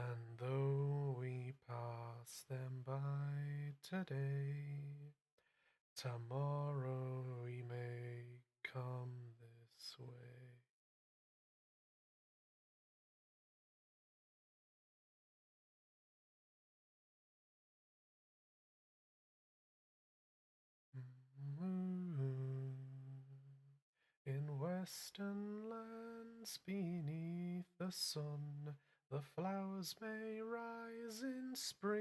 And though we pass them by today, tomorrow we may come this way. In western lands beneath the sun, the flowers may rise in spring.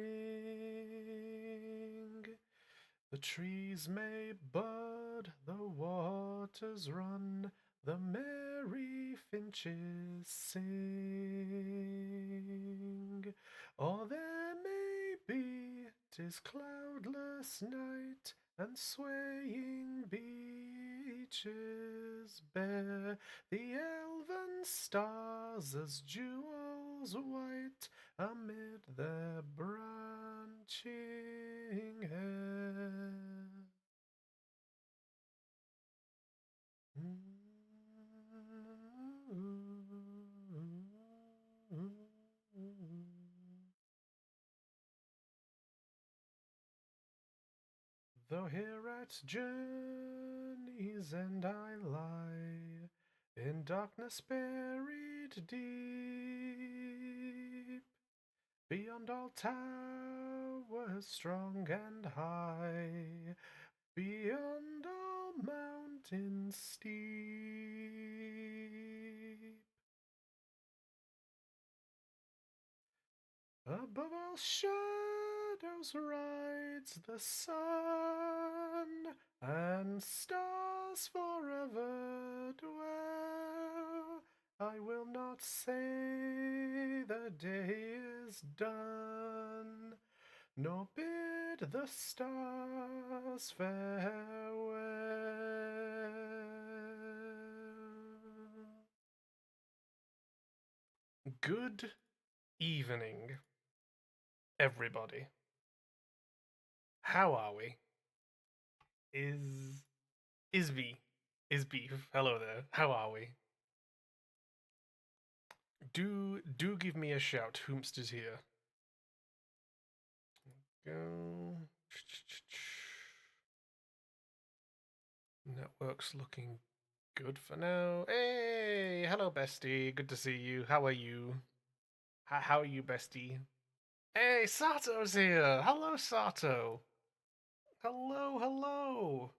The trees may bud, the waters run, the merry finches sing. Or there may be 'tis cloudless night, and swaying beeches bear the elven stars as jewels white amid their branching hair. Though here at journey's end I lie, in darkness buried deep, beyond all towers strong and high, beyond all mountains steep. Above all shadows rides the sun, and stars forever dwell. I will not say the day is done, nor bid the stars farewell. Good evening, everybody. How are we? Is is V is beef? Hello there. How are we? Do give me a shout. Whomst is here? Go. Network's looking good for now. Hey, hello, bestie. Good to see you. How are you? How are you, bestie? Hey, Sato's here. Hello, Sato. Hello.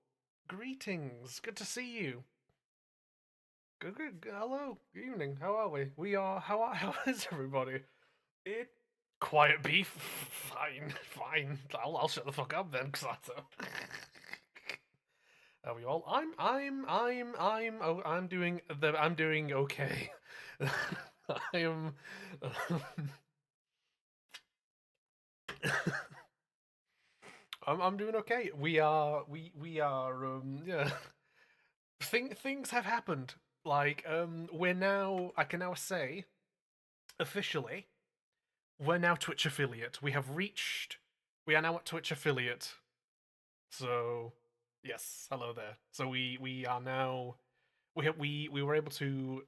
Greetings. Good to see you. Good. Hello. Good evening. How are we? We are. How is everybody? It. Quiet beef. Fine. I'll shut the fuck up then, Sato. Are we all? I'm doing I'm doing okay. I am. I'm doing okay. We are yeah. Things have happened. Like we're now. I can now say officially we're now Twitch affiliate. We have reached. We are now at Twitch affiliate. So yes, hello there. So we are now. We were able to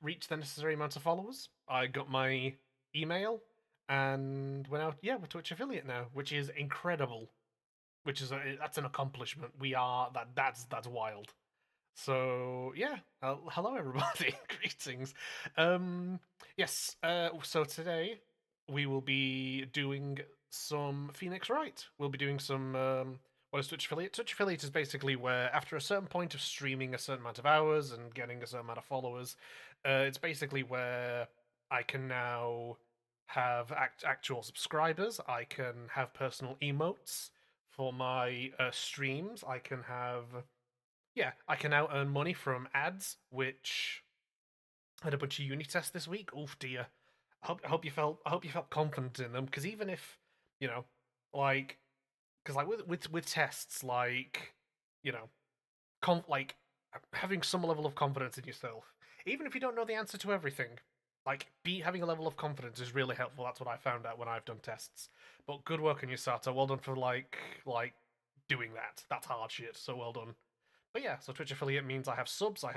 reach the necessary amount of followers. I got my email, and we're now we're Twitch affiliate now, which is incredible. Which is that's an accomplishment. We are that's wild. So yeah, hello everybody, greetings. Yes, so today we will be doing some Phoenix Wright. We'll be doing some what is Twitch affiliate? Twitch affiliate is basically where after a certain point of streaming a certain amount of hours and getting a certain amount of followers, it's basically where I can now have actual subscribers. I can have personal emotes for my streams. I can have I can now earn money from ads, which I had a bunch of uni tests this week. Oof, dear. I hope you felt confident in them because even if you know, like, because like with tests, like you know, like having some level of confidence in yourself, even if you don't know the answer to everything, like be having a level of confidence is really helpful. That's what I found out when I've done tests. But good work on you, Sato. Well done for like doing that. That's hard shit. So well done. But yeah, so Twitch affiliate means I have subs. I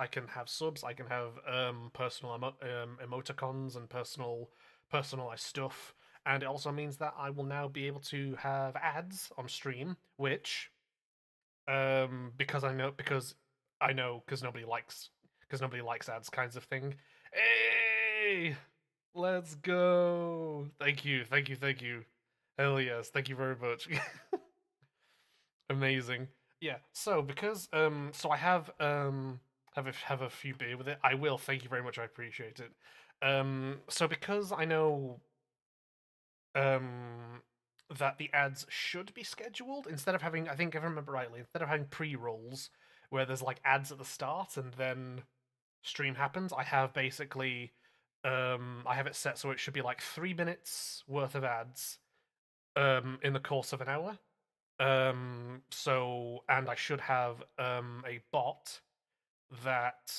can have subs. I can have personal emoticons and personalized stuff, and it also means that I will now be able to have ads on stream, which because nobody likes ads kinds of thing. Hey, let's go! Thank you, thank you, thank you. Hell yes, thank you very much. Amazing. Yeah. So because so I have a few beer with it. I will. Thank you very much. I appreciate it. So because I know um that the ads should be scheduled instead of having, I think if I remember rightly, instead of having pre-rolls where there's like ads at the start and then stream happens, I have basically I have it set so it should be like 3 minutes worth of ads in the course of an hour. And I should have a bot that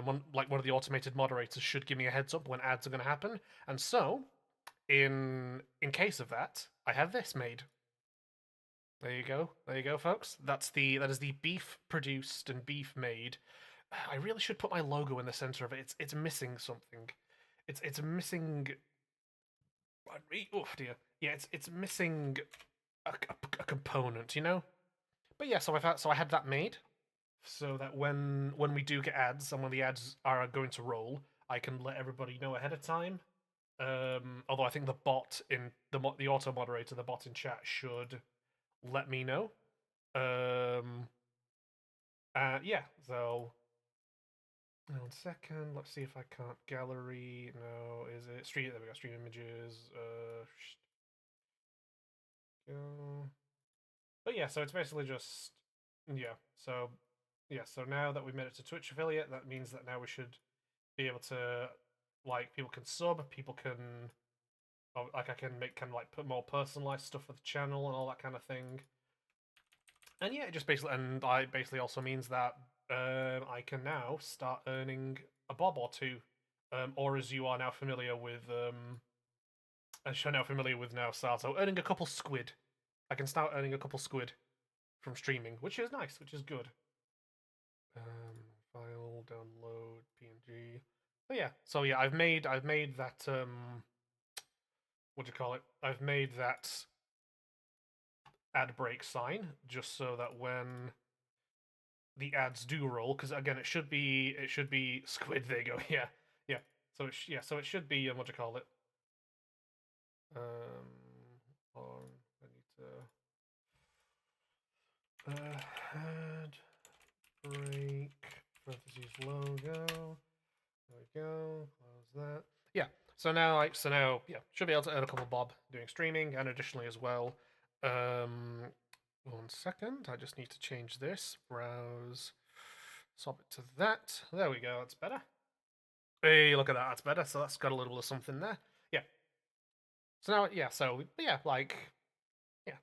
one of the automated moderators should give me a heads up when ads are going to happen. And so, in case of that, I have this made. There you go, folks. That is the beef produced and beef made. I really should put my logo in the center of it. It's missing something. It's missing. Oh dear. Yeah, it's missing a component. You know. But yeah, so I had that made so that when we do get ads and when the ads are going to roll, I can let everybody know ahead of time. Although I think the bot in the auto moderator, the bot in chat should let me know. Um, yeah. So 1 second. Let's see if I can't gallery. No, is it stream? There we go. Stream images. Go. But yeah, so it's basically just yeah. So yeah, so now that we made it to Twitch affiliate, that means that now we should be able to like people can sub, people can like I can make kind of like put more personalized stuff for the channel and all that kind of thing. And yeah, it just basically and I basically also means that I can now start earning a bob or two, or as you are now familiar with, as you're now familiar with now, so earning a couple squid. I can start earning a couple squid from streaming, which is nice, which is good. File download PNG. But yeah, so yeah, I've made that what do you call it? I've made that ad break sign just so that when the ads do roll, because again, it should be squid. There you go. Yeah, yeah. So it should be what do you call it? On I need to ad break parentheses logo. There we go. Close that. Yeah. So now yeah, should be able to earn a couple bob doing streaming, and additionally as well. 1 second. I just need to change this. Browse. Swap it to that. There we go. That's better. Hey, look at that. That's better. So that's got a little of something there. Yeah. So now, yeah. So yeah, like yeah,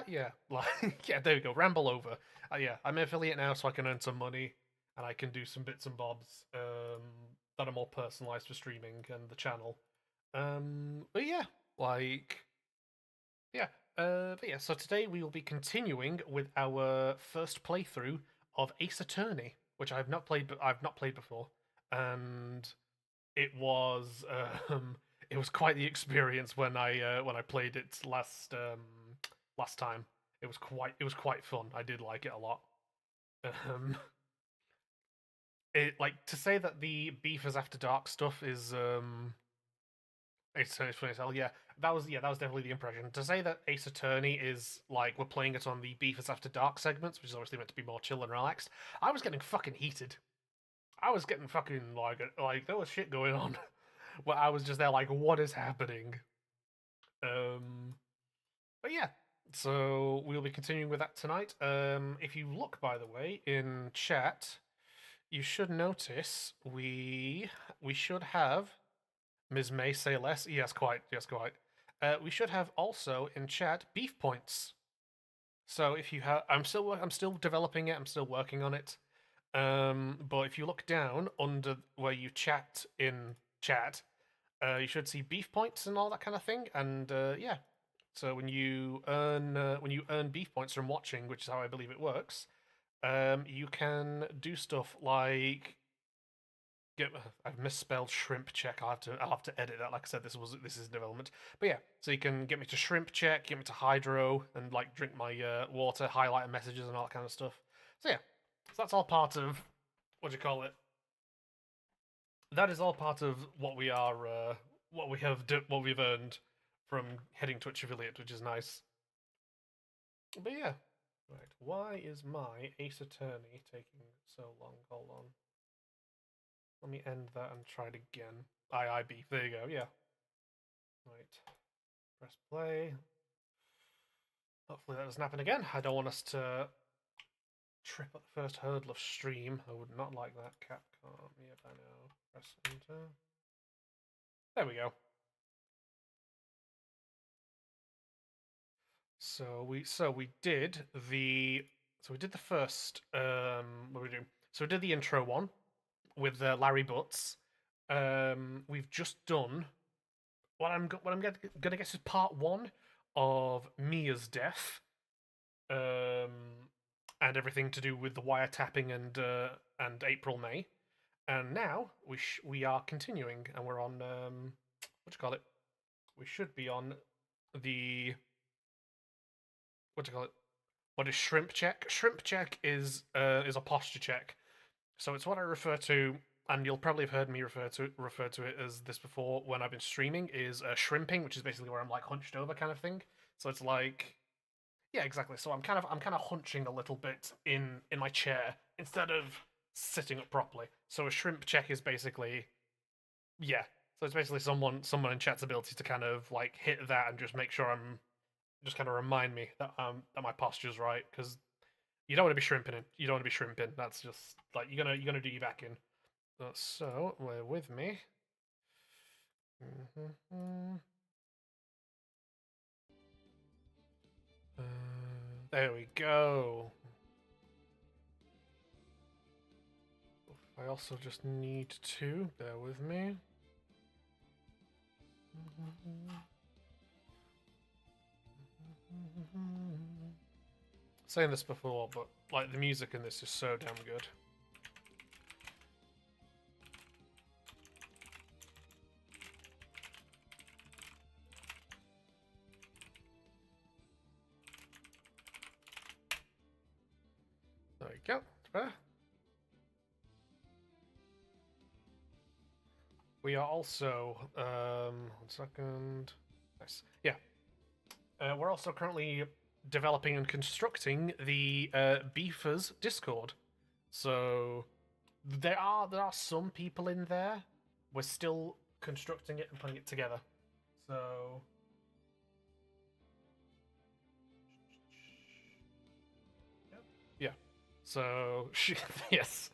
yeah, like yeah. There we go. Ramble over. Yeah, I'm an affiliate now, so I can earn some money, and I can do some bits and bobs that are more personalized for streaming and the channel. But yeah, like yeah. But yeah. So today we will be continuing with our first playthrough of Ace Attorney, which I've not played before, and it was it was quite the experience when I played it last time. It was quite fun. I did like it a lot. Um, it like to say that the beef is after dark stuff is Ace Attorney's funny as hell. Yeah, that was definitely the impression. To say that Ace Attorney is like we're playing it on the beef is after dark segments, which is obviously meant to be more chill and relaxed. I was getting fucking heated. I was getting fucking like there was shit going on. Where I was just there like, what is happening? Um, but yeah, so we'll be continuing with that tonight. If you look, by the way, in chat, you should notice we should have Ms. May say less. Yes, quite. Yes, quite. We should have also in chat beef points. So if you have, I'm still developing it. I'm still working on it. But if you look down under where you chat in chat, you should see beef points and all that kind of thing. And yeah, so when you earn beef points from watching, which is how I believe it works, you can do stuff like get. I've misspelled shrimp check. I'll have to edit that. Like I said, this is development. But yeah, so you can get me to shrimp check, get me to hydro, and like drink my water, highlight messages, and all that kind of stuff. So yeah, so that's all part of what do you call it? That is all part of what we are, what we've earned from hitting Twitch affiliate, which is nice. But yeah, right. Why is my Ace Attorney taking so long? Hold on. Let me end that and try it again. I beef. There you go. Yeah. Right. Press play. Hopefully that doesn't happen again. I don't want us to trip at the first hurdle of stream. I would not like that. Capcom. Yep, I know. Press enter. There we go. So we did the first what we do. So we did the intro one with Larry Butts. We've just done what I'm gonna guess is part one of Mia's death, um, and everything to do with the wiretapping and April May, and now we are continuing, and we're on what do you call it? We should be on the what do you call it? What is shrimp check? Shrimp check is a posture check. So it's what I refer to, and you'll probably have heard me refer to it as this before when I've been streaming. Is shrimping, which is basically where I'm like hunched over kind of thing. So it's like, yeah, exactly. So I'm kind of hunching a little bit in my chair instead of sitting up properly. So a shrimp check is basically, yeah. So it's basically someone in chat's ability to kind of like hit that and just make sure I'm just kind of remind me that my posture's right, because you don't want to be shrimping it. You don't want to be shrimping. That's just like you're gonna do your back in. So we're with me. Mm-hmm. There we go. I also just need to bear with me. Saying this before, but like the music in this is so damn good. There we go. We are also 1 second. Nice. Yeah. We're also currently developing and constructing the Beefers Discord. So there are some people in there. We're still constructing it and putting it together. So yeah. So yes.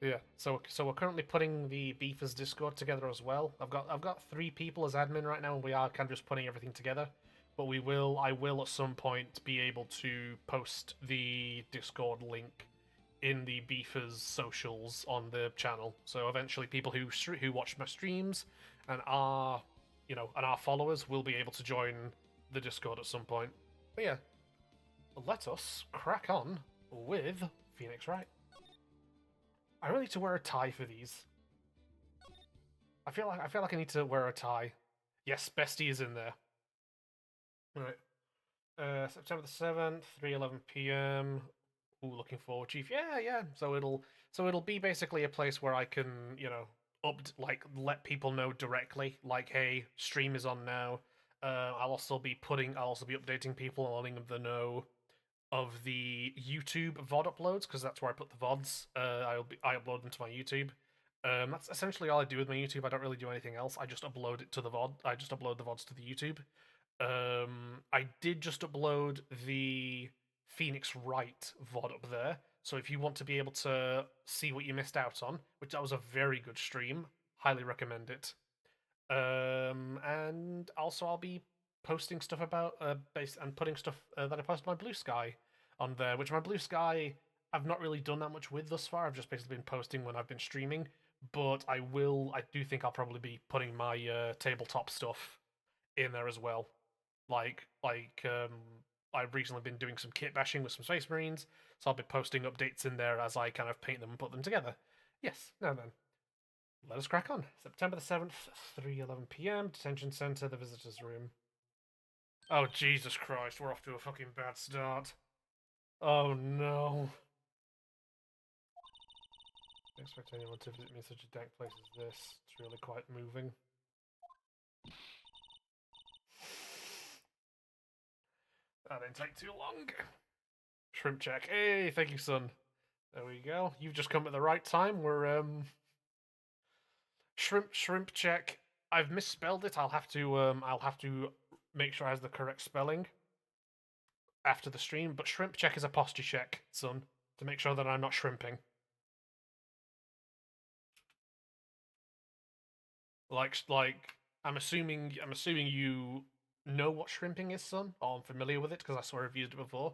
Yeah. So we're currently putting the Beefers Discord together as well. I've got 3 people as admin right now, and we are kind of just putting everything together. But I will at some point be able to post the Discord link in the Beefers socials on the channel. So eventually, people who watch my streams and are followers will be able to join the Discord at some point. But yeah, let us crack on with Phoenix Wright. I really need to wear a tie for these. I feel like I need to wear a tie. Yes, Bestie is in there. All right. September the 7th, 3:11 p.m. Ooh, looking forward, Chief. Yeah, yeah. So it'll be basically a place where I can, let people know directly, like, hey, stream is on now. I'll also be updating people and letting them know of the YouTube VOD uploads, because that's where I put the VODs. I upload them to my YouTube. That's essentially all I do with my YouTube. I don't really do anything else. I just upload it to the VOD. I just upload the VODs to the YouTube. I did just upload the Phoenix Wright VOD up there. So if you want to be able to see what you missed out on, which that was a very good stream, highly recommend it. And also I'll be posting stuff about and putting stuff that I posted my Blue Sky on there, which my Blue Sky I've not really done that much with thus far. I've just basically been posting when I've been streaming, but I do think I'll probably be putting my tabletop stuff in there as well, like I've recently been doing some kit bashing with some Space Marines, so I'll be posting updates in there as I kind of paint them and put them together. Yes, now then. Let us crack on. September the 7th, 3:11 p.m. Detention Center, the visitors' room. Oh, Jesus Christ, we're off to a fucking bad start. Oh no. I expect anyone to visit me in such a dank place as this. It's really quite moving. That didn't take too long. Shrimp check. Hey, thank you, son. There we go. You've just come at the right time. We're shrimp check. I've misspelled it. I'll have to make sure I has the correct spelling after the stream. But shrimp check is a posture check, son, to make sure that I'm not shrimping. Like I'm assuming you know what shrimping is, son, or I'm familiar with it because I swear I've used it before.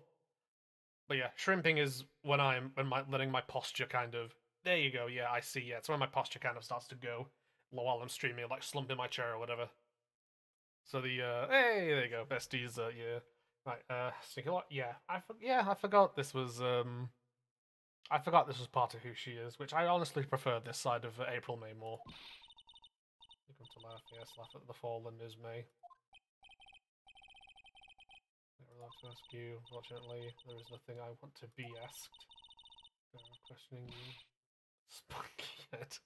But yeah, shrimping is when letting my posture kind of. There you go. Yeah, I see. Yeah, it's when my posture kind of starts to go while I'm streaming, like slump in my chair or whatever. So hey, there you go, besties. Yeah, right. Sneaky lot. Yeah, I forgot this was I forgot this was part of who she is, which I honestly prefer this side of April May more. You come to laugh, yes, laugh at the fallen is May. I'd love to ask you. Unfortunately, there is nothing I want to be asked. Questioning you. Spunky head.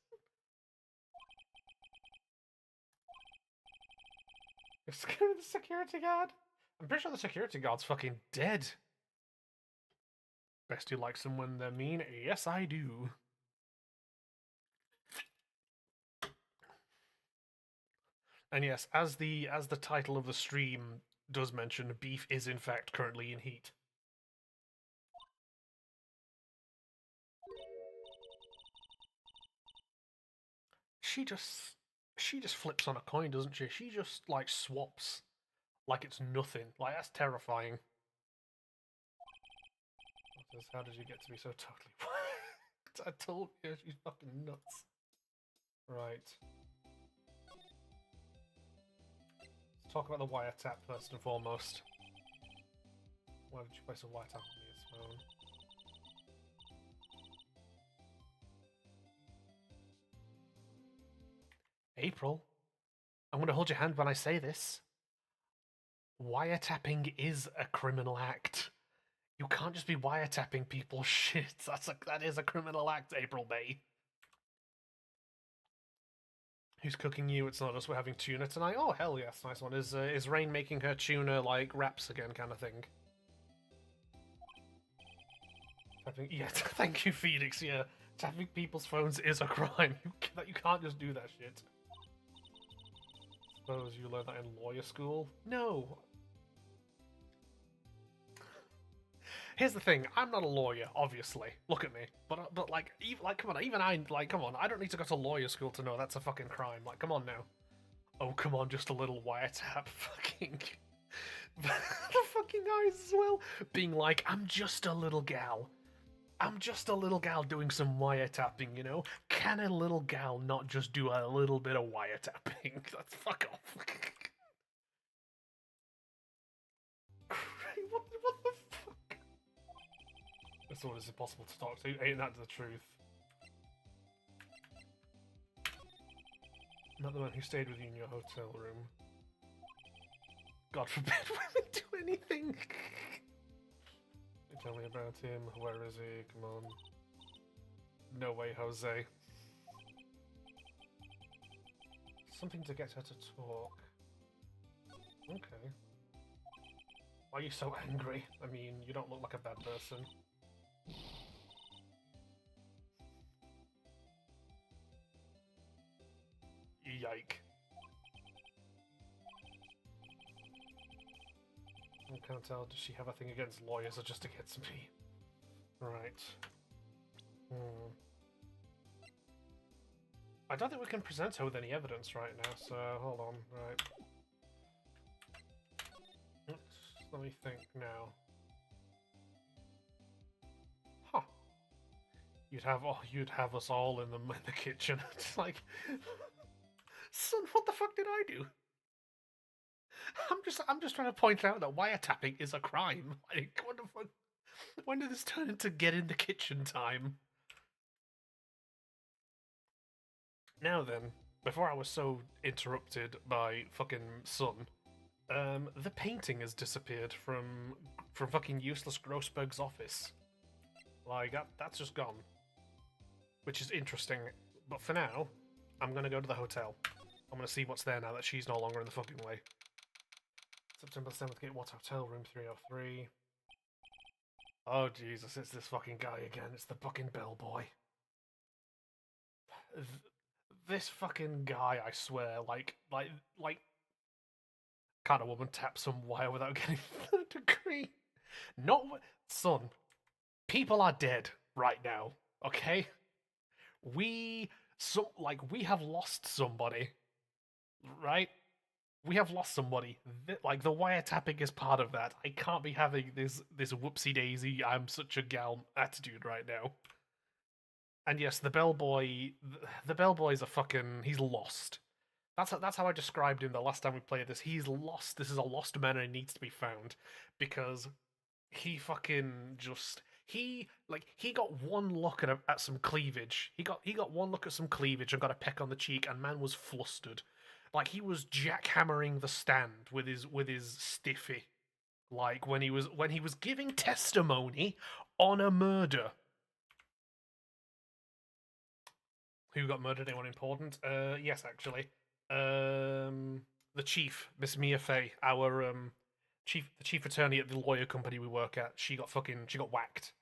You're scared of the security guard? I'm pretty sure the security guard's fucking dead. Best you like someone they're mean? Yes, I do. And yes, as the title of the stream does mention, beef is in fact currently in heat. She just flips on a coin, doesn't she? She just like swaps like it's nothing. Like that's terrifying. How did you get to be so totally? I told you she's fucking nuts. Right. Let's talk about the wiretap first and foremost. Why did you place a wiretap on Mia's phone? April, I'm going to hold your hand when I say this. Wiretapping is a criminal act. You can't just be wiretapping people's shit. That is a criminal act, April May. Who's cooking you? It's not us. We're having tuna tonight. Oh hell yes, nice one. Is Rain making her tuna like wraps again, kind of thing? Yeah, thank you, Phoenix. Yeah, tapping people's phones is a crime. You can't just do that shit. Suppose you learned that in lawyer school? No. Here's the thing. I'm not a lawyer, obviously. Look at me. But like, come on. Even I, like, come on. I don't need to go to lawyer school to know that's a fucking crime. Like, come on now. Oh, come on. Just a little wiretap. Fucking. The fucking eyes as well. Being like, I'm just a little gal. I'm just a little gal doing some wiretapping, you know? Can a little gal not just do a little bit of wiretapping? That's fuck off. What the fuck? This one is impossible to talk to. Ain't that the truth? Not the man who stayed with you in your hotel room. God forbid women do anything. Tell me about him. Where is he? Come on. No way, Jose. Something to get her to talk. Okay. Why are you so angry? I mean, you don't look like a bad person. Yike. I can't tell, does she have a thing against lawyers or just against me? Right. I don't think we can present her with any evidence right now, so hold on, right. Let me think now. Huh. You'd have us all in the kitchen. It's like, son, what the fuck did I do? I'm just trying to point out that wiretapping is a crime. Like, what the fuck? When did this turn into get in the kitchen time? Now then, before I was so interrupted by fucking Sun, the painting has disappeared from fucking useless Grossberg's office. Like that's just gone, which is interesting. But for now, I'm gonna go to the hotel. I'm gonna see what's there now that she's no longer in the fucking way. September 7th, Gatewatch Hotel, room 303. Oh Jesus, it's this fucking guy again. It's the fucking bellboy. This fucking guy, I swear, like, can a woman tap some wire without getting a degree? Not, son. People are dead right now. Okay, we have lost somebody, right? We have lost somebody. Like the wiretapping is part of that. I can't be having this whoopsie daisy. I'm such a gal attitude right now. And yes, the bellboy is a fucking. He's lost. That's how I described him the last time we played this. He's lost. This is a lost man and he needs to be found because he fucking just he got one look at some cleavage. He got one look at some cleavage and got a peck on the cheek, and man was flustered. Like he was jackhammering the stand with his stiffy. Like when he was giving testimony on a murder. Who got murdered? Anyone important? Yes, actually. The chief, Miss Mia Fey, our the chief attorney at the lawyer company we work at. She got whacked.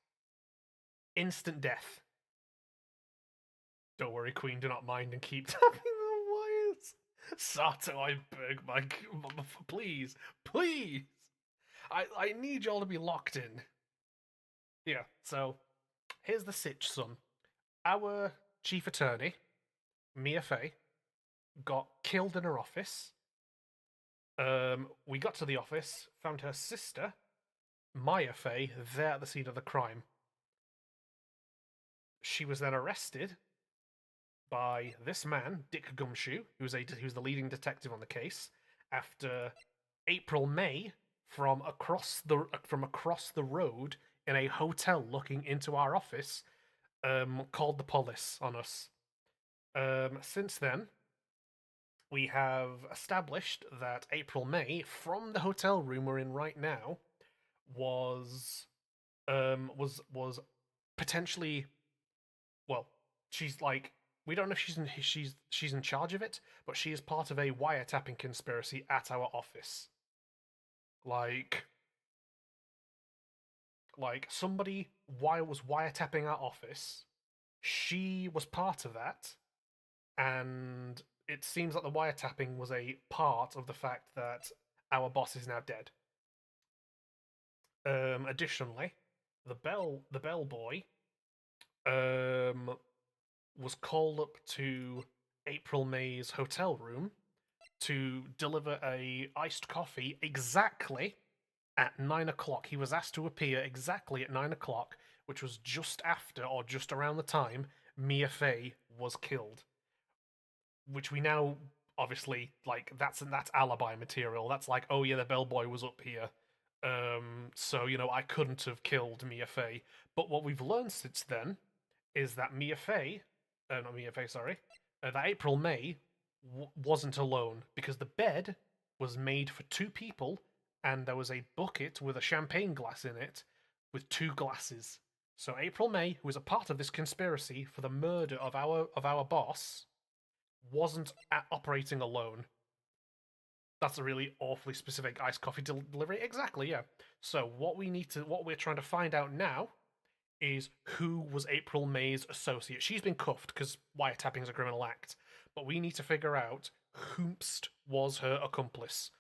Instant death. Don't worry, Queen. Do not mind and keep tapping the wires. Sato, I beg, please, please. I need y'all to be locked in. Yeah. So here's the sitch, son. Our chief attorney, Mia Fey, got killed in her office. We got to the office, found her sister, Maya Fey, there at the scene of the crime. She was then arrested by this man, Dick Gumshoe, who's the leading detective on the case, after April May from across the road in a hotel looking into our office, called the police on us. Since then, we have established that April May, from the hotel room we're in right now, was potentially, well, she's like, we don't know if she's in charge of it, but she is part of a wiretapping conspiracy at our office. Like somebody was wiretapping our office. She was part of that, and it seems like the wiretapping was a part of the fact that our boss is now dead. Additionally, the bellboy was called up to April May's hotel room to deliver a iced coffee exactly at 9 o'clock. He was asked to appear exactly at 9 o'clock, which was just after or just around the time Mia Fey was killed. Which we now obviously like that's alibi material. That's like, oh yeah, the bellboy was up here. So I couldn't have killed Mia Fey. But what we've learned since then is that Mia Fey, not Mia Fey, sorry, that April May wasn't alone because the bed was made for two people, and there was a bucket with a champagne glass in it with two glasses. So April May, who was a part of this conspiracy for the murder of our boss, wasn't operating alone. That's a really awfully specific iced coffee delivery. Exactly, yeah. So what we're trying to find out now is who was April May's associate. She's been cuffed because wiretapping is a criminal act, but we need to figure out whomst was her accomplice.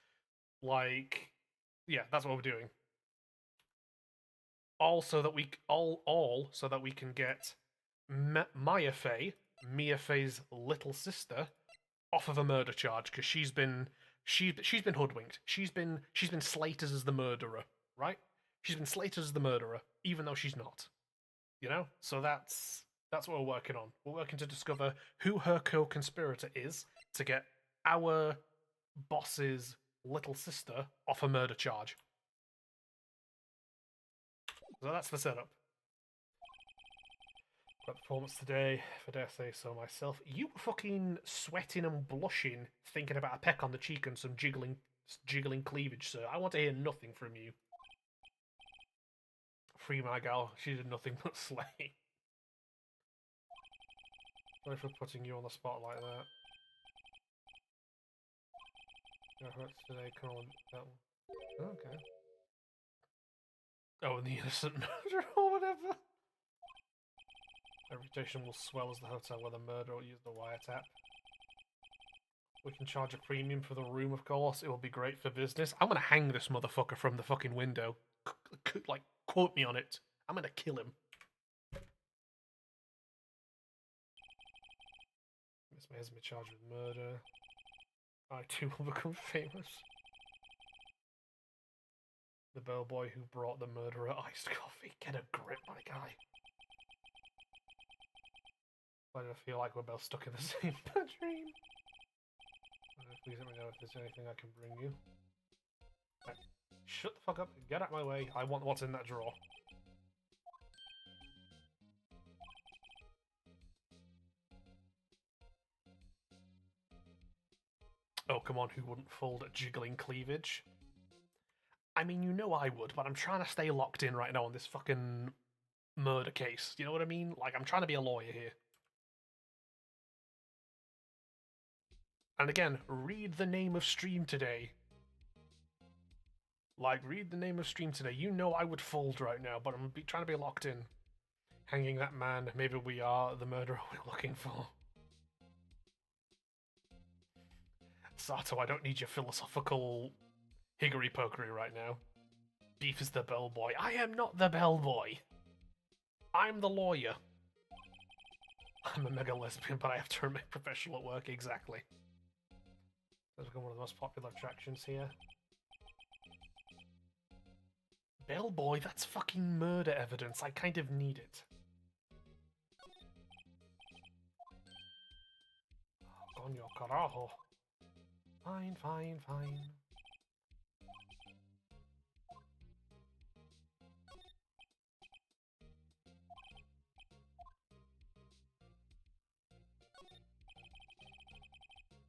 Like, yeah, that's what we're doing. All so that we can get Maya Fey, Mia Fey's little sister, off of a murder charge because she's been hoodwinked. She's been slated as the murderer, right? She's been slated as the murderer, even though she's not. So that's what we're working on. We're working to discover who her co-conspirator is to get our boss's little sister off a murder charge. So that's the setup. Got performance today, if I dare say so myself. You were fucking sweating and blushing, thinking about a peck on the cheek and some jiggling cleavage, sir. I want to hear nothing from you. Free my gal, she did nothing but slay. Sorry for putting you on the spot like that. Today, okay. Oh, and the innocent murderer or whatever. Reputation will swell as the hotel where the murderer used the wiretap. We can charge a premium for the room, of course. It will be great for business. I'm gonna hang this motherfucker from the fucking window. Like, quote me on it. I'm gonna kill him. This man has been charged with murder. I too will become famous. The bellboy who brought the murderer iced coffee. Get a grip, my guy. Why do I feel like we're both stuck in the same dream? Please let me know if there's anything I can bring you. Right. Shut the fuck up. Get out of my way. I want what's in that drawer. Oh, come on. Who wouldn't fold at jiggling cleavage? I mean, you know I would, but I'm trying to stay locked in right now on this fucking murder case. You know what I mean? Like, I'm trying to be a lawyer here. And again, read the name of stream today. Like, read the name of stream today. You know I would fold right now, but I'm trying to be locked in. Hanging that man, maybe we are the murderer we're looking for. Sato, I don't need your philosophical higgery-pokery right now. Beef is the bellboy. I am not the bellboy. I'm the lawyer. I'm a mega lesbian, but I have to remain professional at work, exactly. That's become one of the most popular attractions here. Bellboy, that's fucking murder evidence. I kind of need it. Coño carajo. Fine, fine, fine.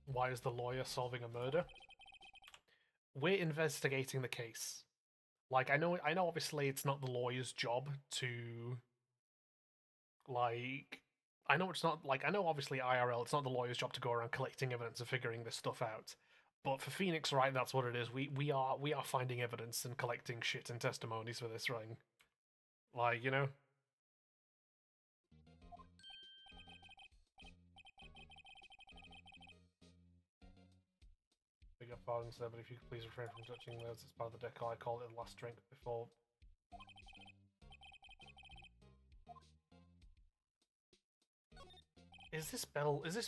Why is the lawyer solving a murder? We're investigating the case. Like, I know obviously it's not the lawyer's job to, like, I know obviously IRL, it's not the lawyer's job to go around collecting evidence and figuring this stuff out. But for Phoenix, right, that's what it is. We are finding evidence and collecting shit and testimonies for this ring. Like, you know? Big up pardon, sir, but if you could please refrain from touching those, it's part of the decal. I called it the last drink before. Is this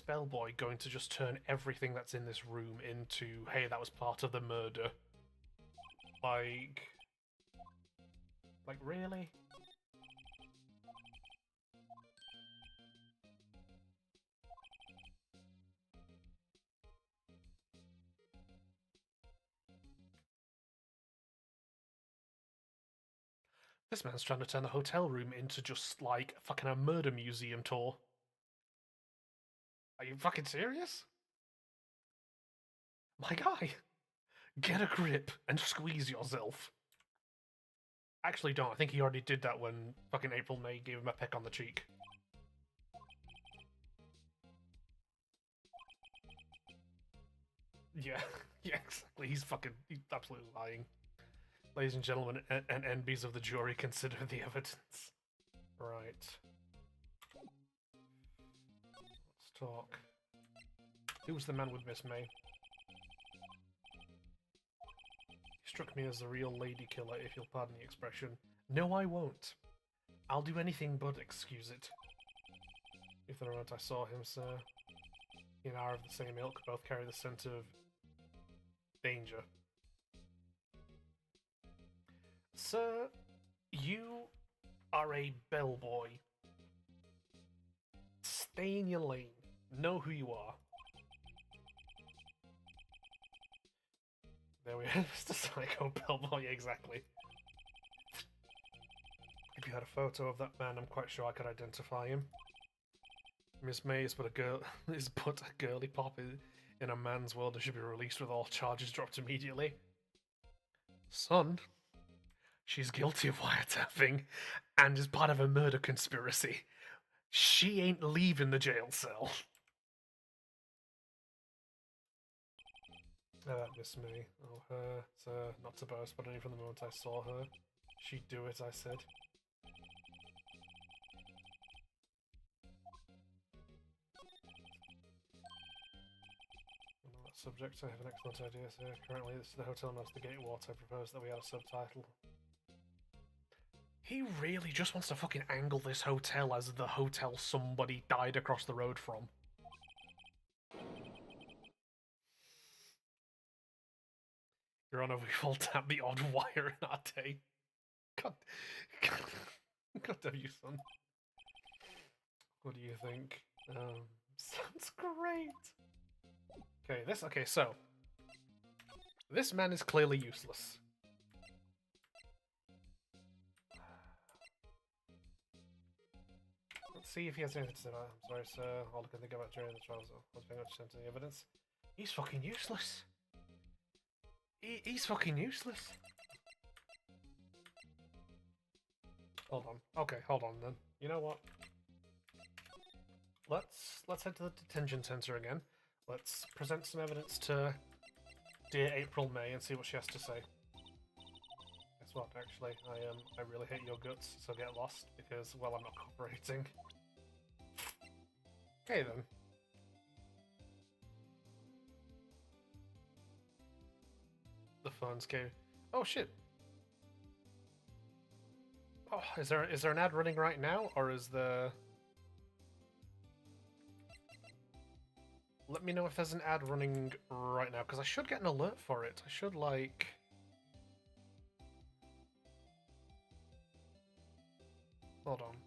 bellboy going to just turn everything that's in this room into, hey, that was part of the murder? Like really? This man's trying to turn the hotel room into just like fucking a murder museum tour. Are you fucking serious? My guy, get a grip and squeeze yourself. Actually, don't. I think he already did that when fucking April May gave him a peck on the cheek. Yeah, yeah, exactly. He's absolutely lying. Ladies and gentlemen, and NBs of the jury, consider the evidence. Right. Let's talk. Who's the man with Miss May? He struck me as a real lady killer, if you'll pardon the expression. No, I won't. I'll do anything but excuse it. If the moment I saw him, sir, he and I are of the same ilk, both carry the scent of danger. Sir, you are a bellboy. Stay in your lane. Know who you are. There we are, Mr. Psycho Bellboy, exactly. If you had a photo of that man, I'm quite sure I could identify him. Miss May is but a girl is but a girly pop in a man's world and should be released with all charges dropped immediately. Son, she's guilty of wiretapping and is part of a murder conspiracy. She ain't leaving the jail cell. Miss May. Oh, her. Not to boast, but only from the moment I saw her. She'd do it, I said. On that subject, I have an excellent idea, sir. Currently, this is the hotel knows the gateway. I propose that we add a subtitle. He really just wants to fucking angle this hotel as the hotel somebody died across the road from. Your Honor, we've all tapped the odd wire in our day. God, God damn you, son. What do you think? Sounds great. Okay, so this man is clearly useless. Let's see if he has anything to say about it. I'm sorry, sir. All I can think about during the trial was paying much attention to the evidence. He's fucking useless. He's fucking useless. Hold on. Okay, hold on then. You know what? Let's head to the detention center again. Let's present some evidence to dear April May and see what she has to say. Guess what? Actually, I really hate your guts, so get lost because, well, I'm not cooperating. Okay then. The phone's came. Oh shit. Oh, is there an ad running right now, or is the? Let me know if there's an ad running right now, because I should get an alert for it. I should like. Hold on.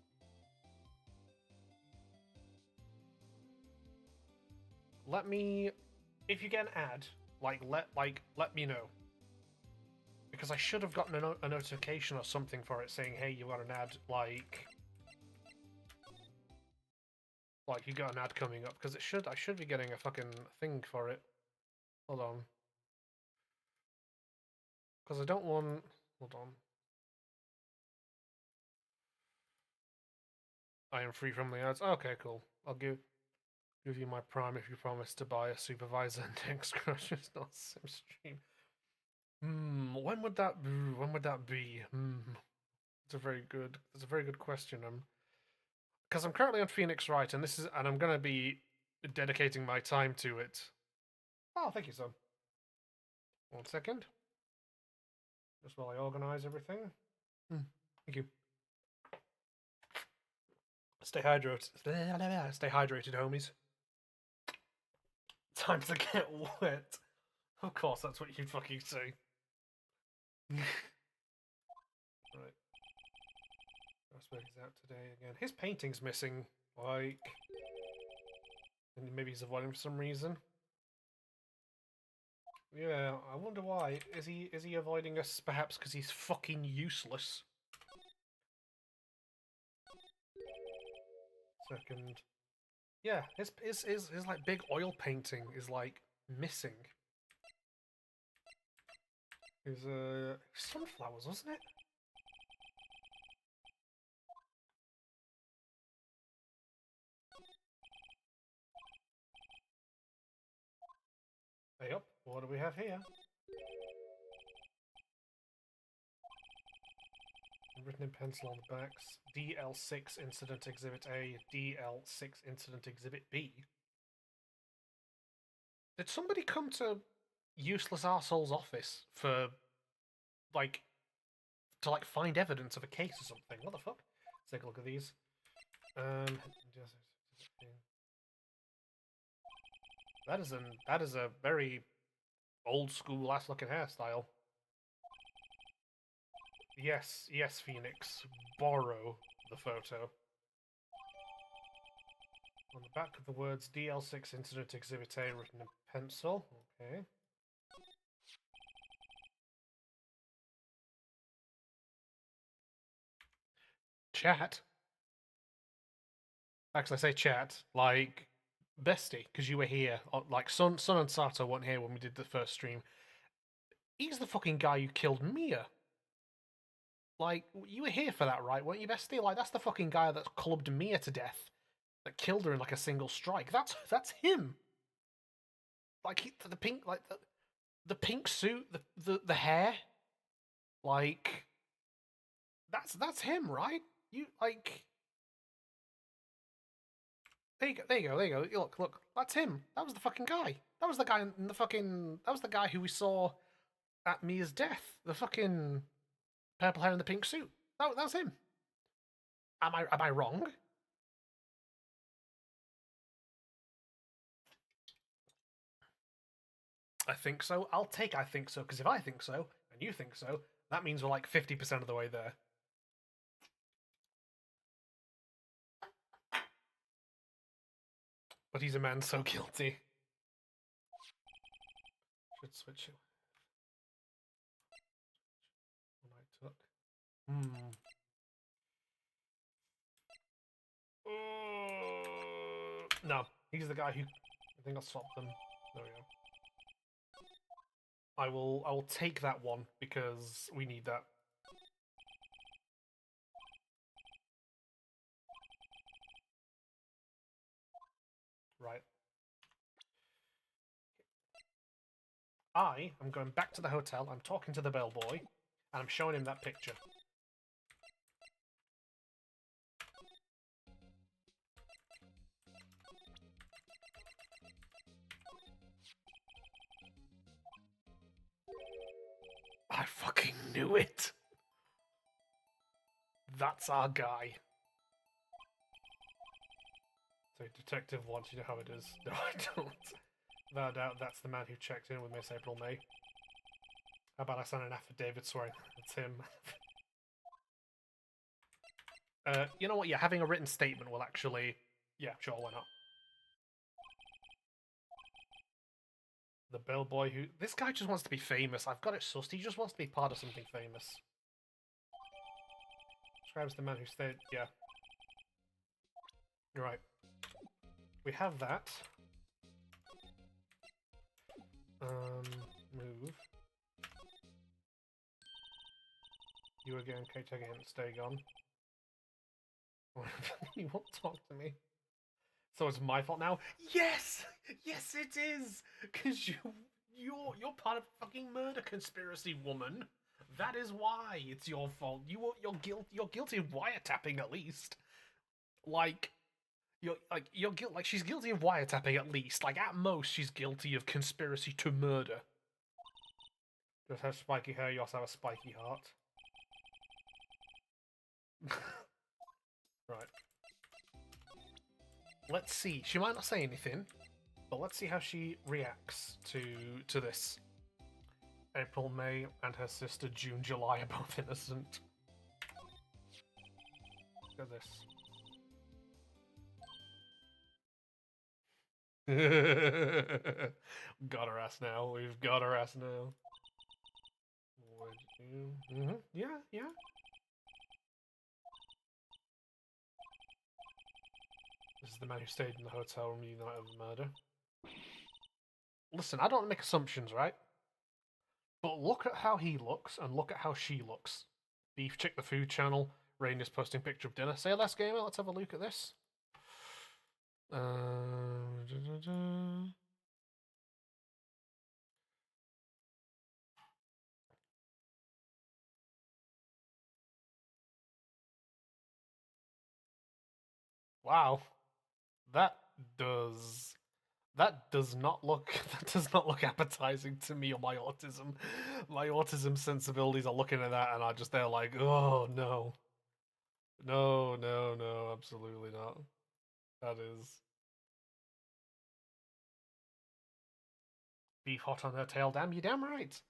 Let me. If you get an ad, let me know. Because I should have gotten a notification or something for it saying, hey, you got an ad, like you got an ad coming up, because I should be getting a fucking thing for it. Hold on. Because I don't want... Hold on. I am free from the ads. Okay, cool. I'll give you my prime if you promise to buy a supervisor and next crushes, not sim stream. When would that be? It's a very good question. Because I'm currently on Phoenix Wright, and I'm gonna be dedicating my time to it. Oh, thank you, son. 1 second. Just while I organize everything. Thank you. Stay hydrated. Stay hydrated, homies. Time to get wet. Of course, that's what you'd fucking say. Right. Rosberg is out today again. His painting's missing. Like... And maybe he's avoiding for some reason. Yeah, I wonder why. Is he avoiding us perhaps because he's fucking useless? Second. Yeah, his like big oil painting is like missing. His sunflowers, wasn't it? Hey up, what do we have here? Written in pencil on the backs. DL6 Incident Exhibit A, DL6 Incident Exhibit B. Did somebody come to Useless Arsehole's office for, like, to find evidence of a case or something? What the fuck? Let's take a look at these. That is a very old school ass looking hairstyle. Yes, Phoenix. Borrow the photo. On the back of the words DL6 Incident Exhibit A written in pencil. Okay. Chat. Actually, I say chat like bestie because you were here. Like Sun and Sato weren't here when we did the first stream. He's the fucking guy who killed Mia. Like you were here for that, right? Weren't you, bestie? Like that's the fucking guy that clubbed Mia to death, that killed her in like a single strike. That's him. Like the pink, like the pink suit, the hair. Like that's him, right? You like. There you go. Look, that's him. That was the fucking guy. That was the guy in the fucking. That was the guy who we saw at Mia's death. The fucking purple hair and the pink suit. That was him. Am I wrong? I think so. I'll take I think so because if I think so and you think so, that means we're like 50% of the way there. But he's a man so guilty. Should switch it. No, he's the guy who. I think I'll swap them. There we go. I will take that one because we need that. Right. I am going back to the hotel. I'm talking to the bellboy, and I'm showing him that picture. I fucking knew it! That's our guy. So, Detective 1, you know how it is. No, I don't. Without a doubt, that's the man who checked in with Miss April May. How about I send an affidavit swearing it's him? You know what? Yeah, having a written statement will actually... Yeah, sure, why not? The bellboy who... This guy just wants to be famous. I've got it sussed. He just wants to be part of something famous. Describes the man who stayed... Yeah. You're right. We have that. Move. You again, Kate again, stay gone. You won't talk to me. So it's my fault now? Yes! Yes, it is! Because you're part of a fucking murder conspiracy, woman. That is why it's your fault. You're guilty of wiretapping at least. Like she's guilty of wiretapping at least. Like at most she's guilty of conspiracy to murder. Just have spiky hair, you also have a spiky heart. Right. Let's see. She might not say anything, but let's see how she reacts to this. April, May, and her sister June, July are both innocent. Look at this. Got her ass now. We've got her ass now. Would you? Yeah. This is the man who stayed in the hotel room the night of the murder. Listen, I don't make assumptions, right? But look at how he looks and look at how she looks. Beef check the food channel. Rain is posting picture of dinner. Say less gamer. Let's have a look at this. Wow, that does not look appetizing to me or my autism. My autism sensibilities are looking at that and are just they're like, oh no. No, absolutely not. That is beef hot on her tail, damn you damn right.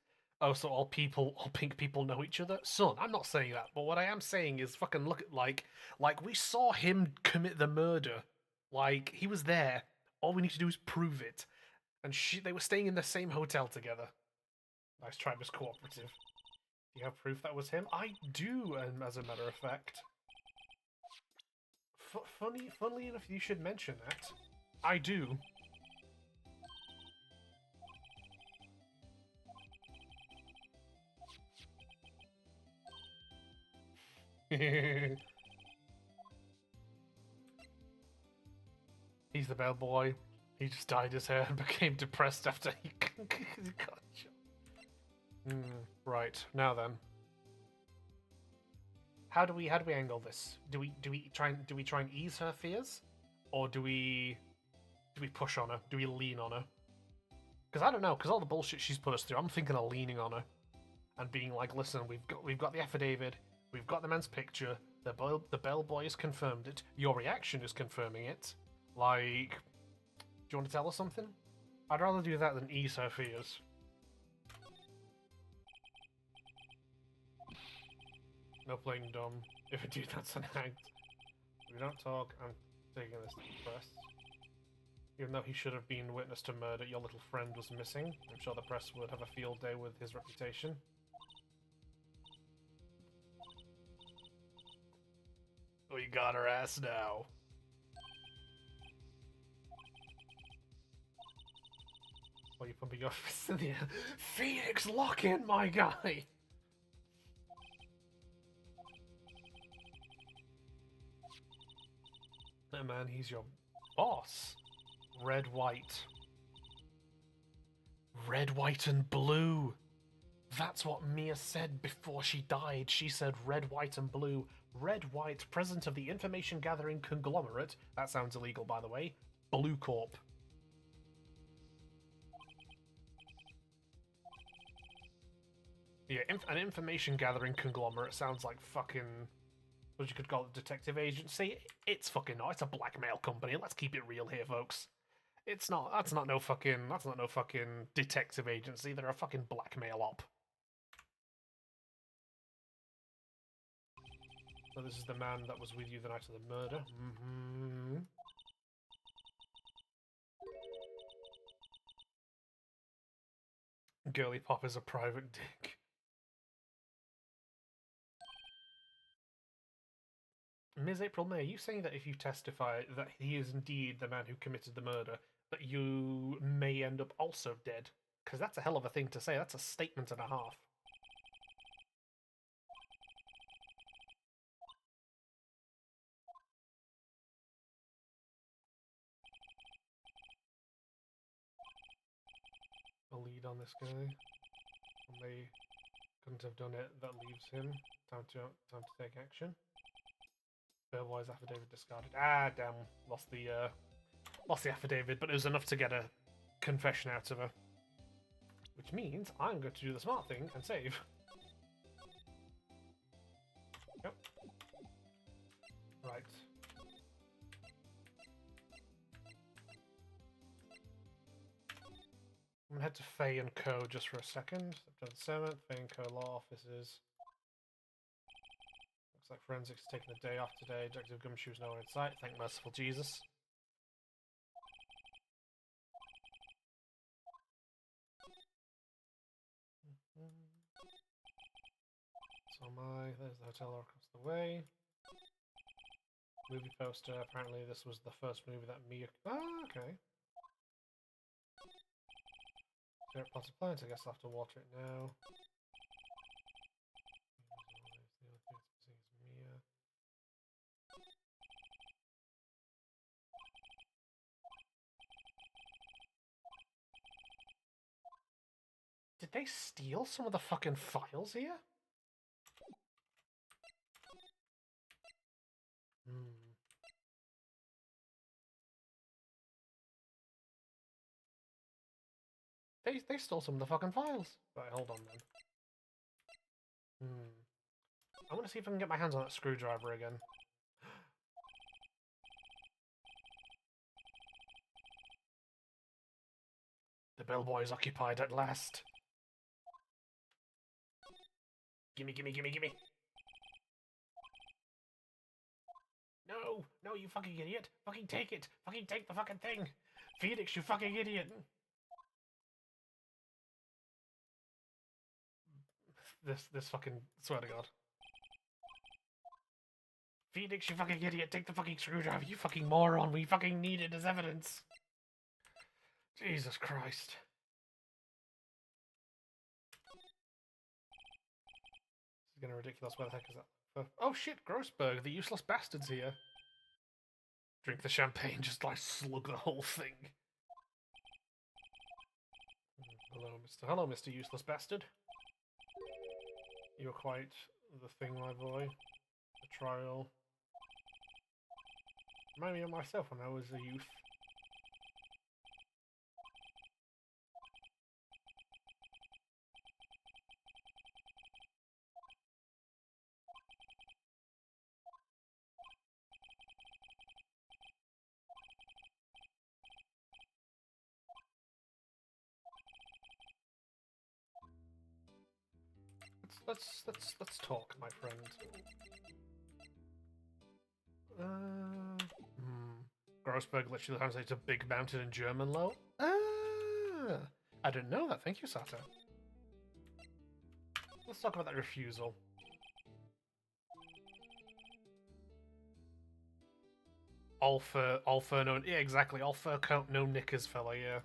Oh, so all pink people know each other? Son, I'm not saying that, but what I am saying is fucking look at like we saw him commit the murder. Like he was there. All we need to do is prove it. And they were staying in the same hotel together. Nice try, Miss Cooperative. Do you have proof that was him? I do, as a matter of fact. Funnily enough, you should mention that. I do. He's the bellboy. He just dyed his hair and became depressed after he got shot. Right, now then. How do we angle this? Do we try and ease her fears? Or do we push on her? Do we lean on her? Because I don't know, because all the bullshit she's put us through, I'm thinking of leaning on her and being like, listen, we've got the affidavit, we've got the man's picture, the bellboy has confirmed it, your reaction is confirming it. Like, do you want to tell us something? I'd rather do that than ease her fears. No playing dumb. If I do, that's an act. If we don't talk, I'm taking this to the press. Even though he should have been witness to murder, your little friend was missing. I'm sure the press would have a field day with his reputation. We got her ass now. What are you pumping your fists in the air? Phoenix, lock in, my guy! Hey man, he's your boss. Red, white. Red, white, and blue. That's what Mia said before she died. She said red, white, and blue. Red, white, president of the information gathering conglomerate. That sounds illegal, by the way. Blue Corp. Yeah, an information gathering conglomerate sounds like fucking, what you could call it, detective agency. It's fucking not. It's a blackmail company. Let's keep it real here, folks. It's not. That's not no fucking detective agency. They're a fucking blackmail op. So this is the man that was with you the night of the murder. Mm-hmm. Girly Pop is a private dick. Ms. April May, are you saying that if you testify that he is indeed the man who committed the murder, that you may end up also dead? Because that's a hell of a thing to say. That's a statement and a half. A lead on this guy. They couldn't have done it. That leaves him. Time to take action. Bellboy's affidavit discarded. Ah, damn. Lost the affidavit, but it was enough to get a confession out of her. Which means I'm going to do the smart thing and save. Yep. Right. I'm gonna head to Faye and Co. just for a second. September 7th, Faye and Co. law offices. Looks like forensics is taking the day off today. Detective Gumshoe's nowhere in sight. Thank merciful Jesus. So there's the hotel across the way. Movie poster. Apparently this was the first movie that Mia... Oh, okay. There are pots of plants. I guess I'll have to water it now. Did they steal some of the fucking files here? They stole some of the fucking files. Right, hold on then. I'm gonna see if I can get my hands on that screwdriver again. The bellboy is occupied at last. Gimme, gimme, gimme, gimme. No, no, you fucking idiot. Fucking take it. Fucking take the fucking thing. Phoenix, you fucking idiot. This fucking, swear to God. Phoenix, you fucking idiot, take the fucking screwdriver, you fucking moron. We fucking need it as evidence. Jesus Christ. This is getting ridiculous. Where the heck is that? Oh shit, Grossberg, the useless bastard's here. Drink the champagne, just like slug the whole thing. Hello, Mr. Useless Bastard. You're quite the thing, my boy. The trial. Remind me of myself when I was a youth. Let's talk, my friend. Grossberg literally translates a big mountain in German, low. I didn't know that. Thank you, Sato. Let's talk about that refusal. All fur, no. Yeah, exactly. All fur coat, no knickers, fella. Yeah.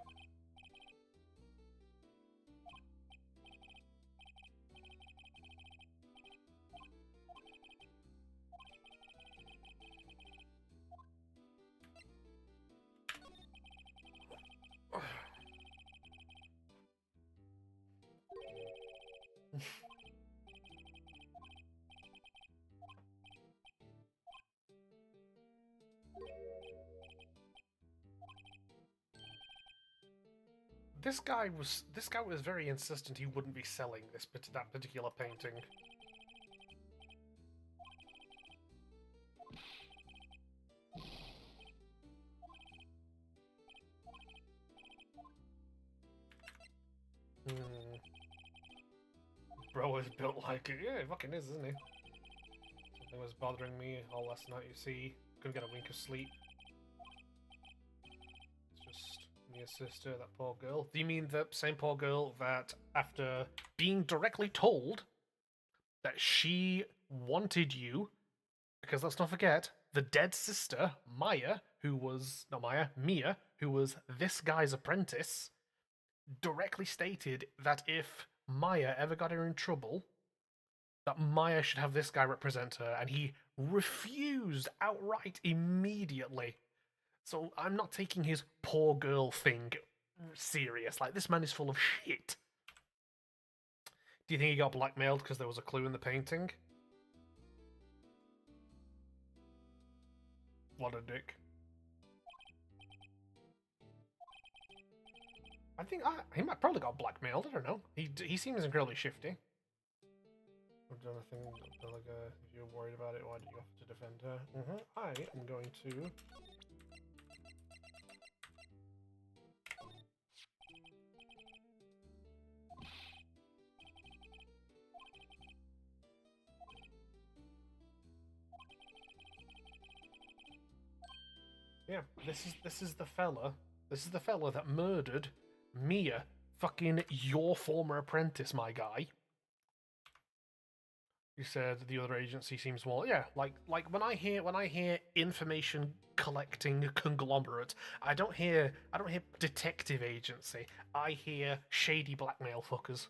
This guy was very insistent he wouldn't be selling that particular painting. Bro is built like it. Yeah, he fucking is, isn't he? Something was bothering me all last night, you see. Couldn't get a wink of sleep. It's just Mia's sister, that poor girl. Do you mean the same poor girl that, after being directly told that she wanted you, because let's not forget, the dead sister, Mia, who was this guy's apprentice, directly stated that if Maya ever got her in trouble, that Maya should have this guy represent her, and he refused outright immediately. So I'm not taking his poor girl thing serious. Like, this man is full of shit. Do you think he got blackmailed because there was a clue in the painting? What a dick. I think he might probably got blackmailed. I don't know. He seems incredibly shifty. I've done a thing, like, if you're worried about it, why did you have to defend her? I am going to... Yeah, this is the fella. This is the fella that murdered Mia, fucking your former apprentice, my guy. You said the other agency seems more, yeah, like when I hear information collecting conglomerate, I don't hear detective agency. I hear shady blackmail fuckers.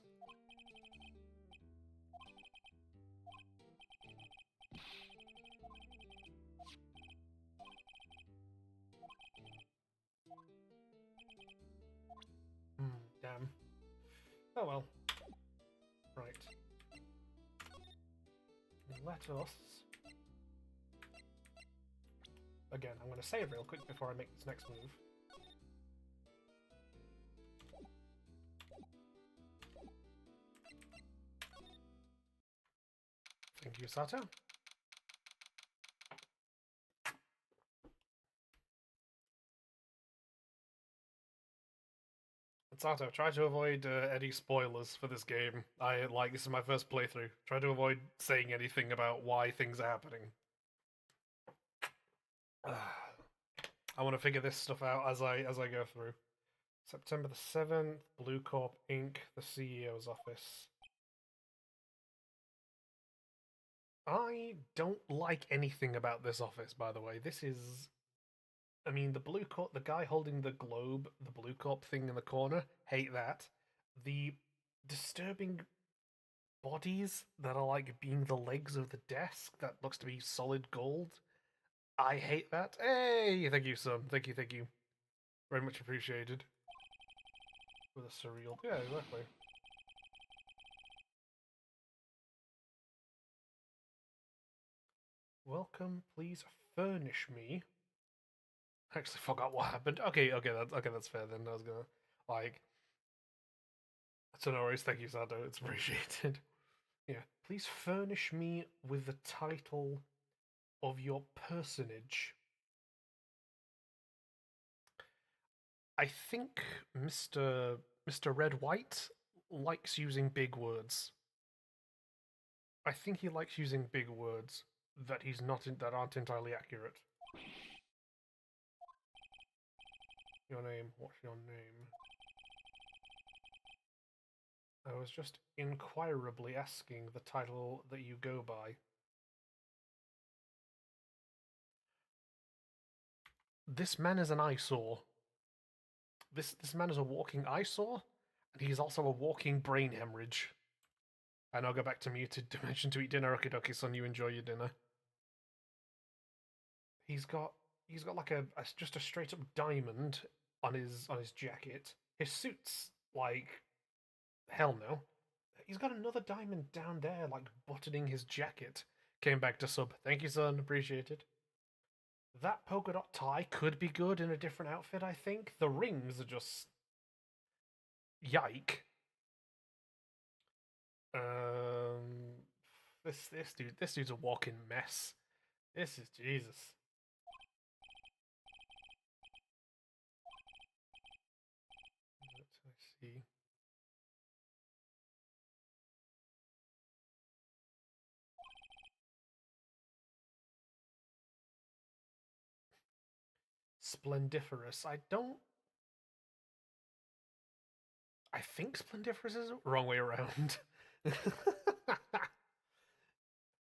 Damn. Oh well. Right. Let us... Again, I'm going to save real quick before I make this next move. Thank you, Sato. Sato, try to avoid any spoilers for this game. This is my first playthrough. Try to avoid saying anything about why things are happening. I want to figure this stuff out as I go through. September the 7th, Blue Corp Inc., the CEO's office. I don't like anything about this office, by the way. This is, I mean, the blue corp, the guy holding the globe, the blue corp thing in the corner, hate that. The disturbing bodies that are like being the legs of the desk that looks to be solid gold. I hate that. Hey, thank you, son. Thank you. Very much appreciated. With a surreal. Yeah, exactly. Welcome, please furnish me. I actually forgot what happened. Okay, that's fair then. I was gonna like. So no worries. Thank you, Sado. It's appreciated. Yeah, please furnish me with the title of your personage. I think Mr. Red White likes using big words. I think he likes using big words that he's not that aren't entirely accurate. Your name? What's your name? I was just inquirably asking the title that you go by. This man is an eyesore. This man is a walking eyesore, and he's also a walking brain hemorrhage. And I'll go back to muted dimension to eat dinner. Okidoki, son, you enjoy your dinner. He's got he's got like a just a straight up diamond on his jacket. His suit's like hell no. He's got another diamond down there, like buttoning his jacket. Came back to sub. Thank you, son. Appreciate it. That polka dot tie could be good in a different outfit, I think. The rings are just yike. Um, this dude's a walking mess. This is Jesus. Let's see. Splendiferous. I don't. I think splendiferous is the wrong way around.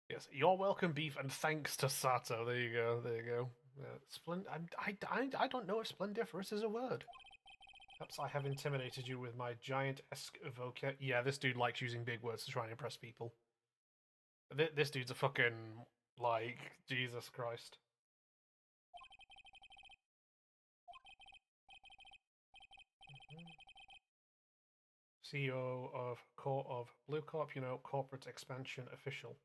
Yes, you're welcome, beef, and thanks to Sato. There you go. There you go. I don't know if splendiferous is a word. Perhaps I have intimidated you with my giant-esque vocab. Yeah, this dude likes using big words to try and impress people. This dude's a fucking, like, Jesus Christ. CEO of Blue Corp, you know, corporate expansion official.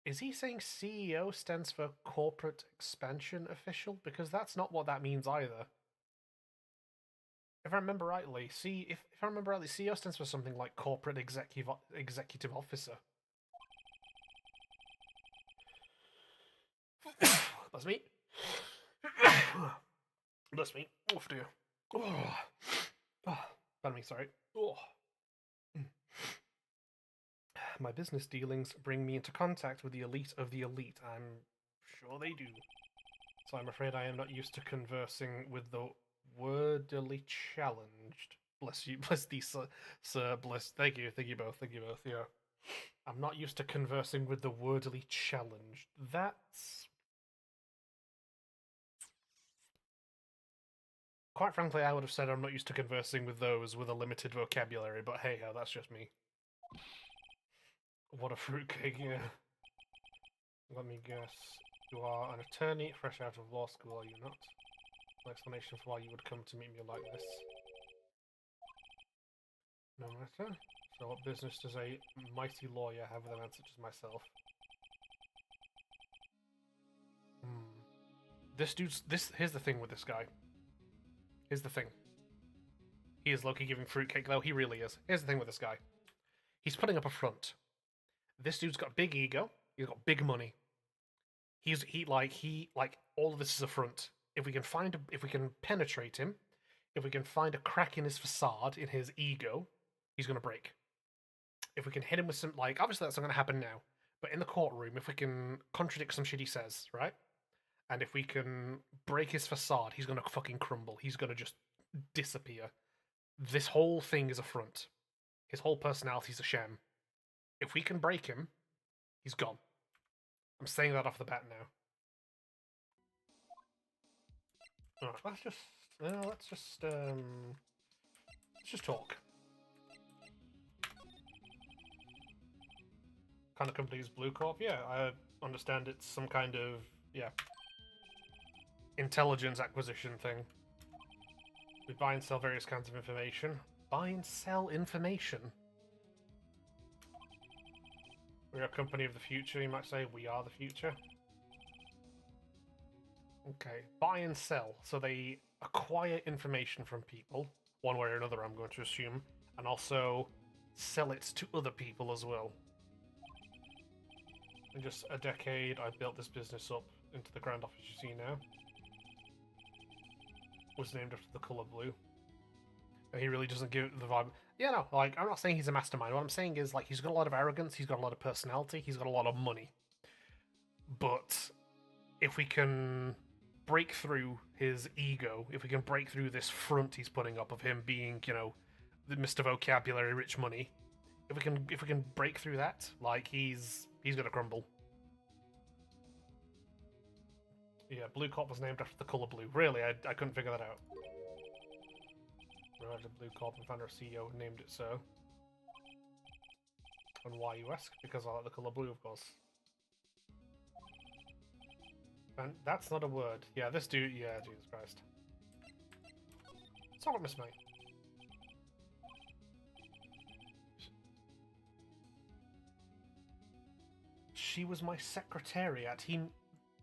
Is he saying CEO stands for corporate expansion official? Because that's not what that means either. If I remember rightly, if I remember rightly, CEO stands for something like corporate executive officer. That's me. Bless me. Oh dear. Oh. Oh. Pardon me, sorry. Oh. My business dealings bring me into contact with the elite of the elite. I'm sure they do. So I'm afraid I am not used to conversing with the wordily challenged. Bless you, bless thee, sir, bless. Thank you both, yeah. I'm not used to conversing with the wordily challenged. That's quite frankly, I would have said I'm not used to conversing with those with a limited vocabulary, but hey ho, that's just me. What a fruitcake, yeah. Let me guess. You are an attorney, fresh out of law school, are you not? No explanation for why you would come to meet me like this. No matter. So what business does a mighty lawyer have with a man such as myself? Hmm. Here's the thing with this guy. Here's the thing. He is Loki giving fruitcake, though. He really is. Here's the thing with this guy. He's putting up a front. This dude's got a big ego. He's got big money. He like all of this is a front. If we can penetrate him, if we can find a crack in his facade, in his ego, he's gonna break. If we can hit him with some, like, obviously that's not gonna happen now, but in the courtroom, if we can contradict some shit he says, right? And if we can break his facade, he's gonna fucking crumble. He's gonna just disappear. This whole thing is a front. His whole personality's a sham. If we can break him, he's gone. I'm saying that off the bat now. Alright, let's just talk. Kind of company is Blue Corp? Yeah, I understand it's some kind of, yeah, intelligence acquisition thing. We buy and sell various kinds of information. Buy and sell information? We're a company of the future, you might say. We are the future. Okay, buy and sell. So they acquire information from people, one way or another, I'm going to assume, and also sell it to other people as well. In just a decade, I've built this business up into the grand office you see now. Was named after the colour blue. And he really doesn't give the vibe. Yeah, no, like, I'm not saying he's a mastermind. What I'm saying is, like, he's got a lot of arrogance, he's got a lot of personality, he's got a lot of money. But if we can break through his ego, if we can break through this front he's putting up of him being, you know, the Mr. Vocabulary, rich money, if we can break through that, like, he's gonna crumble. Yeah, Blue Corp was named after the colour blue. Really, I couldn't figure that out. Realized Blue Corp and founder CEO named it so. And why, you ask? Because I like the colour blue, of course. And that's not a word. Yeah, this dude, yeah, Jesus Christ. Sorry, Miss May. She was my secretariat.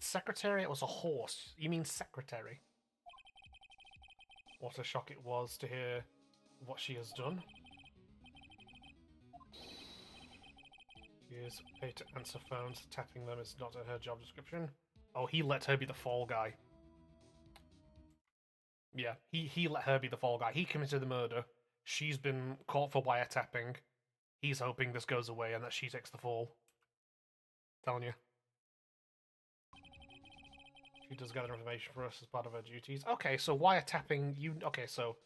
Secretariat was a horse. You mean secretary? What a shock it was to hear what she has done. She is paid to answer phones. Tapping them is not in her job description. Oh, he let her be the fall guy. Yeah, he let her be the fall guy. He committed the murder. She's been caught for wiretapping. He's hoping this goes away and that she takes the fall. Telling you. She does gather information for us as part of her duties. Okay, so wiretapping, okay, so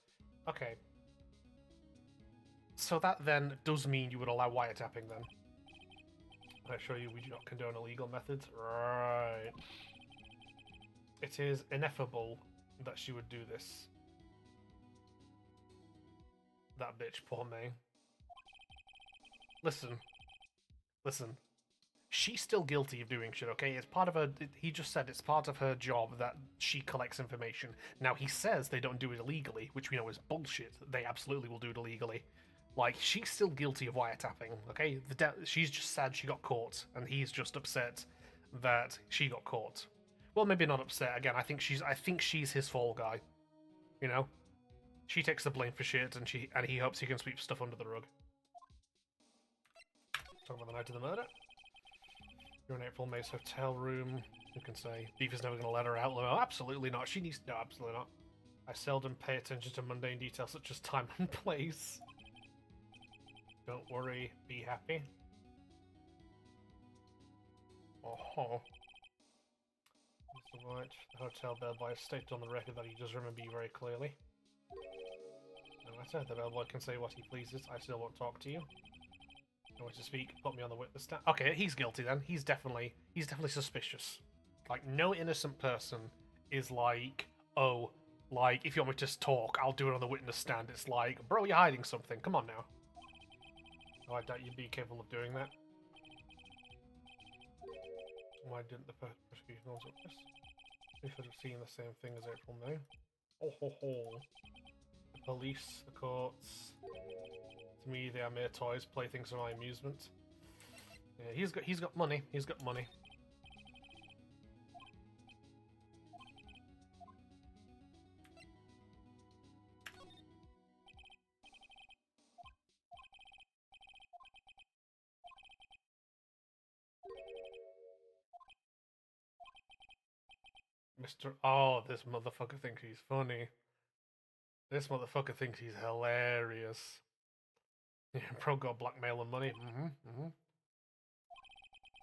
that then does mean you would allow wiretapping then. I assure you we do not condone illegal methods. Right. It is ineffable that she would do this. That bitch, poor May. Listen. She's still guilty of doing shit, okay? It's part of her... He just said it's part of her job that she collects information. Now, he says they don't do it illegally, which we know is bullshit. They absolutely will do it illegally. Like, she's still guilty of wiretapping, okay? She's just sad she got caught, and he's just upset that she got caught. Well, maybe not upset. Again, I think she's his fall guy. You know? She takes the blame for shit, and he hopes he can sweep stuff under the rug. Talk about the night of the murder. You're in April May's hotel room. You can say Beef is never going to let her out. No, absolutely not. She needs... No, absolutely not. I seldom pay attention to mundane details such as time and place. Don't worry, be happy. Oh. Mr. White, the hotel bellboy stated on the record that he does remember you very clearly. No matter, the bellboy can say what he pleases. I still won't talk to you. No way to speak. Put me on the witness stand. Okay, he's guilty then. He's definitely suspicious. Like, no innocent person is like, oh, like, if you want me to talk, I'll do it on the witness stand. It's like, bro, you're hiding something. Come on now. Oh, I doubt you'd be capable of doing that. Why didn't the prosecution also this? We should have seen the same thing as April May. Oh ho ho. The police, the courts. To me, they are mere toys, playthings for my amusement. Yeah, he's got money. He's got money. Mr. Oh, this motherfucker thinks he's funny. This motherfucker thinks he's hilarious. Yeah, bro got blackmail and money.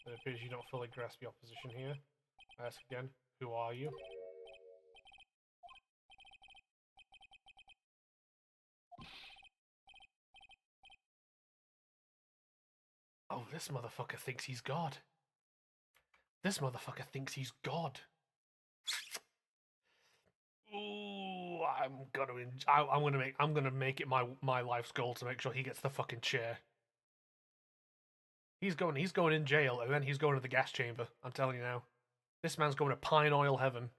It appears you don't fully grasp your position here. I ask again, who are you? this motherfucker thinks he's God. This motherfucker thinks he's God. Ooh, I'm gonna make it my life's goal to make sure he gets the fucking chair. He's going in jail, and then he's going to the gas chamber. I'm telling you now. This man's going to pine oil heaven.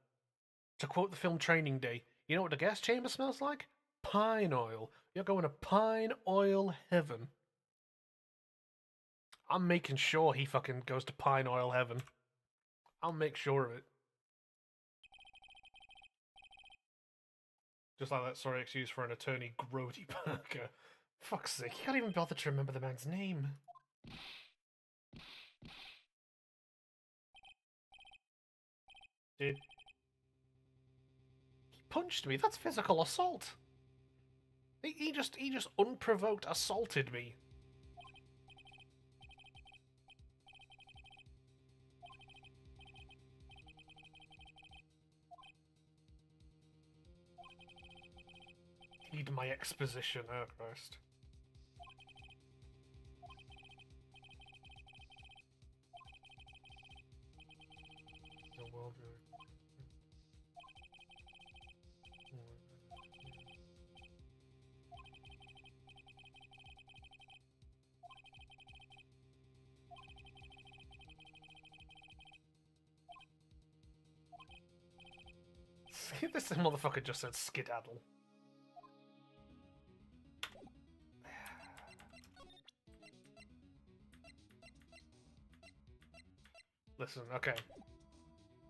To quote the film Training Day, you know what the gas chamber smells like? Pine oil. You're going to pine oil heaven. I'm making sure he fucking goes to pine oil heaven. I'll make sure of it. Just like that sorry excuse for an attorney, Grody Parker. Fuck's sake, you can't even bother to remember the man's name. Dude. He punched me, that's physical assault. He just unprovoked assaulted me. Need my exposition, oh Christ. This motherfucker just said skedaddle. Listen, okay.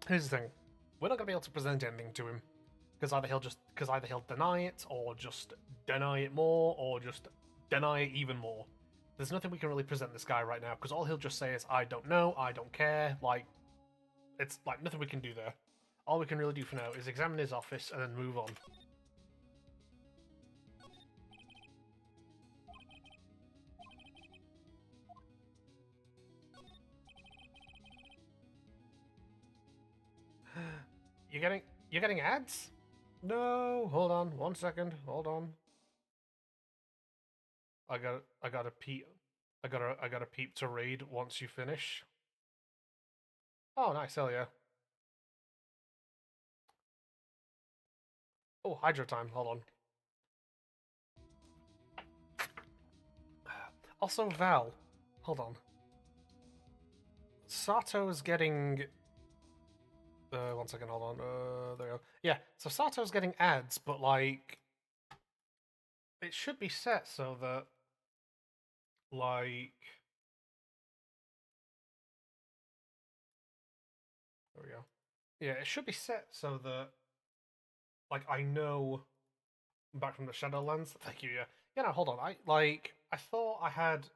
Here's the thing. We're not gonna be able to present anything to him. Because either he'll deny it, or just deny it more, or just deny it even more. There's nothing we can really present this guy right now, because all he'll just say is, I don't know, I don't care, like, it's like nothing we can do there. All we can really do for now is examine his office and then move on. You're getting ads? No, hold on, 1 second, hold on. I got a peep. I got a peep to read once you finish. Oh, nice, hell yeah. Oh, hydro time, hold on. Also, Val, hold on. Sato's getting... 1 second, hold on. There we go. Yeah, so Sato's getting ads, but, like... It should be set so that... Like... There we go. Yeah, it should be set so that... Like, I know... Back from the Shadowlands. Thank you, yeah. Yeah, no, hold on. I thought I had,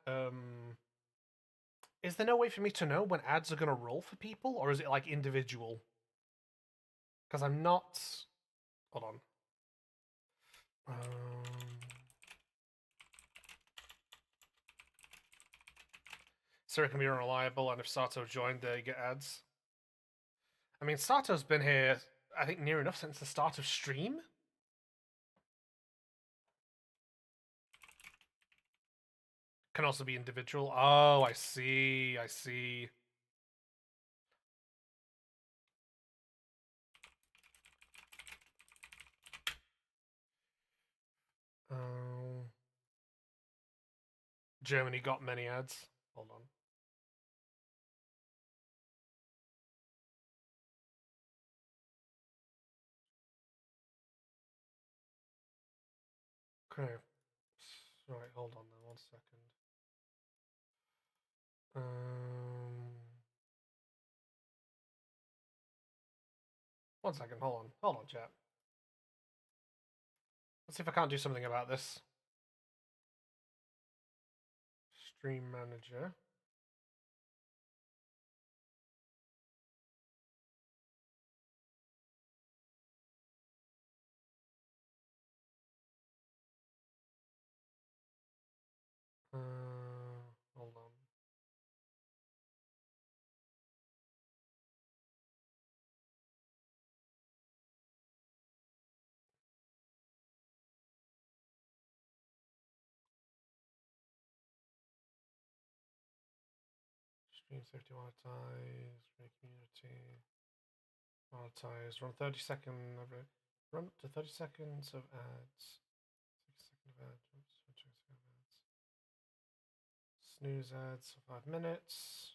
Is there no way for me to know when ads are gonna roll for people? Or is it, like, individual? Because I'm not... Hold on. Sarah can be unreliable, and if Sato joined, they get ads. I mean, Sato's been here, I think, near enough since the start of stream? Can also be individual. Oh, I see, I see. Germany got many ads. Hold on. Okay. Right, hold on now, 1 second. 1 second, hold on. Hold on, chat. Let's see if I can't do something about this. Stream manager. Hold on. Team safety monetized. Community monetized. Run 30-second. Run to 30 seconds of ads. 60 second of ads. Snooze ads for 5 minutes.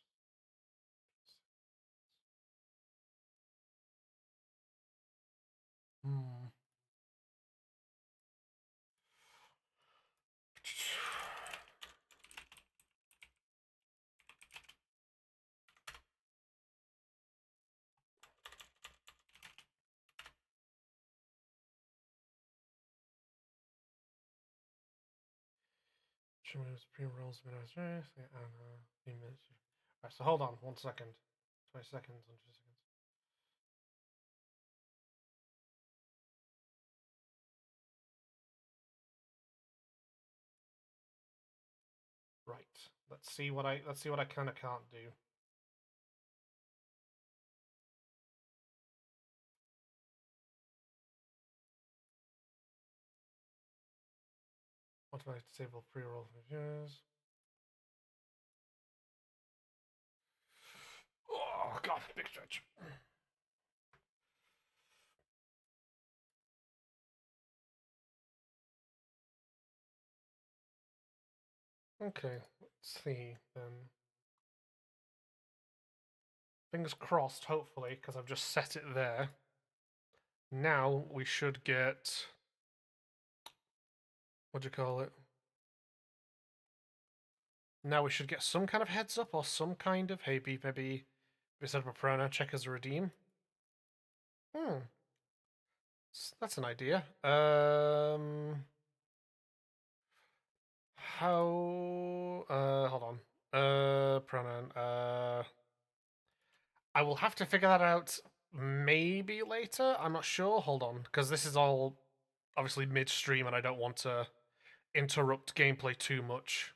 Pre-rolls, minutes, and few minutes. Alright, so hold on 1 second. 20 seconds and 2 seconds. Right. Let's see what I can and can't do. Automatic disable pre-roll reviews. Oh god, big stretch. Okay, let's see then. Fingers crossed, hopefully, because I've just set it there. Now we should get... What do you call it? Now we should get some kind of heads up or some kind of, hey beep, maybe we set up a pronoun check as a redeem. That's an idea. How? Hold on. Pronoun. I will have to figure that out maybe later. I'm not sure. Hold on, because this is all obviously midstream, and I don't want to interrupt gameplay too much.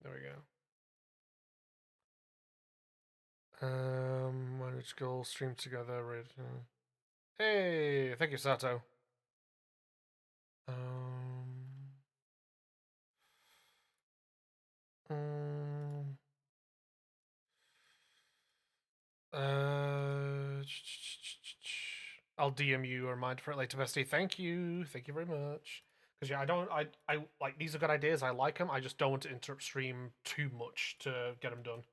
There we go. Manage goals, stream together. Right. Hey, thank you, Sato. I'll DM you a reminder for it later, Bestie. Thank you very much. Because yeah, I like these are good ideas. I like them. I just don't want to interrupt stream too much to get them done.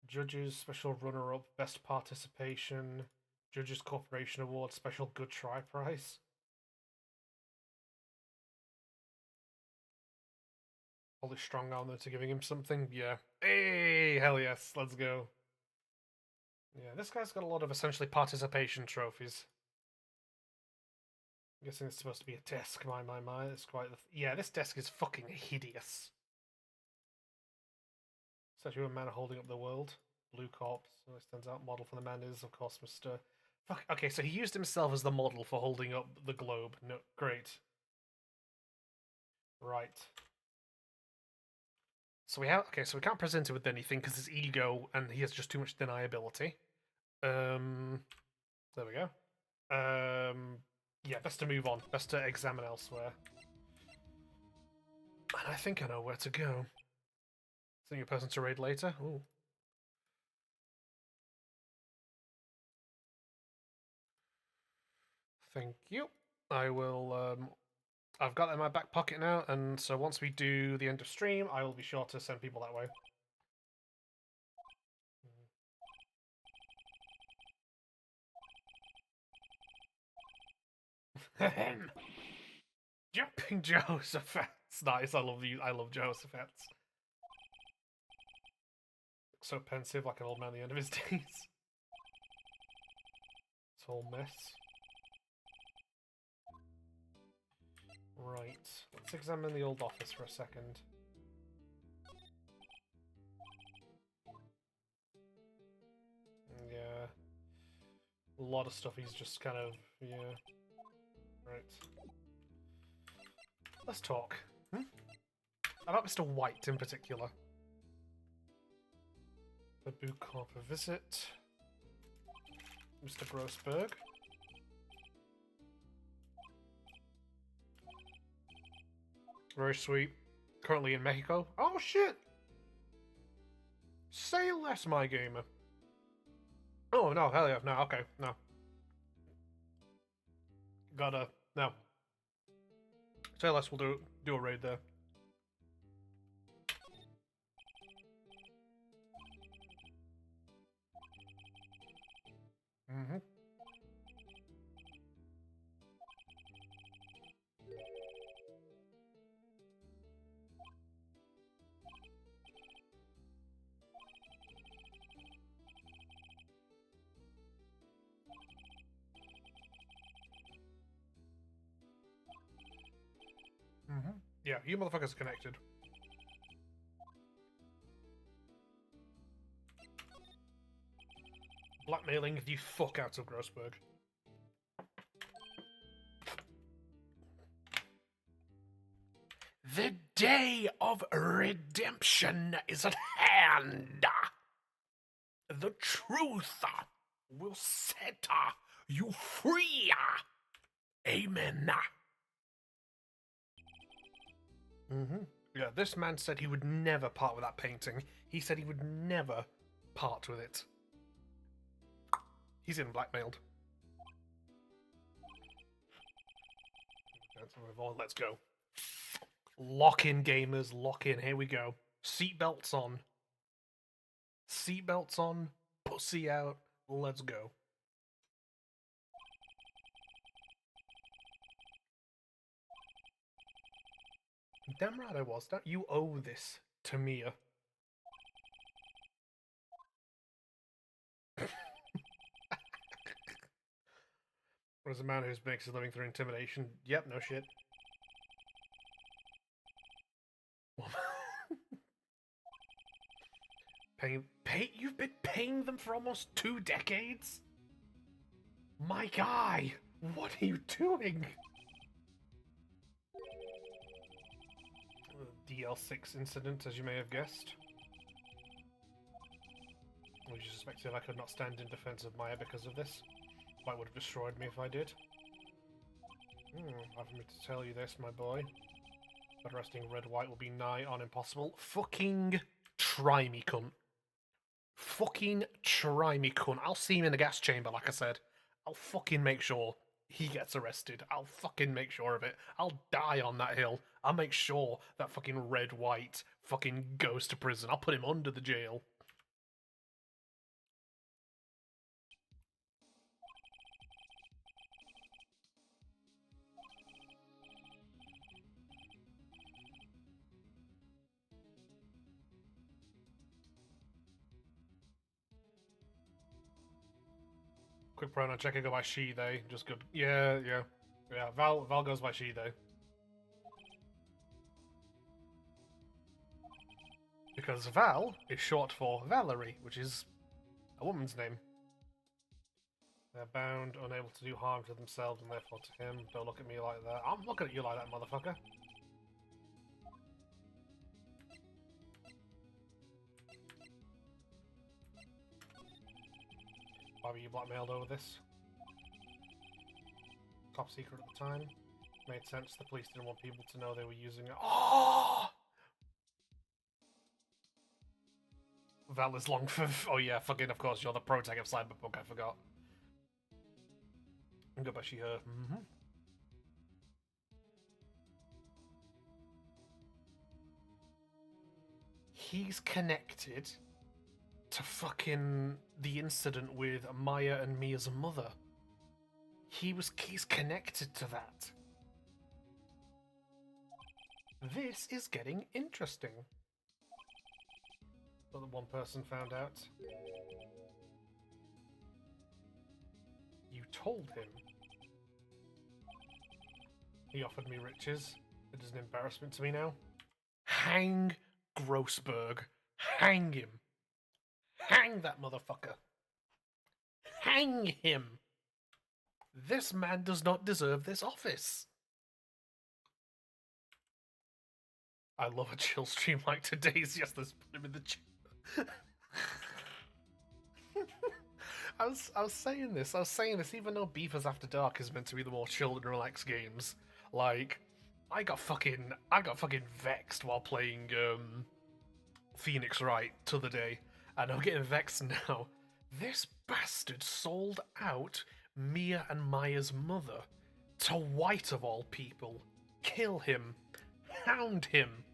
Judges, special runner-up, best participation, Judges Corporation Award, special good try prize. Holy strong arm to giving him something. Yeah. Hey, hell yes. Let's go. Yeah, this guy's got a lot of essentially participation trophies. I'm guessing it's supposed to be a desk. My. It's quite. Yeah, this desk is fucking hideous. Statue of a man holding up the world. Blue corpse. So it stands out. Model for the man is, of course, Mr. Fuck. Okay, so he used himself as the model for holding up the globe. No, great. Right. So we have. Okay, so we can't present it with anything because his ego and he has just too much deniability. There we go. Yeah, best to move on. Best to examine elsewhere. And I think I know where to go. Sending a person to raid later. Ooh. Thank you. I will. I've got that in my back pocket now, and so once we do the end of stream, I will be sure to send people that way. Jumping Josephets. Nice. I love you. I love Josephets. So pensive, like an old man at the end of his days. It's all mess. Right. Let's examine the old office for a second. Yeah. A lot of stuff he's just kind of, yeah. Right. Let's talk. About Mr. White in particular. The Boot Corp a visit. Mr. Grossberg. Very sweet. Currently in Mexico. Oh shit! Say less, my gamer. Oh no, hell yeah, no, okay, no. Gotta, no. Say less, we'll do a raid there. Mm-hmm. Mm-hmm. Yeah, you motherfuckers are connected. Blackmailing the fuck out of Grossberg. The day of redemption is at hand. The truth will set you free. Amen. Mm-hmm. Yeah, this man said he would never part with that painting. He said he would never part with it. He's getting blackmailed. Let's go. Lock in, gamers. Lock in. Here we go. Seatbelts on. Seatbelts on. Pussy out. Let's go. Damn right I was. Don't you owe this to Mia? As a man who makes his living through intimidation. Yep, no shit. You've been paying them for almost 2 decades? My guy, what are you doing? DL6 incident, as you may have guessed. Which you suspected I could not stand in defense of Maya because of this. Might would have destroyed me if I did. I've meant to tell you this, my boy. But arresting red-white will be nigh on impossible. Fucking try me, cunt. Fucking try me, cunt. I'll see him in the gas chamber, like I said. I'll fucking make sure he gets arrested. I'll fucking make sure of it. I'll die on that hill. I'll make sure that fucking red-white fucking goes to prison. I'll put him under the jail. Quick pronoun check, I go by she, they. Just good. Yeah. Yeah, Val goes by she, they. Because Val is short for Valerie, which is a woman's name. They're bound, unable to do harm to themselves and therefore to him. Don't look at me like that. I'm looking at you like that, motherfucker. Why were you blackmailed over this? Top secret at the time. Made sense. The police didn't want people to know they were using it. Oh! Val is long for... Oh yeah, fucking of course, you're the protag of Cyberpunk, I forgot. Go by she, her. Mm-hmm. He's connected to fucking the incident with Maya and Mia's mother. He's connected to that. This is getting interesting. But the one person found out. You told him. He offered me riches. It is an embarrassment to me now. Hang Grossberg. Hang him. Hang that motherfucker. Hang him. This man does not deserve this office. I love a chill stream like today's. Yes, let's put him in the chill. I was saying this, even though Beefers After Dark is meant to be the more chilled and relaxed games, like, I got fucking vexed while playing Phoenix Wright t'other day, and I'm getting vexed now. This bastard sold out Mia and Maya's mother to White of all people. Kill him. Hound him.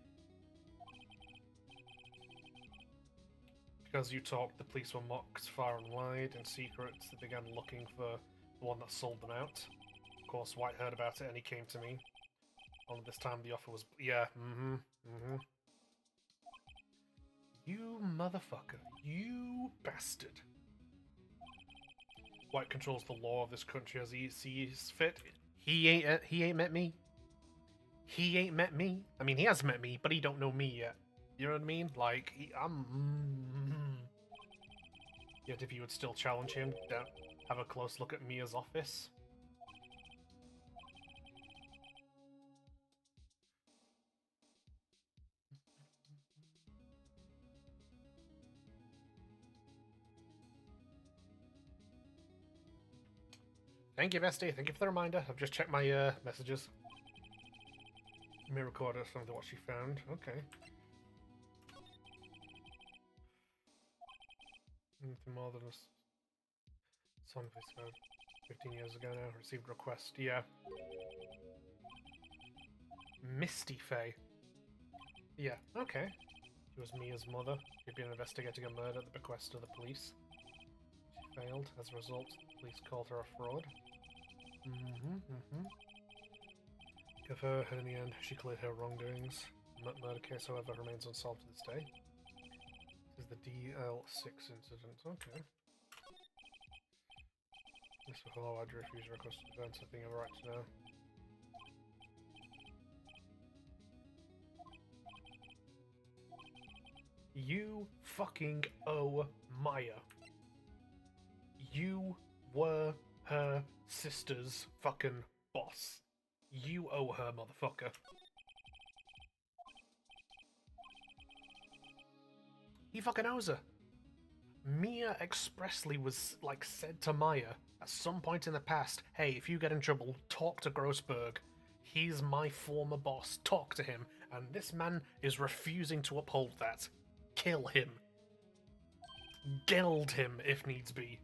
Because you talked, the police were mocked far and wide. In secret, they began looking for the one that sold them out. Of course, White heard about it and he came to me. Only this time the offer was... Yeah, You motherfucker. You bastard. White controls the law of this country as he sees fit. He ain't met me. He ain't met me. I mean, he has met me, but he don't know me yet. You know what I mean? Like, Yet if you would still challenge him, have a close look at Mia's office. Thank you, Bestie. Thank you for the reminder. I've just checked my messages. May record us something what she found. Okay. Anything more than a song they said 15 years ago now. Received request. Yeah. Misty Faye. Yeah. Okay. She was Mia's mother. She'd been investigating a murder at the bequest of the police. She failed. As a result, the police called her a fraud. Give her, and in the end, she cleared her wrongdoings. The murder case, however, remains unsolved to this day. This is the DL6 incident. Okay. Mr. Hello, I refuse request to defend something I have a right to know. You fucking owe Maya. You were her sister's fucking boss. You owe her, motherfucker. He fucking owes her. Mia expressly was, like, said to Maya at some point in the past, hey, if you get in trouble, talk to Grossberg. He's my former boss. Talk to him. And this man is refusing to uphold that. Kill him. Geld him, if needs be.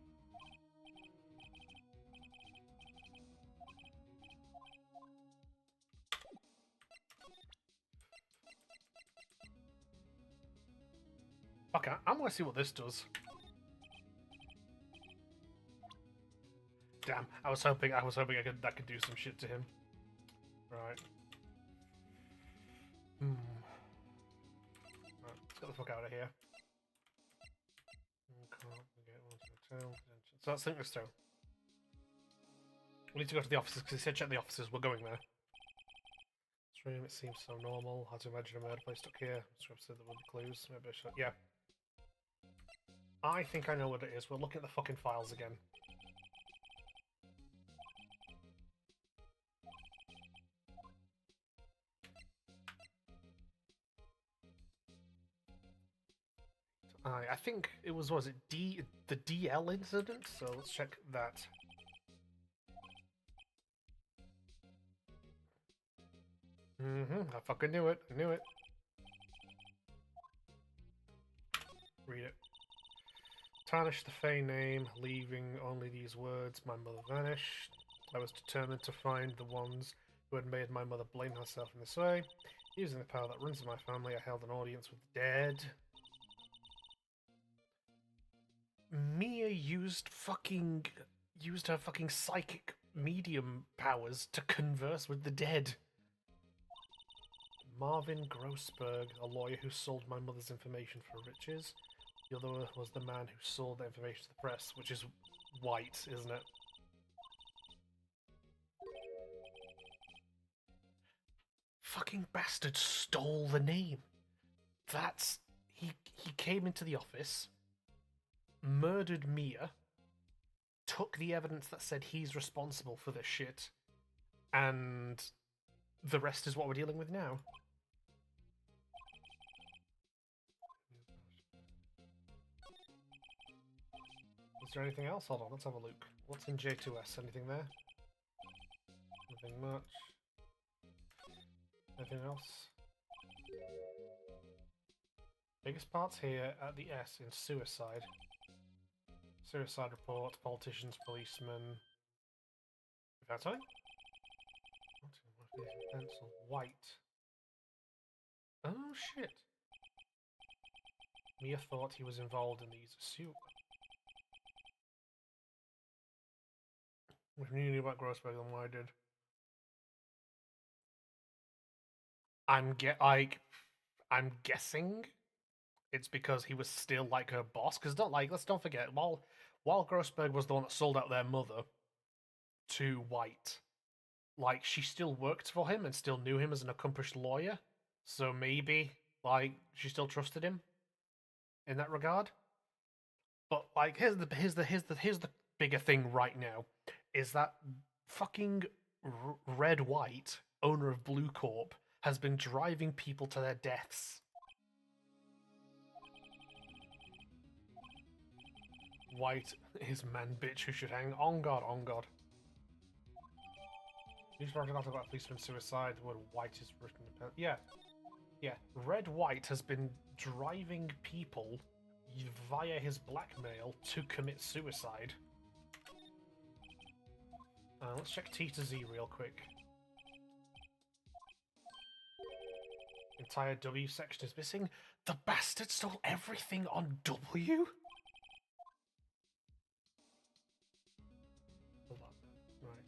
Okay, I'm gonna see what this does. Damn, I was hoping I could do some shit to him. Right. Right, let's get the fuck out of here. So let's think this through. We need to go to the offices because he said check the offices. We're going there. This room, it seems so normal. Hard to imagine a murder place stuck here. Script said there would be clues. Maybe I should. Yeah. I think I know what it is. We're looking at the fucking files again. I think it was it the DL incident? So let's check that. I fucking knew it. I knew it. Read it. Tarnish the Fae name, leaving only these words, my mother vanished. I was determined to find the ones who had made my mother blame herself in this way. Using the power that runs in my family, I held an audience with the dead. Mia used her fucking psychic medium powers to converse with the dead. Marvin Grossberg, a lawyer who sold my mother's information for riches. The other was the man who sold the information to the press, which is White, isn't it? Fucking bastard stole the name. He came into the office, murdered Mia, took the evidence that said he's responsible for this shit, and the rest is what we're dealing with now. Is there anything else? Hold on, let's have a look. What's in J2S? Anything there? Nothing much. Anything else? Biggest parts here at the S in suicide. Suicide report, politicians, policemen. You found something? Pencil. White. Oh shit. Mia thought he was involved in these soup. If you knew about Grossberg than what I did. I'm guessing it's because he was still like her boss. Because let's don't forget, while Grossberg was the one that sold out their mother to White, like she still worked for him and still knew him as an accomplished lawyer. So maybe like she still trusted him in that regard. But like here's the bigger thing right now is that fucking Red White, owner of Blue Corp, has been driving people to their deaths. White is man bitch who should hang. On God, on God. You started talking about policeman suicide when White is written. Yeah. Yeah. Red White has been driving people via his blackmail to commit suicide. Let's check T to Z real quick. Entire W section is missing. The bastard stole everything on W? Hold on. Right.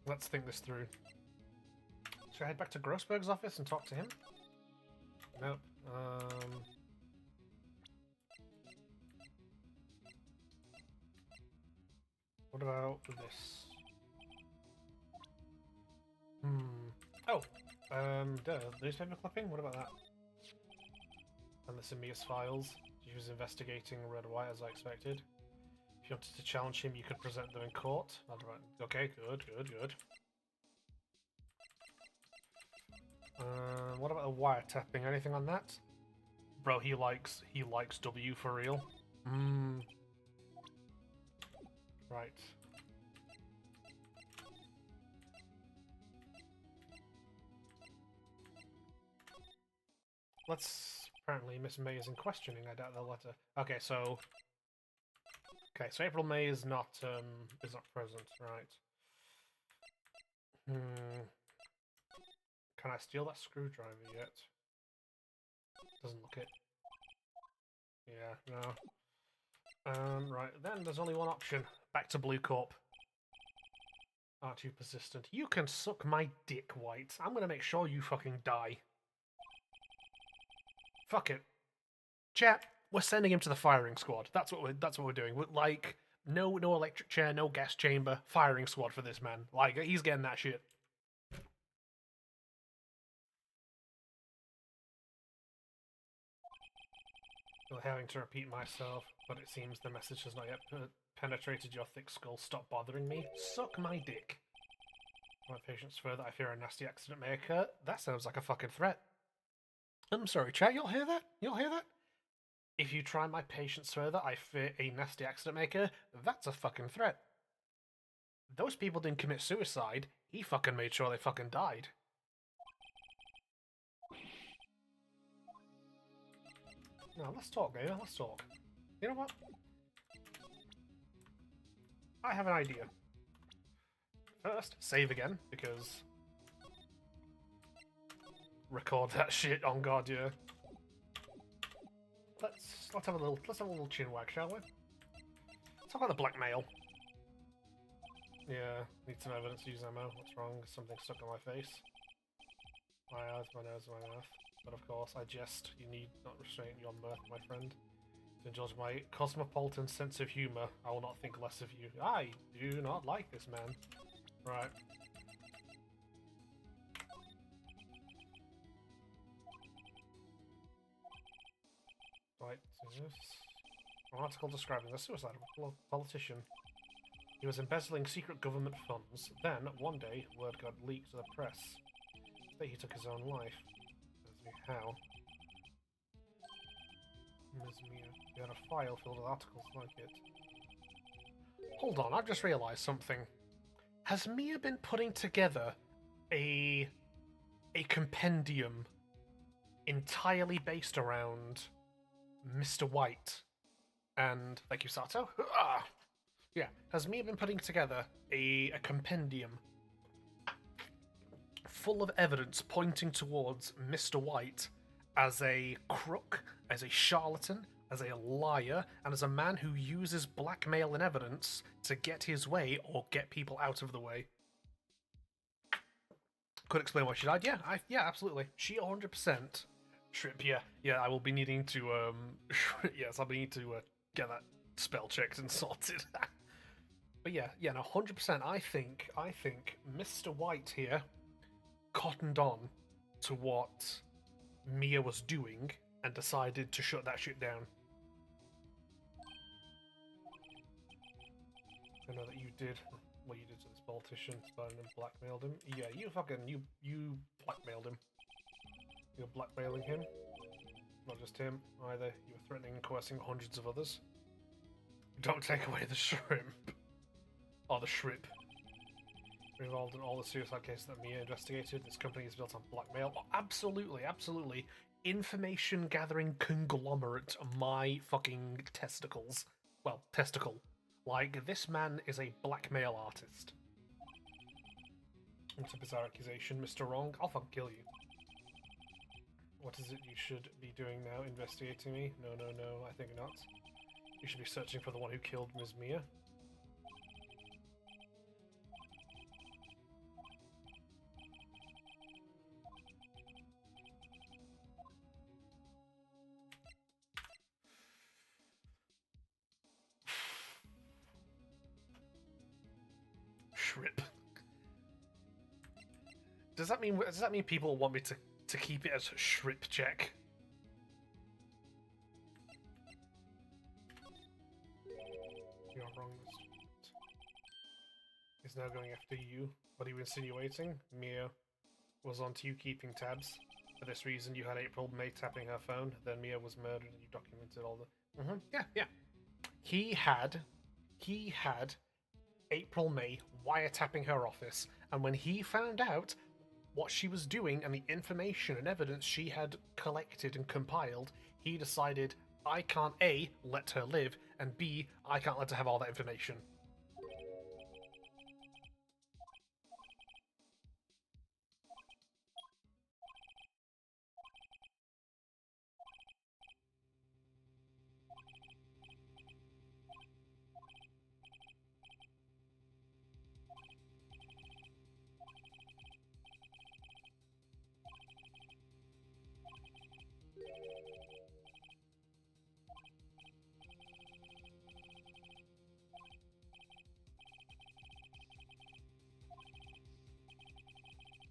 Let's think this through. Should I head back to Grossberg's office and talk to him? Nope. What about this? Oh! Newspaper clipping? What about that? And this in Mia's files. She was investigating Red White as I expected. If you wanted to challenge him, you could present them in court. Okay, good. What about the wiretapping? Anything on that? Bro, he likes W for real. Right. Apparently Miss May is in questioning. I doubt they'll let her. Okay, so April May is not present, right? Can I steal that screwdriver yet? Doesn't look it. Yeah, no. Right, then there's only one option. Back to Blue Corp. Aren't you persistent? You can suck my dick, White. I'm gonna make sure you fucking die. Fuck it. Chat, we're sending him to the firing squad. That's what we're doing. Like, no electric chair, no gas chamber, firing squad for this man. Like, he's getting that shit. I'm having to repeat myself, but it seems the message has not yet penetrated your thick skull. Stop bothering me. Suck my dick. My patience further. I fear a nasty accident may occur. That sounds like a fucking threat. I'm sorry, chat. You'll hear that? You'll hear that? If you try my patience further, I fear a nasty accident may occur. That's a fucking threat. Those people didn't commit suicide. He fucking made sure they fucking died. No, let's talk, baby. Let's talk. You know what? I have an idea. First, save again, because... Record that shit on God, yeah. Let's have a little chin wag, shall we? Let's talk about the blackmail. Yeah, need some evidence to use ammo. What's wrong? Something stuck on my face. My eyes, my nose, my mouth. But of course, I jest. You need not restrain your mirth, my friend. To indulge my cosmopolitan sense of humour, I will not think less of you. I do not like this man. Right. Right, so this... An article describing the suicide of a politician. He was embezzling secret government funds. Then, one day, word got leaked to the press that he took his own life. How? Ms. Mia, you had a file filled with articles like it. Hold on, I've just realised something. Has Mia been putting together a compendium entirely based around Mr. White and thank you, Sato. Yeah, has Mia been putting together a compendium full of evidence pointing towards Mr. White as a crook, as a charlatan, as a liar, and as a man who uses blackmail and evidence to get his way or get people out of the way? Could explain why she died. Yeah, absolutely. She 100% Shrimp. Yeah. I will be needing to yes, I'll be needing to get that spell checked and sorted. But no, 100%. I think Mr. White here cottoned on to what Mia was doing and decided to shut that shit down. I know that you did what you did to this politician, spurned and blackmailed him. Yeah, you blackmailed him. You're blackmailing him. Not just him either. You were threatening and coercing hundreds of others. Don't take away the shrimp. Or the shrimp. Involved in all the suicide cases that Mia investigated. This company is built on blackmail. Oh, absolutely. Information gathering conglomerate. My fucking testicles. Well, testicle. Like, this man is a blackmail artist. It's a bizarre accusation, Mr. Wrong. I'll fucking kill you. What is it you should be doing now? Investigating me? No, I think not. You should be searching for the one who killed Ms. Mia. Shrip. Does that mean people want me to keep it as Shrip check? You're wrong. He's now going after you. What are you insinuating? Mia was on to you keeping tabs. For this reason, you had April May tapping her phone. Then Mia was murdered, and you documented all the. Yeah. He had April May wiretapping her office, and when he found out what she was doing and the information and evidence she had collected and compiled, he decided, I can't A, let her live, and B, I can't let her have all that information.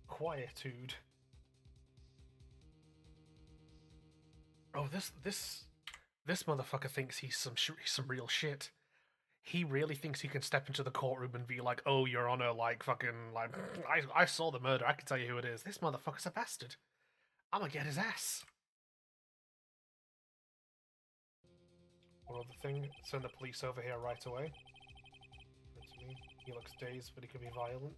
Quietude. Oh, this motherfucker thinks he's some real shit. He really thinks he can step into the courtroom and be like, "Oh, Your Honor, like fucking like I saw the murder. I can tell you who it is." This motherfucker's a bastard. I'm gonna get his ass. One other thing, send the police over here right away. To me, he looks dazed, but he could be violent.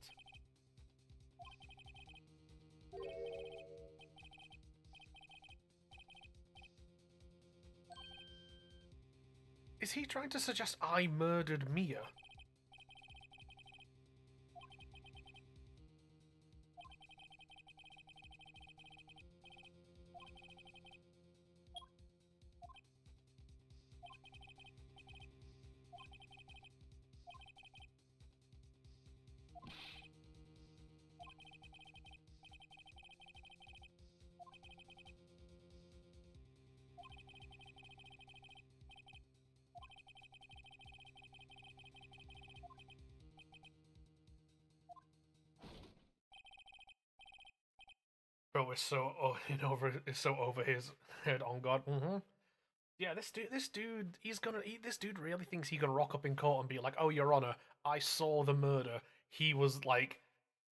Is he trying to suggest I murdered Mia? Bro, it's so it's so over his head. On God. Yeah, this dude really thinks he can rock up in court and be like, "Oh, Your Honor, I saw the murder." He was like,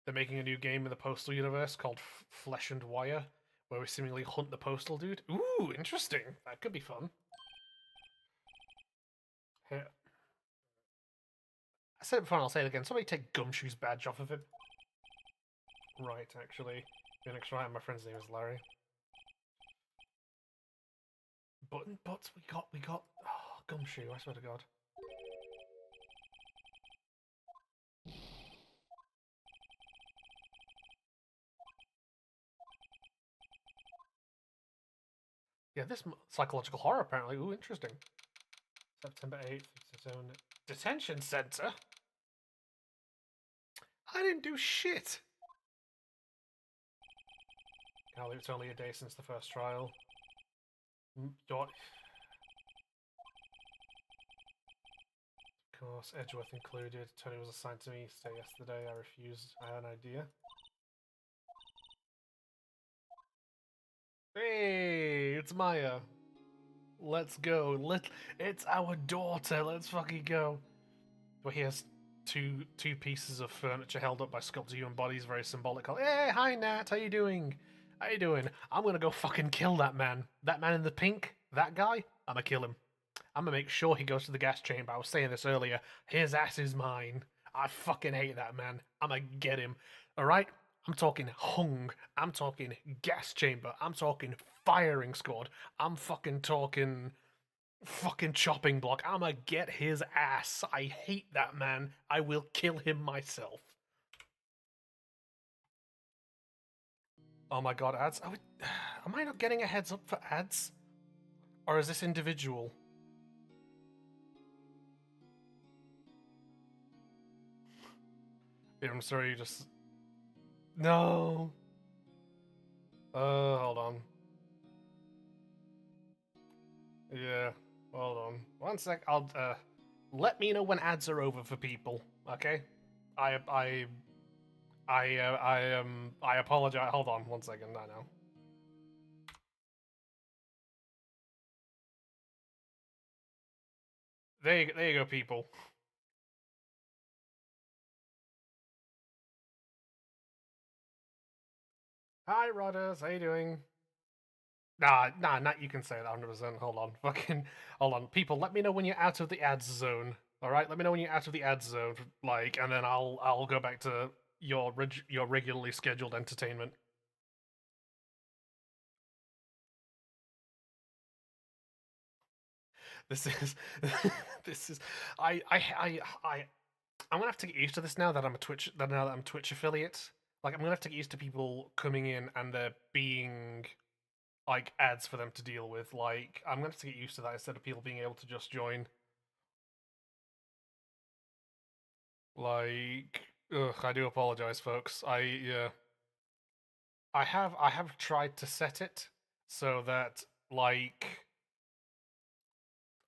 they're making a new game in the Postal universe called Flesh and Wire, where we seemingly hunt the Postal dude. Ooh, interesting. That could be fun. Here, said it before and I'll say it again. Somebody take Gumshoe's badge off of him. Right, actually. Phoenix Wright, my friend's name is Larry. But we got oh, Gumshoe, I swear to God. Yeah, this psychological horror apparently. Ooh, interesting. September 8th, detention center? I didn't do shit! Golly, it's only a day since the first trial. Of course, Edgeworth included. Tony was assigned to me stay yesterday. I refused. I had an idea. Hey, it's Maya. Let's go. It's our daughter. Let's fucking go. Well, he has two pieces of furniture held up by sculpted human bodies, very symbolic. Hey, hi Nat, how you doing? How you doing? I'm gonna go fucking kill that man. That man in the pink, that guy, I'm gonna kill him. I'm gonna make sure he goes to the gas chamber. I was saying this earlier. His ass is mine. I fucking hate that man. I'm gonna get him. Alright? I'm talking hung. I'm talking gas chamber. I'm talking firing squad. I'm fucking talking fucking chopping block. I'ma get his ass. I hate that man. I will kill him myself. Oh my god, ads. Am I not getting a heads up for ads? Or is this individual? Yeah, I'm sorry, you just... No! Hold on. Yeah, hold on. One sec, I'll, let me know when ads are over for people, okay? I apologize. Hold on, 1 second, I know. There you go, people. Hi, Rodders, how you doing? Nah, not you can say that 100%. Hold on, fucking, hold on, people. Let me know when you're out of the ads zone. All right, let me know when you're out of the ads zone, like, and then I'll go back to your regularly scheduled entertainment. This is this is I'm gonna have to get used to this now that I'm a Twitch affiliate. Like, I'm gonna have to get used to people coming in and there being like ads for them to deal with. Like, I'm gonna have to get used to that instead of people being able to just join. Like, ugh, I do apologize, folks. Yeah, I have tried to set it so that like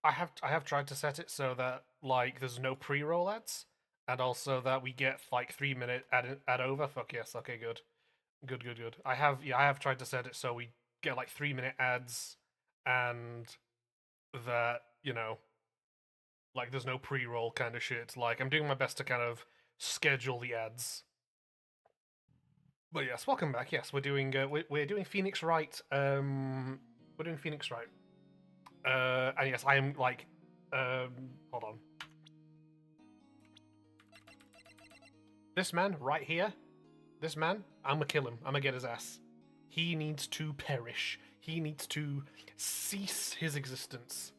I have tried to set it so that like there's no pre-roll ads, and also that we get like 3 minute ad over. Fuck yes, okay, good, good. I have tried to set it so we get like 3 minute ads, and that like there's no pre-roll kind of shit. Like, I'm doing my best to kind of schedule the ads. But yes, welcome back. Yes, we're doing Phoenix Wright. We're doing Phoenix Wright. And yes, I am like, hold on. This man right here, this man, I'm gonna kill him. I'm gonna get his ass. He needs to perish. He needs to cease his existence.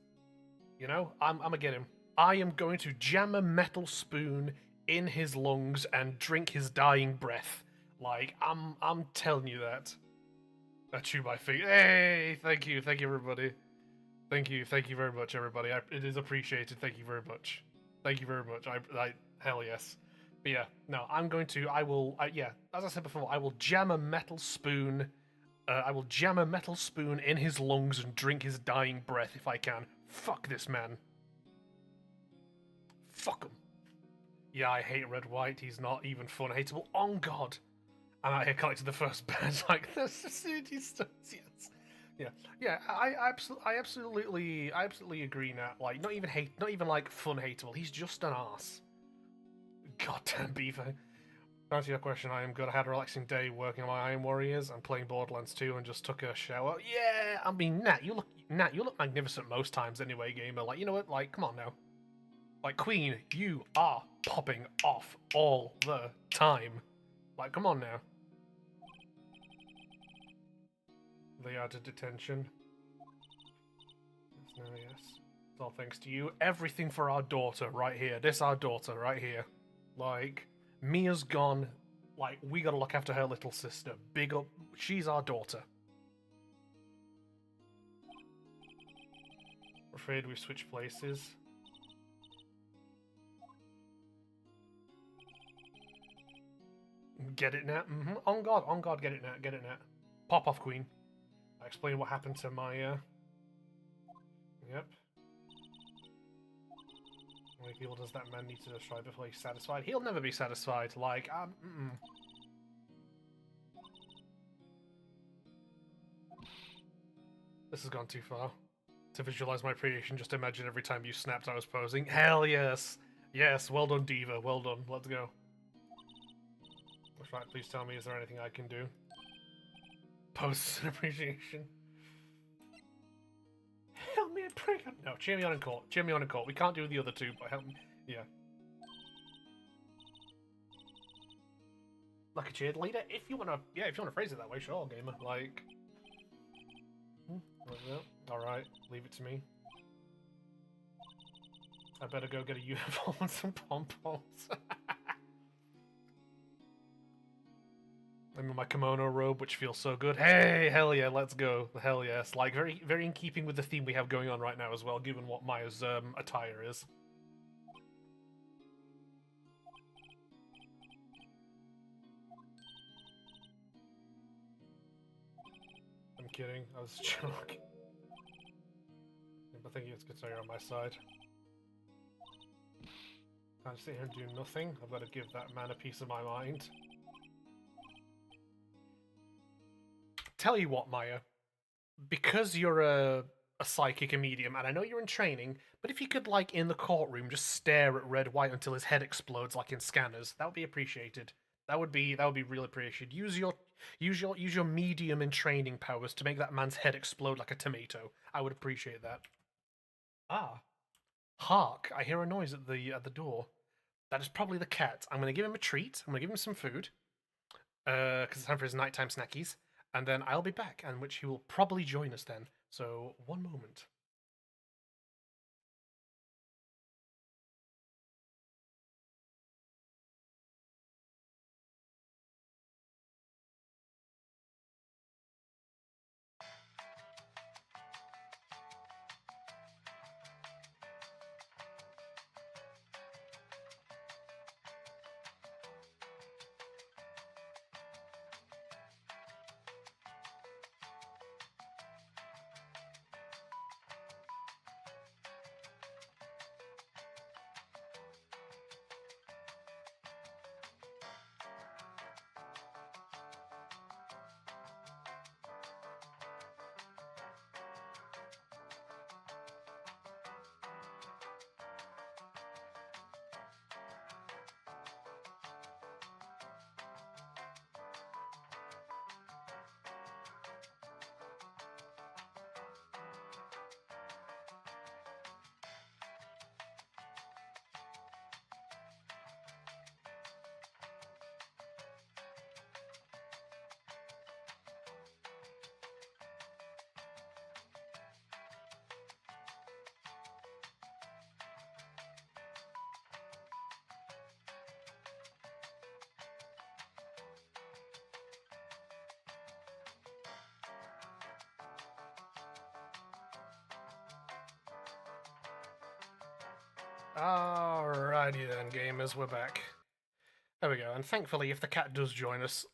You know, I'm gonna get him. I am going to jam a metal spoon in his lungs and drink his dying breath. Like, I'm telling you that. I chew my feet. Hey, thank you, everybody. Thank you very much, everybody. It is appreciated. Thank you very much. Thank you very much. Hell yes. But yeah, no, yeah, as I said before, I will jam a metal spoon. I will jam a metal spoon in his lungs and drink his dying breath if I can. Fuck this man. Fuck him. Yeah, I hate Red White. He's not even fun hateable. On God. I'm out here collecting the first badge. Like, this is yes. Yeah. I absolutely agree now. Like, not even like fun hateable. He's just an arse. Goddamn beaver. To answer your question, I am good. I had a relaxing day working on my Iron Warriors and playing Borderlands 2 and just took a shower. Yeah, I mean, Nat, you look magnificent most times anyway, gamer. Like, you know what? Like, come on now. Like, Queen, you are popping off all the time. Like, come on now. They are to detention. Yes, no, yes. It's all thanks to you. Everything for our daughter right here. This our daughter right here. Like, Mia's gone. Like, we gotta look after her little sister. Big up. She's our daughter. I'm afraid we've switched places. Get it, Nat? Mm-hmm. On God, get it, Nat, get it, Nat. Pop off, Queen. I explain what happened to my, Yep. How many people does that man need to destroy before he's satisfied? He'll never be satisfied, like, This has gone too far. To visualize my creation, just imagine every time you snapped I was posing. Hell yes! Yes, well done, Diva, well done. Let's go. That's right, please tell me, is there anything I can do? Posts and appreciation. Help me, pray. No, cheer me on in court. Cheer me on in court. We can't do the other two, but help me. Yeah. Like a cheerleader? If you wanna, yeah, if you wanna phrase it that way, sure, gamer. Like, alright, leave it to me. I better go get a uniform and some pom-poms. I'm in my kimono robe, which feels so good. Hey, hell yeah, let's go. Hell yes. Like, very, very in keeping with the theme we have going on right now as well, given what Maya's attire is. I'm kidding. I was joking. I think it's good to you're on my side. Can't sit here and do nothing. I've got to give that man a piece of my mind. Tell you what, Maya. Because you're a psychic, a medium, and I know you're in training, but if you could, like, in the courtroom, just stare at Red White until his head explodes, like in Scanners, that would be appreciated. That would be real appreciated. Use your medium and training powers to make that man's head explode like a tomato. I would appreciate that. Ah, hark! I hear a noise at the door. That is probably the cat. I'm gonna give him a treat. I'm gonna give him some food, because it's time for his nighttime snackies, and then I'll be back, and which he will probably join us then. So one moment. Alrighty then, gamers, we're back. There we go. And thankfully, if the cat does join us,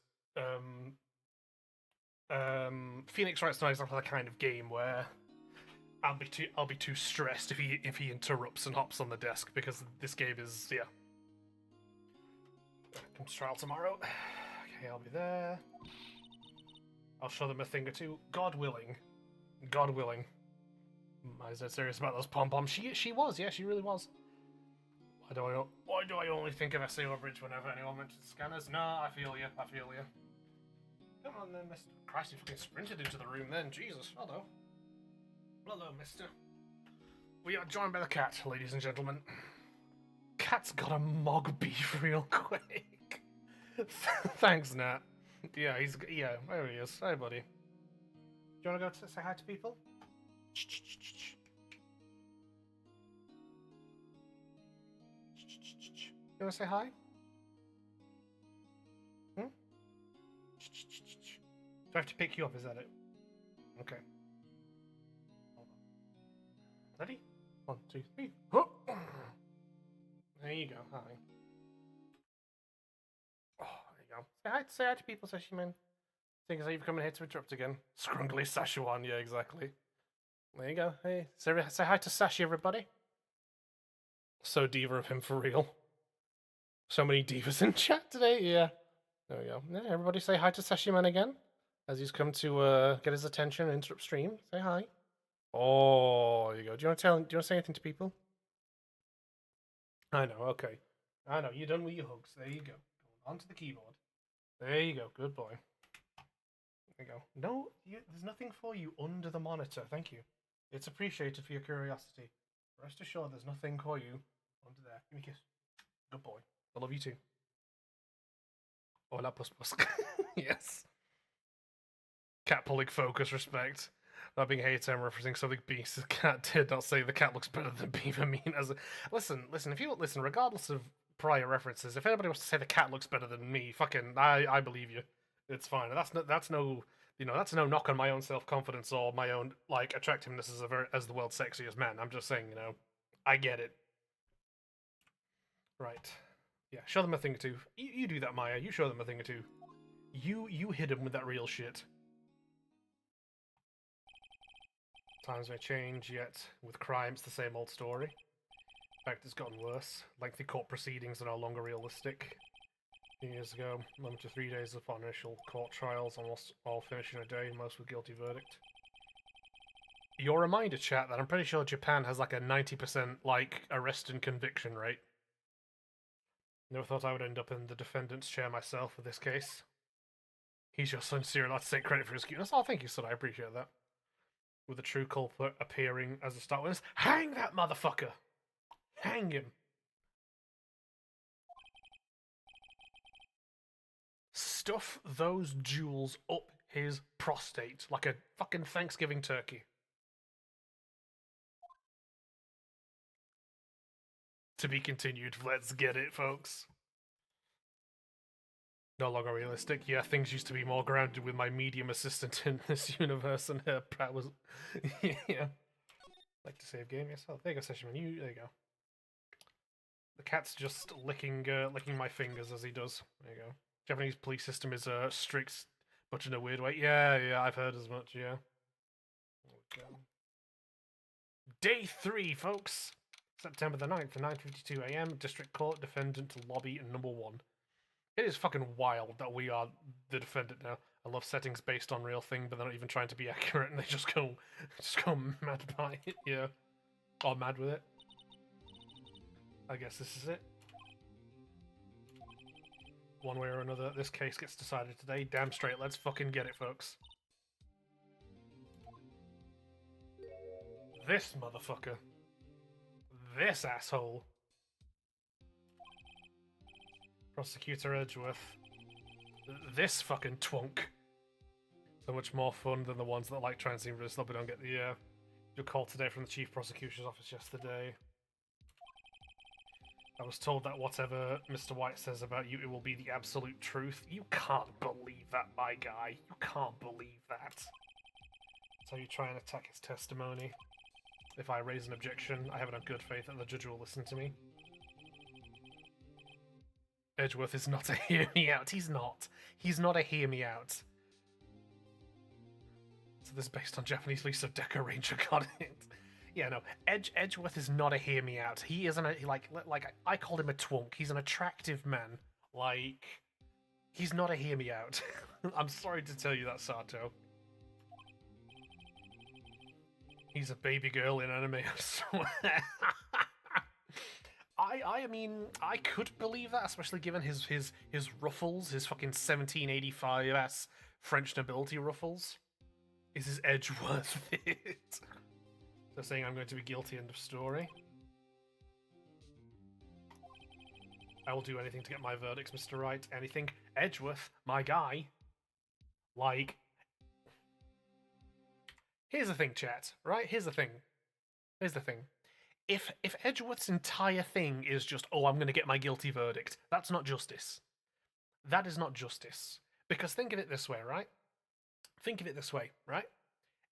Phoenix Wright's not exactly the kind of game where I'll be too stressed if he interrupts and hops on the desk, because this game is, yeah. Comes trial tomorrow. Okay, I'll be there. I'll show them a thing or two. God willing. God willing. I was dead serious about those pom-poms. She was, yeah, she really was. Why do I only think of SAO Bridge whenever anyone mentions Scanners? No, I feel you. Come on then, Mr. Christ, you fucking sprinted into the room then. Jesus, hello. Hello, mister. We are joined by the cat, ladies and gentlemen. cat's got a mog beef real quick. Thanks, Nat. Yeah, there he is. Hey, buddy. Do you want to go say hi to people? You want to say hi? Hmm? Do I have to pick you up? Is that it? Okay. Hold on. Ready? 1, 2, 3. Oh. There you go. Hi. Oh, there you go. Say hi to people, Sashiman. Seeing as you've come in here to interrupt again. Scrungly Sashuan, yeah, exactly. There you go. Hey, say hi to Sashi, everybody. So diva of him for real. So many divas in chat today, yeah. There we go. Yeah, everybody say hi to Sashiman again. As he's come to get his attention and interrupt stream. Say hi. Oh, there you go. Do you want to say anything to people? I know, okay. I know, you're done with your hugs. There you go. Onto the keyboard. There you go. Good boy. There you go. No, there's nothing for you under the monitor. Thank you. It's appreciated for your curiosity. Rest assured, there's nothing for you under there. Give me a kiss. Good boy. I love you too. Hola, puss puss. Yes. Cat pulling focus, respect. Not being hate, I'm referencing something Beast. The cat did not say the cat looks better than Beaver. Listen, if you listen, regardless of prior references, if anybody wants to say the cat looks better than me, fucking, I believe you. It's fine. That's no knock on my own self confidence or my own like attractiveness as the world's sexiest man. I'm just saying, I get it. Right. Yeah, show them a thing or two. You do that, Maya. You show them a thing or two. You hit them with that real shit. Times may change, yet with crime, it's the same old story. In fact, it's gotten worse. Lengthy court proceedings are no longer realistic. Years ago, 1 to 3 days upon initial court trials, almost all finish in a day, most with guilty verdict. Your reminder, chat, that I'm pretty sure Japan has like a 90% like arrest and conviction rate. Never thought I would end up in the defendant's chair myself with this case. He's just sincere not to take credit for his cuteness. Oh, thank you, son. I appreciate that. With the true culprit appearing as a start witness. Hang that motherfucker! Hang him! Stuff those jewels up his prostate like a fucking Thanksgiving turkey. To be continued. Let's get it, folks. No longer realistic. Yeah, things used to be more grounded with my medium assistant in this universe, and her Pratt was. Yeah. Like to save game yourself. There you go, Session. There you go. The cat's just licking my fingers as he does. There you go. Japanese police system is strict, but in a weird way. Yeah, I've heard as much. Yeah. Day 3, folks. September the 9th, 9:52 a.m. District Court, defendant lobby number 1. It is fucking wild that we are the defendant now. I love settings based on real thing, but they're not even trying to be accurate, and they just go mad by it. Yeah, or mad with it. I guess this is it. One way or another, this case gets decided today. Damn straight. Let's fucking get it, folks. This motherfucker. This asshole. Prosecutor Edgeworth. This fucking twunk. So much more fun than the ones that like try and seem really slow but don't get the your call today from the Chief Prosecutor's office yesterday. I was told that whatever Mr. White says about you, it will be the absolute truth. You can't believe that, my guy. You can't believe that. So you try and attack his testimony. If I raise an objection, I have enough good faith that the judge will listen to me. Edgeworth is not a hear me out. He's not. He's not a hear me out. So this is based on Japanese Lisa Deco Ranger, got it. Yeah, no. Edgeworth is not a hear me out. He isn't like I called him a twunk. He's an attractive man. Like, he's not a hear me out. I'm sorry to tell you that, Sato. He's a baby girl in anime, I swear. I mean, I could believe that, especially given his ruffles, his fucking 1785-ass French nobility ruffles. Is his edge worth it? So saying I'm going to be guilty, end of story. I will do anything to get my verdicts, Mr. Right. Anything. Edgeworth, my guy. Like, here's the thing, chat, right? Here's the thing. Here's the thing. If Edgeworth's entire thing is just, oh, I'm gonna get my guilty verdict, that's not justice. That is not justice. Because think of it this way, right? Think of it this way, right?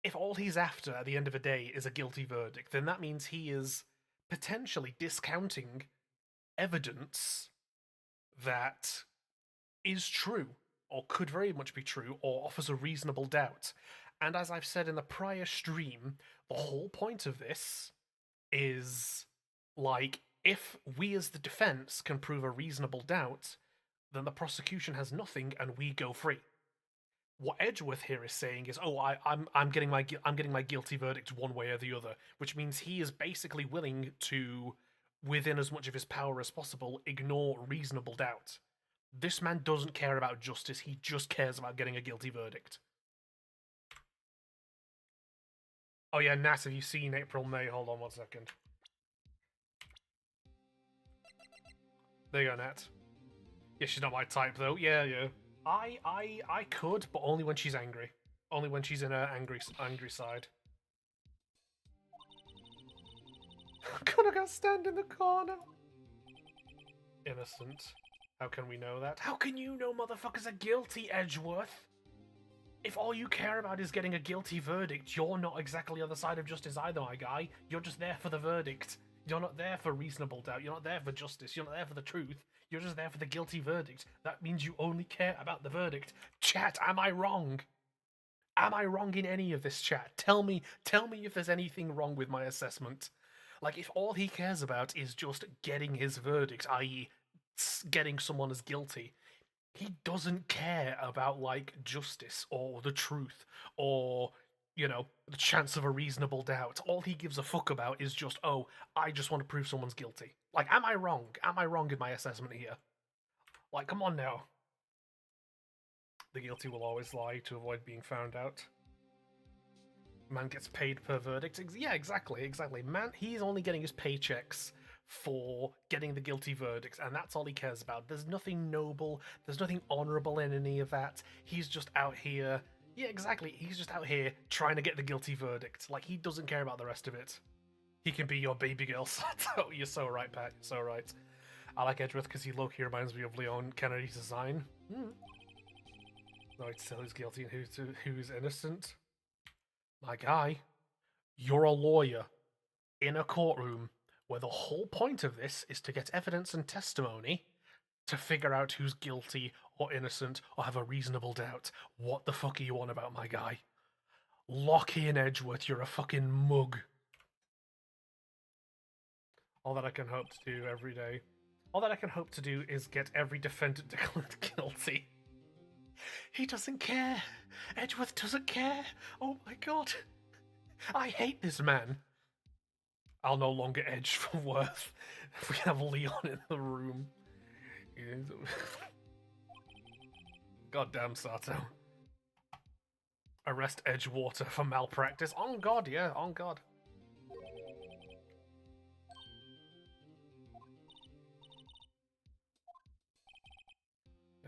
If all he's after at the end of a day is a guilty verdict, then that means he is potentially discounting evidence that is true, or could very much be true, or offers a reasonable doubt. And as I've said in the prior stream, the whole point of this is like, if we as the defense can prove a reasonable doubt, then the prosecution has nothing and we go free. What Edgeworth here is saying is, oh, I'm getting my guilty verdict one way or the other, which means he is basically willing to, within as much of his power as possible, ignore reasonable doubt. This man doesn't care about justice, he just cares about getting a guilty verdict. Oh yeah, Nat, have you seen April May? Hold on 1 second. There you go, Nat. Yeah, she's not my type though. Yeah. I could, but only when she's angry. Only when she's in her angry side. I'm gonna go stand in the corner. Innocent. How can we know that? How can you know motherfuckers are guilty, Edgeworth? If all you care about is getting a guilty verdict, you're not exactly on the side of justice either, my guy. You're just there for the verdict. You're not there for reasonable doubt. You're not there for justice. You're not there for the truth. You're just there for the guilty verdict. That means you only care about the verdict. Chat, am I wrong? Am I wrong in any of this, chat? Tell me if there's anything wrong with my assessment. Like, if all he cares about is just getting his verdict, i.e., getting someone as guilty, he doesn't care about, like, justice or the truth or, you know, the chance of a reasonable doubt. All he gives a fuck about is just, oh, I just want to prove someone's guilty. Like, am I wrong? Am I wrong in my assessment here? Like, come on now. The guilty will always lie to avoid being found out. Man gets paid per verdict. Yeah, exactly. Man, he's only getting his paychecks for getting the guilty verdict, and that's all he cares about. There's nothing noble, there's nothing honourable in any of that. He's just out here. Yeah, exactly. He's just out here trying to get the guilty verdict. Like, he doesn't care about the rest of it. He can be your baby girl. You're so right, Pat. You're so right. I like Edgeworth because he low-key reminds me of Leon Kennedy's design. No, it's still who's guilty and who's innocent. My guy, you're a lawyer in a courtroom where the whole point of this is to get evidence and testimony to figure out who's guilty or innocent or have a reasonable doubt. What the fuck are you on about, my guy? Lock in, Edgeworth, you're a fucking mug. All that I can hope to do every day. All that I can hope to do is get every defendant declared guilty. He doesn't care. Edgeworth doesn't care. Oh my god. I hate this man. I'll no longer edge for Worth if we have Leon in the room. Goddamn, Sato. Arrest Edgewater for malpractice. On God, yeah, on God.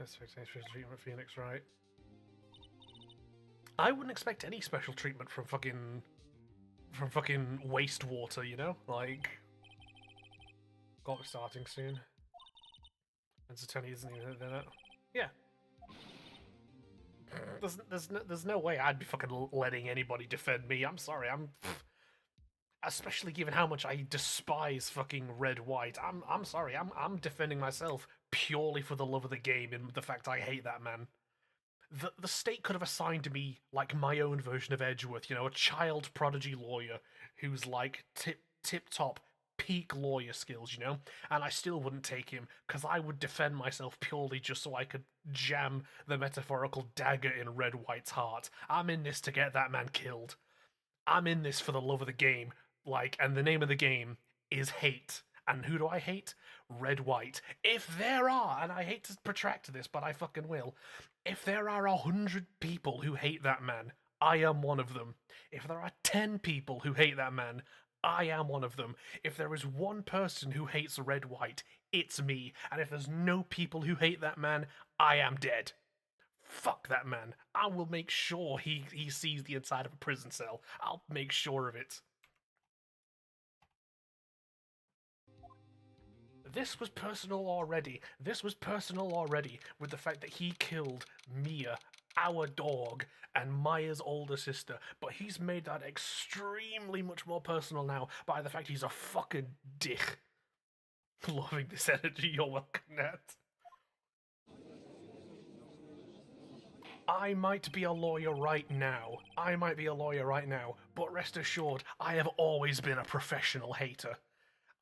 Expectation treatment, Phoenix, right? I wouldn't expect any special treatment from fucking wastewater, you know? Like, got me starting soon. And Satani isn't even in it. Yeah. There's no way I'd be fucking letting anybody defend me. I'm sorry. Especially given how much I despise fucking red white. I'm sorry. I'm defending myself purely for the love of the game and the fact I hate that man. The state could have assigned me like my own version of Edgeworth, you know, a child prodigy lawyer who's like tip top peak lawyer skills, you know, and I still wouldn't take him because I would defend myself purely just so I could jam the metaphorical dagger in Red White's heart. I'm in this to get that man killed. I'm in this for the love of the game, like, and the name of the game is hate. And who do I hate? Red White. If there are, and I hate to protract this, but I fucking will, if there are 100 people who hate that man, I am one of them. If there are 10 people who hate that man, I am one of them. If there is one person who hates Red White, it's me. And if there's no people who hate that man, I am dead. Fuck that man. I will make sure he sees the inside of a prison cell. I'll make sure of it. This was personal already. This was personal already with the fact that he killed Mia, our dog, and Maya's older sister. But he's made that extremely much more personal now by the fact he's a fucking dick. Loving this energy. You're welcome, Nat. I might be a lawyer right now. I might be a lawyer right now, but rest assured, I have always been a professional hater.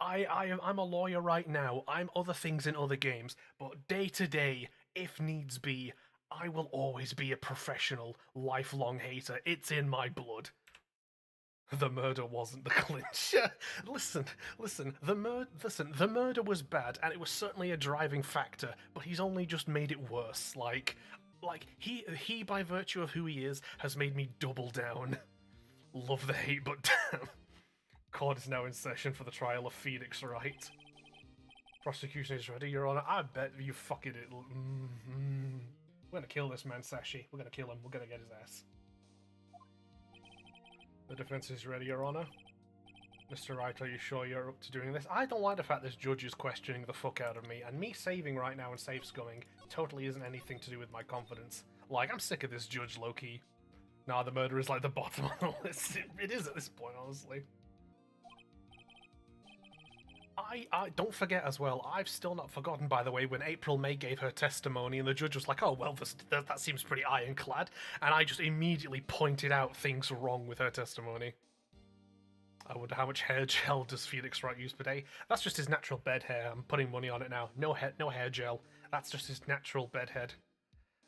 I'm a lawyer right now. I'm other things in other games, but day to day, if needs be, I will always be a professional, lifelong hater. It's in my blood. The murder wasn't the clinch. listen. The murder was bad, and it was certainly a driving factor. But he's only just made it worse. Like he by virtue of who he is has made me double down. Love the hate, but damn. Court is now in session for the trial of Phoenix Wright. Prosecution is ready, Your Honor. I bet you fucking it. We're gonna kill this man, Sashi. We're gonna kill him. We're gonna get his ass. The defense is ready, Your Honor. Mr. Wright, are you sure you're up to doing this? I don't like the fact this judge is questioning the fuck out of me, and me saving right now and safe scumming totally isn't anything to do with my confidence. Like, I'm sick of this judge, low-key. Nah, the murder is like the bottom on the list. It is at this point, honestly. I don't forget as well, I've still not forgotten, by the way, when April May gave her testimony and the judge was like, oh, well, that seems pretty ironclad, and I just immediately pointed out things wrong with her testimony. I wonder how much hair gel does Phoenix Wright use per day? That's just his natural bed hair. I'm putting money on it now. No hair gel. That's just his natural bed head.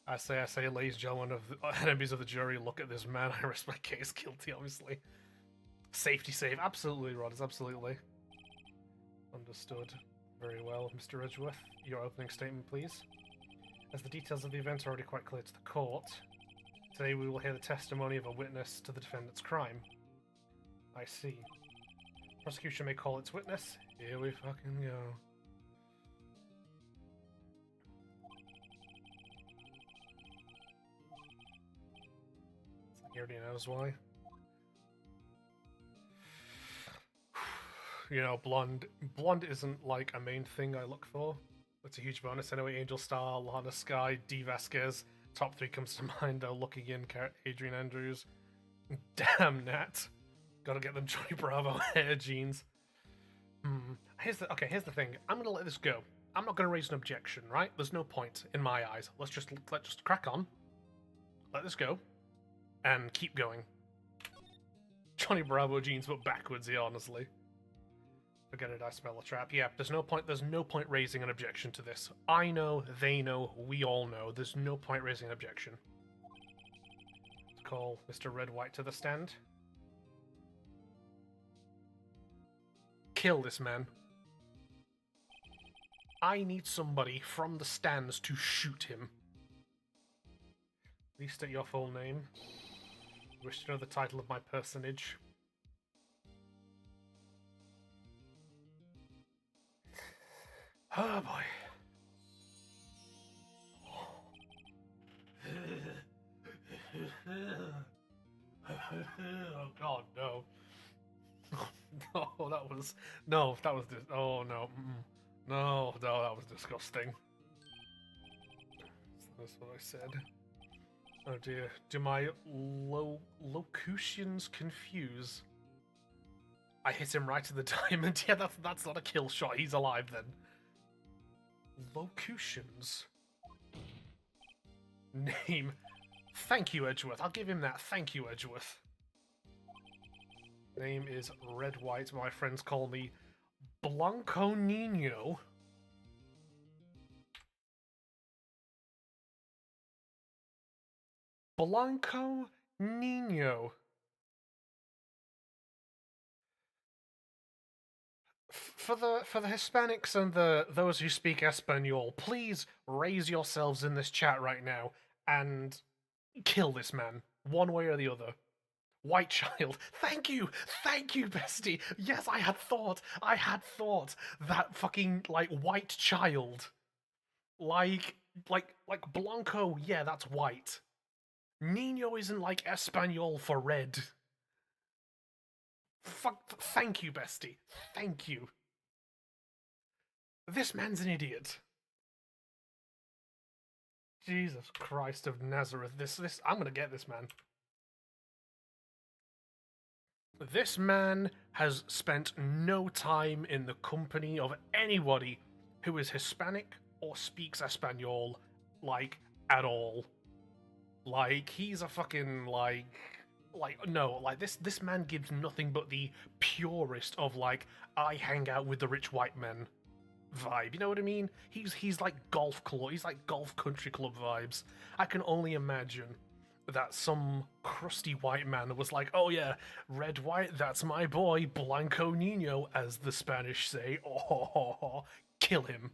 I say, ladies and gentlemen of the enemies of the jury, look at this man. I rest my case guilty, obviously. Safety save. Absolutely, Rodders, absolutely. Understood. Very well, Mr. Edgeworth. Your opening statement, please. As the details of the event are already quite clear to the court, today we will hear the testimony of a witness to the defendant's crime. I see. Prosecution may call its witness. Here we fucking go. He already knows why. You know, blonde isn't like a main thing I look for. It's a huge bonus anyway. Angel Star, Lana Sky, D. Vasquez. Top 3 comes to mind though. Looking in, Adrian Andrews. Damn, Nat. Gotta get them Johnny Bravo hair jeans. Here's the thing. I'm gonna let this go. I'm not gonna raise an objection, right? There's no point in my eyes. Let's just crack on. Let this go. And keep going. Johnny Bravo jeans, but backwards here, honestly. Forget it, I smell a trap. Yeah, there's no point raising an objection to this. I know, they know, we all know. There's no point raising an objection. Let's call Mr. Red White to the stand. Kill this man. I need somebody from the stands to shoot him. Please state your full name. Wish to know the title of my personage. Oh boy. Oh god, no. No, that was... No, that was... Oh, no. No, that was disgusting. That's what I said. Oh dear. Do my locutions confuse? I hit him right in the diamond. Yeah, that's not a kill shot. He's alive then. Locutions. Name. Thank you, Edgeworth. I'll give him that. Thank you, Edgeworth. Name is Red White. My friends call me Blanco Nino. Blanco Nino. For the Hispanics and those who speak Espanol, please raise yourselves in this chat right now and kill this man, one way or the other. White child. Thank you, bestie. Yes, I had thought that fucking like white child, like Blanco. Yeah, that's white. Nino isn't like Espanol for red. Fuck. Thank you, bestie. Thank you. This man's an idiot. Jesus Christ of Nazareth. This. I'm gonna get this man. This man has spent no time in the company of anybody who is Hispanic or speaks Espanol, like, at all. Like, he's a fucking, no, like, this man gives nothing but the purest of, like, I hang out with the rich white men vibe, you know what I mean? He's like golf club, he's like golf country club vibes. I can only imagine that some crusty white man was like, oh yeah, red white, that's my boy, Blanco Nino, as the Spanish say. Oh, kill him.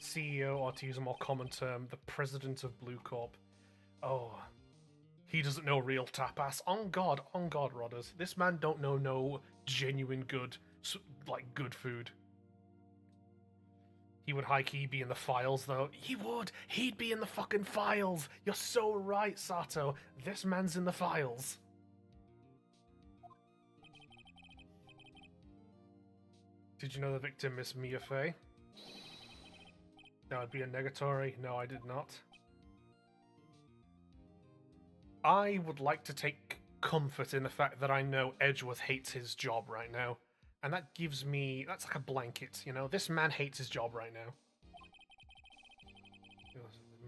CEO, or to use a more common term, the president of Blue Corp. Oh, he doesn't know real tapas. On God, Rodders. This man don't know no genuine good, like, good food. He would high-key be in the files, though. He would! He'd be in the fucking files! You're so right, Sato. This man's in the files. Did you know the victim is Mia Fey? That would be a negatory. No, I did not. I would like to take comfort in the fact that I know Edgeworth hates his job right now. And that gives me... that's like a blanket, you know? This man hates his job right now.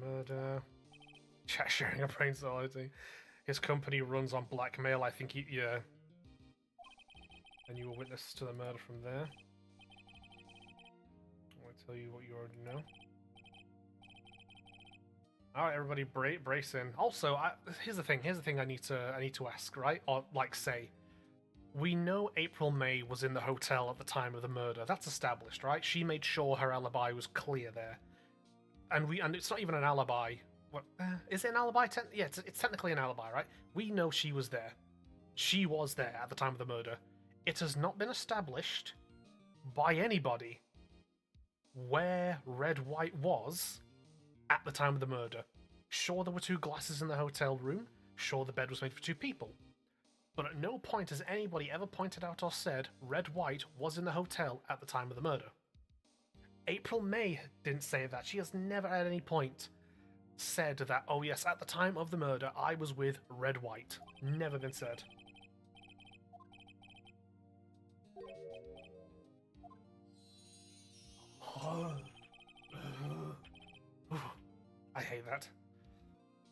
Murder. Chat sharing a brain solidity. His company runs on blackmail, I think he... yeah. And you were witness to the murder from there. I want to tell you what you already know. Alright, everybody, brace in. Also, here's the thing I need to ask, right? Or, like, say. We know April May was in the hotel at the time of the murder. That's established, right? She made sure her alibi was clear there. And it's not even an alibi. What, is it an alibi? Yeah, it's technically an alibi, right? We know she was there. She was there at the time of the murder. It has not been established by anybody where Red White was at the time of the murder. Sure, there were 2 glasses in the hotel room. Sure, the bed was made for 2 people. But at no point has anybody ever pointed out or said Red White was in the hotel at the time of the murder. April May didn't say that. She has never at any point said that, oh yes, at the time of the murder, I was with Red White. Never been said. I hate that.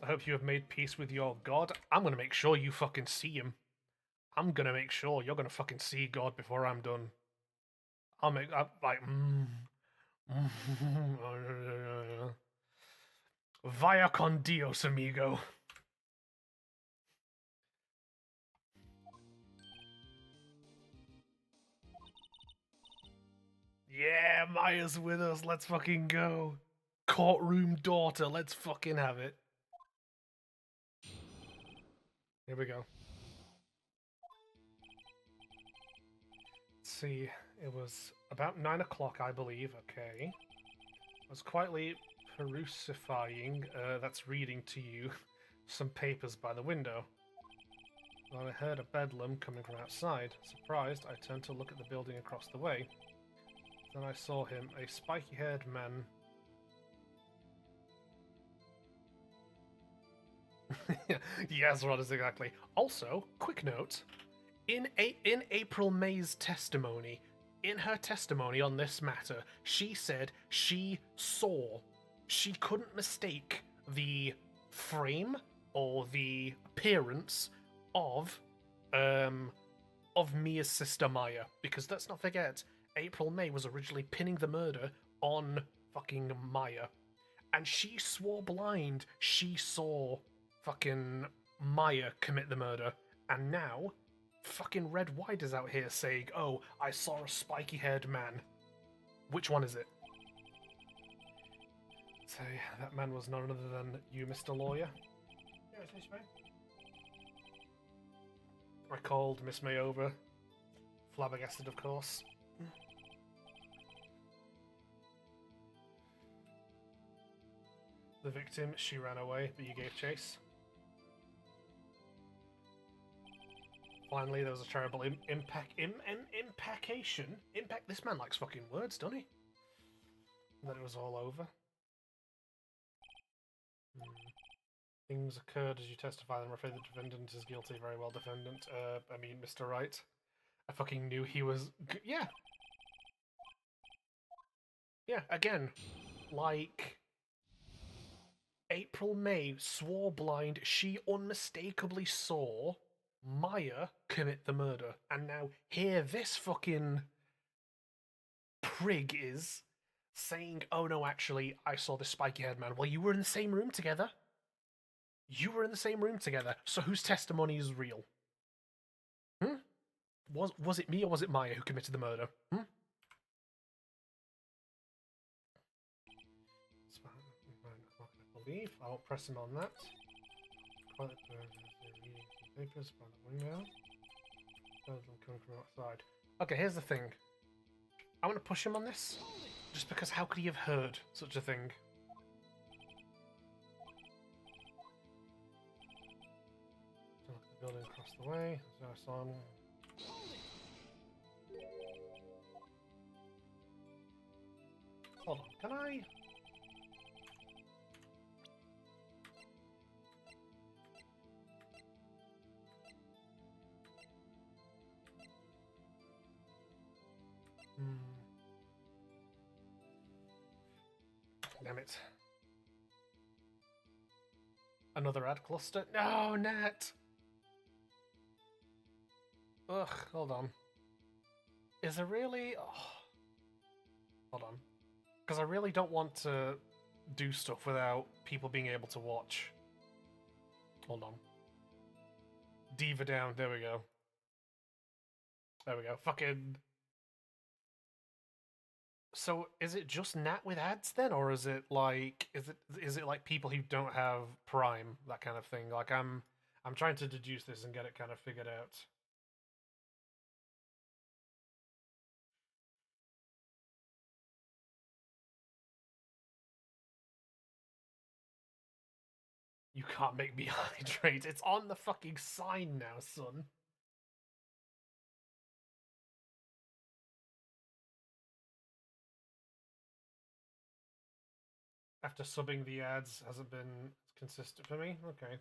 I hope you have made peace with your God. I'm gonna make sure you fucking see him. I'm gonna make sure you're gonna fucking see God before I'm done. Vaya con Dios, amigo. Yeah, Maya's with us. Let's fucking go. Courtroom daughter. Let's fucking have it. Here we go. Let's see. It was about 9 o'clock, I believe. Okay. I was quietly perusifying, that's reading to you, some papers by the window. When I heard a bedlam coming from outside. Surprised, I turned to look at the building across the way. Then I saw him, a spiky-haired man. Yes, Rodders, exactly. Also, quick note, in April May's testimony, in her testimony on this matter, she said she couldn't mistake the frame or the appearance of Mia's sister Maya, because let's not forget, April May was originally pinning the murder on fucking Maya, and she swore blind she saw fucking Maya commit the murder, and now fucking Red White is out here saying, oh, I saw a spiky-haired man. Which one is it? So, that man was none other than you, Mr. Lawyer. Yeah, it's me. recalled Miss Mayova. Flabbergasted, of course. The victim, she ran away, but you gave chase. Finally, there was a terrible impecation. Impact. This man likes fucking words, doesn't he? And then it was all over. Things occurred as you testified. I'm afraid the defendant is guilty. Very well, defendant. I mean, Mr. Wright. I fucking knew he was. Yeah. Yeah. Again, like April May swore blind. She unmistakably saw Maya commit the murder, and now here this fucking prig is saying, "Oh no, actually, I saw this spiky-haired man." Well, you were in the same room together. You were in the same room together. So whose testimony is real? Was it me or was it Maya who committed the murder? It's 9 o'clock, I believe. I won't press him on that. Reading some papers by the window. I'm coming from outside. Okay, here's the thing. I want to push him on this, just because how could he have heard such a thing? So the building across the way. So I saw him. Hold on, can I? Damn it. Another ad cluster? No, Nat! Ugh, hold on. Is there really... Oh. Hold on. Because I really don't want to do stuff without people being able to watch. Hold on. Diva down, there we go. There we go. Fucking... So is it just Nat with ads then, or is it like like people who don't have Prime, that kind of thing? Like I'm trying to deduce this and get it kind of figured out. You can't make me hydrate. It's on the fucking sign now, son. After subbing the ads hasn't been consistent for me. Okay.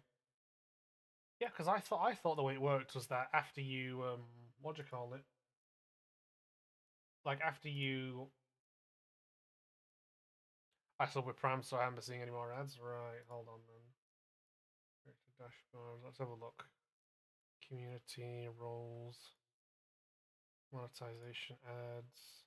Yeah, because I thought the way it worked was that after you what do you call it? Like after you, I sub with Prime, so I haven't been seeing any more ads. Right, hold on then. Dashboard. Let's have a look. Community roles, monetization ads.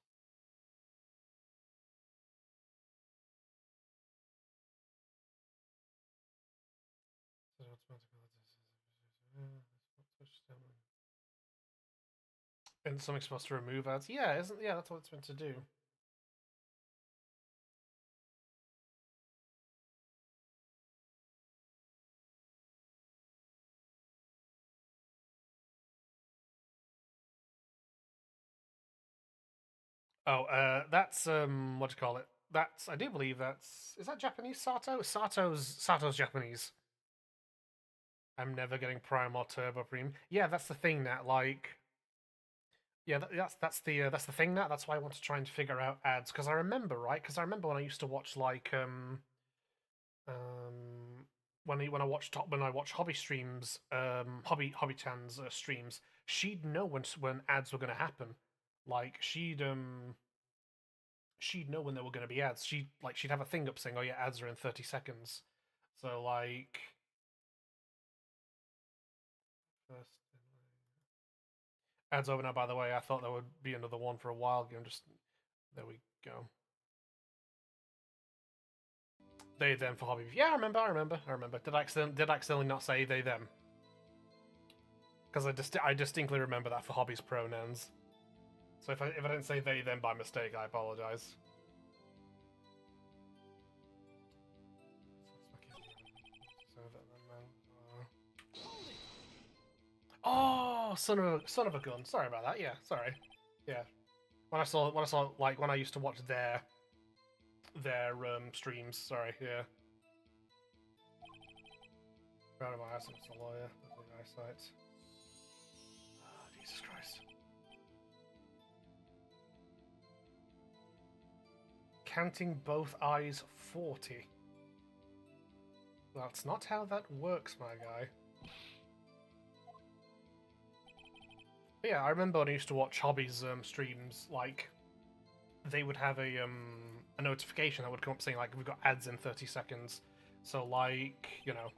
And something's supposed to remove ads. Yeah, isn't? Yeah, that's what it's meant to do. That's what do you call it? That's I do believe that's is that Japanese Sato? Sato's Japanese. I'm never getting Prime or Turbo Premium. Yeah, that's the thing that like. Yeah, that's the thing that that's why I want to try and figure out ads because I remember right because I remember when I used to watch like when I watch hobby streams hobby Chan's streams she'd know when ads were going to happen like she'd know when there were going to be ads. She'd have a thing up saying, "Oh yeah, ads are in 30 seconds." So like, first ads over now. By the way, I thought there would be another one for a while ago. Just there we go. They them for hobby. Yeah, I remember. Did I accidentally not say they them? Because I distinctly remember that for hobbies pronouns. So if I didn't say they them by mistake, I apologize. Oh, Oh, son of a gun. Sorry about that. Yeah, sorry. Yeah. When I saw like when I used to watch their streams. Sorry. Yeah. Proud of my ass. It's a lawyer. Lovely eyesight. Oh, Jesus Christ. Counting both eyes 40. That's not how that works, my guy. But yeah, I remember when I used to watch Hobby's streams, like, they would have a notification that would come up saying, like, we've got ads in 30 seconds. So, like, you know,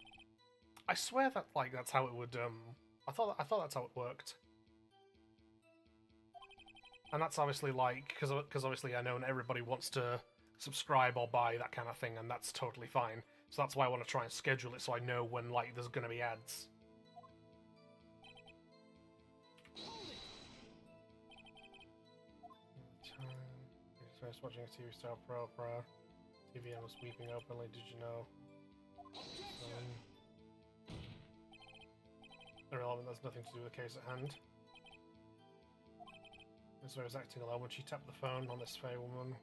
I swear that, like, that's how it would, I thought that's how it worked. And that's obviously, like, because obviously I know everybody wants to subscribe or buy that kind of thing, and that's totally fine. So that's why I want to try and schedule it so I know when, like, there's going to be ads. I was watching a TV style pro TV and was weeping openly. Did you know? Irrelevant. That's nothing to do with the case at hand. This was acting alone when she tapped the phone on this fair woman.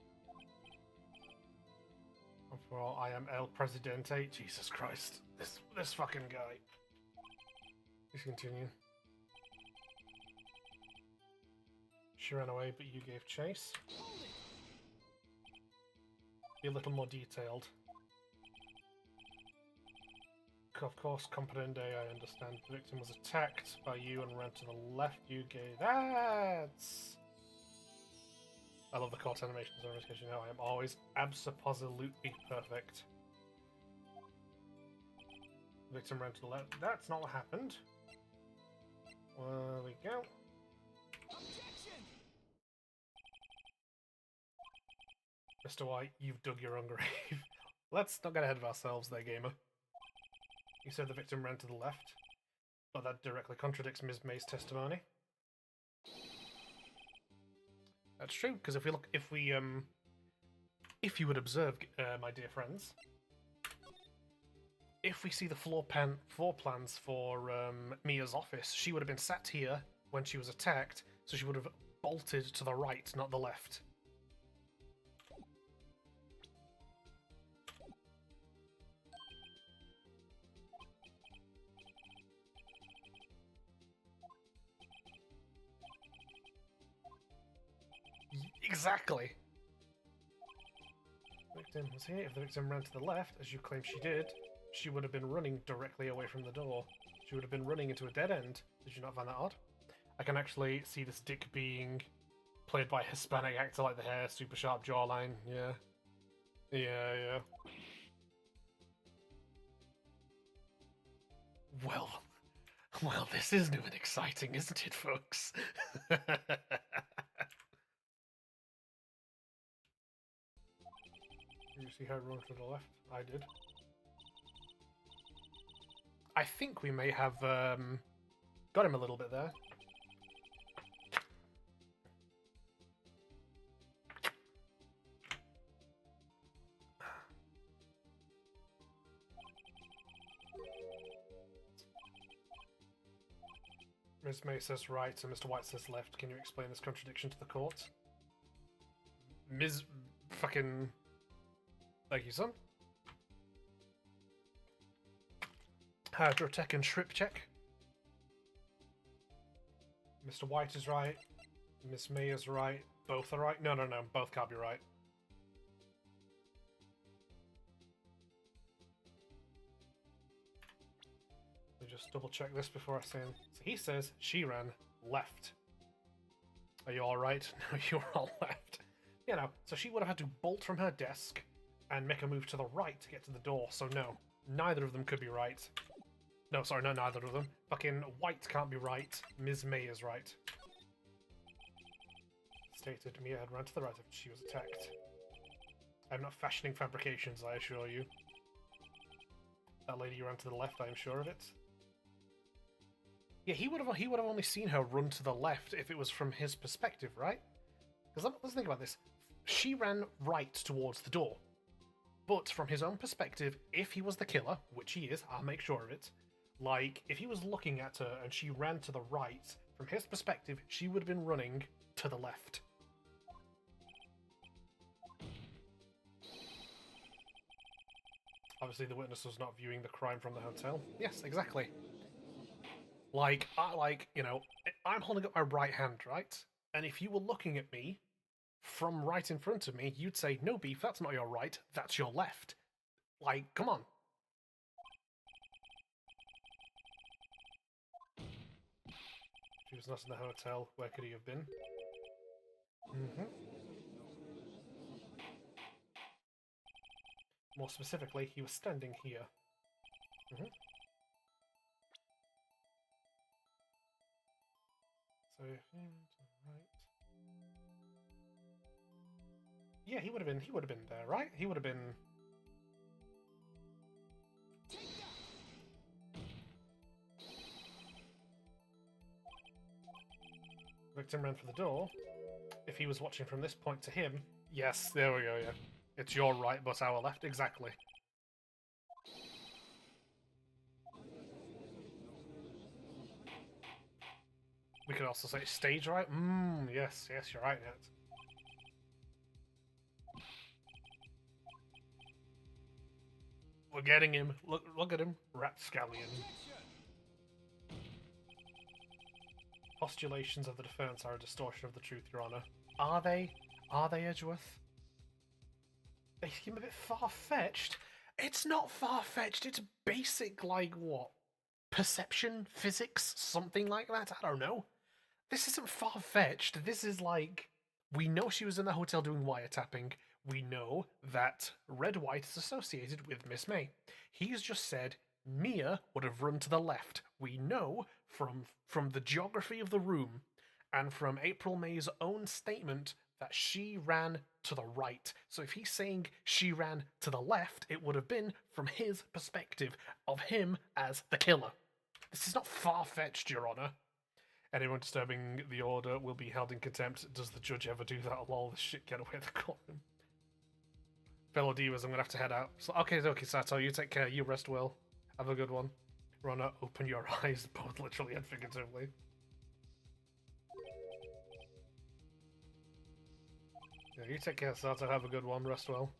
And for all, I am El Presidente. Jesus Christ, this fucking guy. Please continue. She ran away, but you gave chase. Be a little more detailed. Of course, comprende, I understand. The victim was attacked by you and ran to the left. You gave... That's... I love the court animations because you know I am always abso-positively perfect. The victim ran to the left. That's not what happened. There we go. Mr. White, you've dug your own grave. Let's not get ahead of ourselves there, gamer. You said the victim ran to the left, but that directly contradicts Ms. May's testimony. That's true, because if you would observe, my dear friends, if we see the floor plans for Mia's office, she would have been sat here when she was attacked, so she would have bolted to the right, not the left. Exactly. Victim was here. If the victim ran to the left, as you claim she did, she would have been running directly away from the door. She would have been running into a dead end. Did you not find that odd? I can actually see this dick being played by a Hispanic actor, like the hair, super sharp jawline. Yeah. Yeah. Well, this is new and exciting, isn't it, folks? You see her run to the left? I did. I think we may have got him a little bit there. Ms. May says right and Mr. White says left. Can you explain this contradiction to the court? Ms. fucking... Thank you, son. Hydrotech and Shrip check. Mr. White is right. Miss May is right. Both are right. No. Both can't be right. Let me just double check this before I say it. So he says she ran left. Are you all right? No, you're all left. You know, so she would have had to bolt from her desk and make a move to the right to get to the door. So no, neither of them could be right. No, sorry, no, neither of them. Fucking White can't be right. Ms. May is right. Stated Mia had run to the right after she was attacked. I'm not fashioning fabrications, I assure you. That lady ran to the left, I am sure of it. Yeah, he would have only seen her run to the left if it was from his perspective, right? Because let's think about this. She ran right towards the door. But from his own perspective, if he was the killer, which he is, I'll make sure of it, like, if he was looking at her and she ran to the right, From his perspective, she would have been running to the left. Obviously, the witness was not viewing the crime from the hotel. Yes, exactly. Like, I'm holding up my right hand, right? And if you were looking at me from right in front of me, you'd say, no, Beef, that's not your right, that's your left. Like, come on. He was not in the hotel. Where could he have been? More specifically, he was standing here. So, to the right. Yeah, he would have been there, right? He would have been. Victim ran for the door. If he was watching from this point to him, yes, there we go, yeah. It's your right, but our left, exactly. We could also say stage right. Yes, you're right, Nat. We're getting him. Look at him. Rapscallion. Postulations of the defense are a distortion of the truth, Your Honor. Are they? Are they, Edgeworth? They seem a bit far-fetched. It's not far-fetched. It's basic, like, what? Perception? Physics? Something like that? I don't know. This isn't far-fetched. This is like... We know she was in the hotel doing wiretapping. We know that Red White is associated with Miss May. He's just said Mia would have run to the left. We know from the geography of the room and from April May's own statement that she ran to the right. So if he's saying she ran to the left, it would have been from his perspective of him as the killer. This is not far-fetched, Your Honor. Anyone disturbing the order will be held in contempt. Does the judge ever do that? Lol, this shit get away with the courtroom. Fellow divas, I'm gonna have to head out. So, okay, Sato, you take care. You rest well. Have a good one. Rona, open your eyes, both literally and figuratively. Yeah, you take care, Sato. Have a good one. Rest well.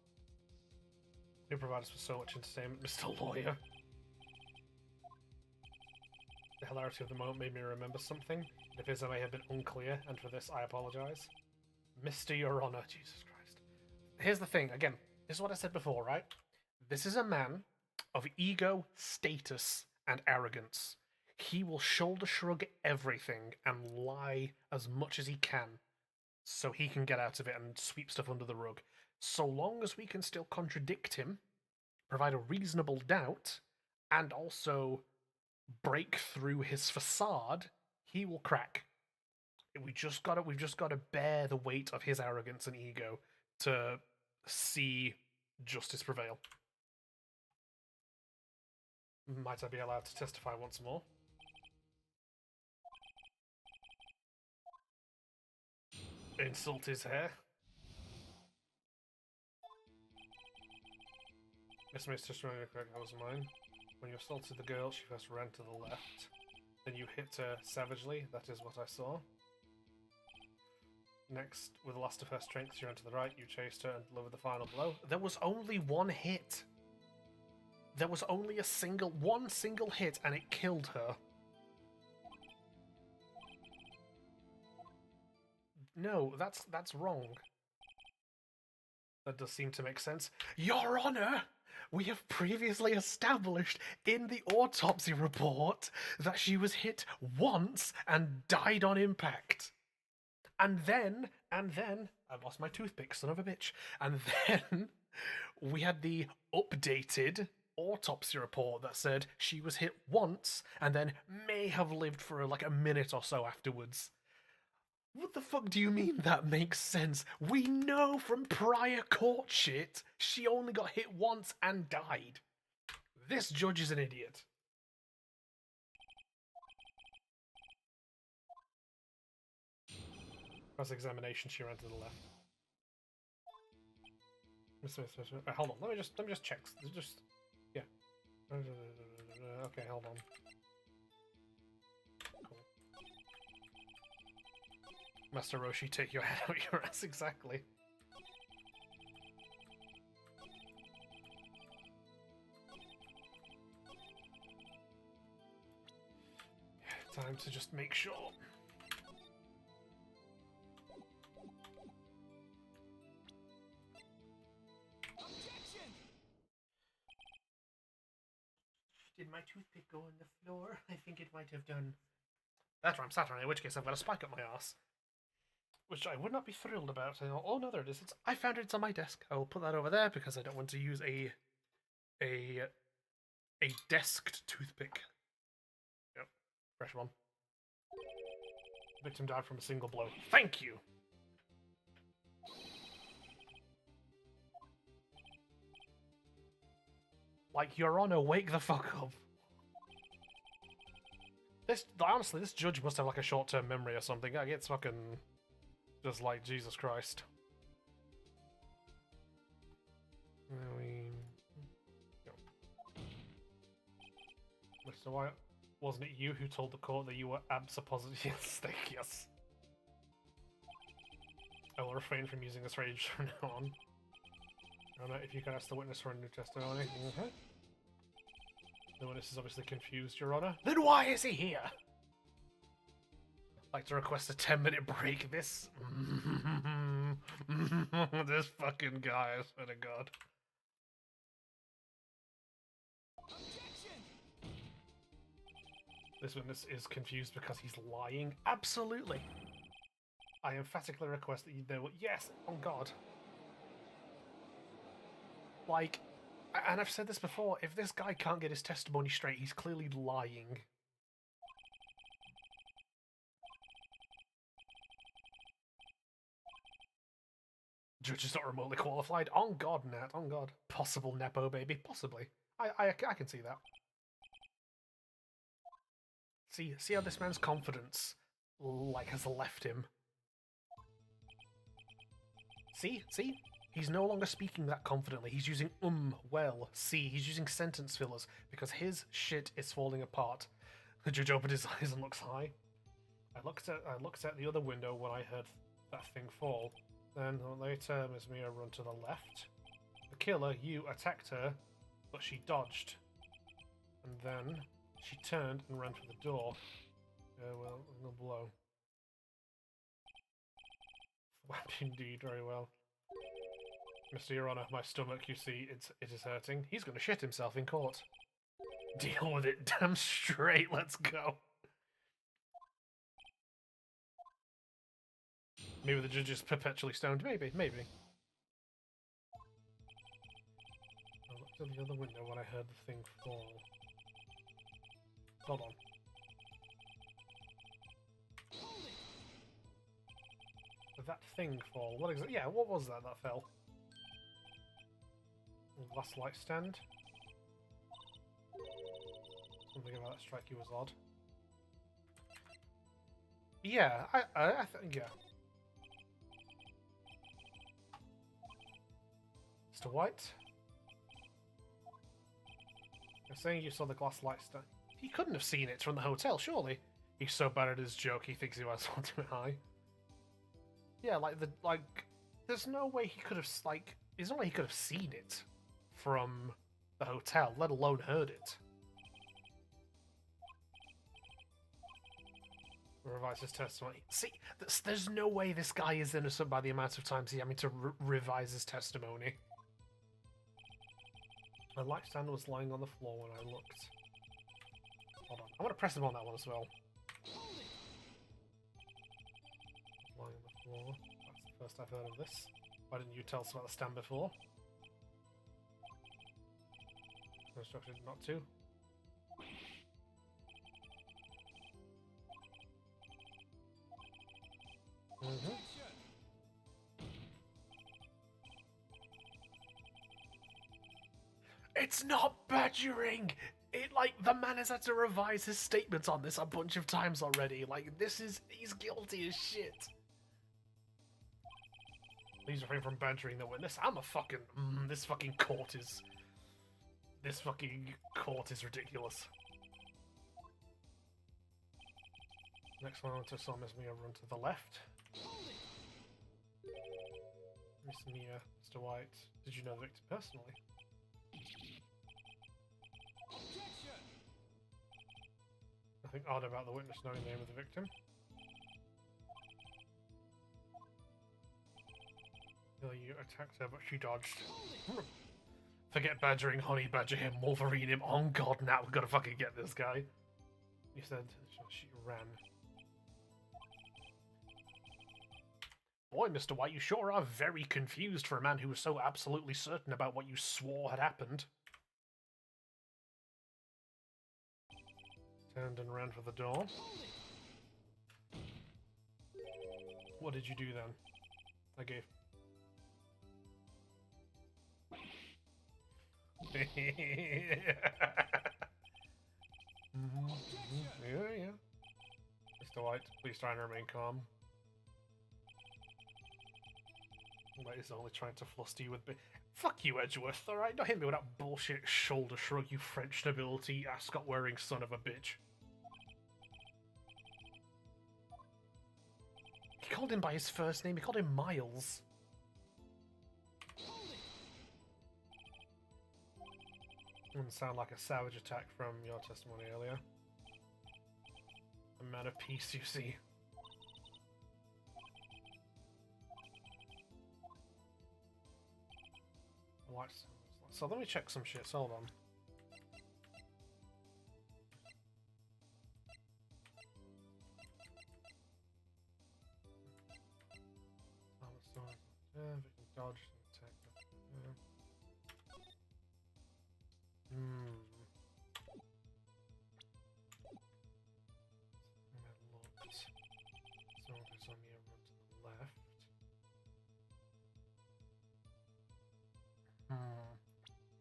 You provide us with so much entertainment, Mr. Lawyer. The hilarity of the moment made me remember something. It appears I may have been unclear, and for this I apologise. Mr. Your Honor, Jesus Christ. Here's the thing, again, this is what I said before, right? This is a man of ego, status, and arrogance. He will shoulder shrug everything and lie as much as he can so he can get out of it and sweep stuff under the rug. So long as we can still contradict him, provide a reasonable doubt, and also break through his facade, he will crack. We've just got to bear the weight of his arrogance and ego to see justice prevail. Might I be allowed to testify once more? Insult his hair. Miss May's testimony correct, that was mine. When you assaulted the girl, she first ran to the left. Then you hit her savagely, that is what I saw. Next, with the last of her strength, she ran to the right, you chased her and delivered the final blow. There was only one hit. There was only one single hit and it killed her. No, that's wrong. That does seem to make sense. Your Honor! We have previously established in the autopsy report that she was hit once and died on impact. And then, I lost my toothpick, son of a bitch. And then we had the updated autopsy report that said she was hit once and then may have lived for like a minute or so afterwards. What the fuck do you mean that makes sense? We know from prior court shit she only got hit once and died. This judge is an idiot. Cross-examination, she ran to the left. Hold on, let me just check. Yeah. Okay, hold on. Cool. Master Roshi, take your head out your ass, exactly. Time to just make sure. Objection! Did my toothpick go on the floor? I think it might have done. That's where I'm sat on, in which case I've got a spike up my arse. Which I would not be thrilled about. Oh no, there it is. I found it, it's on my desk. I will put that over there because I don't want to use a desked toothpick. Yep, fresh one. Victim died from a single blow. Thank you! Like, Your Honor, wake the fuck up. Honestly, this judge must have like a short-term memory or something. I get fucking just like Jesus Christ. Mr. Wyatt, wasn't it you who told the court that you were absolutely yes? Yes. I will refrain from using this phrase from now on. I don't know if you can ask the witness for a new testimony. The witness is obviously confused, Your Honor. Then why is he here? I'd like to request a 10-minute break. This... this fucking guy, I swear to God. Objection! This witness is confused because he's lying. Absolutely. I emphatically request that you know... Yes! Oh God. Like... And I've said this before, if this guy can't get his testimony straight, he's clearly lying. Judge is not remotely qualified. On God, Nat. On God. Possible Nepo, baby. Possibly. I can see that. See how this man's confidence, like, has left him. See? He's no longer speaking that confidently. He's using well, see. He's using sentence fillers because his shit is falling apart. The judge opened his eyes and looks high. I looked at the other window when I heard that thing fall. Then later, Ms. Mia ran to the left. The killer, you, attacked her, but she dodged. And then she turned and ran for the door. Well, no blow. Whack indeed, very well. Mr. Your Honor, my stomach, you see, it is hurting. He's going to shit himself in court. Deal with it, damn straight, let's go. Maybe the judge is perpetually stoned, maybe. I looked at the other window when I heard the thing fall. Hold on. Did that thing fall? What exactly? Yeah, what was that fell? Glass light stand. Something about that striking was odd. Yeah, I think, yeah. Mr. White? You're saying you saw the glass light stand. He couldn't have seen it from the hotel, surely. He's so bad at his joke, he thinks he might as well do it high. Yeah, there's no way he could have, there's no way he could have seen it from the hotel, let alone heard it. Revise his testimony. See, there's no way this guy is innocent by the amount of times he's having to revise his testimony. The light stand was lying on the floor when I looked. Hold on, I'm gonna press him on that one as well. Lying on the floor. That's the first I've heard of this. Why didn't you tell us about the stand before? Instructed not to. It's not badgering! The man has had to revise his statements on this a bunch of times already. He's guilty as shit. Please refrain from badgering the witness. I'm a fucking, this fucking court is ridiculous. Next one to saw Miss Mia run to the left. Hold it. Miss Mia, Mr. White, did you know the victim personally? Objection. Nothing odd about the witness knowing the name of the victim. You attacked her, but she dodged. Forget badgering Honey Badger him, Wolverine him. On God, now we've got to fucking get this guy. You said she ran. Boy, Mr. White, you sure are very confused for a man who was so absolutely certain about what you swore had happened. Turned and ran for the door. What did you do then? I gave. Yeah. Mr. White, please try and remain calm. White is only trying to fluster you with fuck you, Edgeworth, alright? Don't hit me with that bullshit shoulder shrug, you French nobility ascot-wearing son of a bitch. He called him by his first name, he called him Miles. Doesn't sound like a savage attack from your testimony earlier. A man of peace, you see. Watch. So let me check some shit. Hold on. Victim dodged and attacked. Looked. So there's only a run to the left.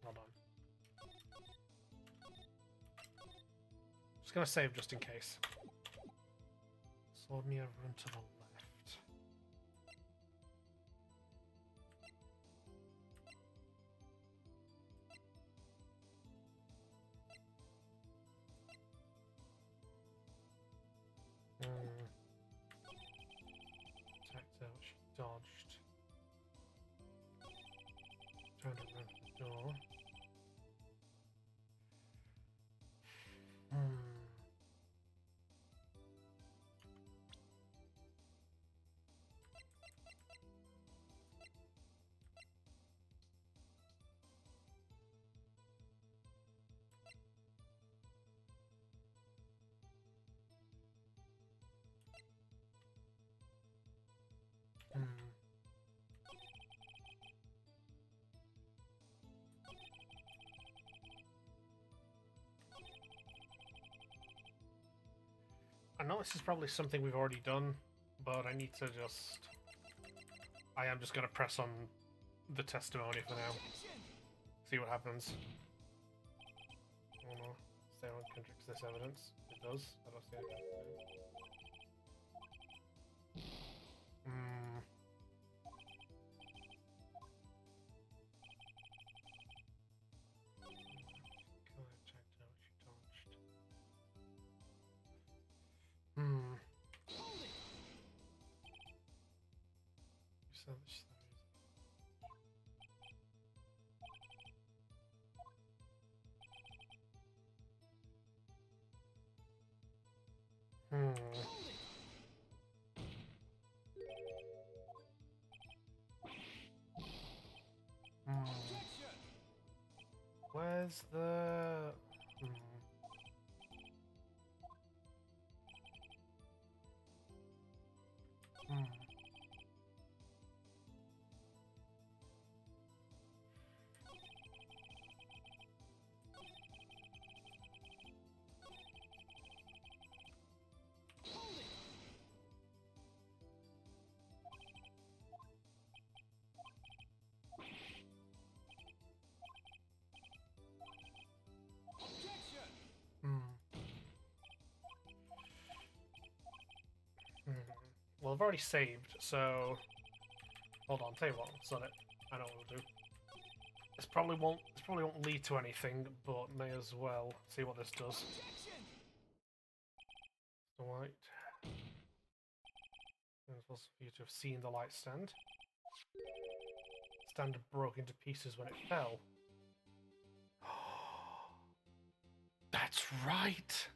Hold on. Just gonna save just in case. Saw me a run to the left. Attacked out, she dodged. Turned around to the door. I know this is probably something we've already done, but I need to just... I am just going to press on the testimony for now. See what happens. Oh no. Stay on contradicts this evidence. It does. I don't see anything. Where's the... Well, I've already saved, so... Hold on, tell you what, set it. I know what we'll do. This probably won't lead to anything, but may as well see what this does. The White. possible for you to have seen the light stand. Stand broke into pieces when it fell. That's right!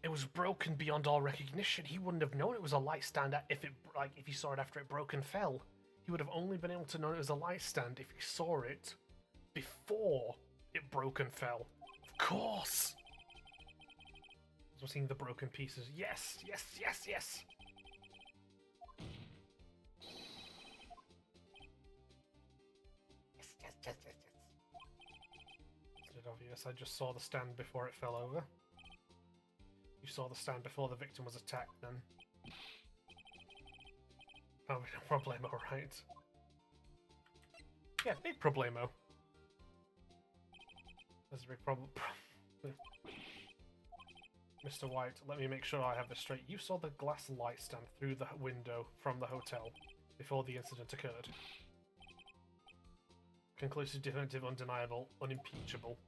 It was broken beyond all recognition. He wouldn't have known it was a light stand if he saw it after it broke and fell. He would have only been able to know it was a light stand if he saw it before it broke and fell. Of course! We're seeing the broken pieces. Yes, yes, yes, yes! Yes, yes, yes, yes, yes. Is it obvious? I just saw the stand before it fell over. You saw the stand before the victim was attacked, then. Oh, no problemo, right? Yeah, big problemo. There's a big problem. Mr. White, let me make sure I have this straight. You saw the glass light stand through the window from the hotel before the incident occurred. Conclusive, definitive, undeniable, unimpeachable.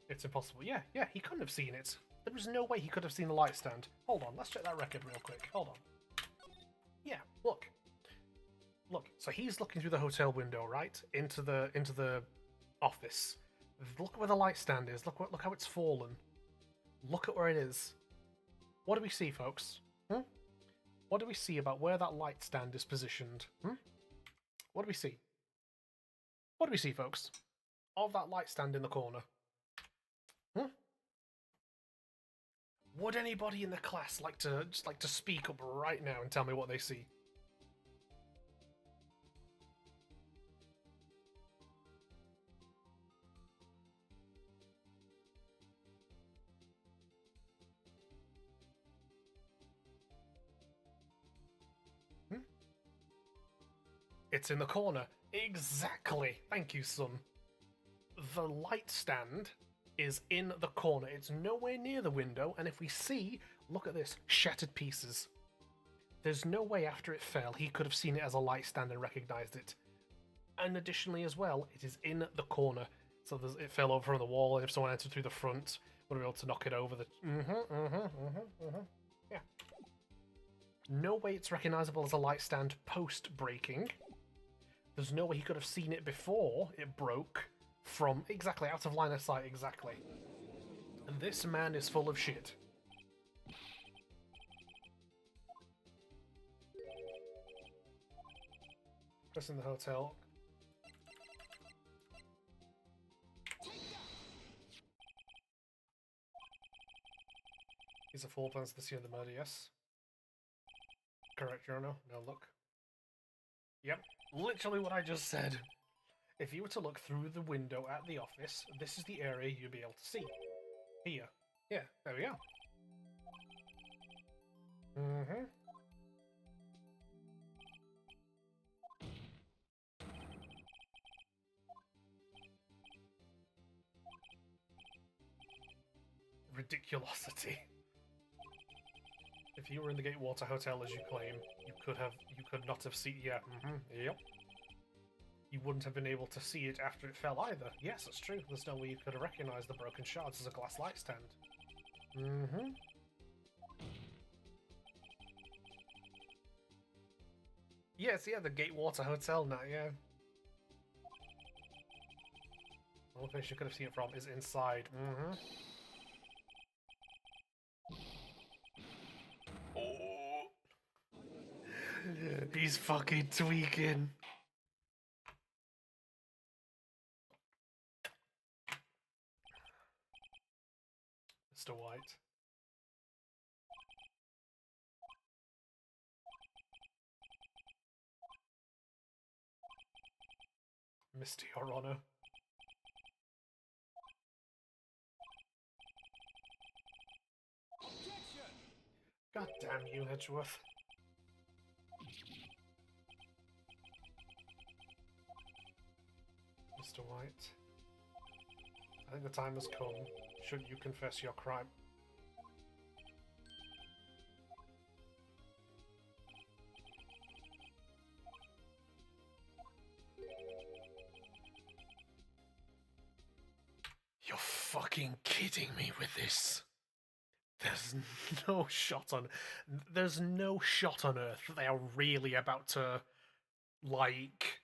It's impossible. Yeah, he couldn't have seen it. There was no way he could have seen the light stand. Hold on, let's check that record real quick. Hold on. Yeah, look. Look, so he's looking through the hotel window, right? Into the office. Look where the light stand is. Look how it's fallen. Look at where it is. What do we see, folks? What do we see about where that light stand is positioned? What do we see? What do we see, folks? Of that light stand in the corner. Would anybody in the class like to speak up right now and tell me what they see? It's in the corner. Exactly. Thank you, son. The light stand is in the corner. It's nowhere near the window, and if we see, look at this, shattered pieces. There's no way after it fell he could have seen it as a light stand and recognized it. And additionally as well, it is in the corner. So it fell over from the wall, and if someone entered through the front, would be able to knock it over. Yeah. No way it's recognizable as a light stand post-breaking. There's no way he could have seen it before it broke from exactly out of line of sight, exactly. And this man is full of shit. Just in the hotel. These are full plans to the scene of the murder, yes? Correct, Your Honor. No, look. Yep, literally what I just said. If you were to look through the window at the office, this is the area you'd be able to see. Here. Yeah, there we go. Ridiculosity. If you were in the Gatewater Hotel as you claim, you could not have seen. Yeah. Yep. You wouldn't have been able to see it after it fell either. Yes, that's true. There's no way you could have recognized the broken shards as a glass light stand. Yes, yeah, the Gatewater Hotel now, yeah. The only place you could have seen it from is inside. Oh. He's fucking tweaking. Mr. White. Mr. Your Honor. Objection! God damn you, Edgeworth. Mr. White. I think the time has come. Shouldn't you confess your crime? You're fucking kidding me with this. There's no shot on. There's no shot on Earth that they are really about to like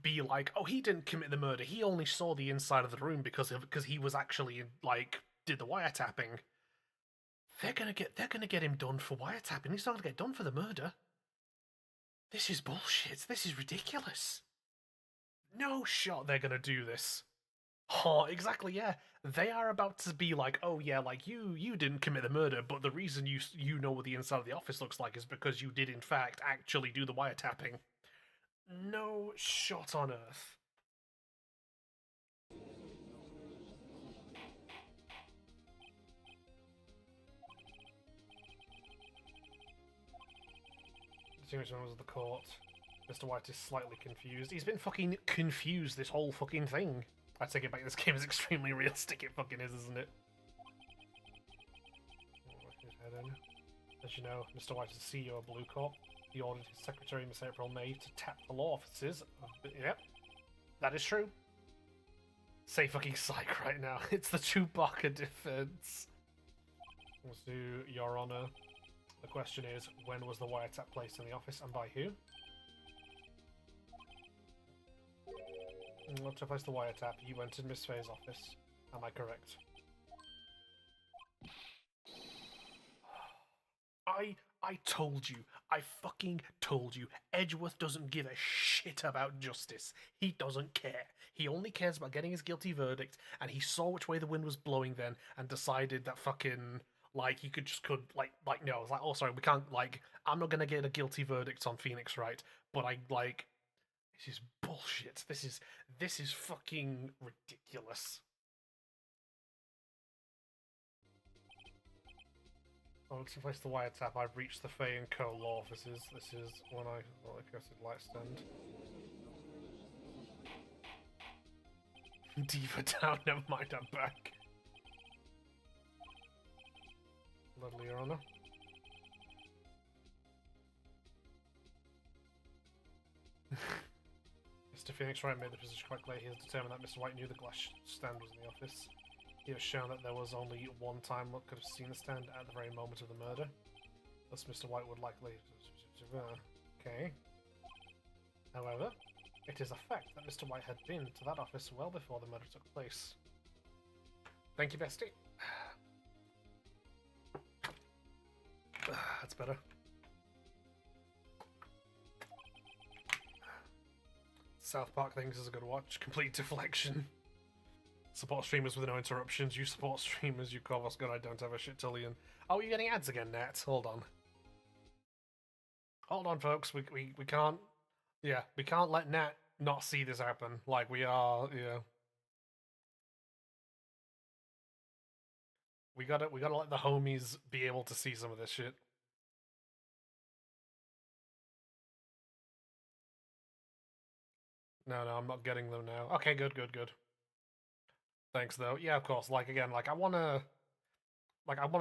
be like, oh, he didn't commit the murder. He only saw the inside of the room because he was actually like did the wiretapping. They're gonna get him done for wiretapping. He's not gonna get done for the murder. This is bullshit. This is ridiculous. No shot they're gonna do this. Oh, exactly, yeah. They are about to be like, oh yeah, like you didn't commit the murder, but the reason you know what the inside of the office looks like is because you did in fact actually do the wiretapping. No shot on Earth. Distinguished members of the court. Mr. White is slightly confused. He's been fucking confused this whole fucking thing. I take it back, this game is extremely realistic, it fucking is, isn't it? As you know, Mr. White is the CEO of Blue Corp. He ordered his secretary, Miss April May, to tap the law offices. Yep, that is true. Say fucking psych right now. It's the Chewbacca defense. Let's do Your Honor. The question is, when was the wiretap placed in the office and by who? To place the wiretap, you entered Miss Faye's office. Am I correct? I told you. I fucking told you. Edgeworth doesn't give a shit about justice. He doesn't care. He only cares about getting his guilty verdict, and he saw which way the wind was blowing then and decided that fucking like he could no, it's like, oh sorry, we can't I'm not gonna get a guilty verdict on Phoenix, right? But I like this is bullshit. This is fucking ridiculous. Oh, to place the wiretap, I've reached the Faye and Co. law offices. This is when I requested light stand. Diva down, never mind, I'm back. Lovely, Your Honor. Mr. Phoenix Wright made the position quite clear. He has determined that Mr. White knew the glass stand was in the office. He has shown that there was only one time Luke could have seen the stand at the very moment of the murder. Thus, Mr. White would likely... Okay. However, it is a fact that Mr. White had been to that office well before the murder took place. Thank you, bestie. That's better. South Park thinks is a good watch. Complete deflection. Support streamers with no interruptions. You support streamers. You call us good. I don't have a shit tillion. Oh, you're getting ads again, Nat. Hold on. Hold on, folks. We can't. Yeah, we can't let Nat not see this happen. Like we are. Yeah. We gotta let the homies be able to see some of this shit. No, I'm not getting them now. Okay, good. Thanks, though. Yeah, of course. Like again, I wanna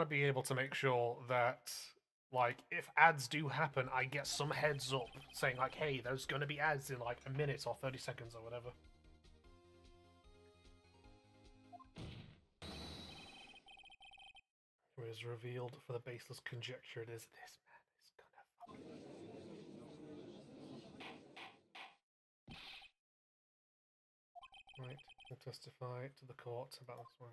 be able to make sure that if ads do happen, I get some heads up saying like, hey, there's gonna be ads in like a minute or 30 seconds or whatever. It is revealed for the baseless conjecture it is this man is gonna Right, we'll testify to the court about this one.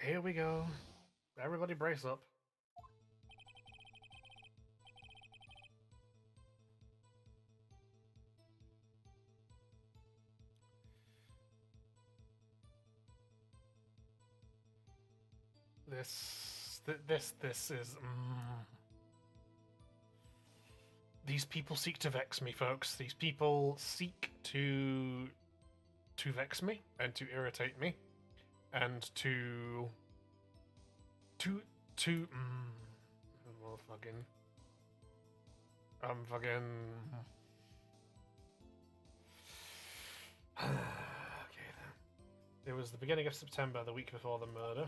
Here we go. Everybody brace up. This is... These people seek to vex me, folks. These people seek to vex me and to irritate me and to well, fucking okay then. It was the beginning of September, the week before the murder.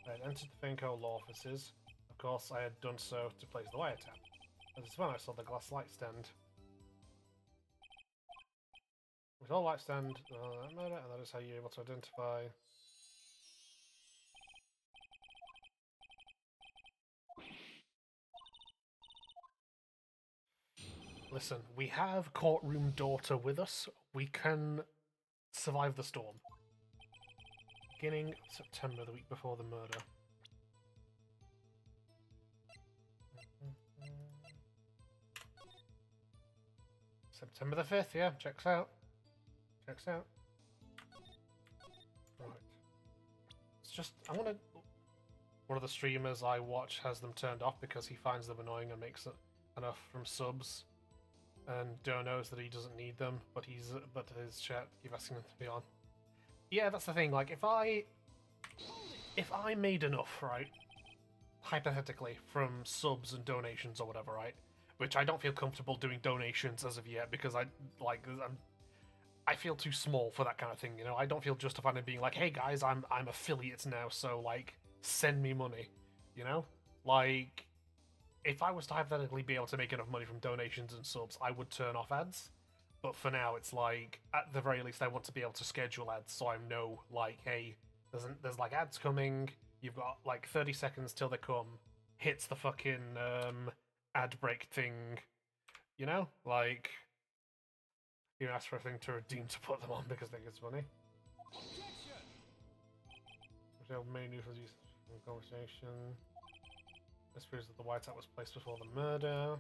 I had entered the Finco law offices. Of course, I had done so to place the wiretap. As it's when I saw the glass light stand. With all light stand, that murder, and that is how you're able to identify. Listen, we have courtroom daughter with us. We can survive the storm. Beginning of September, the week before the murder. September the 5th, yeah, checks out. Checks out. Right. It's just, I want to... One of the streamers I watch has them turned off because he finds them annoying and makes it enough from subs. And Joe knows that he doesn't need them, but his chat keep asking him to be on. Yeah, that's the thing, like, if I made enough, right, hypothetically, from subs and donations or whatever, right, which I don't feel comfortable doing donations as of yet because I feel too small for that kind of thing, you know. I don't feel justified in being like, hey guys, I'm affiliates now, so like send me money, you know? Like if I was to hypothetically be able to make enough money from donations and subs, I would turn off ads. But for now, it's like at the very least, I want to be able to schedule ads so I know, like, hey, there's like ads coming. You've got like 30 seconds till they come. Hits the fucking ad break thing, you know, like you ask for a thing to redeem to put them on because they think it's funny. Objection! Main news was used in conversation. This proves that the whiteout was placed before the murder.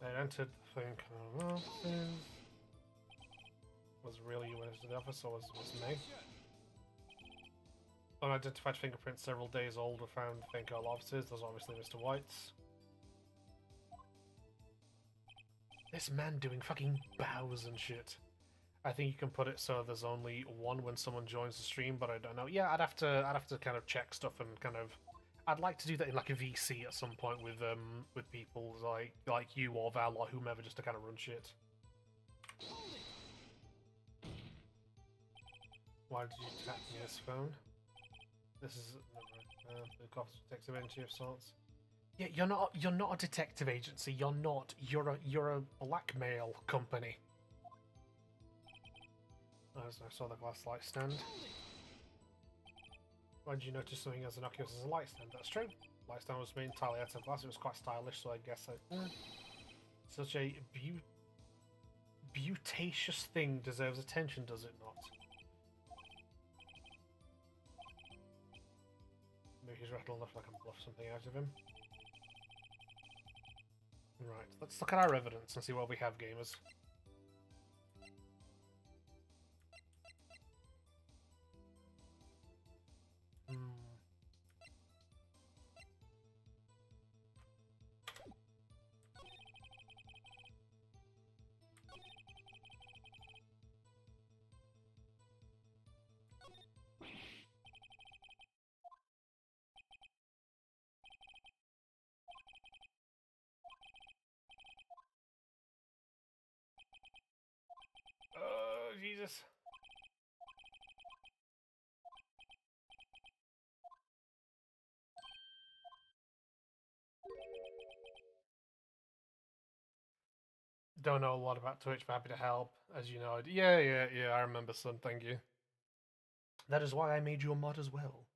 They entered the thing offices. Was really you went into the office or was me? Unidentified fingerprints several days old were found in the Finco offices. Those are obviously Mr. White's. This man doing fucking bows and shit. I think you can put it so there's only one when someone joins the stream, but I don't know. Yeah, I'd have to kind of check stuff and kind of. I'd like to do that in like a VC at some point with people like you or Val or whomever, just to kind of run shit. Why did you tap me this phone? This is the cops detective agency of sorts. Yeah, you're not a detective agency. You're not. You're a blackmail company. As I saw the glass light stand. Why did you notice something as innocuous as a light stand? That's true. Light stand was made entirely out of glass. It was quite stylish, so I guess such a beautacious thing deserves attention, does it not? Maybe he's rattled enough I can bluff something out of him. Right, let's look at our evidence and see what we have, gamers. Oh, Jesus. Don't know a lot about Twitch, but happy to help. As you know, yeah, I remember, son. Thank you. That is why I made you a mod as well.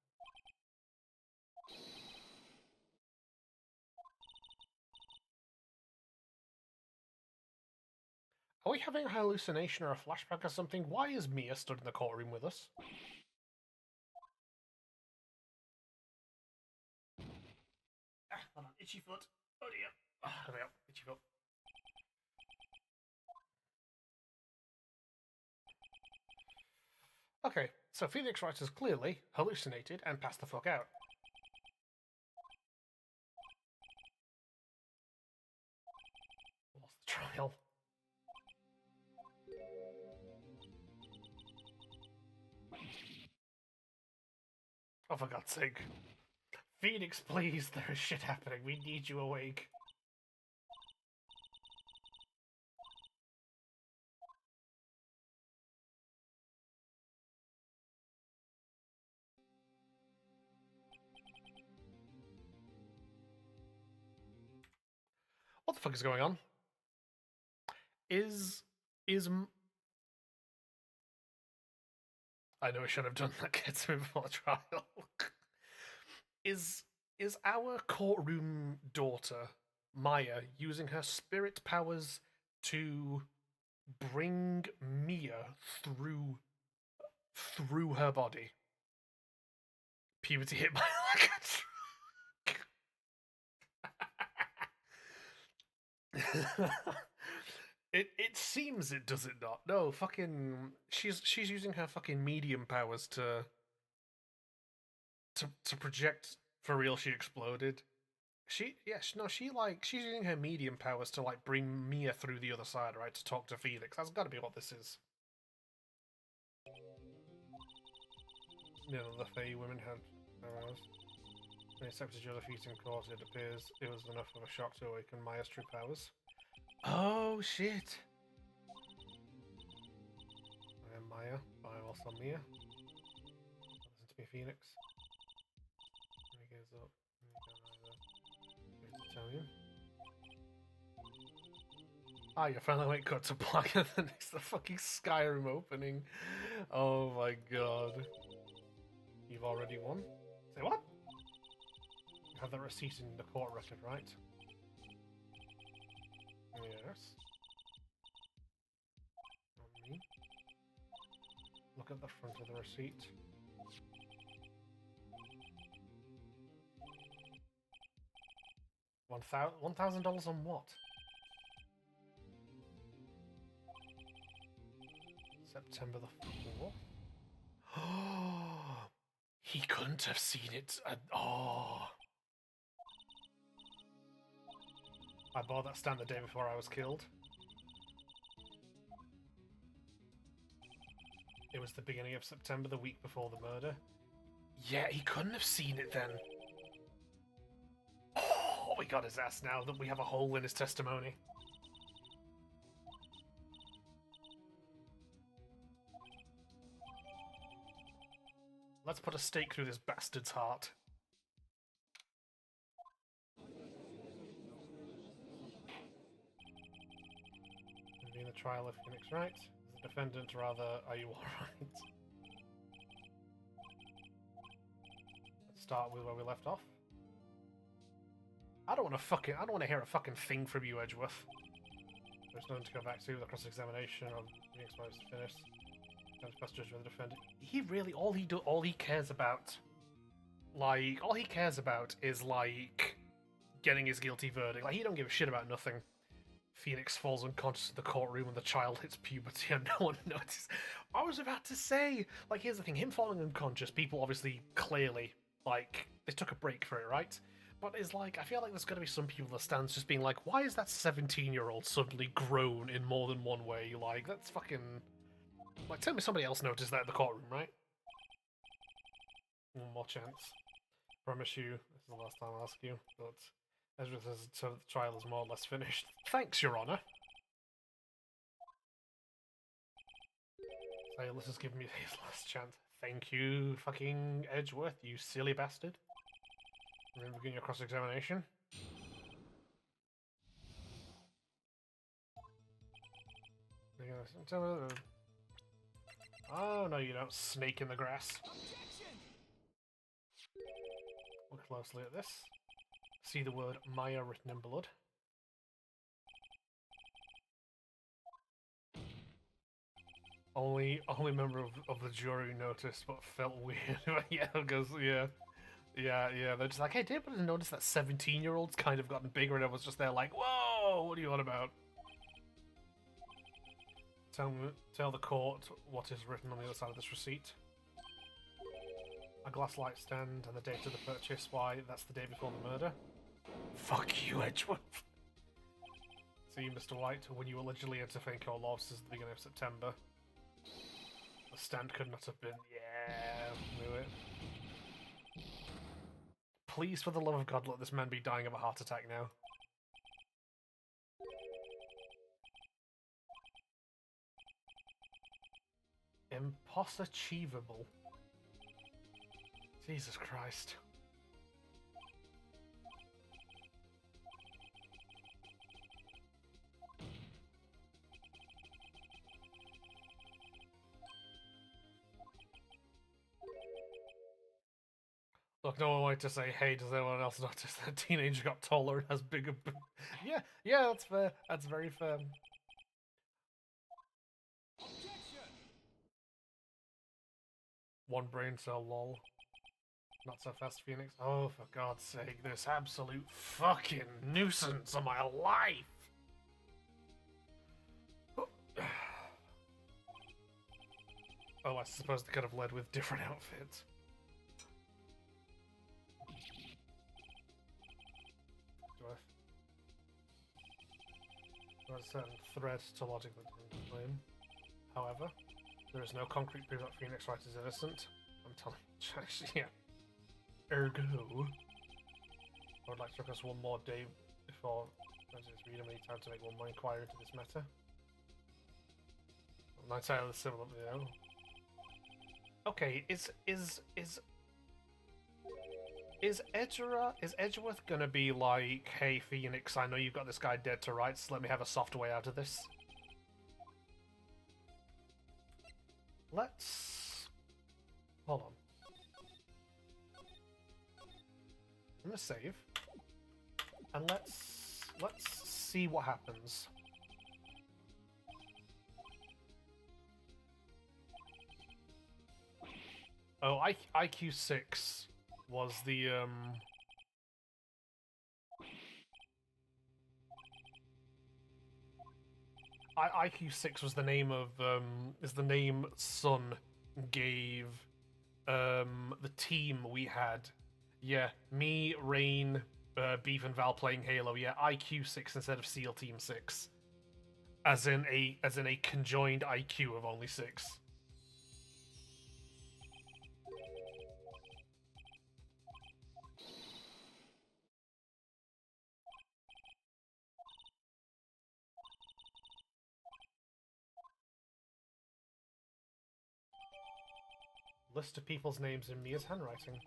Are we having a hallucination or a flashback or something? Why is Mia stood in the courtroom with us? Ah, hold on, itchy foot. Oh dear. Ah, there we go, itchy foot. Okay, so Phoenix Wright has clearly hallucinated and passed the fuck out. Lost the trial. Oh, for God's sake. Phoenix, please, there is shit happening. We need you awake. fuck is going on? Is I know I should have done that. Get to before the trial. is our courtroom daughter Maya using her spirit powers to bring Mia through her body? Puberty hit by like a truck. It seems it does it not. No, fucking she's using her fucking medium powers to project for real she exploded. She's using her medium powers to like bring Mia through the other side, right? To talk to Felix. That's gotta be what this is. You know, the Fae women had powers. They accepted your defeat in court. It appears it was enough of a shock to awaken Maya's true powers. Oh shit! I am Maya, but I'm also Mia. Listen to me, Phoenix. He goes up. To tell you. Ah, you finally went cut to black and then it's the fucking Skyrim opening. Oh my god. You've already won? Say what? You have the receipt in the court record, right? Yes. Not me. Look at the front of the receipt. $1,000 on what? September the 4th? Oh, he couldn't have seen it. Oh. I bought that stand the day before I was killed. It was the beginning of September, the week before the murder. Yeah, he couldn't have seen it then. Oh, we got his ass now that we have a hole in his testimony. Let's put a stake through this bastard's heart. Being the trial of Phoenix, right? As a defendant, rather, are you alright? Let's start with where we left off. I don't want to hear a fucking thing from you, Edgeworth. There's nothing to go back to. The cross-examination of being exposed to finish. Best judge of the defendant. He really all he cares about is like getting his guilty verdict. Like he don't give a shit about nothing. Phoenix falls unconscious in the courtroom when the child hits puberty and no one notices. I was about to say, like, here's the thing, him falling unconscious, people obviously clearly, like, they took a break for it, right? But it's like, I feel like there's gonna be some people that stands just being like, why is that 17-year-old suddenly grown in more than one way? Like, that's fucking... Like, tell me somebody else noticed that in the courtroom, right? One more chance. Promise you, this is the last time I'll ask you, but... Edgeworth says so the trial is more or less finished. Thanks, Your Honour. So let's just give me his last chance. Thank you, fucking Edgeworth, you silly bastard. Remember begin your cross-examination. Oh no, you don't, snake in the grass. Objection! Look closely at this. See the word Maya written in blood. Only member of the jury noticed but felt weird. Yeah, because yeah. They're just like, hey, did anybody notice that 17-year-old's kind of gotten bigger? And I was just there like, whoa, what are you on about? Tell the court what is written on the other side of this receipt. A glass light stand and the date of the purchase. Why? That's the day before the murder. Fuck you, Edgeworth. See, Mr. White, when you allegedly entered Fenco Law offices at the beginning of September, the stand could not have been. Yeah, knew it. Please, for the love of God, let this man be dying of a heart attack now. Impossible. Jesus Christ. Look, no one wanted to say, hey, does anyone else notice that a teenager got taller and has bigger yeah, that's fair. That's very fair. Objection! One brain cell, lol. Not so fast, Phoenix. Oh, for God's sake, this absolute fucking nuisance of my life! Oh, I suppose they could have led with different outfits. Do I send threat to logically claim? However, there is no concrete proof that Phoenix Wright is innocent. I'm telling you, yeah. Ergo, I would like to request one more day before President's reader may time to make one more inquiry into this matter. My title is similar, you know. Okay, is Edgeworth gonna be like, hey Phoenix, I know you've got this guy dead to rights, let me have a soft way out of this? Let's... Hold on. I'm gonna save. And let's see what happens. Oh, IQ 6 was the IQ 6 was the name of is the name Sun gave the team we had. Yeah, me, Rain, Beef and Val playing Halo. Yeah, IQ 6 instead of SEAL Team 6. As in a conjoined IQ of only 6. List of people's names in Mia's handwriting.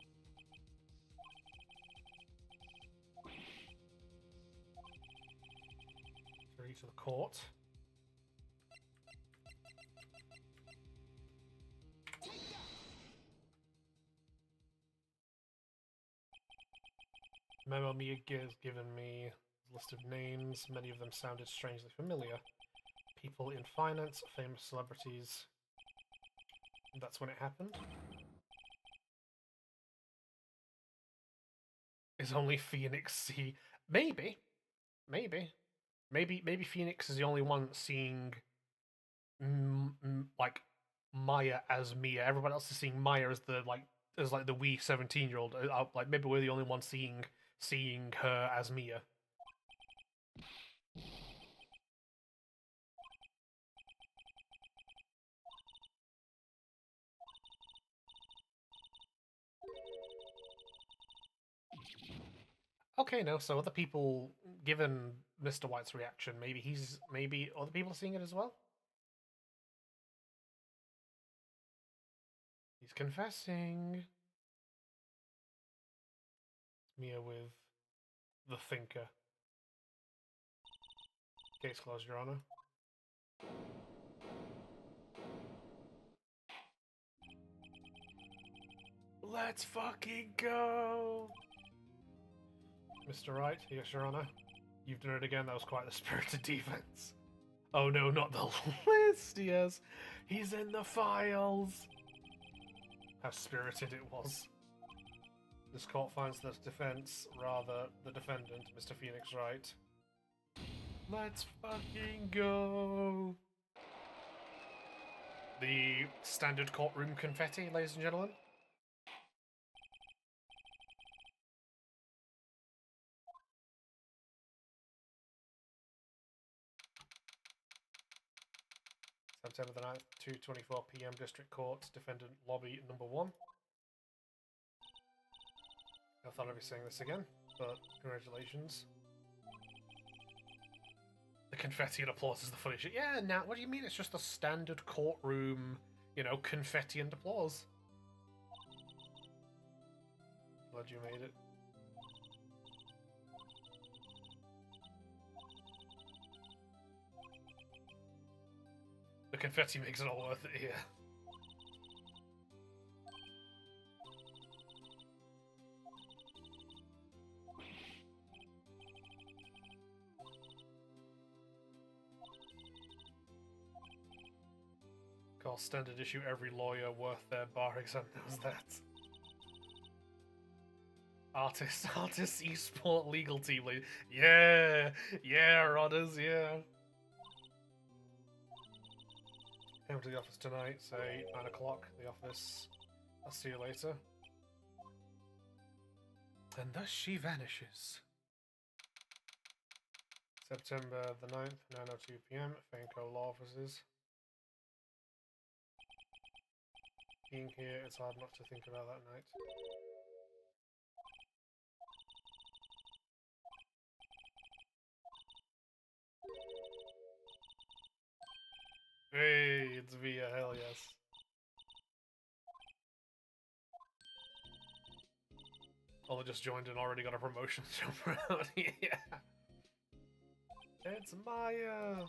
Three to the court. Memo Mia has given me a list of names. Many of them sounded strangely familiar. People in finance, famous celebrities. That's when it happened. Is only Phoenix see? Maybe Phoenix is the only one seeing like Maya as Mia. Everybody else is seeing Maya as the the wee 17-year-old. Like maybe we're the only one seeing her as Mia. Okay, no. So other people, given Mr. White's reaction, maybe other people are seeing it as well. He's confessing. Mia with the Thinker. Case closed, Your Honor. Let's fucking go! Mr. Wright, yes, Your Honor. You've done it again, that was quite the spirited defense. Oh no, not the list, yes. He's in the files! How spirited it was. This court finds the defense, rather the defendant, Mr. Phoenix Wright. Let's fucking go! The standard courtroom confetti, ladies and gentlemen. September the 9th, 2:24 PM, District Court, Defendant Lobby Number 1. I thought I'd be saying this again, but congratulations. The confetti and applause is the funny shit. Yeah, now, what do you mean? It's just a standard courtroom, you know, confetti and applause. Glad you made it. The confetti makes it all worth it here. course, standard issue. Every lawyer worth their bar exam knows that. Artist, esport legal team lead. Yeah, yeah, Rodders, yeah. Come to the office tonight, say 9 o'clock. The office. I'll see you later. And thus she vanishes. September the 9th, 9:02 p.m. Fainco Law Offices. Being here, it's hard not to think about that night. Hey, it's Via, hell yes. Oh, just joined and already got a promotion jump around. Yeah. It's Maya.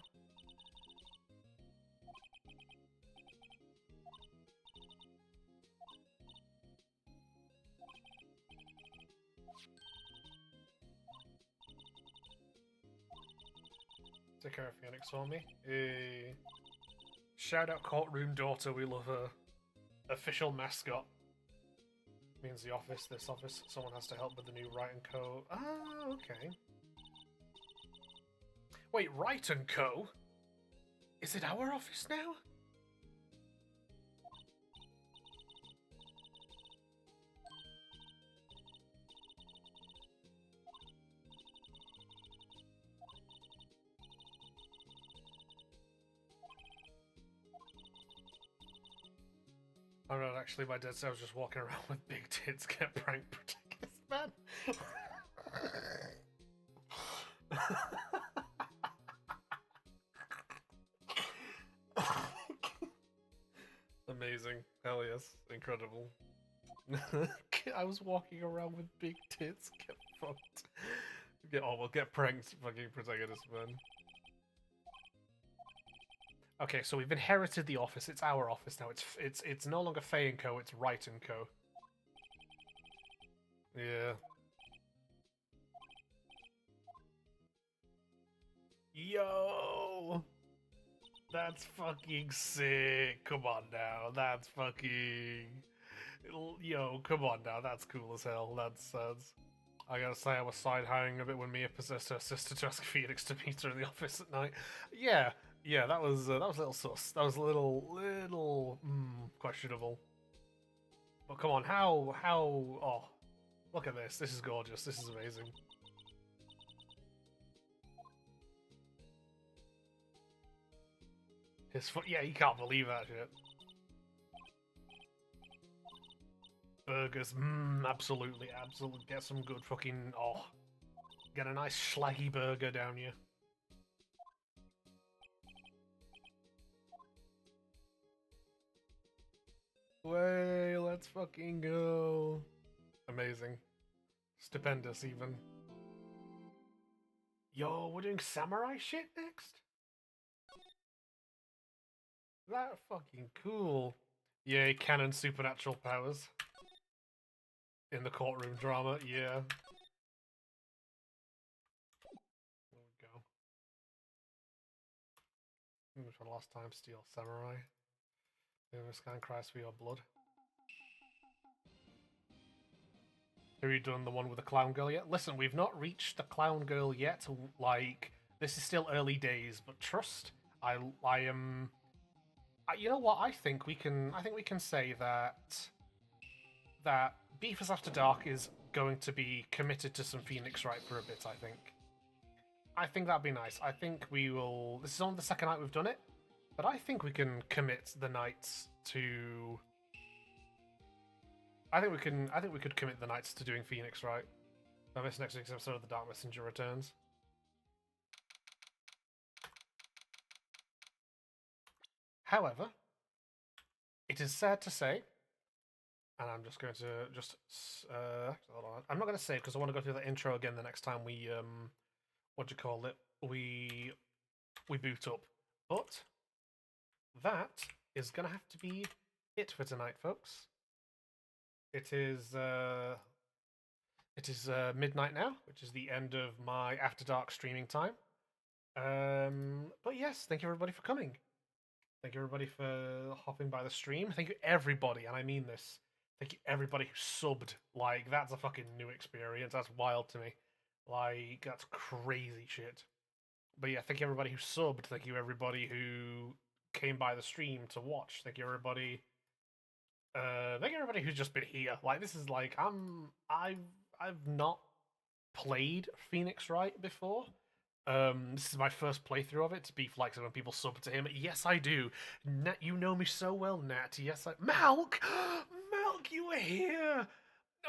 Take care of Phoenix for me. Hey. Shout out courtroom daughter, we love her. Official mascot. Means the office, this office. Someone has to help with the new Wright & Co. Ah, okay. Wait, Wright & Co? Is it our office now? Oh no, actually my dad said I was just walking around with big tits, get prank protectors, man. Amazing. Hell yes. Incredible. I was walking around with big tits, get fucked. We'll get pranked, fucking protagonist, man. Okay, so we've inherited the office. It's our office now. It's no longer Faye & Co. It's Wright & Co. Yeah. Yo! That's fucking sick. Come on now. That's fucking... Yo, come on now. That's cool as hell. That's... I gotta say, I was side-hiring a bit when Mia possessed her sister to ask Phoenix to meet her in the office at night. Yeah, yeah, that was a little sus. That was a little questionable. But come on, oh, look at this. This is gorgeous. This is amazing. His foot, yeah, you can't believe that shit. Burgers, absolutely. Get some good fucking, oh, get a nice schlaggy burger down you. Way, let's fucking go. Amazing. Stupendous, even. Yo, we're doing samurai shit next? That fucking cool. Yay, canon supernatural powers. In the courtroom drama, yeah. There we go. Which one last time? Steel Samurai. The scan cries for your blood. Have you done the one with the clown girl yet? Listen, we've not reached the clown girl yet. Like, this is still early days, but trust, I am. You know what? I think we can say that Beefers After Dark is going to be committed to some Phoenix Wright for a bit. I think that'd be nice. I think we will. This is only the second night we've done it, but I think we can commit the nights to. I think we could commit the nights to doing Phoenix Wright. I miss next week's episode of The Dark Messenger returns. However, it is sad to say, and I'm just going to hold on. I'm not going to say because I want to go through the intro again the next time we what do you call it? We boot up. But that is going to have to be it for tonight, folks. It is midnight now, which is the end of my After Dark streaming time. But yes, thank you everybody for coming. Thank you everybody for hopping by the stream. Thank you everybody, and I mean this. Thank you everybody who subbed. Like, that's a fucking new experience. That's wild to me. Like, that's crazy shit. But yeah, thank you everybody who subbed. Thank you everybody who came by the stream to watch. Thank you everybody. Thank you everybody who's just been here. Like, this is like I've not played Phoenix Wright before. This is my first playthrough of it. To be like, so when people sub to him, yes, I do. Nat, you know me so well, Nat. Yes, I. Malk, Malk, you were here.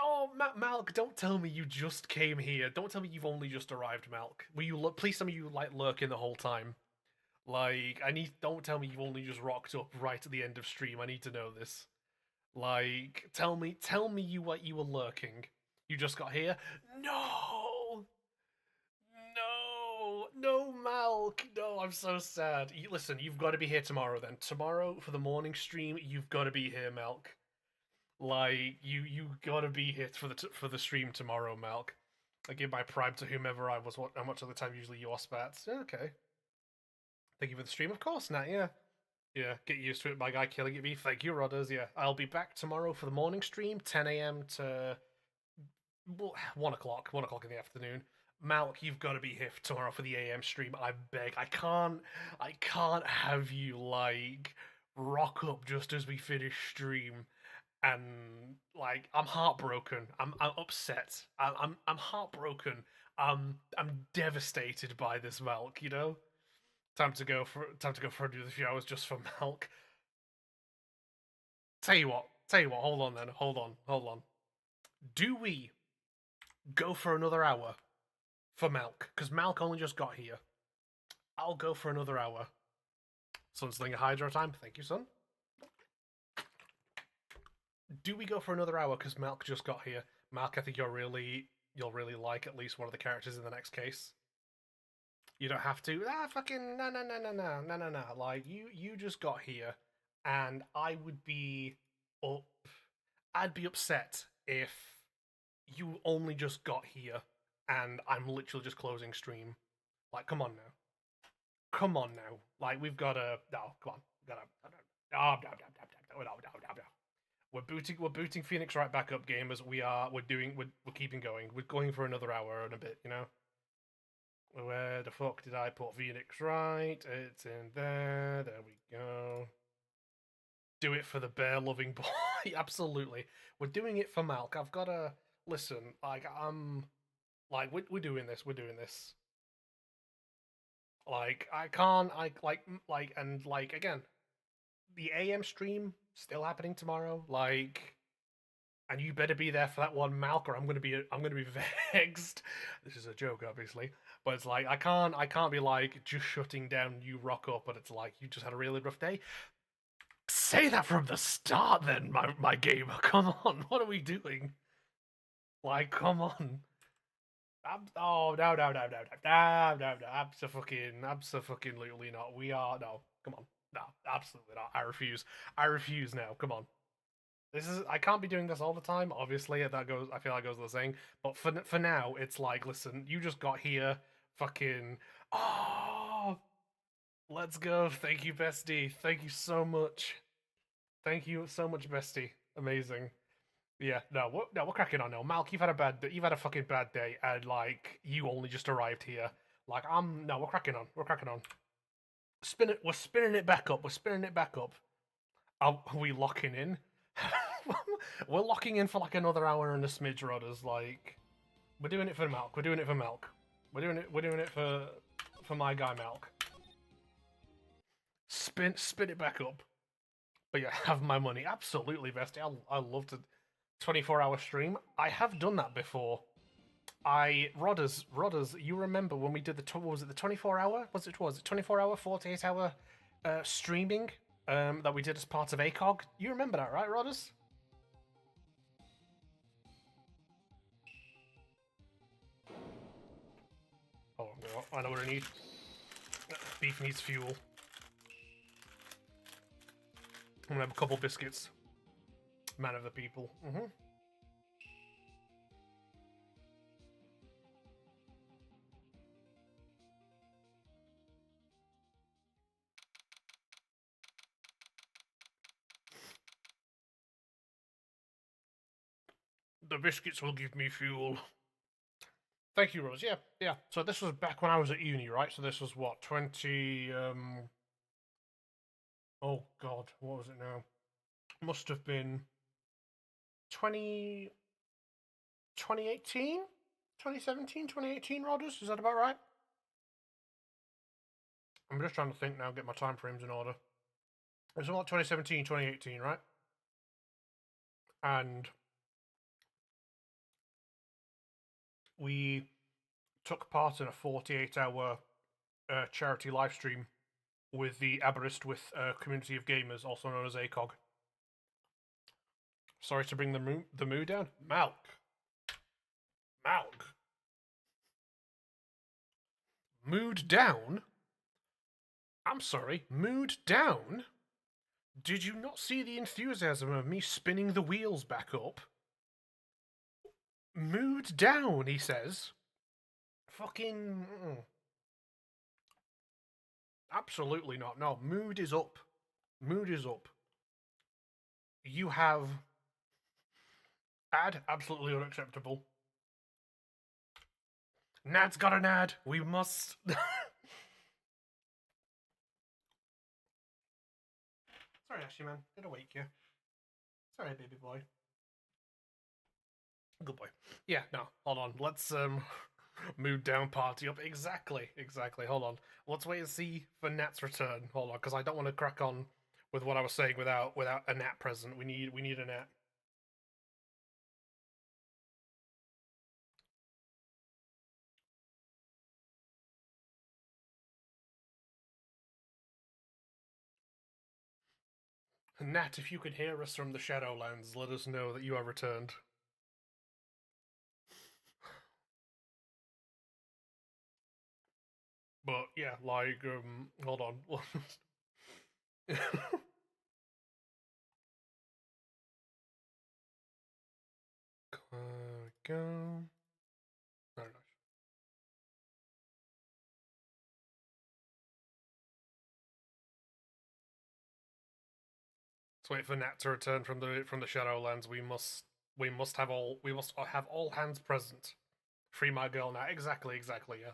Oh, Malk, don't tell me you just came here. Don't tell me you've only just arrived, Malk. Will you look? Please tell me you like lurking the whole time. Like, I need. Don't tell me you've only just rocked up right at the end of stream. I need to know this. Like, tell me you were lurking. You just got here. No, no, Malk. No, I'm so sad. Listen, you've got to be here tomorrow. Then tomorrow for the morning stream, you've got to be here, Malk. Like you got to be here for the stream tomorrow, Malk. I give my prime to whomever I was. How much of the time usually you are spats? Yeah, okay. Thank you for the stream, of course, Nat. Yeah. Yeah, get used to it, my guy killing it me. Thank you, Rodders. Yeah, I'll be back tomorrow for the morning stream, 10 a.m. to 1 o'clock, 1 o'clock in the afternoon. Malk, you've got to be here tomorrow for the AM stream. I beg. I can't have you like rock up just as we finish stream, and like I'm heartbroken. I'm upset. I'm heartbroken. I'm devastated by this, Malk. You know, time to go for another few hours just for Malk. Tell you what. Hold on then. Hold on. Do we go for another hour for Malk? Because Malk only just got here. I'll go for another hour. Sunslinger Hydro time. Thank you, son. Do we go for another hour because Malk just got here? Malk, I think you'll really like at least one of the characters in the next case. You don't have to. Fucking no. Like you just got here, and I would be up. I'd be upset if you only just got here and I'm literally just closing stream. Like, come on now. Come on now. Like, we've got to. No, come on. We've got to. No. We're booting Phoenix right back up, gamers. We're keeping going. We're going for another hour and a bit, you know? Where the fuck did I put Phoenix right? It's in there. There we go. Do it for the bear loving boy. Absolutely. We're doing it for Malk. I've got to listen. Like, we're doing this. We're doing this. Like, I can't. And like again, the AM stream still happening tomorrow. Like, and you better be there for that one, Malk, or I'm gonna be vexed. This is a joke, obviously, but it's like I can't be like just shutting down. You rock up, but it's like you just had a really rough day. Say that from the start, then, my gamer. Come on, what are we doing? Like, come on. Oh no, absolutely not. We are no, come on, no, absolutely not. I refuse now. Come on. This is I can't be doing this all the time. Obviously, that goes. I feel like goes without saying. But for now, it's like, listen, you just got here. Fucking oh, let's go. Thank you, bestie. Thank you so much. Thank you so much, bestie. Amazing. Yeah, we're cracking on now. Malk, you've had a fucking bad day, and like you only just arrived here. Like no, we're cracking on. We're cracking on. We're spinning it back up. We're spinning it back up. Are we locking in? We're locking in for like another hour and a smidge, Rodders. Like we're doing it for Malk. We're doing it for Malk. We're doing it for my guy Malk. Spin it back up. But yeah, have my money. Absolutely, bestie. I love to 24-hour stream. I have done that before. Rodders, you remember when we did was it the 24-hour? Was it 24-hour, 48-hour streaming that we did as part of ACOG? You remember that, right, Rodders? Oh, I know what I need. Beef needs fuel. I'm gonna have a couple biscuits. Man of the people. The biscuits will give me fuel. Thank you, Rose. Yeah, yeah. So this was back when I was at uni, right? So this was what, 20 oh god, what was it now? Must have been 20 2018? 2017, 2018, Rodders? Is that about right? I'm just trying to think now, get my time frames in order. It was about 2017, 2018, right? And we took part in a 48-hour charity live stream with the Aberystwyth with community of gamers, also known as ACOG. Sorry to bring the mood down. Malk. Mood down? I'm sorry, mood down? Did you not see the enthusiasm of me spinning the wheels back up? Mood down, he says. Fucking. Absolutely not. No, mood is up. Mood is up. You have. Ad, absolutely unacceptable. Nad's got an ad. We must. Sorry, Ashley, man. Did I wake you? Sorry, baby boy. Good boy. Yeah, no, hold on. Let's mood down, party up. Exactly. Hold on. Let's wait and see for Nat's return. Hold on, because I don't want to crack on with what I was saying without a Nat present. We need a Nat. Nat, if you can hear us from the Shadowlands, let us know that you have returned. But yeah, like, hold on. Go. Very nice. Let's wait for Nat to return from the Shadowlands. We must have all hands present. Free my girl Nat. Exactly. Yeah.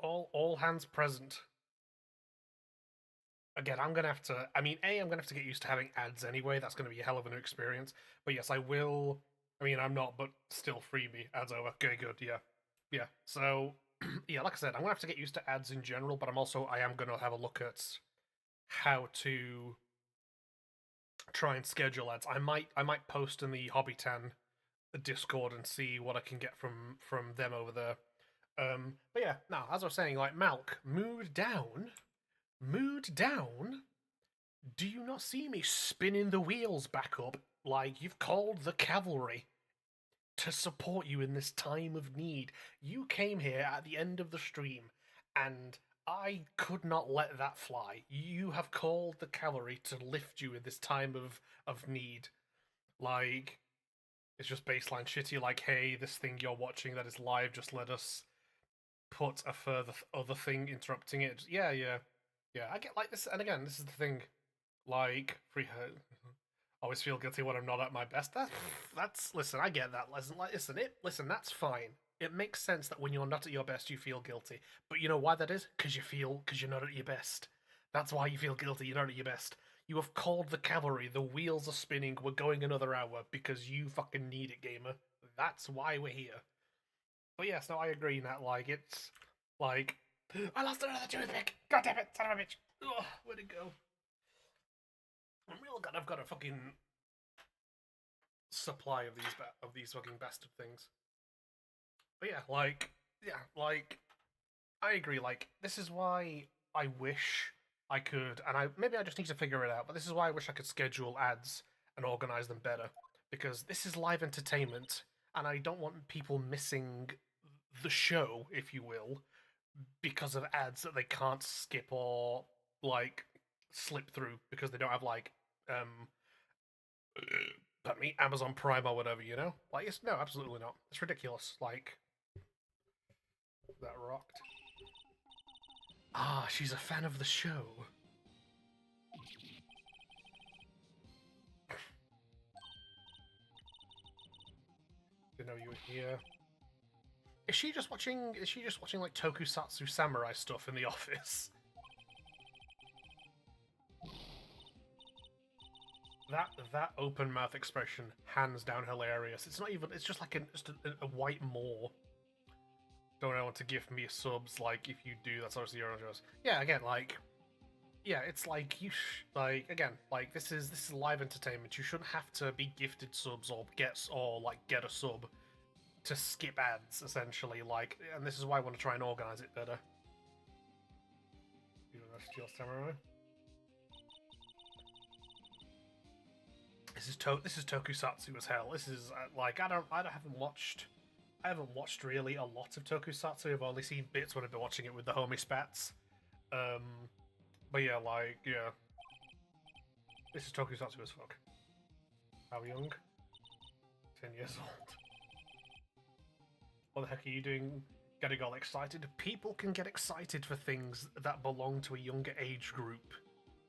All hands present. Again, I'm gonna have to. I mean, I'm gonna have to get used to having ads anyway. That's gonna be a hell of an experience. But yes, I will. I mean, I'm not, but still, free me ads over. Okay, good. Yeah. So, yeah, like I said, I'm gonna have to get used to ads in general. But I am gonna have a look at how to try and schedule ads. I might post in the Hobbytan Discord and see what I can get from them over there. But yeah, now as I was saying, like Malk, mood down. Do you not see me spinning the wheels back up like you've called the cavalry to support you in this time of need? You came here at the end of the stream, and I could not let that fly. You have called the cavalry to lift you in this time of need. Like, it's just baseline shitty, like, hey, this thing you're watching that is live, just let us put a further other thing interrupting it. Yeah. I get like this, and again, this is the thing. Like, always feel guilty when I'm not at my best. That's listen. I get that. Listen. That's fine. It makes sense that when you're not at your best, you feel guilty. But you know why that is? Because you're not at your best. That's why you feel guilty. You're not at your best. You have called the cavalry. The wheels are spinning. We're going another hour because you fucking need it, gamer. That's why we're here. But yes, no, I agree in that. Like, it's like I lost another toothpick. God damn it, son of a bitch. Ugh, where'd it go? I'm real glad I've got a fucking supply of these fucking bastard things. But yeah, I agree. Like, this is why I wish I could, and maybe I just need to figure it out. But this is why I wish I could schedule ads and organize them better, because this is live entertainment, and I don't want people missing the show, if you will, because of ads that they can't skip or like slip through because they don't have like pardon me, Amazon Prime or whatever, you know? Like, it's no, absolutely not. It's ridiculous. Like, that rocked. Ah, she's a fan of the show. Didn't know you were here. Is she just watching? Is she just watching like tokusatsu samurai stuff in the office? That open mouth expression, hands down hilarious. It's not even. It's just like just a white moor. Don't want to give me subs. Like if you do, that's obviously your own choice. Yeah, again, like yeah, it's like like again, like this is live entertainment. You shouldn't have to be gifted subs or get a sub to skip ads essentially. Like, and this is why I want to try and organize it better. University of Samurai. This is tokusatsu as hell. This is like I haven't watched really a lot of tokusatsu. I've only seen bits when I've been watching it with the homie spats. Um, but yeah, like yeah, this is tokusatsu as fuck. How young? 10 years old. What the heck are you doing? Getting all excited? People can get excited for things that belong to a younger age group.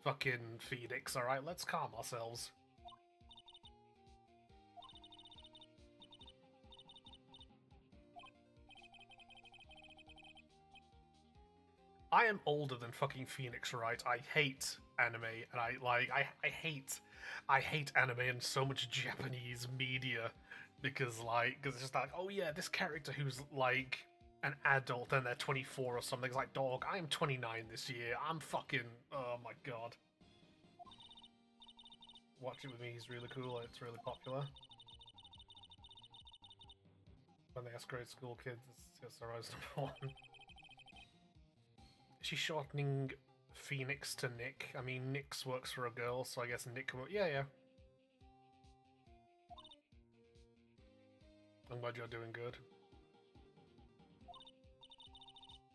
Fucking Phoenix, alright? Let's calm ourselves. I am older than fucking Phoenix, right? I hate anime, and I hate anime and so much Japanese media because it's just like, oh yeah, this character who's like an adult and they're 24 or something. It's like, dog, I am 29 this year. I'm fucking, oh my god. Watch it with me. He's really cool. It's really popular. When they ask grade school kids, it's Sunrise number one. She's shortening Phoenix to Nick. I mean, Nix works for a girl, so I guess Nick will... Yeah, yeah. I'm glad you're doing good.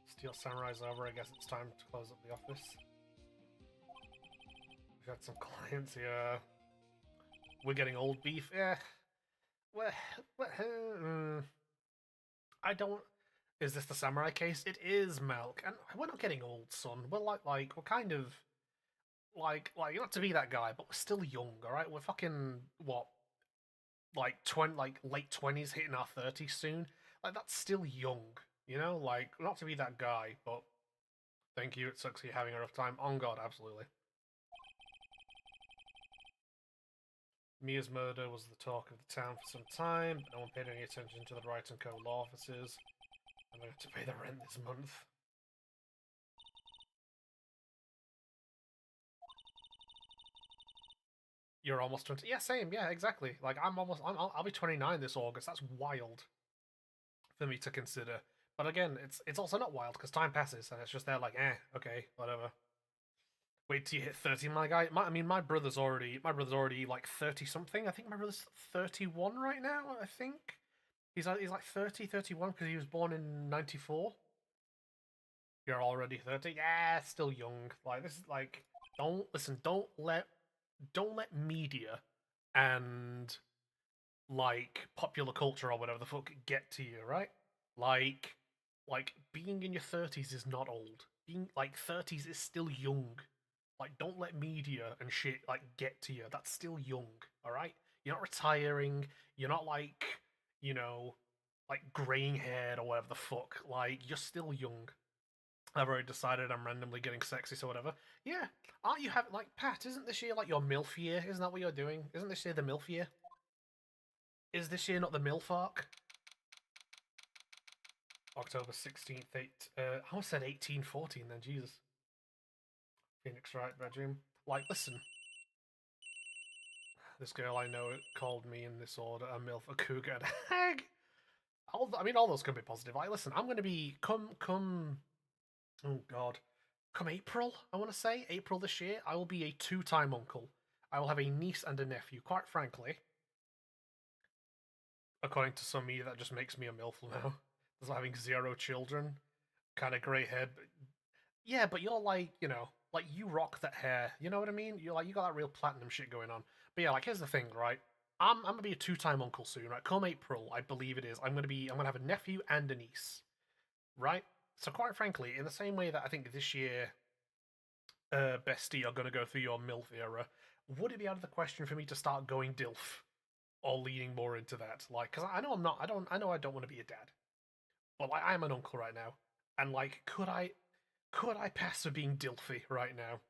Steel Samurai's over. I guess it's time to close up the office. We've had some clients here. We're getting old beef. Yeah. Well, I don't... Is this the samurai case? It is, Melk. And we're not getting old, son. We're we're kind of... not to be that guy, but we're still young, alright? We're fucking, what, late 20s, hitting our 30s soon. Like, that's still young, you know? Like, not to be that guy, but thank you, it sucks you're having a rough time. On God, absolutely. Mia's murder was the talk of the town for some time, but no one paid any attention to the Wright & Co. law offices. I'm going to pay the rent this month. You're almost 20. Yeah, same. Yeah, exactly. Like, I'll be 29 this August. That's wild for me to consider. But again, it's also not wild because time passes and it's just there like, okay, whatever. Wait till you hit 30, my guy. My brother's already like 30 something. I think my brother's 31 right now. I think he's like 30, 31 because he was born in 94. You're already 30. Yeah, still young. Like this is like, don't listen. Don't let media and like popular culture or whatever the fuck get to you, right? Like being in your 30s is not old. Being like 30s is still young. Like don't let media and shit like get to you. That's still young, all right? You're not retiring. You're not like, you know, like graying haired or whatever the fuck. Like you're still young. I've already decided I'm randomly getting sexy, so whatever. Yeah, aren't you having like Pat? Isn't this year like your MILF year? Isn't that what you're doing? Isn't this year the MILF year? Is this year not the MILF arc? October 16th, I almost said 1814 then, Jesus. Phoenix Wright bedroom. Like, listen. This girl I know called me in this order a MILF, a cougar, and a hag. All those can be positive. Like, listen, I'm going to be, oh God. Come April, I want to say, April this year, I will be a two-time uncle. I will have a niece and a nephew. Quite frankly, according to some media, that just makes me a MILF now. As having 0 children, kind of grey head. But yeah, but you're like, like you rock that hair. You know what I mean? You're like, you got that real platinum shit going on. But yeah, like here's the thing, right? I'm gonna be a two-time uncle soon, right? Come April, I believe it is. I'm gonna have a nephew and a niece, right? So quite frankly, in the same way that I think this year, bestie, are gonna go through your MILF era, would it be out of the question for me to start going DILF? or leaning more into that. Like, because I know I'm not. I know I don't want to be a dad, but like I am an uncle right now, and like, could I pass for being dilfy right now?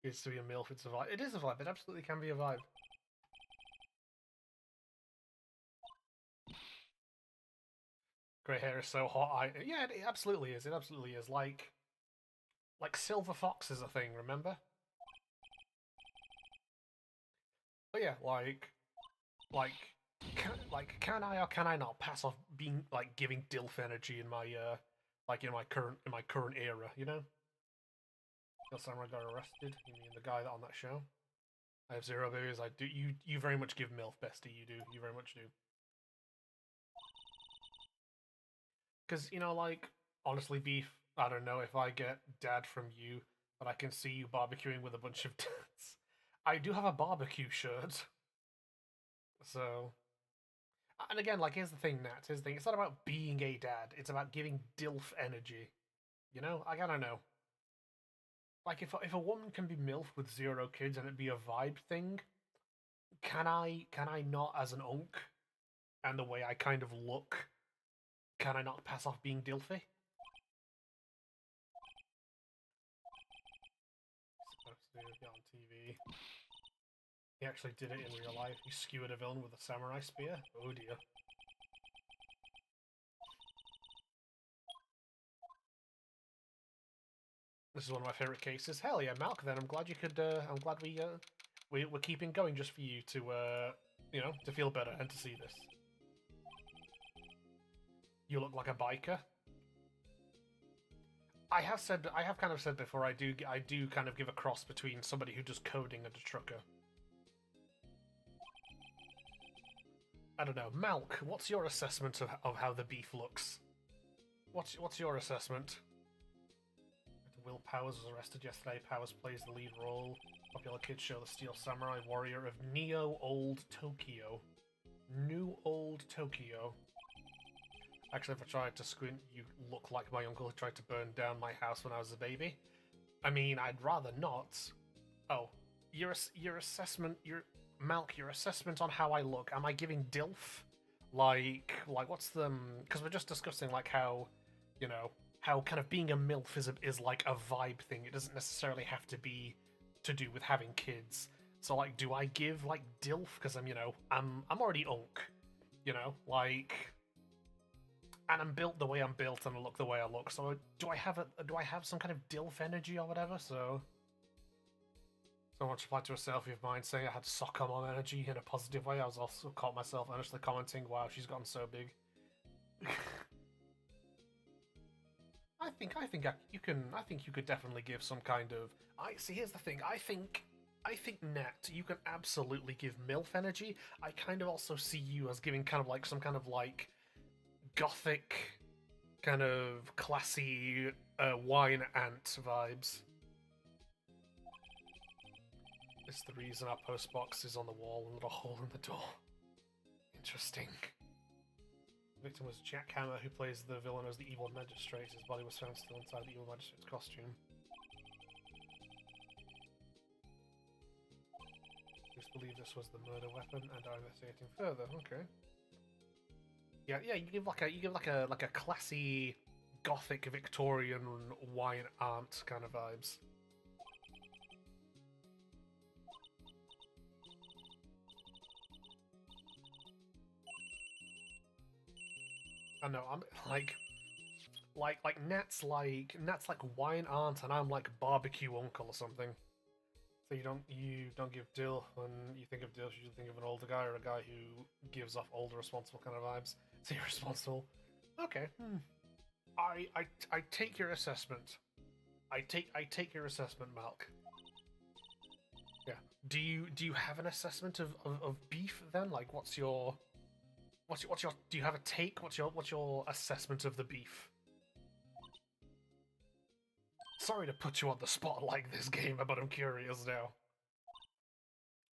It's to be a milf. It's a vibe. It is a vibe. It absolutely can be a vibe. Grey hair is so hot. Yeah, it absolutely is. It absolutely is. Like silver fox is a thing. Remember? But yeah, like can I or can I not pass off being like giving dilf energy in my like in my current era? You know, the samurai got arrested. You mean the guy that on that show? I have zero babies. I do. You very much give milf, bestie. You do. You very much do. Because you know, like honestly, beef. I don't know if I get dad from you, but I can see you barbecuing with a bunch of dads. I do have a barbecue shirt, so and again, like, here's the thing, Nat. Here's the thing. It's not about being a dad. It's about giving DILF energy. You know? I gotta know. Like, if a woman can be MILF with zero kids and it be a vibe thing, can I not, as an unk, and the way I kind of look, can I not pass off being DILFy? Supposed to be on TV. He actually did it in real life. He skewered a villain with a samurai spear. Oh dear. This is one of my favorite cases. Hell yeah, Malk. Then I'm glad you could. I'm glad we're keeping going just for you to you know, to feel better and to see this. You look like a biker. I have kind of said before. I do kind of give a cross between somebody who does coding and a trucker. I don't know, Malk. What's your assessment of how the beef looks? What's your assessment? Will Powers was arrested yesterday. Powers plays the lead role. Popular kids show the Steel Samurai warrior of Neo Old Tokyo. New Old Tokyo. Actually, if I tried to squint, you look like my uncle who tried to burn down my house when I was a baby. I mean, I'd rather not. Oh, your assessment, your Malk, your assessment on how I look. Am I giving DILF? Like what's the? Because we're just discussing like how, you know, how kind of being a MILF is like a vibe thing. It doesn't necessarily have to be to do with having kids. So like, do I give like DILF because I'm, you know, I'm already unk, you know, like, and I'm built the way I'm built and I look the way I look. So do I have some kind of DILF energy or whatever? So someone replied to a selfie of mine saying I had soccer mom energy in a positive way. I was also caught myself honestly commenting, "Wow, she's gotten so big." You can. I think you could definitely give some kind of. I see. Here's the thing. I think Nat, you can absolutely give MILF energy. I kind of also see you as giving kind of like some kind of like gothic, kind of classy wine ant vibes. It's the reason our postbox is on the wall and not a hole in the door. Interesting. The victim was Jack Hammer, who plays the villain as the evil magistrate. His body was found still inside the evil magistrate's costume. Police believe this was the murder weapon and are investigating further. Okay. Yeah, yeah. You give like a classy, gothic Victorian wine aunt kind of vibes. I know. I'm like Nat's like wine aunt, and I'm like barbecue uncle or something. So you don't give Dill when you think of Dill, you think of an older guy or a guy who gives off older, responsible kind of vibes. So you're responsible. Okay. I take your assessment. I take your assessment, Malk. Yeah. Do you have an assessment of beef then? Like, what's your do you have a take? What's your assessment of the beef? Sorry to put you on the spot like this, gamer, but I'm curious now.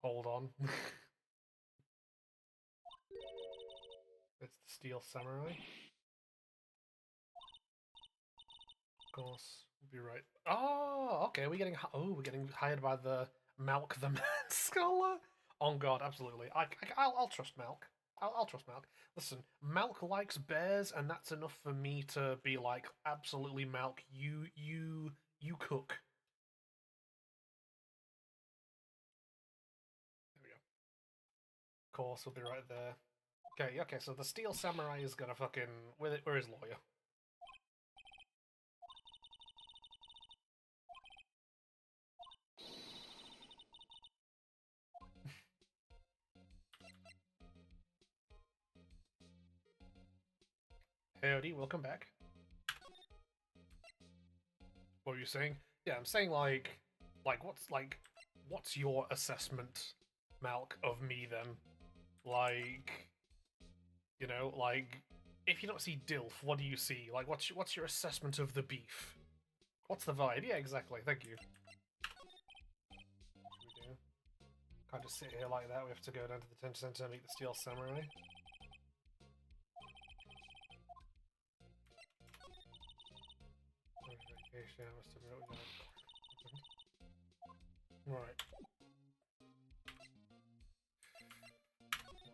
Hold on. It's the Steel Samurai. Of course, we'll be right. Oh, okay. We're getting hired by the Malk the Man Scholar. On God, absolutely. I'll trust Malk. I'll trust Malk. Listen, Malk likes bears, and that's enough for me to be like, absolutely, Malk. You cook. There we go. Of course, we'll be right there. Okay, okay. So the Steel Samurai is gonna fucking where is Lawyer? Howdy, welcome back. What were you saying? Yeah, I'm saying what's your assessment, Malk, of me then? Like, like if you don't see Dilf, what do you see? Like, what's your assessment of the beef? What's the vibe? Yeah, exactly. Thank you. What should we do? Can't just sit here like that. We have to go down to the 10 center and meet the Steel Samurai. Notification. I must admit we got right.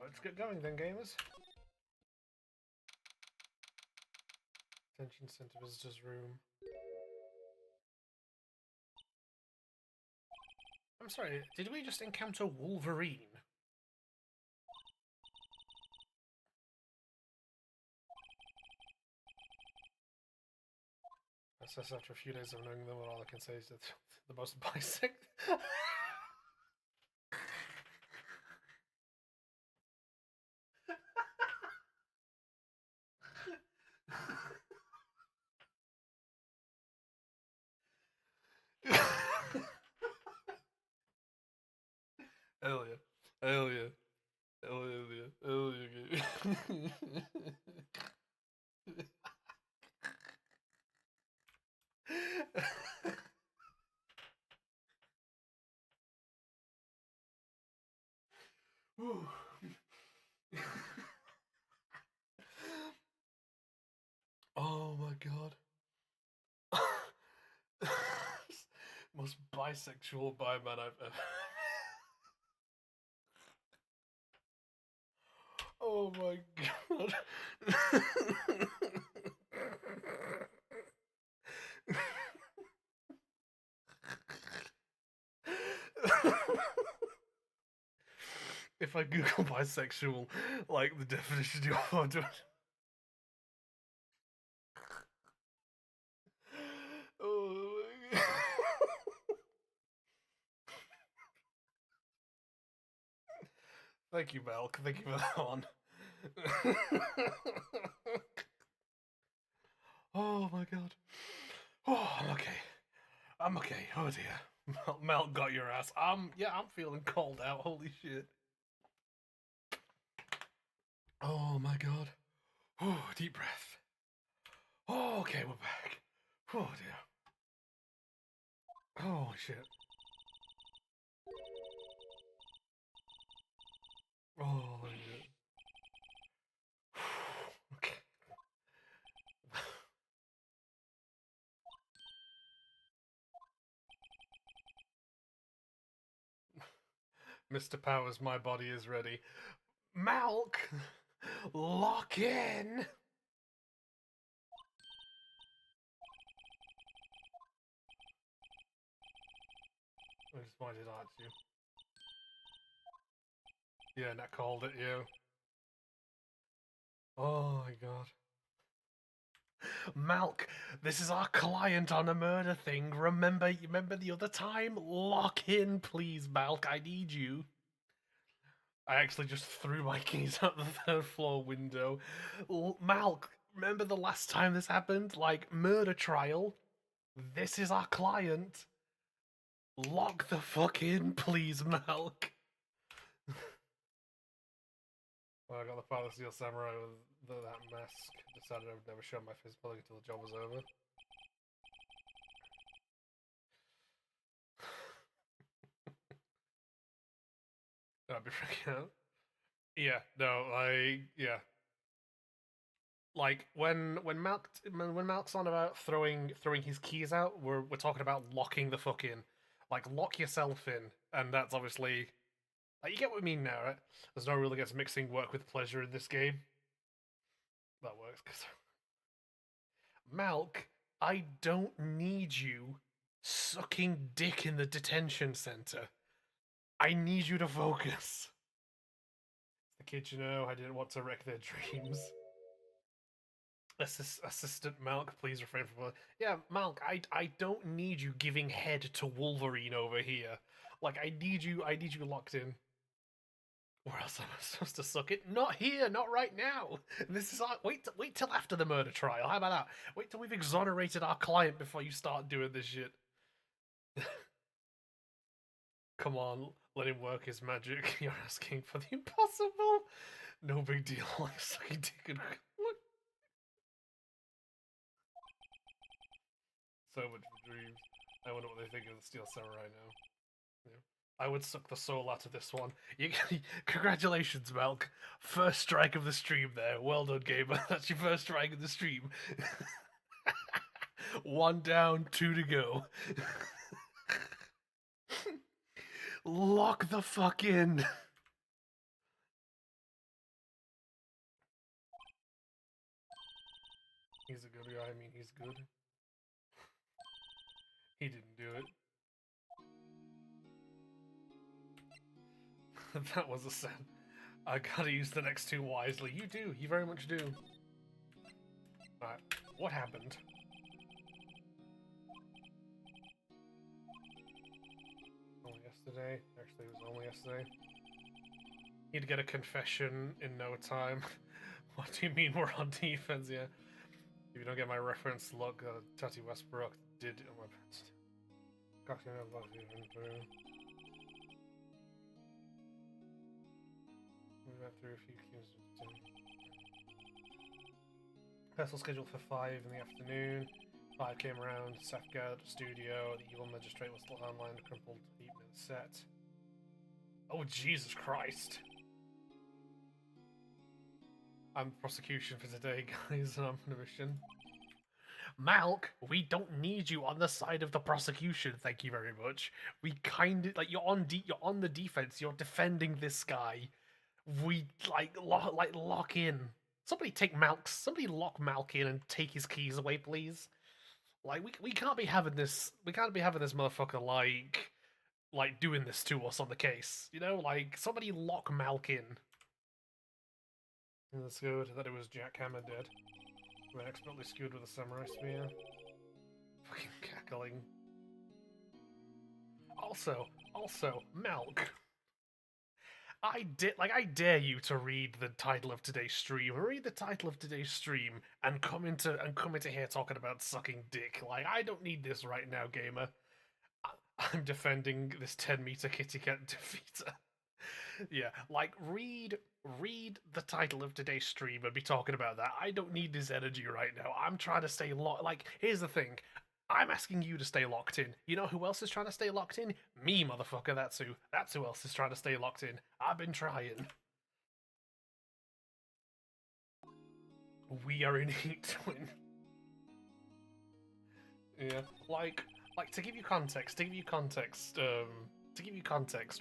Let's get going then, gamers. Attention center visitors room. I'm sorry, did we just encounter Wolverine? I says after a few days of knowing them, all I can say is that the most bisect. Hell yeah. Hell yeah. Hell yeah. Hell yeah. Oh my god. Most bisexual bi-man I've ever. Oh my god. If I Google bisexual, like the definition you want to. Oh my god. Thank you, Malk. Thank you for that one. Oh my god. Oh, I'm okay. I'm okay. Oh dear. Mel got your ass. Yeah, I'm feeling cold out. Holy shit. Oh my god. Oh, deep breath. Oh, okay, we're back. Oh dear. Oh shit. Oh shit. Okay. Mr. Powers, my body is ready. Malk! Lock in! I just pointed out to you. Yeah, and I called it you. Oh my god. Malk, this is our client on a murder thing. Remember the other time? Lock in, please, Malk. I need you. I actually just threw my keys out the third floor window. Malk, remember the last time this happened? Like, murder trial. This is our client. Lock the fuck in, please, Malk. Well, I got the Father Steel Samurai with that mask. Decided I would never show my face public until the job was over. I'd be freaking out. Yeah, no, yeah. Like when Malk's on about throwing his keys out, we're talking about locking the fuck in. Like lock yourself in, and that's obviously Like, you get what I mean now, right? There's no rule against mixing work with pleasure in this game. That works, because Malk, I don't need you sucking dick in the detention center. I need you to focus. The kids, I didn't want to wreck their dreams. Assistant Malk, please refrain from. Yeah, Malk, I don't need you giving head to Wolverine over here. Like, I need you locked in. Or else I'm supposed to suck it. Not here, not right now. This is wait till after the murder trial. How about that? Wait till we've exonerated our client before you start doing this shit. Come on, let him work his magic. You're asking for the impossible. No big deal. Like sucking dick and so much for dreams. I wonder what they think of the Steel Samurai now. Yeah. I would suck the soul out of this one. Congratulations, Malk. First strike of the stream there. Well done, gamer. That's your first strike of the stream. One down, two to go. Lock the fuck in. He's a good guy. I mean, he's good. He didn't do it. That was a sin. I gotta use the next two wisely. You do. You very much do. Alright. What happened? Only yesterday. Actually, it was only yesterday. He'd get a confession in no time. What do you mean we're on defense? Yeah. If you don't get my reference, look, Tati Westbrook did. Oh, my bad. Gosh, I know even through. We went through a few cues. Rehearsal scheduled for 5 in the afternoon. 5 came around. Safeguard studio. The evil magistrate was still online. A crumpled 8-minute set. Oh, Jesus Christ. I'm prosecution for today, guys, and I'm on a mission. Malk, we don't need you on the side of the prosecution. Thank you very much. We kind of like you're on the defense. You're defending this guy. We lock in. Somebody lock Malk in and take his keys away, please. Like we can't be having this. We can't be having this motherfucker like doing this to us on the case. Like somebody lock Malk in. That's good. That it was Jackhammer dead. When expertly skewed with a samurai spear. Fucking cackling. Also, Malk. I dare you to read the title of today's stream. Read the title of today's stream and come into here talking about sucking dick. Like, I don't need this right now, gamer. I'm defending this 10-meter kitty cat defeater. Yeah, like read the title of today's stream and be talking about that. I don't need this energy right now. I'm trying to stay locked. Like, here's the thing. I'm asking you to stay locked in. You know who else is trying to stay locked in? Me, motherfucker. That's who else is trying to stay locked in. I've been trying. We are in heat twin. Yeah, like to give you context,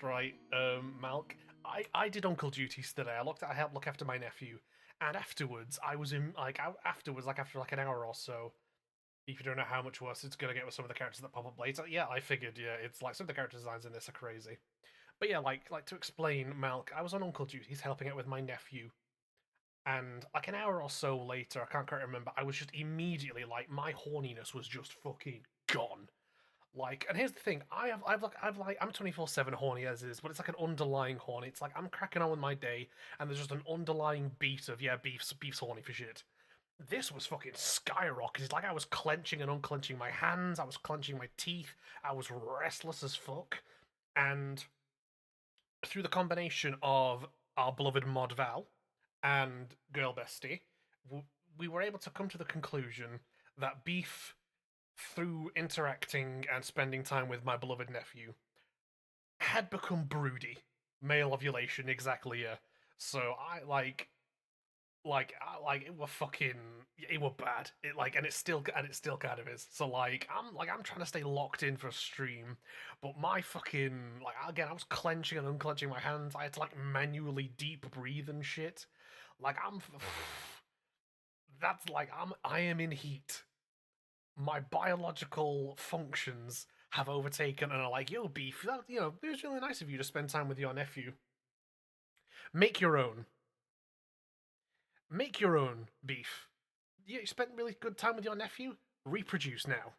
right? Malk, I did uncle duties today. I helped look after my nephew, and afterwards I was in after like an hour or so. If you don't know how much worse it's gonna get with some of the characters that pop up later, yeah, I figured. Yeah, it's like some of the character designs in this are crazy. But yeah, like to explain, Malk, I was on uncle duties helping out with my nephew, and like an hour or so later, I can't quite remember. I was just immediately like my horniness was just fucking gone. Like, and here's the thing: I'm 24/7 horny as is, but it's like an underlying horny. It's like I'm cracking on with my day, and there's just an underlying beat of beef's horny for shit. This was fucking skyrocketed. Like I was clenching and unclenching my hands. I was clenching my teeth. I was restless as fuck, and through the combination of our beloved mod Val and girl bestie, we were able to come to the conclusion that beef, through interacting and spending time with my beloved nephew, had become broody. Male ovulation, exactly, yeah. So I like it were fucking it were bad. It like, and it still kind of is. So I'm trying to stay locked in for stream, but my fucking like again, I was clenching and unclenching my hands. I had to like manually deep breathe and shit. Like I'm, that's like I am in heat. My biological functions have overtaken and are like, yo, beef. It was really nice of you to spend time with your nephew. Make your own. Make your own beef. You spent really good time with your nephew. Reproduce now.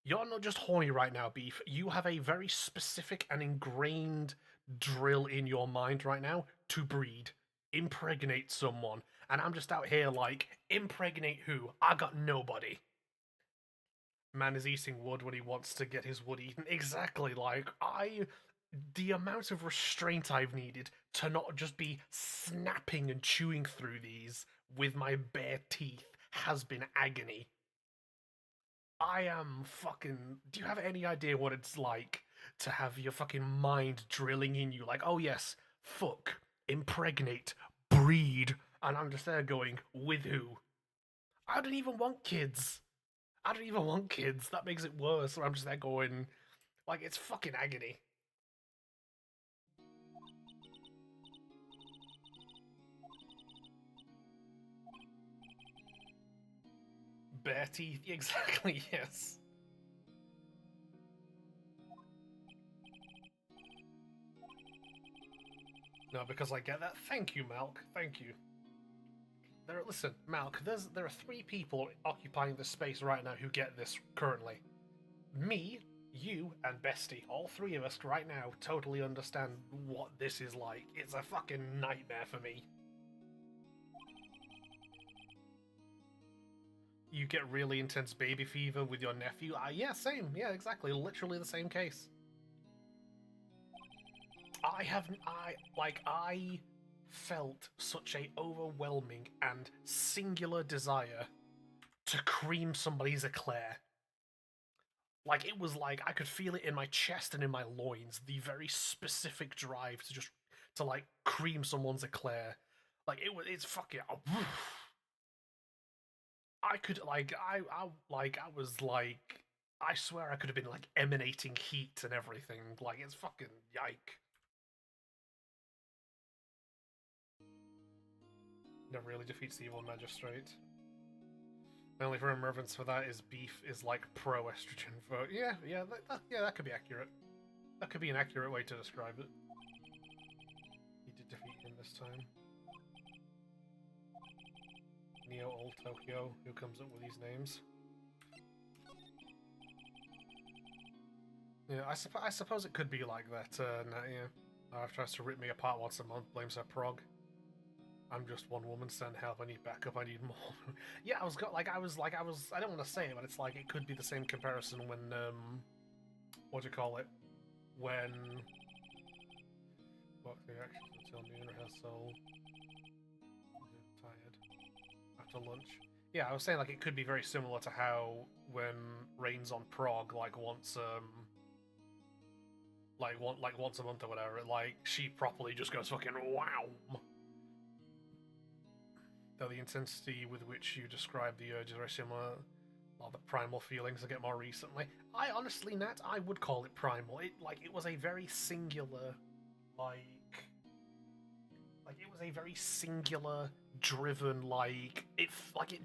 You're not just horny right now, beef. You have a very specific and ingrained drill in your mind right now to breed, impregnate someone. And I'm just out here like, impregnate who? I got nobody. Man is eating wood when he wants to get his wood eaten. Exactly, the amount of restraint I've needed to not just be snapping and chewing through these with my bare teeth has been agony. I am fucking. Do you have any idea what it's like to have your fucking mind drilling in you? Like, oh yes, fuck, impregnate, breed. And I'm just there going, with who? I don't even want kids. I don't even want kids. That makes it worse. So I'm just there going, like, it's fucking agony. Bare teeth, exactly, yes. No, because I get that. Thank you, Malk. Thank you. Listen, Malk. There are three people occupying this space right now who get this currently. Me, you, and Bestie. All three of us right now totally understand what this is like. It's a fucking nightmare for me. You get really intense baby fever with your nephew. Yeah, same. Yeah, exactly. Literally the same case. I felt such a overwhelming and singular desire to cream somebody's eclair. Like it was like I could feel it in my chest and in my loins, the very specific drive to like cream someone's eclair. It's fucking I could I was like I swear I could have been like emanating heat and everything. Like it's fucking yike. Never really defeats the evil magistrate. My only remembrance for that is beef is like pro estrogen vote. Yeah, that could be accurate. That could be an accurate way to describe it. He did defeat him this time. Neo Old Tokyo, who comes up with these names? Yeah, I suppose it could be like that. Yeah, I've tries to rip me apart once a month, blames her prog. I'm just one woman, send help, I need backup, I need more. Yeah, I don't want to say it, but it's like, it could be the same comparison when, what do you call it? When, walk the actions until noon, her soul, tired, after lunch. Yeah, I was saying, like, it could be very similar to how when Rain's on prog, like, once once a month or whatever, like, she properly just goes fucking wow. Though the intensity with which you describe the urge is very similar, or the primal feelings I get more recently. I honestly, Nat, I would call it primal. It was a very singular, like, it was a very singular, driven, it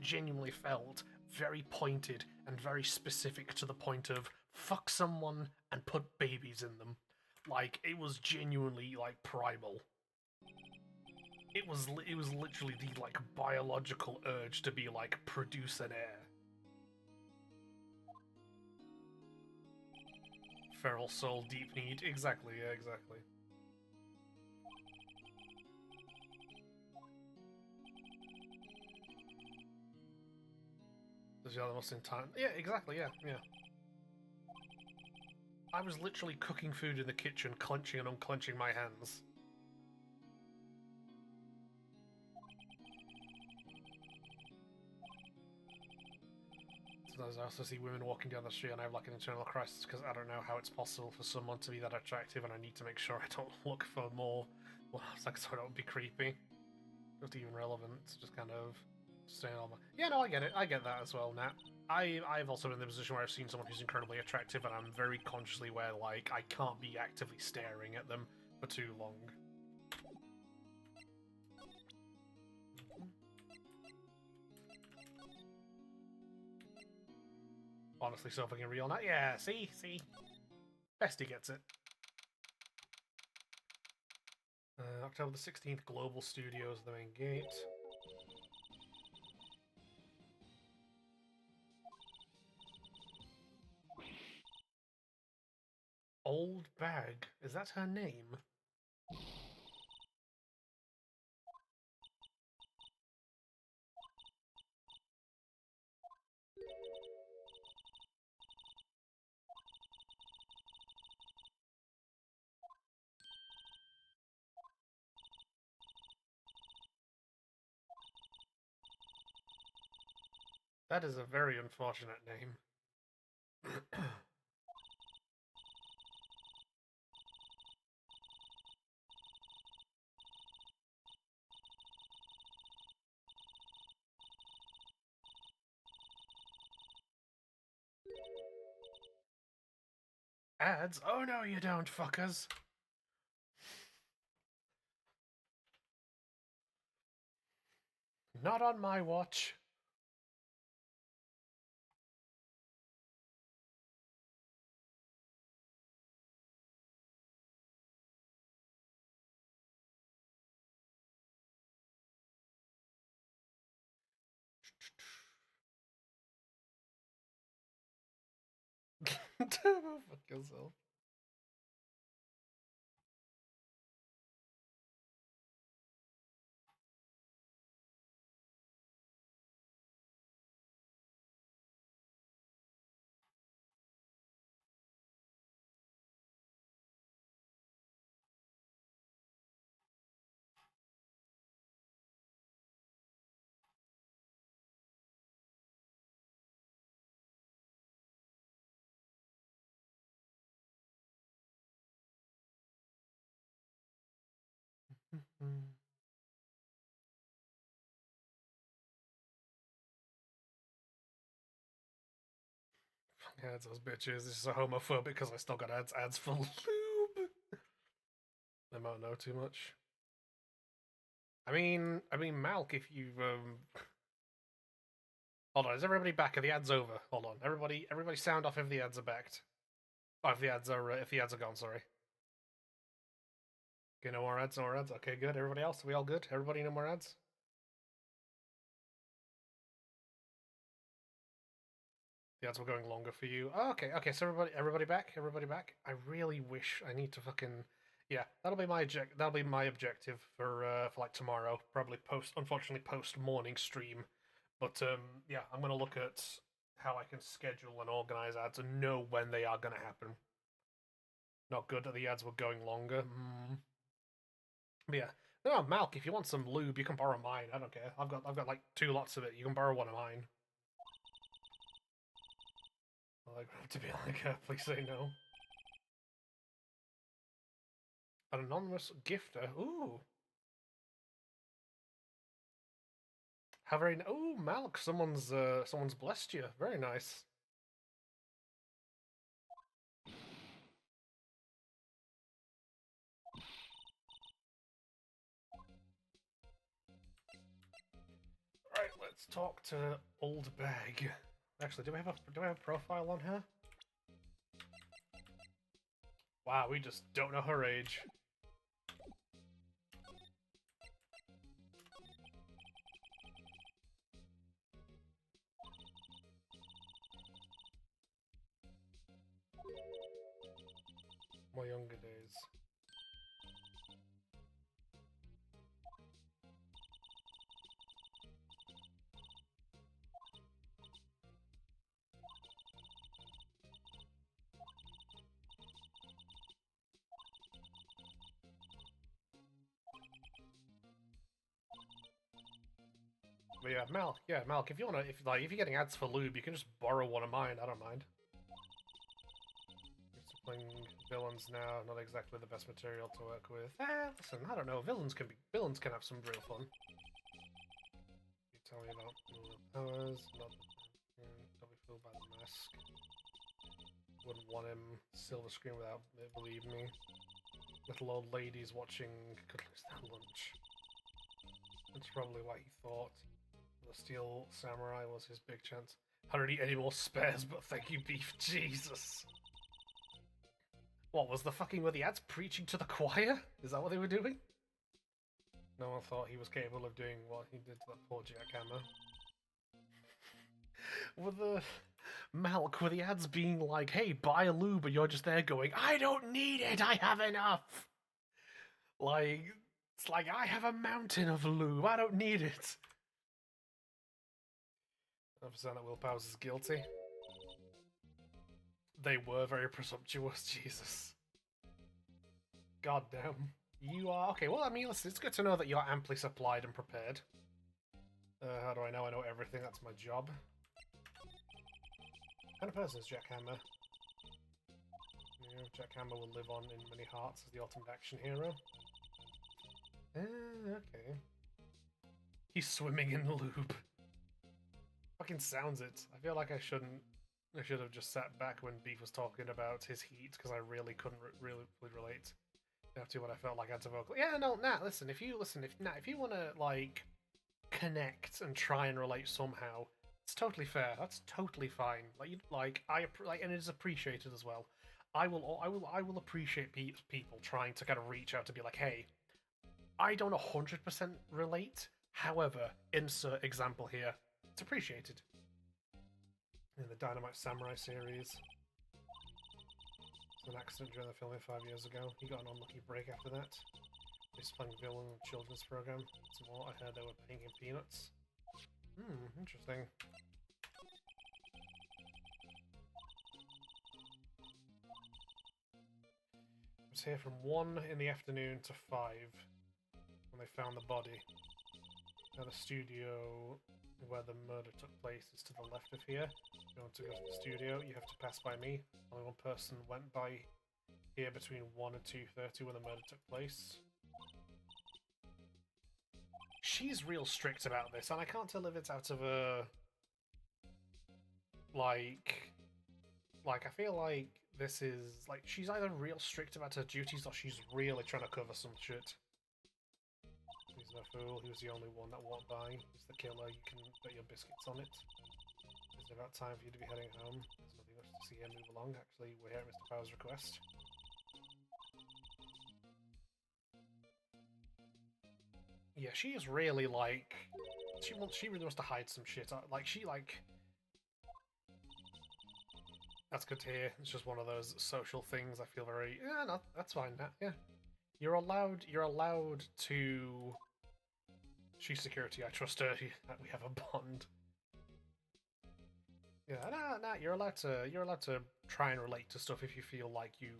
genuinely felt very pointed and very specific to the point of fuck someone and put babies in them. Like it was genuinely like primal. It was literally the like biological urge to be like produce an heir. Feral soul, deep need. Exactly, yeah, exactly. This is the other most in time. Yeah, exactly, yeah, yeah. I was literally cooking food in the kitchen, clenching and unclenching my hands. Sometimes I also see women walking down the street and I have like an internal crisis because I don't know how it's possible for someone to be that attractive and I need to make sure I don't look for more. Well, it's like so I don't be creepy. Just even relevant, just kind of. Staying on my... Yeah, no, I get it. I get that as well, Nat. I've also been in the position where I've seen someone who's incredibly attractive, and I'm very consciously aware, like, I can't be actively staring at them for too long. Honestly, so fucking real, Nat. Yeah, see? Bestie gets it. October the 16th, Global Studios, the main gate. Old Bag. Is that her name? That is a very unfortunate name. Ads? Oh no, you don't, fuckers. Not on my watch. Fuck yourself. Ads, those bitches. This is a homophobic because I still got ads for lube. They might know too much. I mean, Malk, if you've hold on, is everybody back? Are the ads over? Hold on, everybody sound off if the ads are backed. Oh, if the ads are gone. Sorry. Okay, no more ads. No more ads. Okay, good. Everybody else, are we all good? Everybody, no more ads. The ads were going longer for you. Oh, okay. So everybody back. I really wish I need to fucking yeah. That'll be my objective for like tomorrow. Probably unfortunately post morning stream, but yeah, I'm gonna look at how I can schedule and organize ads and know when they are gonna happen. Not good that the ads were going longer. But yeah. No, Malk, if you want some lube, you can borrow mine. I don't care. I've got like 2 lots of it. You can borrow one of mine. I like to be like, please say no. An anonymous gifter. Ooh. How very. Ooh, Malk. Someone's blessed you. Very nice. Right, let's talk to Old Bag. Actually, do we have a profile on her? Wow, we just don't know her age. My younger days. But yeah, Malk. If if you're getting ads for lube, you can just borrow one of mine. I don't mind. Playing villains now, not exactly the best material to work with. Listen, I don't know. Villains can have some real fun. tell me about the powers, not don't be fooled by the mask. Wouldn't want him silver screen without it, believe me. Little old ladies watching could lose their lunch. That's probably what he thought. The steel samurai was his big chance. I don't eat any more spares, but thank you, beef. Jesus. What was the fucking were the ads preaching to the choir? Is that what they were doing? No one thought he was capable of doing what he did to that poor jackhammer. With the Malk, were the ads being like, hey, buy a lube, but you're just there going, I don't need it, I have enough. Like, it's like, I have a mountain of lube, I don't need it. 100% that Will Powers is guilty. They were very presumptuous, Jesus. God damn. You are... Okay, well, I mean, listen, it's good to know that you're amply supplied and prepared. How do I know? I know everything, that's my job. What kind of person is Jackhammer? Jackhammer will live on in many hearts as the ultimate action hero. Okay. He's swimming in the lube. Fucking sounds it. I feel like I should have just sat back when Beef was talking about his heat, because I really couldn't really relate to what I felt like I had to vocal. Yeah, no, Nat, listen, if you want to, like, connect and try and relate somehow, it's totally fair. That's totally fine. And it is appreciated as well. I will appreciate people trying to kind of reach out to be like, hey, I don't 100% relate. However, insert example here. It's appreciated. In the Dynamite Samurai series, an accident during the filming 5 years ago. He got an unlucky break after that. He's playing villain in a children's program. Some more, I heard they were paying him peanuts. Interesting. I was here from 1 in the afternoon to 5 when they found the body. Now the studio where the murder took place is to the left of here. If you want to go to the studio, you have to pass by me. Only one person went by here between 1 and 2:30 when the murder took place. She's real strict about this, and I can't tell if it's out of a... Like, I feel like this is... Like, she's either real strict about her duties or she's really trying to cover some shit. He's no fool, he was the only one that walked by. He's the killer, you can bet your biscuits on it. It's about time for you to be heading home. There's nothing much to see here, move along. Actually, we're here at Mr. Powers' request. Yeah, she is really, like... She really wants to hide some shit. That's good to hear. It's just one of those social things. I feel very... Yeah, no, that's fine, Nat. Yeah. You're allowed to... She's security. I trust her. We have a bond. Yeah, nah, you're allowed to try and relate to stuff if you feel like you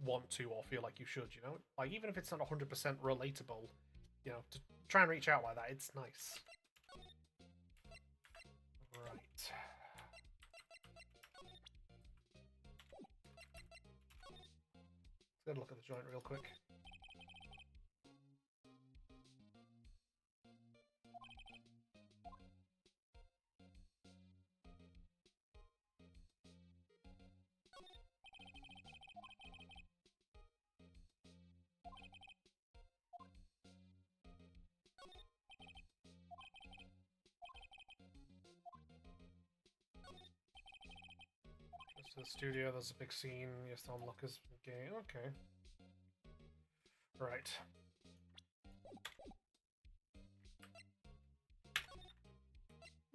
want to or feel like you should, you know? Like, even if it's not 100% relatable, you know, to try and reach out like that, it's nice. Right. Let's get a look at the joint real quick. To the studio, there's a big scene. Yes, to unlock his game. Okay. Right.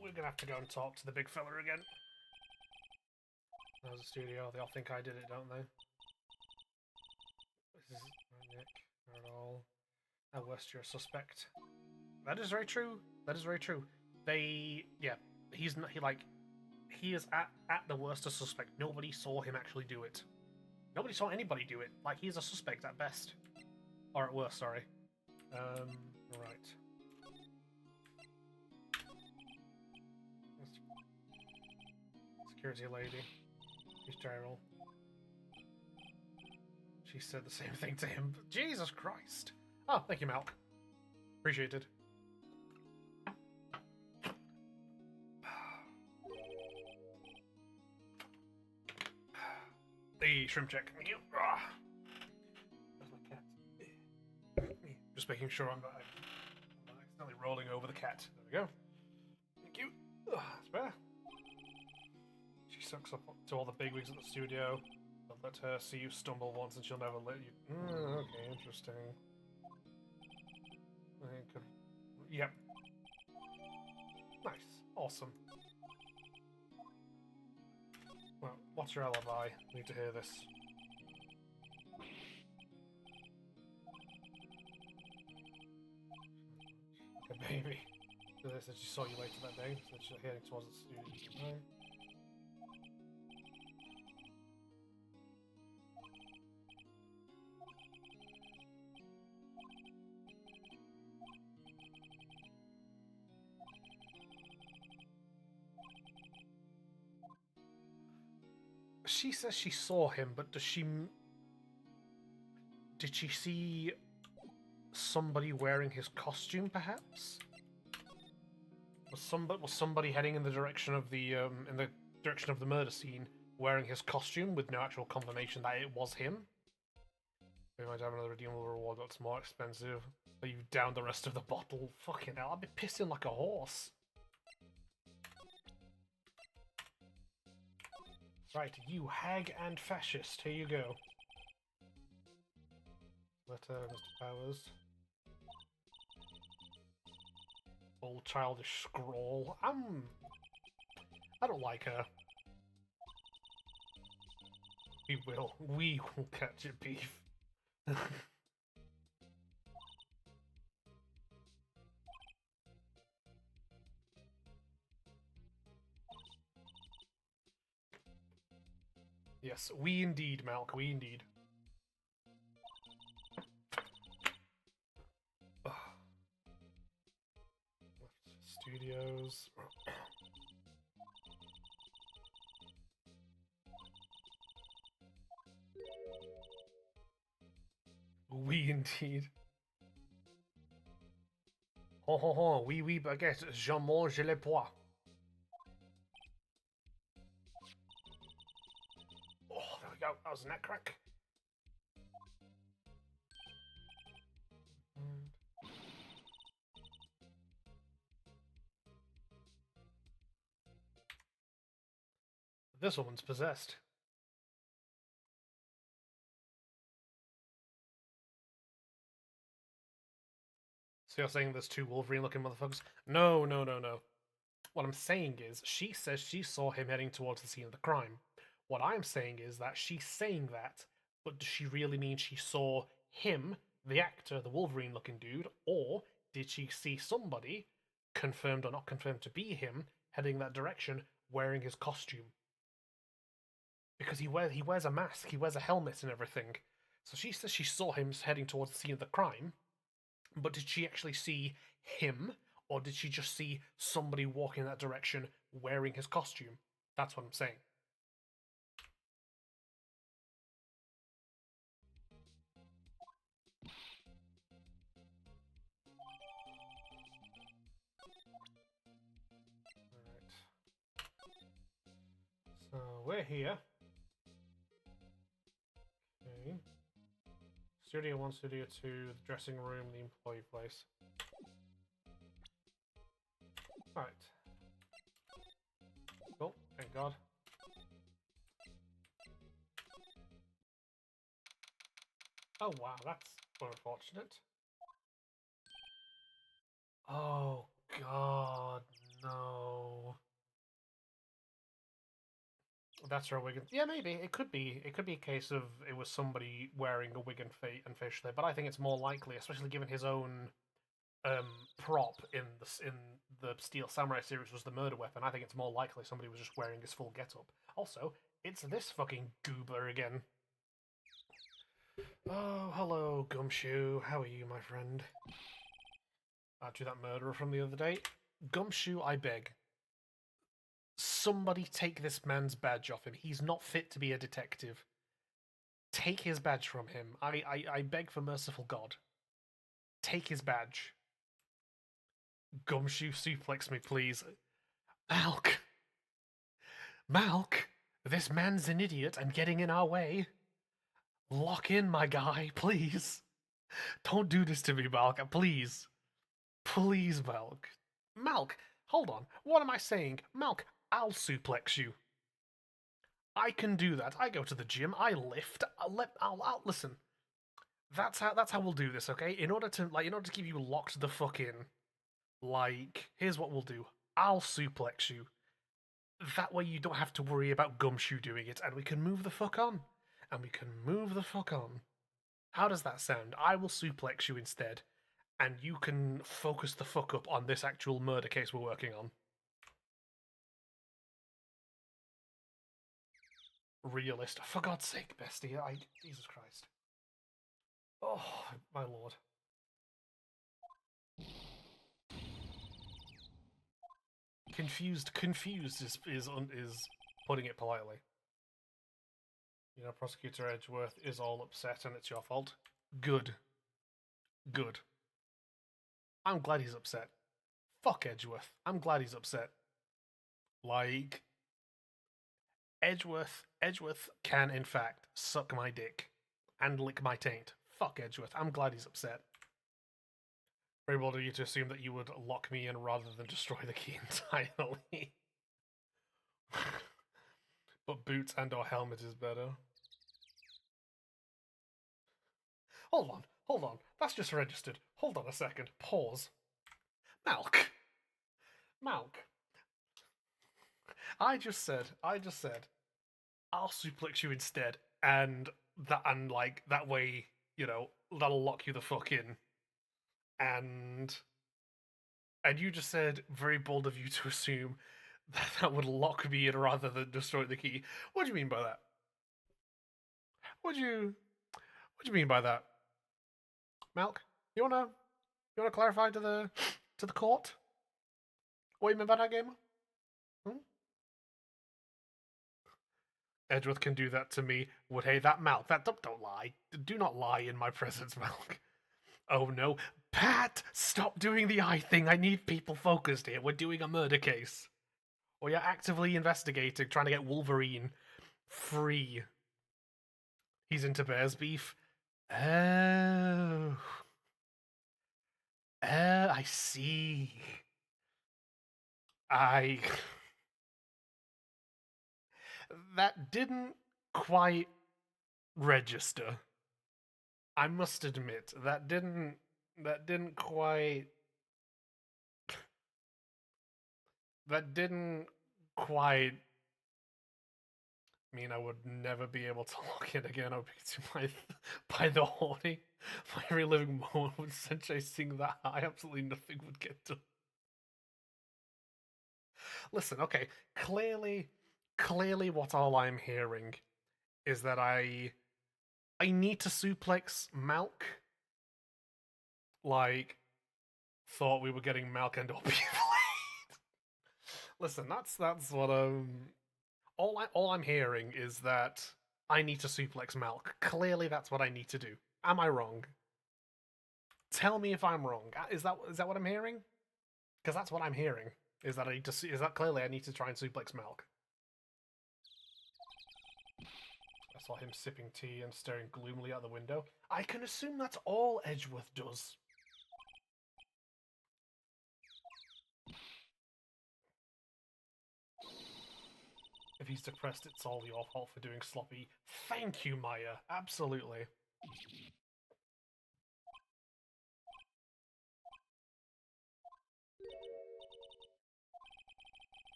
We're gonna have to go and talk to the big fella again. There's a studio. They all think I did it, don't they? This is Nick. Not at all. At worst, you're a suspect. That is very true. That is very true. Yeah. He's not. He is at the worst a suspect. Nobody saw him actually do it. Nobody saw anybody do it. Like, he's a suspect at best. Or at worst, sorry. Right. Security lady. She's Daryl. She said the same thing to him. Jesus Christ! Oh, thank you, Malk. Appreciated. Hey, shrimp check. Thank you. Where's my cat? Just making sure I'm not accidentally rolling over the cat. There we go. Thank you. That's better. She sucks up to all the bigwigs at the studio. Don't let her see you stumble once and she'll never let you. Okay, interesting. Yep. Nice. Awesome. Well, what's your alibi? Need to hear this. Okay, baby. So they said she saw you later that day, so she's heading towards the studio. She says she saw him, but did she see somebody wearing his costume, perhaps? Was somebody heading in the direction of the murder scene wearing his costume with no actual confirmation that it was him? We might have another redeemable reward that's more expensive. But you down the rest of the bottle. Fucking hell, I'd be pissing like a horse. Right, you hag and fascist. Here you go. Letter, Mr. Powers. Old childish scrawl. I don't like her. We will catch your beef. Yes, we indeed, Malk, we indeed. Studios. We indeed. Ho ho ho, oui oui baguette, j'en mange les pois. Oh, there we go, that was a neck crack. This woman's possessed. So you're saying there's two Wolverine-looking motherfuckers? No, no, no, no. What I'm saying is, she says she saw him heading towards the scene of the crime. What I'm saying is that she's saying that, but does she really mean she saw him, the actor, the Wolverine-looking dude, or did she see somebody, confirmed or not confirmed to be him, heading that direction, wearing his costume? Because he wears a mask, he wears a helmet and everything. So she says she saw him heading towards the scene of the crime, but did she actually see him, or did she just see somebody walking in that direction wearing his costume? That's what I'm saying. Alright. So we're here. Okay. Studio 1, Studio 2, the dressing room, the employee place. Right. Cool, thank God. Oh wow, that's unfortunate. Oh God, no. That's her wig. Yeah, maybe it could be. It could be a case of it was somebody wearing a wig and facial hair. But I think it's more likely, especially given his own prop in the Steel Samurai series was the murder weapon. I think it's more likely somebody was just wearing his full getup. Also, it's this fucking goober again. Oh, hello, Gumshoe. How are you, my friend? To that murderer from the other day. Gumshoe, I beg. Somebody take this man's badge off him. He's not fit to be a detective. Take his badge from him. I beg for merciful God. Take his badge. Gumshoe, suplex me, please. Malk! Malk! This man's an idiot and getting in our way. Lock in, my guy, please. Don't do this to me, Malk, please. Please, Malk. Malk, hold on. What am I saying? Malk, I'll suplex you. I can do that. I go to the gym. I lift. I'll listen. That's how we'll do this, okay? In order to keep you locked the fuck in, here's what we'll do. I'll suplex you. That way you don't have to worry about Gumshoe doing it, and we can move the fuck on. And we can move the fuck on. How does that sound? I will suplex you instead, and you can focus the fuck up on this actual murder case we're working on. Realist. For God's sake, bestie. Jesus Christ. Oh, my lord. Confused is putting it politely. You know, Prosecutor Edgeworth is all upset and it's your fault. Good. Good. I'm glad he's upset. Fuck Edgeworth. I'm glad he's upset. Like, Edgeworth can, in fact, suck my dick and lick my taint. Fuck Edgeworth. I'm glad he's upset. Very bold of you to assume that you would lock me in rather than destroy the key entirely. But boots and or helmet is better. Hold on. That's just registered. Hold on a second. Pause. Malk. I just said, I'll suplex you instead, and that way, you know, that'll lock you the fuck in. And you just said, very bold of you to assume that would lock me in rather than destroy the key. What do you mean by that? What do you mean by that? Malk, you wanna clarify to the court what you mean by that, gamer? Edgeworth can do that to me. Would hey that Malk? That don't lie. Do not lie in my presence, Malk. Oh no, Pat! Stop doing the eye thing. I need people focused here. We're doing a murder case. Or you're actively investigating, trying to get Wolverine free. He's into bears beef. Oh. I see. That didn't quite register. I must admit, that didn't quite mean I would never be able to lock in again. I would be by the horny. My every living moment would send chasing that high. Absolutely nothing would get done. Listen, okay, clearly what all I'm hearing is that I need to suplex Malk. Like, thought we were getting Malk and Obi played. Listen, that's what all I'm hearing is that I need to suplex Malk. Clearly that's what I need to do. Am I wrong? Tell me if I'm wrong. Is that what I'm hearing? Because that's what I'm hearing. Is that clearly I need to try and suplex Malk. I saw him sipping tea and staring gloomily out the window. I can assume that's all Edgeworth does. If he's depressed, it's all your fault for doing sloppy. Thank you, Maya. Absolutely.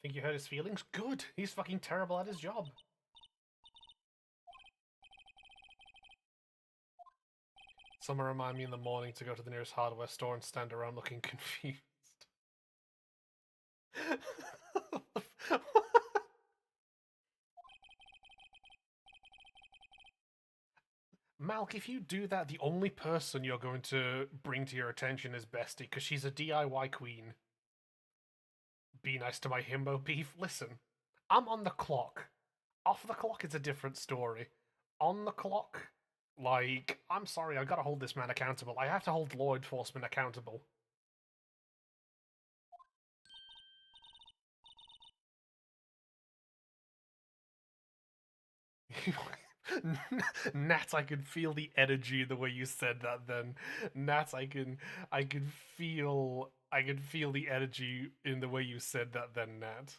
Think you hurt his feelings? Good. He's fucking terrible at his job. Someone remind me in the morning to go to the nearest hardware store and stand around looking confused. Malk, if you do that, the only person you're going to bring to your attention is Bestie, because she's a DIY queen. Be nice to my himbo beef. Listen, I'm on the clock. Off the clock is a different story. On the clock, like, I'm sorry, I gotta hold this man accountable. I have to hold law enforcement accountable. Nat, I could feel the energy in the way you said that. Then, Nat, I could feel the energy in the way you said that. Then, Nat.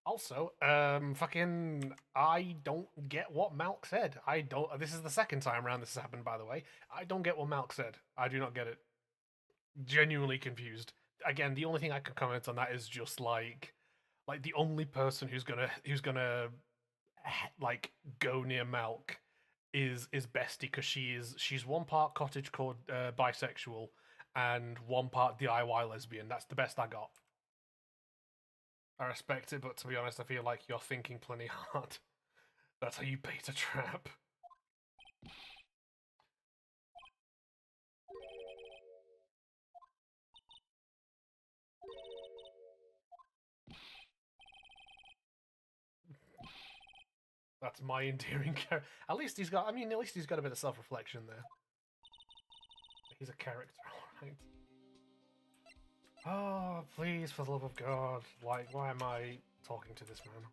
Also, fucking, I don't get what Malk said. I don't. This is the second time around this has happened, by the way. I don't get what Malk said. I do not get it. Genuinely confused. Again, the only thing I can comment on that is just like the only person who's gonna like go near Malk is Bestie because she's one part cottage core bisexual and one part DIY lesbian. That's the best I got. I respect it, but to be honest, I feel like you're thinking plenty hard. That's how you bait a trap. That's my endearing character. At least he's got. I mean, at least he's got a bit of self-reflection there. He's a character, all right. Oh, please, for the love of God! Like, why am I talking to this man?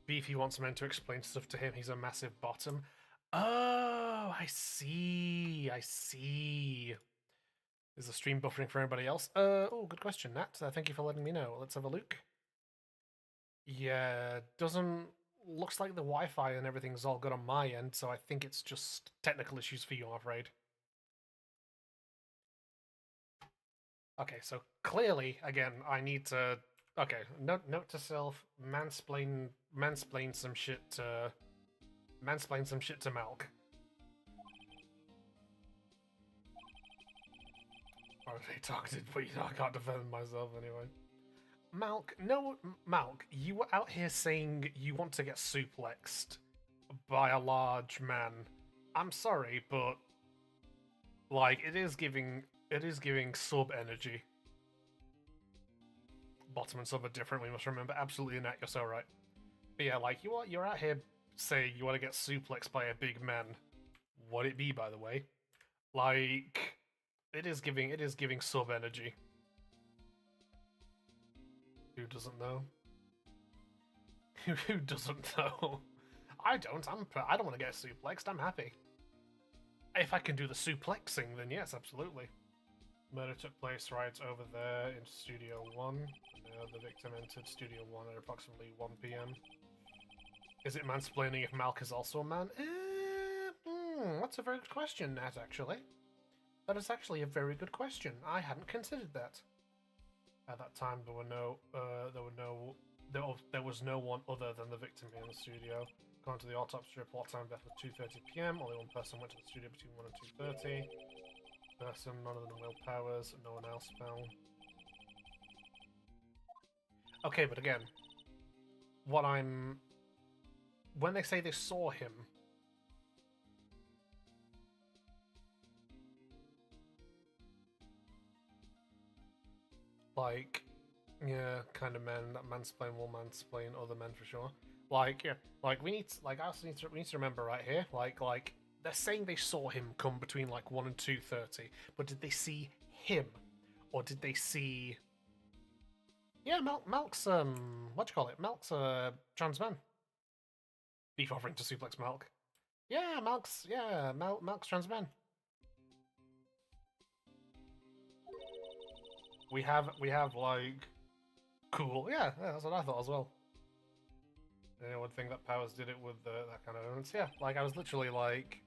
Beefy wants men to explain stuff to him. He's a massive bottom. Oh, I see. I see. Is the stream buffering for anybody else? Oh, good question, Nat. Thank you for letting me know. Let's have a look. Yeah, doesn't looks like the Wi-Fi and everything's all good on my end, so I think it's just technical issues for you, I'm afraid. Okay, so clearly, again, I need to. Okay, note to self: mansplain some shit to Malk. Or they talked it, but you know I can't defend myself anyway. Malk, no, Malk, you were out here saying you want to get suplexed by a large man. I'm sorry, but like it is giving sub energy. Bottom and sub are different. We must remember. Absolutely, Nat, you're so right. But yeah, like you're out here saying you want to get suplexed by a big man. What it be, by the way? Like it is giving sub energy. Who doesn't know? Who doesn't know? I don't. I don't want to get suplexed. I'm happy. If I can do the suplexing, then yes, absolutely. Murder took place right over there in Studio 1. The victim entered Studio 1 at approximately 1 p.m. Is it mansplaining if Malk is also a man? That's a very good question, Nat, actually. That is actually a very good question. I hadn't considered that. At that time, there was no one other than the victim here in the studio. According to the autopsy report, time of death was 2:30 p.m. Only one person went to the studio between 1 and 2:30. Person, none of them will powers, no one else fell. Okay, but again, when they say they saw him, like, yeah, kind of men that mansplain will mansplain other men for sure. Like, yeah, like I also need to remember right here, like they're saying they saw him come between like 1 and 2:30, but did they see him, or did they see? Yeah, Malk's what do you call it? Malk's trans man. Beef offering to suplex Malk. Yeah, Malk's trans man. We have like cool. Yeah, that's what I thought as well. Anyone would think that Powers did it with that kind of evidence. Yeah, like I was literally like,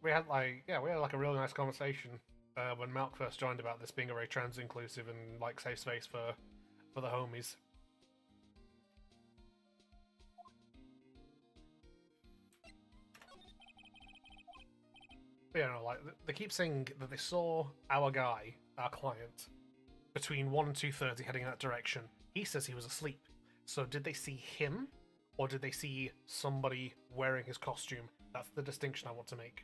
we had like a really nice conversation when Malk first joined about this being a very trans inclusive and like safe space for the homies. But, like they keep saying that they saw our guy, our client, between 1 and 2:30 heading in that direction. He says he was asleep. So did they see him, or did they see somebody wearing his costume? That's the distinction I want to make.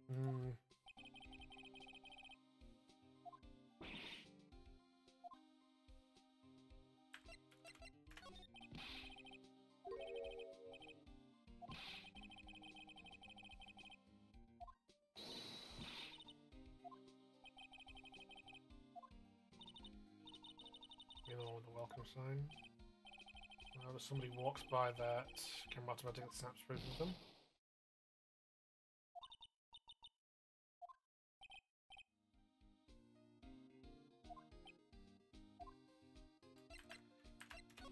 Hmm. anyone with a welcome sign. Now that somebody walks by that, camera automatically snaps photos of them.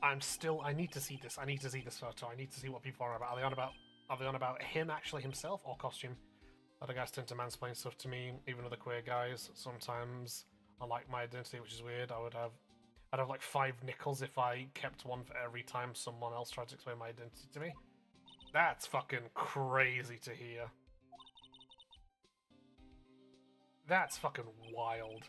I need to see this. I need to see this photo. I need to see what people are about. Are they on about him actually himself or costume? Other guys tend to mansplain stuff to me, even other queer guys. Sometimes I like my identity, which is weird. I'd have like 5 nickels if I kept one for every time someone else tried to explain my identity to me. That's fucking crazy to hear. That's fucking wild.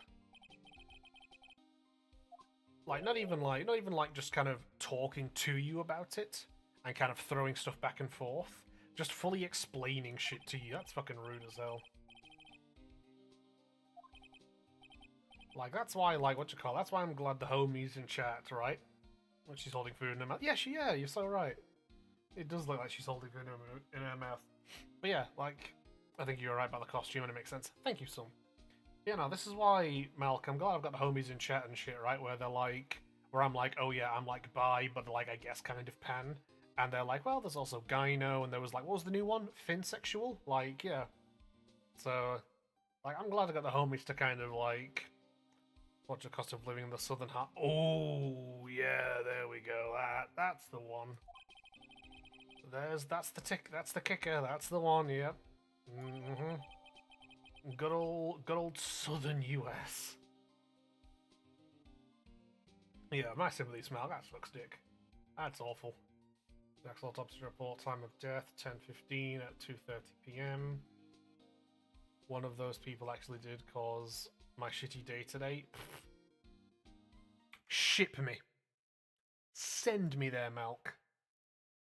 Like not even like just kind of talking to you about it and kind of throwing stuff back and forth. Just fully explaining shit to you. That's fucking rude as hell. Like that's why, like that's why I'm glad the homie's in chat, right? When she's holding food in her mouth. Yeah, you're so right. It does look like she's holding food in her mouth. But yeah, like I think you're right about the costume and it makes sense. Thank you, son. Yeah, no, this is why, Malk, I'm glad I've got the homies in chat and shit, right? Where they're like, where I'm like, oh yeah, I'm like bi, but like I guess kind of pan. And they're like, well, there's also gyno, and there was like, what was the new one? Finsexual? Like, yeah. So, like, I'm glad I got the homies to kind of like, watch the cost of living in the southern half. Oh, yeah, there we go. That's the one. That's the kicker. That's the one. Yep. Good old southern US. Yeah, my sympathy smell. That sucks dick. That's awful. The actual autopsy report, time of death, 10:15 at 2:30 p.m. One of those people actually did cause my shitty day today. Ship me. Send me there, Malk.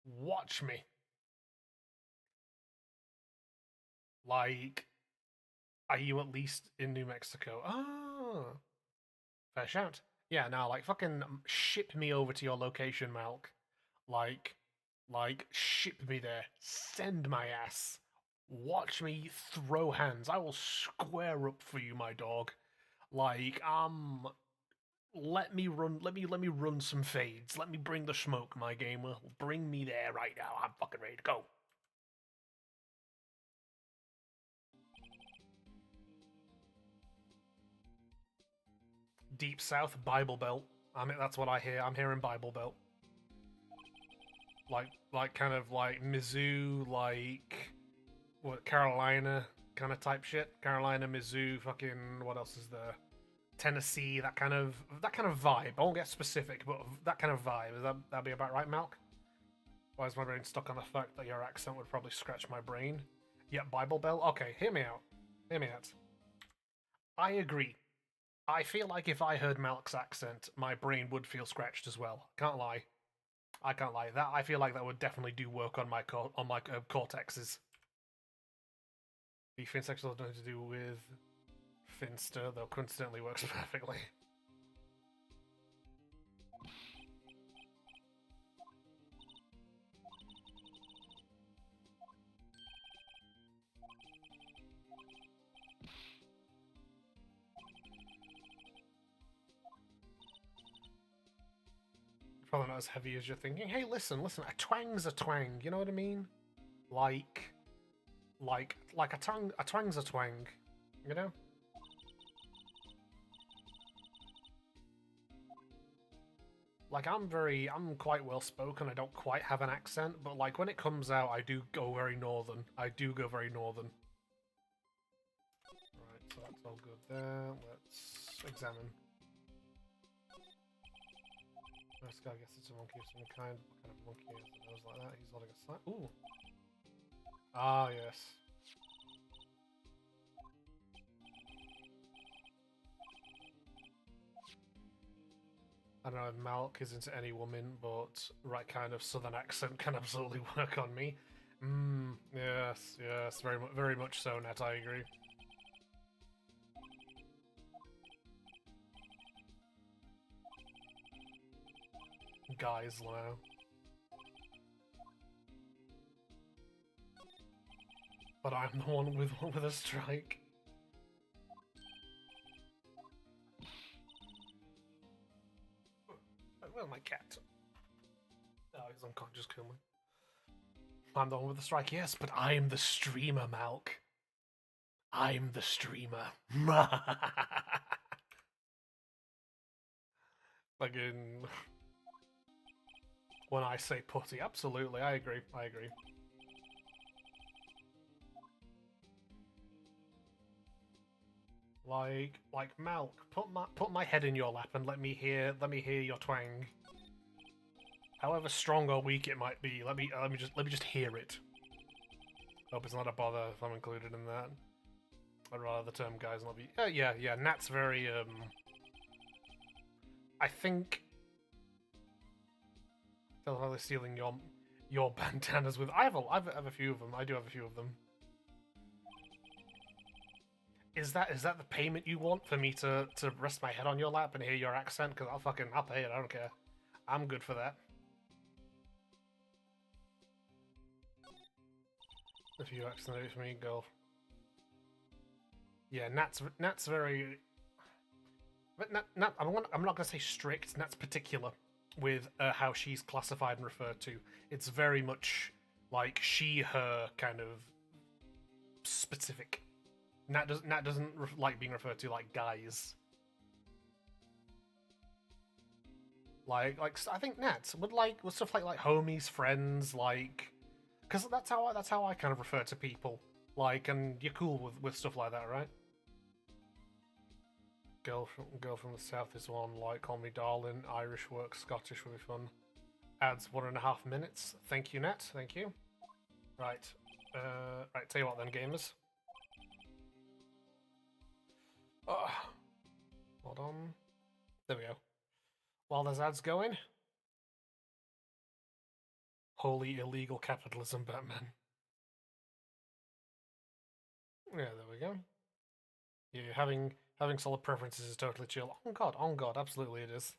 Watch me. Like, are you at least in New Mexico? Ah, fair shout. Yeah, now, like, fucking ship me over to your location, Malk. Like, ship me there. Send my ass. Watch me throw hands. I will square up for you, my dog. Like, let me run some fades. Let me bring the smoke, my gamer. Bring me there right now. I'm fucking ready to go. Deep South Bible Belt. I mean, that's what I hear. I'm hearing Bible Belt. Like kind of like Mizzou, like what Carolina kind of type shit. Carolina, Mizzou, fucking what else is there? Tennessee, that kind of vibe. I won't get specific, but that kind of vibe. That'd be about right, Malk? Why is my brain stuck on the fact that your accent would probably scratch my brain? Yeah, Bible Belt. Okay, hear me out. Hear me out. I agree. I feel like if I heard Malk's accent, my brain would feel scratched as well. Can't lie. I can't lie. That I feel like that would definitely do work on my cortexes. The finsexual has nothing to do with Finster, though coincidentally works perfectly. Probably not as heavy as you're thinking. Hey, listen, a twang's a twang, you know what I mean? Like a twang's a twang, you know? Like I'm quite well spoken. I don't quite have an accent, but like when it comes out, I do go very northern. Right, so that's all good there. Let's examine. This guy guess it's a monkey of some kind. What kind of monkey is it? Nose like that. He's holding a sign. Ooh. Ah, yes. I don't know if Malk is into any woman, but right kind of southern accent can absolutely work on me. Yes, very much so, Nat, I agree. Guys now. But I'm the one with a strike. Where's my cat? Oh, he's unconscious, kill me. I'm the one with the strike, yes, but I'm the streamer, Malk. I'm the streamer. Fucking. When I say putty, absolutely, I agree. I agree. Like Malk, put my head in your lap and let me hear your twang. However strong or weak it might be, let me just hear it. Hope it's not a bother if I'm included in that. I'd rather the term guys not be. Yeah. Nat's very I think. Feel like they're stealing your bandanas with. I have a few of them. I do have a few of them. Is that the payment you want for me to rest my head on your lap and hear your accent? Because I'll pay it. I don't care. I'm good for that. If you accidentally me, girl. Yeah, Nat's very. But Nat, I'm not gonna say strict. Nat's particular with how she's classified and referred to. It's very much like she, her kind of specific. Nat doesn't like being referred to like guys. Like I think Nat would like with stuff like homies, friends, like because that's how I kind of refer to people. Like, and you're cool with stuff like that, right? Girl from the south is one. Like, call me darling. Irish work, Scottish will be fun. Adds 1.5 minutes. Thank you, Nat. Thank you. Right. Right. Tell you what, then, gamers. Hold on. There we go. While there's ads going. Holy illegal capitalism, Batman. Yeah, there we go. Yeah, having solid preferences is totally chill. On God, absolutely it is.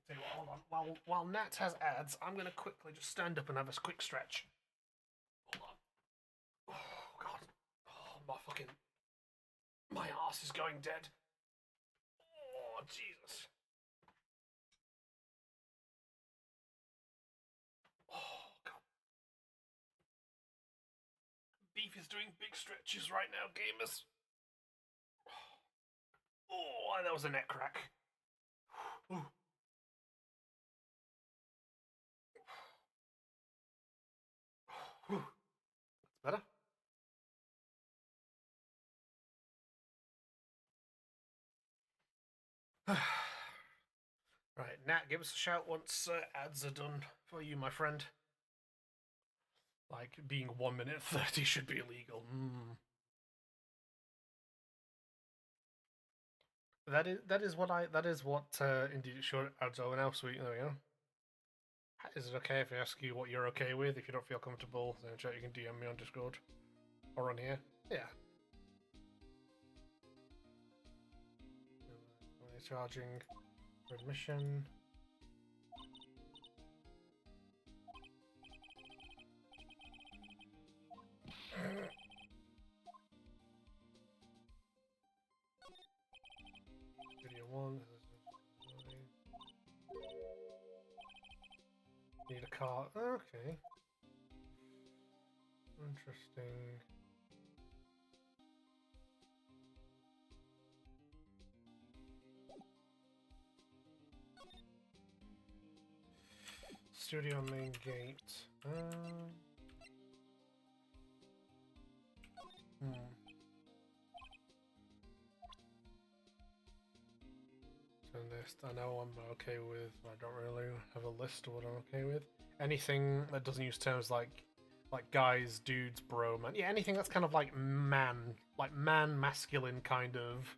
Tell you what, hold on. While Nat has ads, I'm gonna quickly just stand up and have a quick stretch. Hold on. Oh God. Oh my arse is going dead. Oh Jesus. Oh God. Beef is doing big stretches right now, gamers. Oh, that was a neck crack. Ooh. That's better. Right, Nat, give us a shout once ads are done for you, my friend. Like, being 1 minute 30 should be illegal. That is what indeed sure ads are now. Sweet, there we go. Is it okay if I ask you what you're okay with? If you don't feel comfortable, then you can DM me on Discord or on here. Yeah. Charging for admission. Video 1. Need a car. Okay. Interesting. Studio main gate. List. I know I'm okay with. I don't really have a list of what I'm okay with. Anything that doesn't use terms like guys, dudes, bro, man. Yeah, anything that's kind of like masculine kind of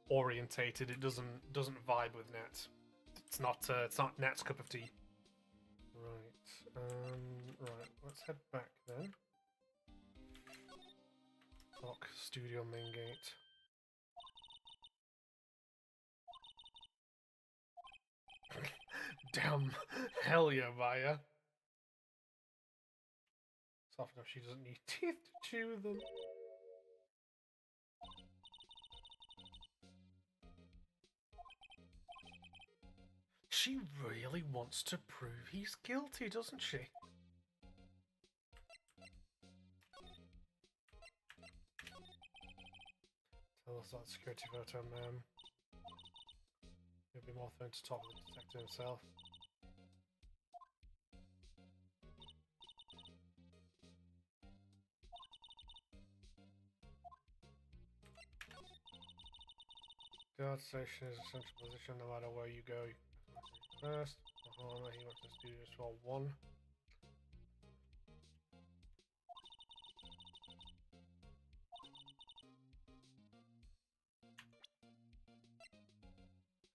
orientated. It doesn't vibe with Nat. It's not Nat's cup of tea. Right. Right. Let's head back then. Lock studio main gate. Damn, hell yeah, Maya. Soft enough she doesn't need teeth to chew them. She really wants to prove he's guilty, doesn't she? Tell us that security photo, ma'am. It'd be more fun to talk with the detective himself. Guard station is a central position no matter where you go. First, he went to the studios for 1.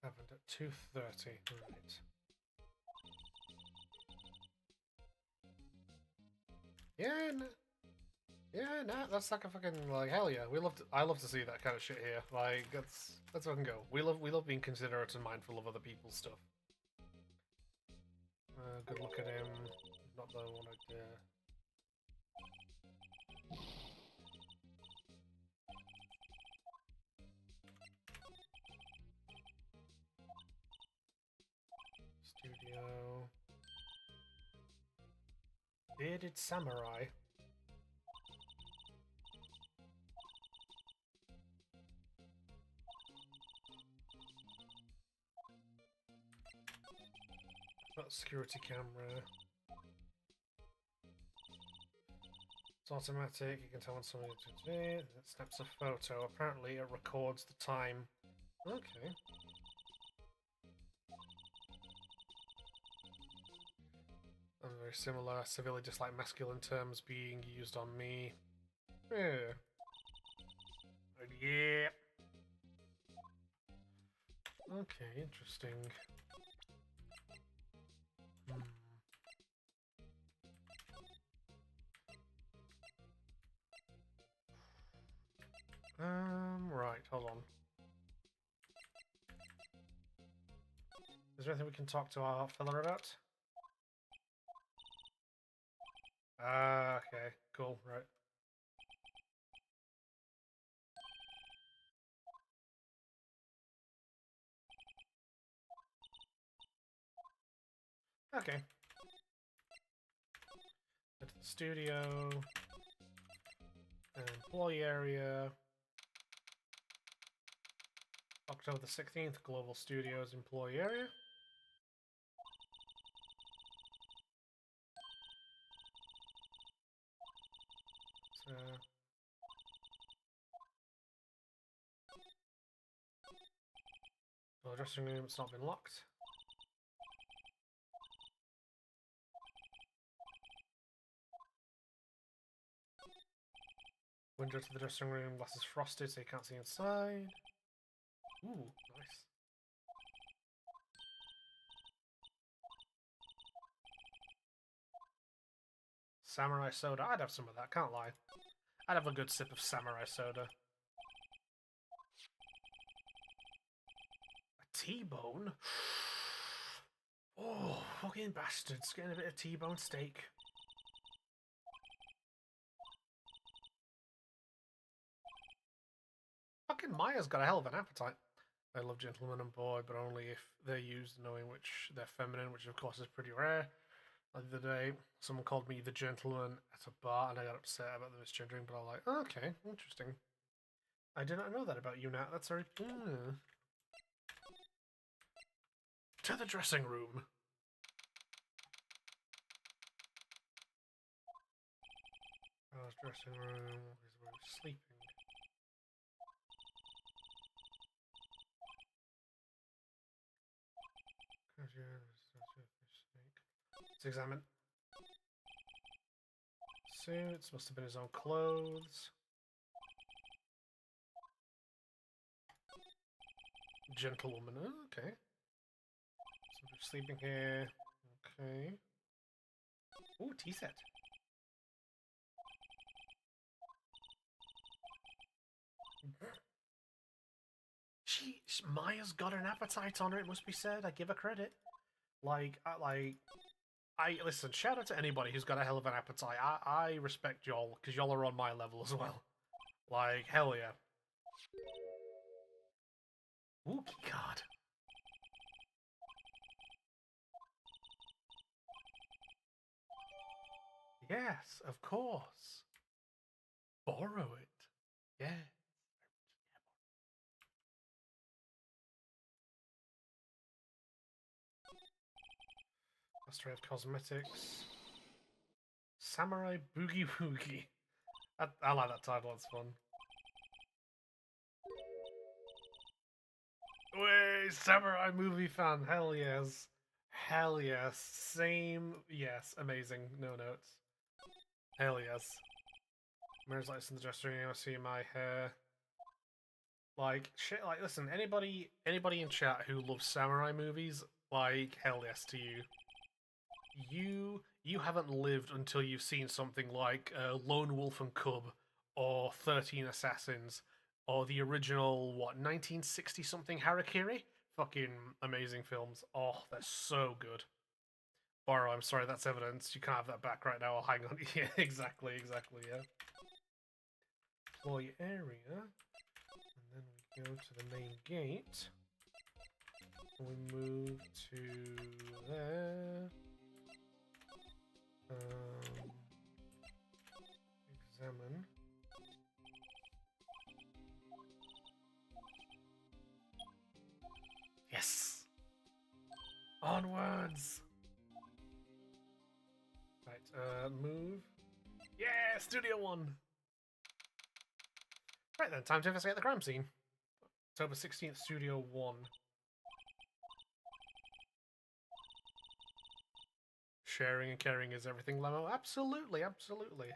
Happened at 2:30. Right. Yeah, nah, that's like a fucking like hell yeah. I love to see that kind of shit here. Like that's fucking go. We love being considerate and mindful of other people's stuff. Good look at him. Not the one I dare. Studio. Bearded samurai. Got security camera. It's automatic. You can tell when somebody it snaps a photo. Apparently, it records the time. Okay. Very similar. Severely dislike masculine terms being used on me. Yeah. Yeah. Okay, interesting. Right, hold on. Is there anything we can talk to our fella about? Ah, okay, cool, right. Okay. Go to the studio. Employee area. October the 16th, Global Studios employee area. So, the dressing room, it's not been locked. Window to the dressing room, glass is frosted so you can't see inside. Ooh, nice. Samurai soda, I'd have some of that, can't lie. I'd have a good sip of samurai soda. A T-bone? Oh, fucking bastards, getting a bit of T-bone steak. Fucking Maya's got a hell of an appetite. I love gentleman and boy, but only if they're used knowing which they're feminine, which of course is pretty rare. The other day, someone called me the gentleman at a bar, and I got upset about the misgendering, but I was like, oh, okay, interesting. I did not know that about you, Nat. That's very... To the dressing room. Dressing room is where he's sleeping. Let's examine. Suits, must have been his own clothes. Gentlewoman, okay. Somebody sleeping here. Okay. Ooh, tea set. Maya's got an appetite on her, it must be said. I give her credit. I listen, shout out to anybody who's got a hell of an appetite. I respect y'all, because y'all are on my level as well. Like, hell yeah. Ooh, key card. Yes, of course. Borrow it. Yeah. Mastery of Cosmetics. Samurai Boogie Woogie. I like that title, it's fun. Way, samurai movie fan. Hell yes. Hell yes. Same. Yes. Amazing. No notes. Hell yes. Mirrors lights in the dressing room. I see my hair. Like shit. Like listen. Anybody in chat who loves samurai movies, like hell yes to you. You haven't lived until you've seen something like Lone Wolf and Cub, or 13 Assassins, or the original 1960 something Harakiri. Fucking amazing films. Oh, they're so good. Borrow, I'm sorry, that's evidence. You can't have that back right now. I'll hang on. Yeah, exactly, yeah. Employee area. And then we go to the main gate. And we move to there. Examine. Yes! Onwards! Right, move. Yeah, Studio 1! Right then, time to investigate the crime scene. October 16th, Studio 1. Sharing and caring is everything, Lemo. Absolutely, absolutely.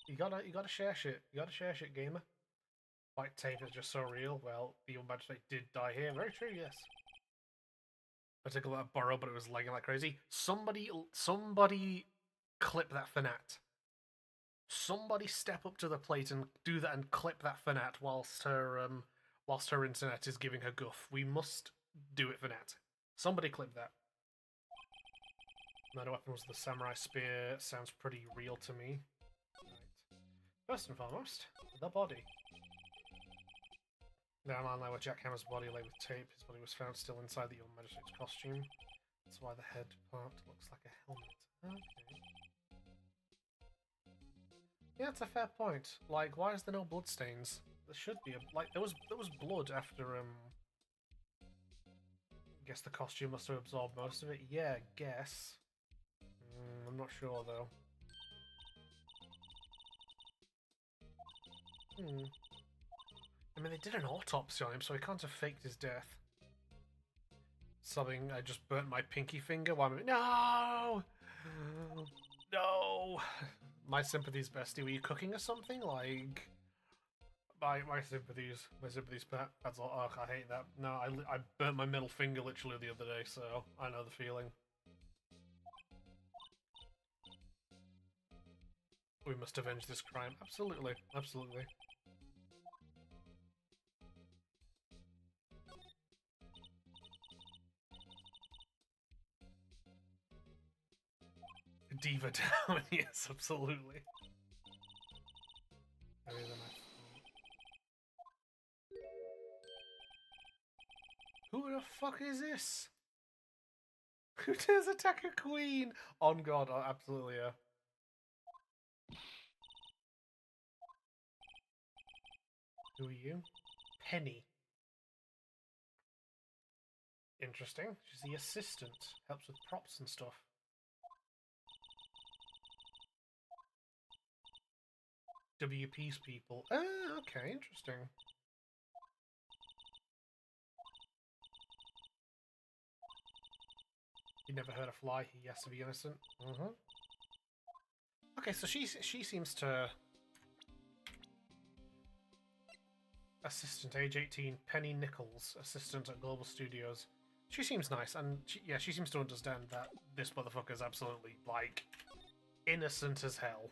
You gotta share shit. You gotta share shit, gamer. White tape is just so real. Well, the evil magistrate did die here. Very true, yes. I took a lot of borrow, but it was lagging like crazy. Somebody clip that fanat. Somebody step up to the plate and do that and clip that fanat whilst her internet is giving her guff. We must do it, fanat. Somebody clip that. Murder weapon was the samurai spear. Sounds pretty real to me. Right. First and foremost, the body. Down line where Jack Hammer's body lay with tape. His body was found still inside the young magistrate's costume. That's why the head part looks like a helmet. Okay. Yeah, that's a fair point. Like, why is there no bloodstains? There should be there was blood after I guess the costume must have absorbed most of it. Yeah, guess. I'm not sure though. I mean, they did an autopsy on him, so he can't have faked his death. Sobbing, I just burnt my pinky finger while I'm... No! No! My sympathies, bestie. Were you cooking or something? Like... My sympathies. My sympathies, Pat. That's all. Oh, I hate that. No, I burnt my middle finger literally the other day, so I know the feeling. We must avenge this crime. Absolutely. Absolutely. Diva down. Yes, absolutely. Who the fuck is this? Who dares attack a queen? On God, absolutely, yeah. Who are you? Penny. Interesting. She's the assistant. Helps with props and stuff. WP's people. Ah, okay, interesting. You never heard a fly, he has to be innocent. Okay, so she seems to... Assistant, age 18, Penny Nichols, assistant at Global Studios. She seems nice, and she seems to understand that this motherfucker's absolutely, like, innocent as hell.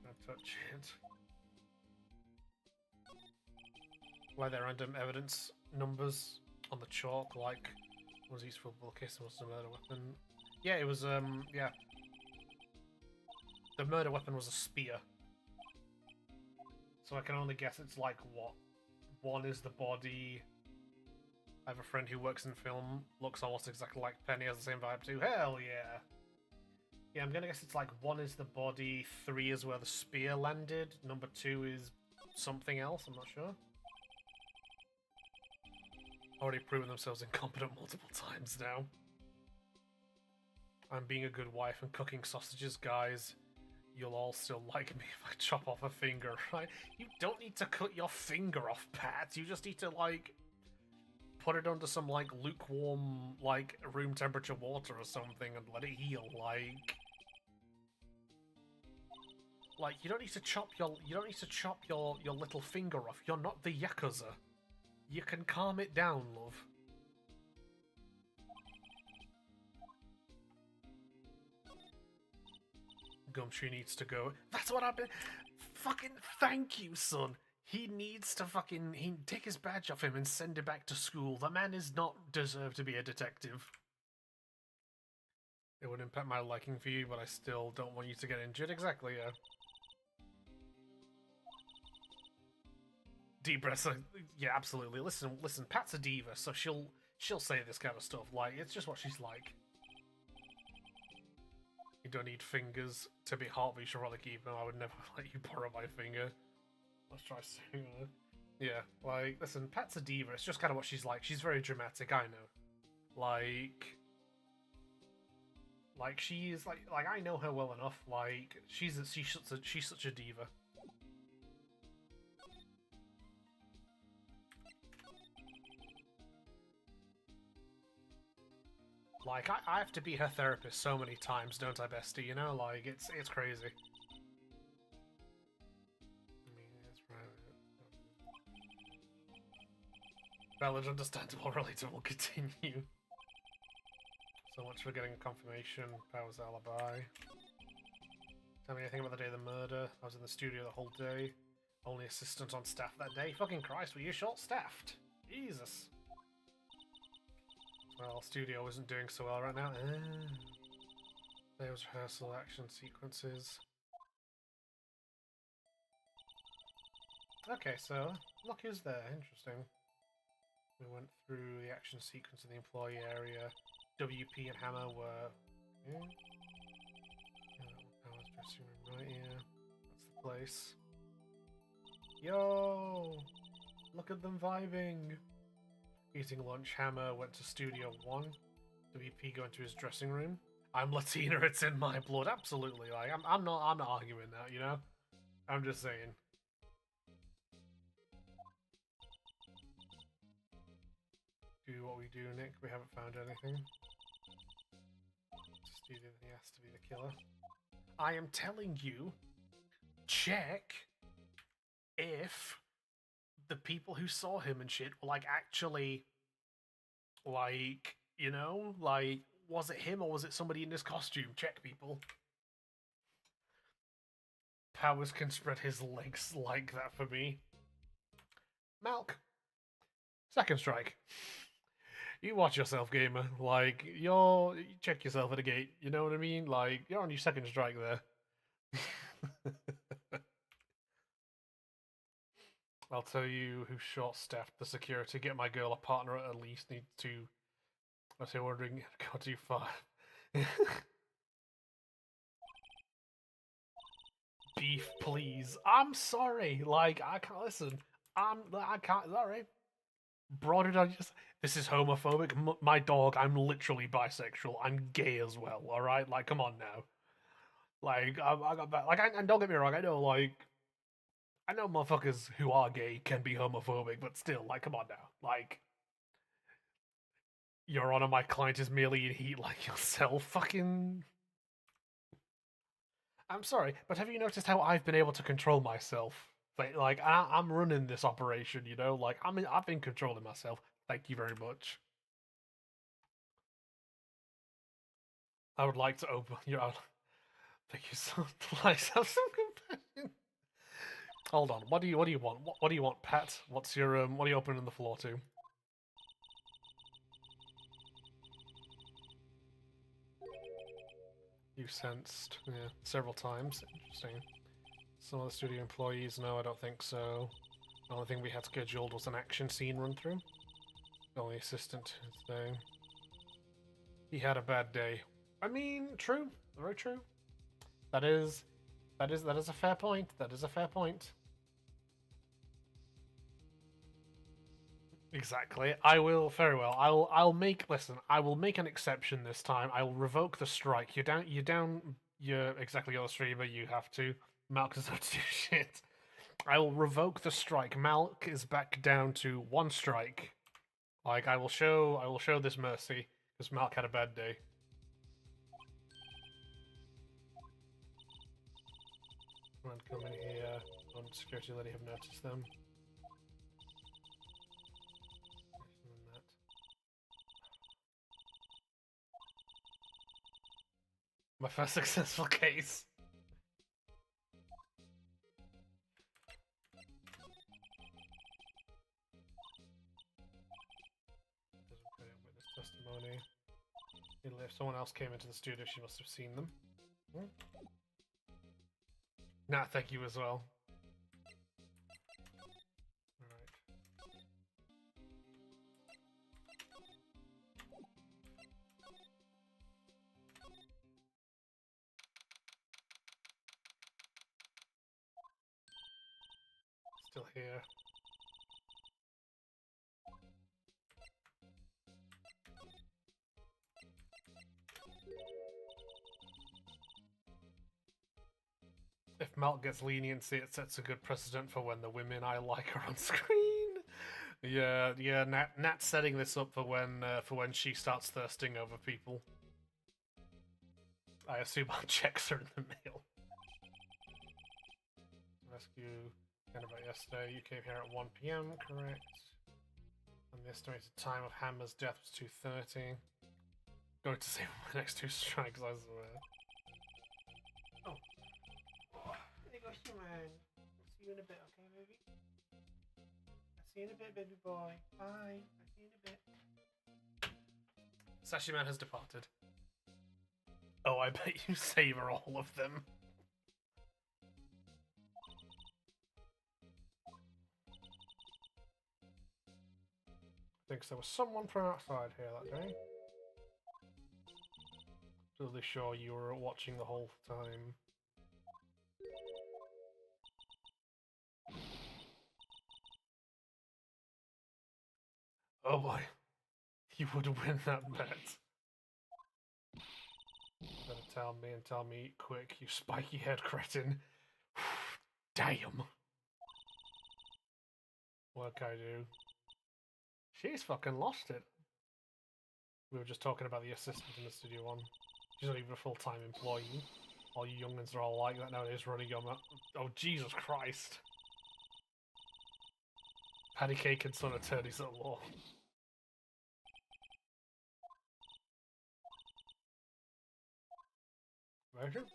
Don't touch it. Why there random evidence numbers on the chalk, like, was useful bookcase and was a murder weapon? Yeah, it was, yeah. The murder weapon was a spear. So I can only guess it's like, what? One is the body. I have a friend who works in film, looks almost exactly like Penny, has the same vibe too. Hell yeah. Yeah, I'm gonna guess it's like 1 is the body, 3 is where the spear landed, number 2 is something else, I'm not sure. Already proven themselves incompetent multiple times now. I'm being a good wife and cooking sausages, guys. You'll all still like me if I chop off a finger, right? You don't need to cut your finger off, Pat. You just need to, like, put it under some, like, lukewarm, like, room temperature water or something and let it heal, like, you don't need to chop your little finger off. You're not the Yakuza. You can calm it down, love. Gumshoe needs to go. That's what I've been. Fucking thank you, son. He needs to fucking take his badge off him and send him back to school. The man is not deserve to be a detective. It would impact my liking for you, but I still don't want you to get injured. Exactly, yeah. Deep breaths. Yeah, absolutely. Listen. Pat's a diva, so she'll say this kind of stuff. Like, it's just what she's like. You don't need fingers to be hot, but you should probably keep them. I would never let you borrow my finger. Let's try saying that. Yeah, like, listen, Pat's a diva. It's just kind of what she's like. She's very dramatic, I know. Like she's like I know her well enough. Like, she's such a diva. Like, I have to be her therapist so many times, don't I, bestie? You know, like, it's crazy. I mean, it's right. Valid, understandable, relatable, continue. So much for getting a confirmation. Power's alibi. Tell me anything about the day of the murder. I was in the studio the whole day. Only assistant on staff that day. Fucking Christ, were you short-staffed? Jesus. Well, studio isn't doing so well right now. There was rehearsal, action sequences. Okay, so look who's there. Interesting. We went through the action sequence in the employee area. WP and Hammer were... Yeah. Power's dressing room right here. That's the place. Yo! Look at them vibing! Eating lunch, Hammer went to Studio 1. WP going to his dressing room. I'm Latina, it's in my blood. Absolutely. Like, I'm not arguing that, you know? I'm just saying. Do what we do, Nick. We haven't found anything. Studio, he has to be the killer. I am telling you, check if the people who saw him and shit were, like, actually, like, you know, like, was it him or was it somebody in this costume? Check, people. Powers can spread his legs like that for me. Malk. Second strike. You watch yourself, gamer. Like, you check yourself at a gate. You know what I mean? Like, you're on your second strike there. I'll tell you who short-staffed the security. Get my girl a partner at least. Need to... I say ordering go too far. Beef, please. I'm sorry. Like, I can't listen. I can't. Sorry. Brought it on. Just this is homophobic. My dog. I'm literally bisexual. I'm gay as well. All right. Like, come on now. Like, I got that. Like, and don't get me wrong. I know motherfuckers who are gay can be homophobic, but still, like, come on now. Like, Your Honor, my client is merely in heat like yourself. Fucking. I'm sorry, but have you noticed how I've been able to control myself? Like I'm running this operation, you know. Like I've been controlling myself. Thank you very much. I would like to open your. Thank you so much. Have some compassion. Hold on. What do you want? What do you want, Pat? What's your what are you opening the floor to? You sensed, yeah, several times. Interesting. Some of the studio employees, no, I don't think so. The only thing we had scheduled was an action scene run through. Only assistant today. He had a bad day. I mean, true. Very true. That is a fair point. That is a fair point. Exactly. I will very well. I'll make listen, I will make an exception this time. I will revoke the strike. You're exactly your streamer, you have to. Malk doesn't have to do shit. I will revoke the strike. Malk is back down to one strike. Like I will show this mercy, because Malk had a bad day. Come on, come in here. Security lady have noticed them. My first successful case. Doesn't put in witness testimony. If someone else came into the studio, she must have seen them. Hmm? Nah, thank you as well. Alright. Still here. If Malk gets leniency, it sets a good precedent for when the women I like are on screen. Yeah. Nat's setting this up for when she starts thirsting over people. I assume our checks are in the mail. Rescue again about yesterday. You came here at 1 PM, correct? And the estimated time of Hammer's death was 2:30. Going to save my next 2 strikes, I swear. Oh. There you go, human. I'll see you in a bit, okay, baby? I'll see you in a bit, baby boy. Bye. I'll see you in a bit. Sashiman has departed. Oh, I bet you savor all of them. Thinks there was someone from outside here that day. Really sure you were watching the whole time. Oh boy. You would win that bet. Better tell me quick, you spiky head cretin. Damn. What can I do? She's fucking lost it. We were just talking about the assistant in the Studio One. She's not even a full-time employee. All you young'uns are all like that nowadays running on that. Oh, Jesus Christ. Patty cake and son attorneys at law. Very true.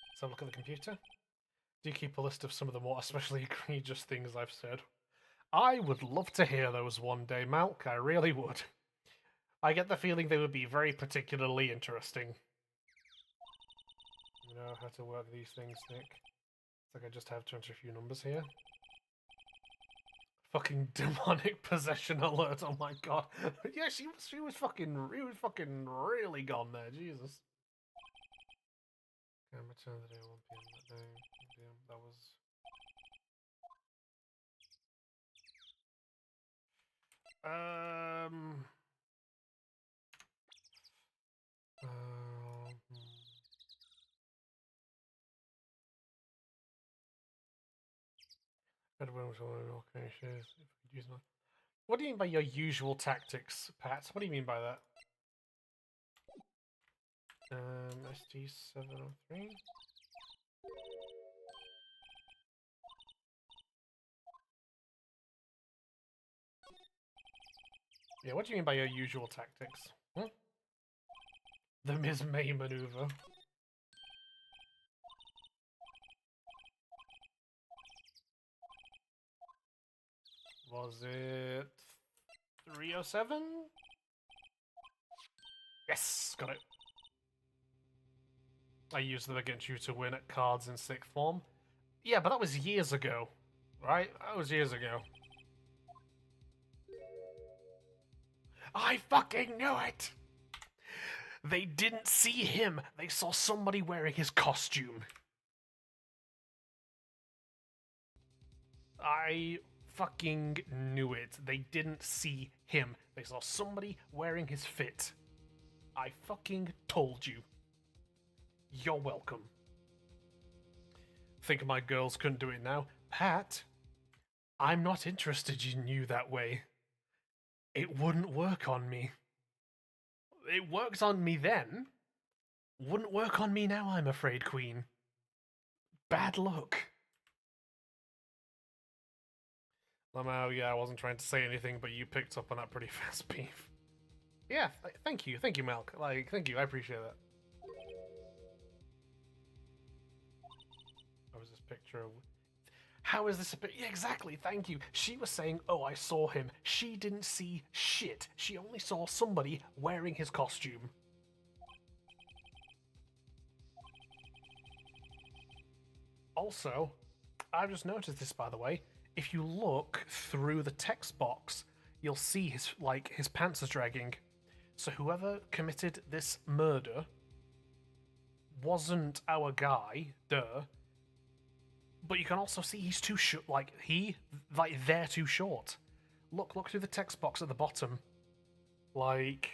Let's have a look at the computer. Do you keep a list of some of the more especially egregious things I've said? I would love to hear those one day, Malk. I really would. I get the feeling they would be very particularly interesting. You know how to work these things, Nick. It's like I just have to enter a few numbers here. Fucking demonic possession alert! Oh my god! Yeah, she was fucking really gone there. Jesus. Okay, I'm returning the day at 1 PM that day. 1 PM. That was. Um. Edgeworth was okay. Shares. If we could use my. What do you mean by your usual tactics, Pat? What do you mean by that? ST703. Yeah, what do you mean by your usual tactics? Hmm? The Ms. May maneuver. Was it 307? Yes, got it. I used them against you to win at cards in sixth form. Yeah, but that was years ago, right? That was years ago. I fucking knew it! They didn't see him. They saw somebody wearing his costume. I fucking knew it. They didn't see him. They saw somebody wearing his fit. I fucking told you. You're welcome. Think my girls couldn't do it now? Pat, I'm not interested in you that way. It wouldn't work on me. It worked on me then. Wouldn't work on me now, I'm afraid, Queen. Bad luck. Somehow, yeah, I wasn't trying to say anything, but you picked up on that pretty fast, Beef. Yeah, thank you, Malk. Like, thank you, I appreciate that. How is this picture of... How is this a bit? Yeah, exactly, thank you. She was saying, oh, I saw him. She didn't see shit. She only saw somebody wearing his costume. Also, I've just noticed this, by the way. If you look through the text box, you'll see his pants are dragging. So whoever committed this murder wasn't our guy, duh. But you can also see he's too short. They're too short. Look through the text box at the bottom. Look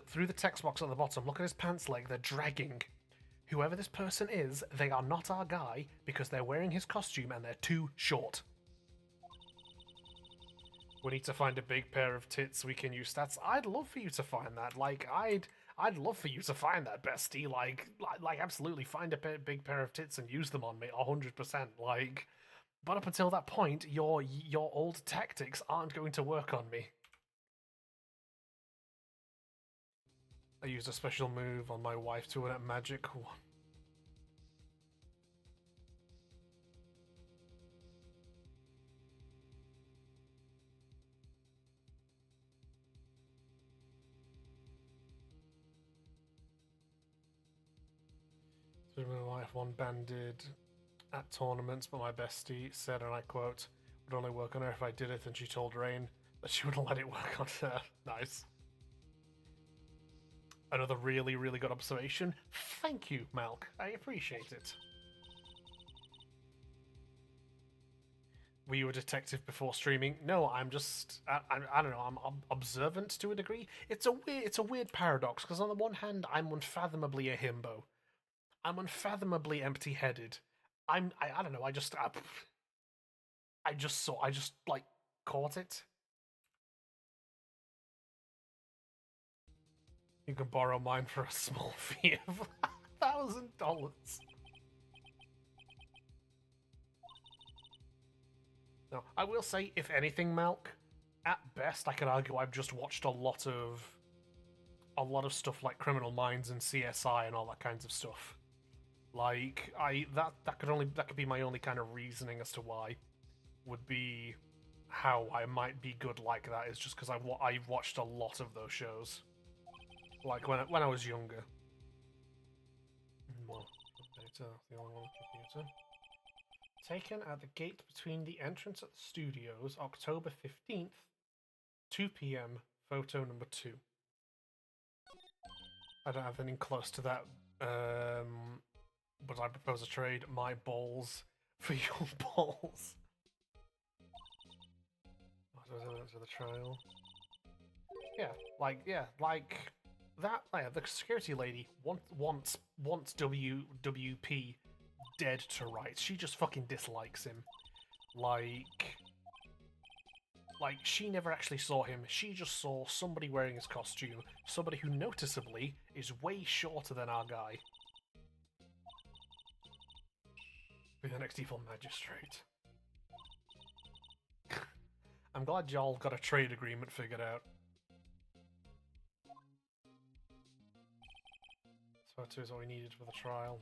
through the text box at the bottom. Look at his pants leg. They're dragging. Whoever this person is, they are not our guy because they're wearing his costume and they're too short. We need to find a big pair of tits we can use stats. I'd love for you to find that. I'd love for you to find that, bestie. Like absolutely find a big pair of tits and use them on me, 100%. But up until that point, your old tactics aren't going to work on me. I used a special move on my wife to win at Magic. So my wife one banded at tournaments, but my bestie said, and I quote, would only work on her if I did it, and she told Rain that she wouldn't let it work on her. Nice. Another really, really good observation. Thank you, Malk. I appreciate it. Were you a detective before streaming? No, I'm just I don't know. I'm observant to a degree. It's a weird paradox because on the one hand, I'm unfathomably a himbo. I'm unfathomably empty-headed. I don't know. I just caught it. You can borrow mine for a small fee of $1,000. No, I will say, if anything, Malk, at best, I could argue I've just watched a lot of stuff like Criminal Minds and CSI and all that kinds of stuff. That could be my only kind of reasoning as to why would be how I might be good like that is just because I've watched a lot of those shows, like when I was younger. Well, data, the only one computer. Taken at the gate between the entrance at the studios, October 15th, 2 p.m. Photo number 2. I don't have anything close to that, but I propose a trade. My balls for your balls. To the trial. Yeah, that. Yeah, the security lady wants WWP dead to rights. She just fucking dislikes him. Like she never actually saw him. She just saw somebody wearing his costume. Somebody who noticeably is way shorter than our guy. Be the next evil magistrate. I'm glad y'all got a trade agreement figured out. So that is all we needed for the trial.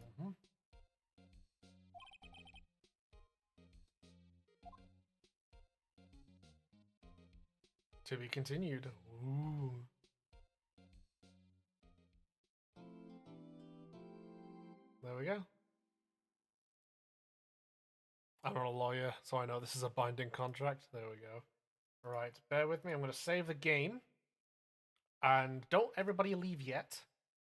To be continued. Ooh. There we go. I'm not a lawyer, so I know this is a binding contract. There we go. Right, bear with me. I'm going to save the game, and don't everybody leave yet,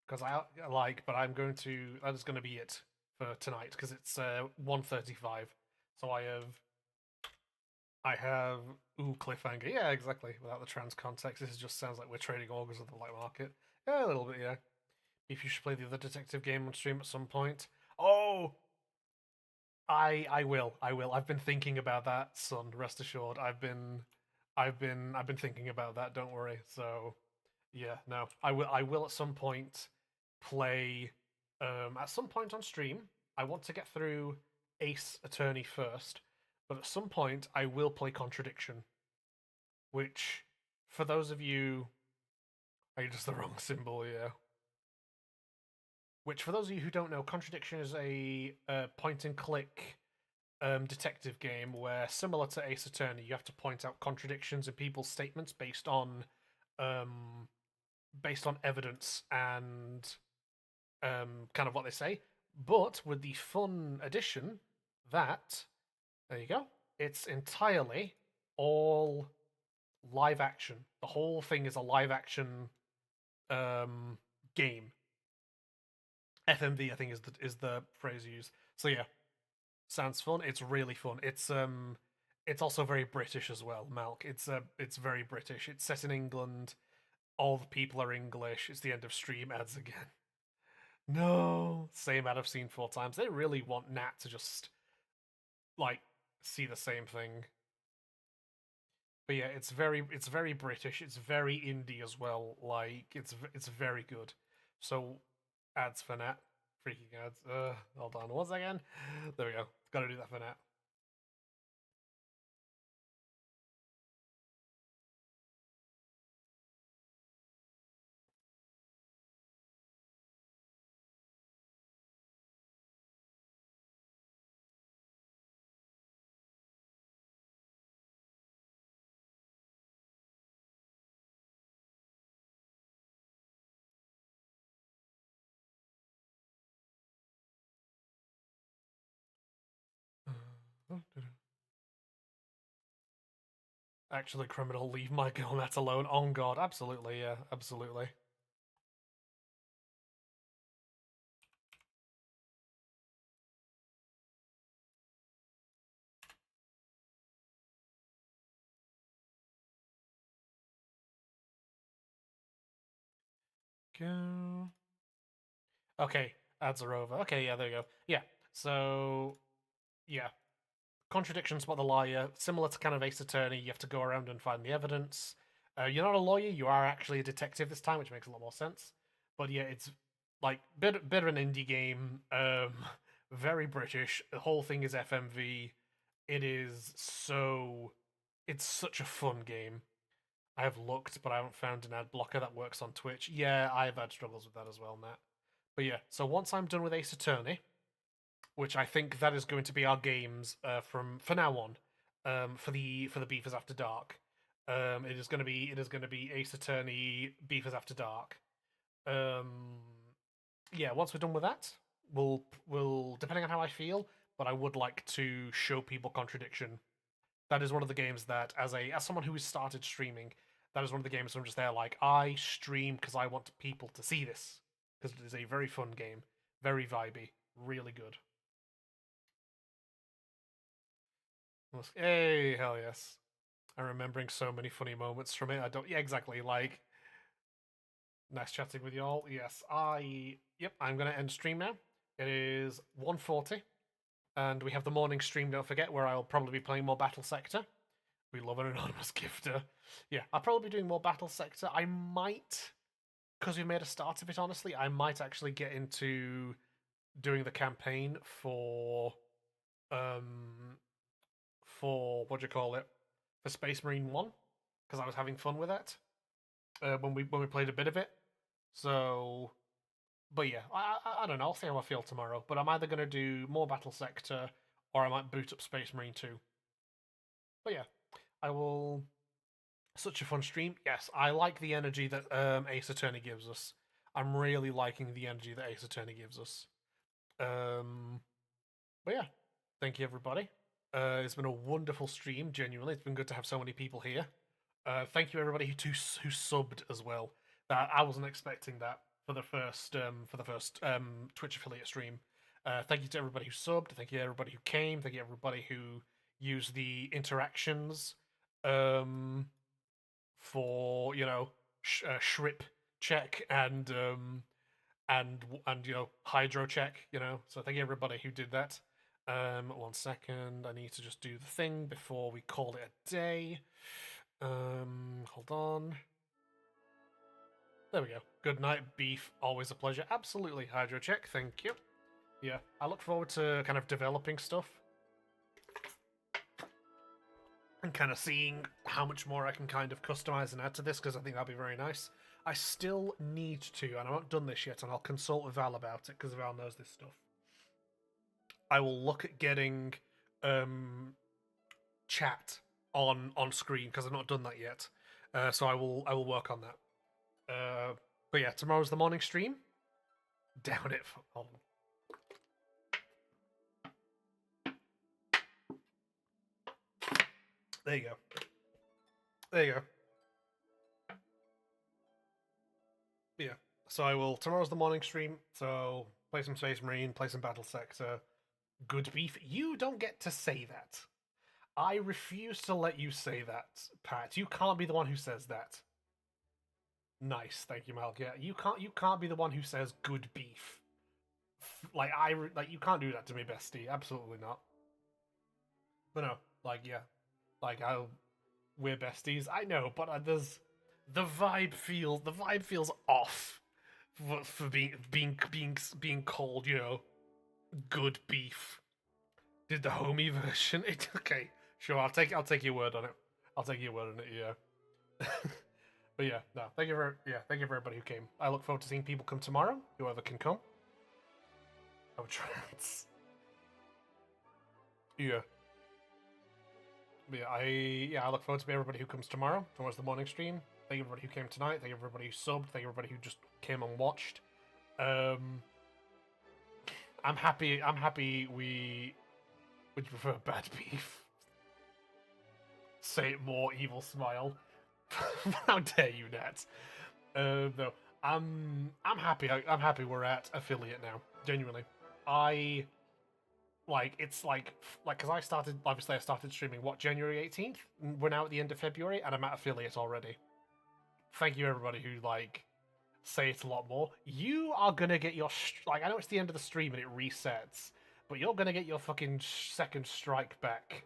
because I like. But I'm going to. That is going to be it for tonight because it's 1:35. So I have ooh cliffhanger. Yeah, exactly. Without the trans context, this just sounds like we're trading augurs of the black market. Yeah, a little bit. Yeah. If you should play the other detective game on stream at some point. Oh, I will. I will. I've been thinking about that, son. Rest assured. I've been thinking about that. Don't worry. So, yeah, no. I will at some point play at some point on stream. I want to get through Ace Attorney first, but at some point I will play Contradiction, which for those of you I just the wrong symbol, yeah. Which for those of you who don't know, Contradiction is a point and click detective game where, similar to Ace Attorney, you have to point out contradictions in people's statements um, based on evidence and kind of what they say. But with the fun addition that there you go, it's entirely all live action. The whole thing is a live action game. FMV, I think, is the phrase used. So yeah, sounds fun. It's really fun. It's also very British as well, Malk. It's very British. It's set in England. All the people are English. It's the end of stream ads again. No, same ad I've seen 4 times. They really want Nat to just like see the same thing. But yeah, it's very British. It's very indie as well. Like it's very good. So ads for Nat, freaking ads. Hold on, once again. There we go. Got to do that for Nat. Actually, criminal, leave my girl Nat alone. On God, absolutely, yeah, absolutely. Go. Okay, ads are over. Okay, yeah, there you go. Yeah, so yeah, contradictions about the liar, similar to kind of Ace Attorney. You have to go around and find the evidence. You're not a lawyer; you are actually a detective this time, which makes a lot more sense. But yeah, it's like bit of an indie game. Very British. The whole thing is FMV. It is so. It's such a fun game. I have looked, but I haven't found an ad blocker that works on Twitch. Yeah, I've had struggles with that as well, Matt. But yeah, so once I'm done with Ace Attorney, which I think that is going to be our games from for now on, for the Beefers After Dark. It is going to be Ace Attorney Beefers After Dark. Um, yeah, once we're done with that, we'll depending on how I feel, but I would like to show people Contradiction. That is one of the games that, as someone who has started streaming, that is one of the games where I'm just there like I stream because I want people to see this because it is a very fun game, very vibey, really good. Hey, hell yes! I'm remembering so many funny moments from it. I don't. Yeah, exactly. Like, nice chatting with y'all. Yes, Yep, I'm gonna end stream now. It is 1:40, and we have the morning stream. Don't forget, where I'll probably be playing more Battle Sector. We love an anonymous gifter. Yeah, I'll probably be doing more Battle Sector. I might, because we made a start of it. Honestly, I might actually get into doing the campaign um for what do you call it, for Space Marine 1, because I was having fun with that when we played a bit of it. So, but yeah, I don't know. I'll see how I feel tomorrow. But I'm either gonna do more Battle Sector or I might boot up Space Marine 2. But yeah, I will. Such a fun stream. Yes, I like the energy that Ace Attorney gives us. I'm really liking the energy that Ace Attorney gives us. But yeah, thank you everybody. It's been a wonderful stream. Genuinely, it's been good to have so many people here. Thank you everybody who subbed as well. That I wasn't expecting that for the first Twitch affiliate stream. Thank you to everybody who subbed. Thank you to everybody who came. Thank you to everybody who used the interactions for shrip check and hydro check. So thank you everybody who did that. 1 second, I need to just do the thing before we call it a day. Hold on. There we go. Good night, beef. Always a pleasure. Absolutely, hydro check. Thank you. Yeah, I look forward to kind of developing stuff and kind of seeing how much more I can kind of customize and add to this, because I think that'll be very nice. I still need to, and I've not done this yet, and I'll consult with Val about it because Val knows this stuff. I will look at getting chat on screen because I've not done that yet. So I will work on that. But yeah, tomorrow's the morning stream. Down it. Hold on. There you go. There you go. Yeah. So I will. Tomorrow's the morning stream. So play some Space Marine, play some Battle Sector. Good beef. You don't get to say that. I refuse to let you say that, Pat. You can't be the one who says that. Nice, thank you, Malk. Yeah, you can't be the one who says good beef. Like you can't do that to me, bestie. Absolutely not. But no, yeah, we're besties. I know, but there's the vibe feels off for being called, good beef. Did the homie version? Okay, sure. I'll take your word on it. I'll take your word on it. Yeah. But yeah, no. Thank you for everybody who came. I look forward to seeing people come tomorrow. Whoever can come. Oh, trans. Yeah. But yeah, I look forward to everybody who comes tomorrow. Tomorrow's the morning stream. Thank you everybody who came tonight. Thank you everybody who subbed. Thank you everybody who just came and watched. I'm happy we would you prefer bad beef. Say it more, evil smile. How dare you, Nat? No, I'm happy. I'm happy we're at affiliate now. Genuinely, it's because I started. Obviously, I started streaming January 18th. We're now at the end of February, and I'm at affiliate already. Thank you, everybody who say it a lot more. You are gonna get your I know it's the end of the stream and it resets, but you're gonna get your fucking second strike back.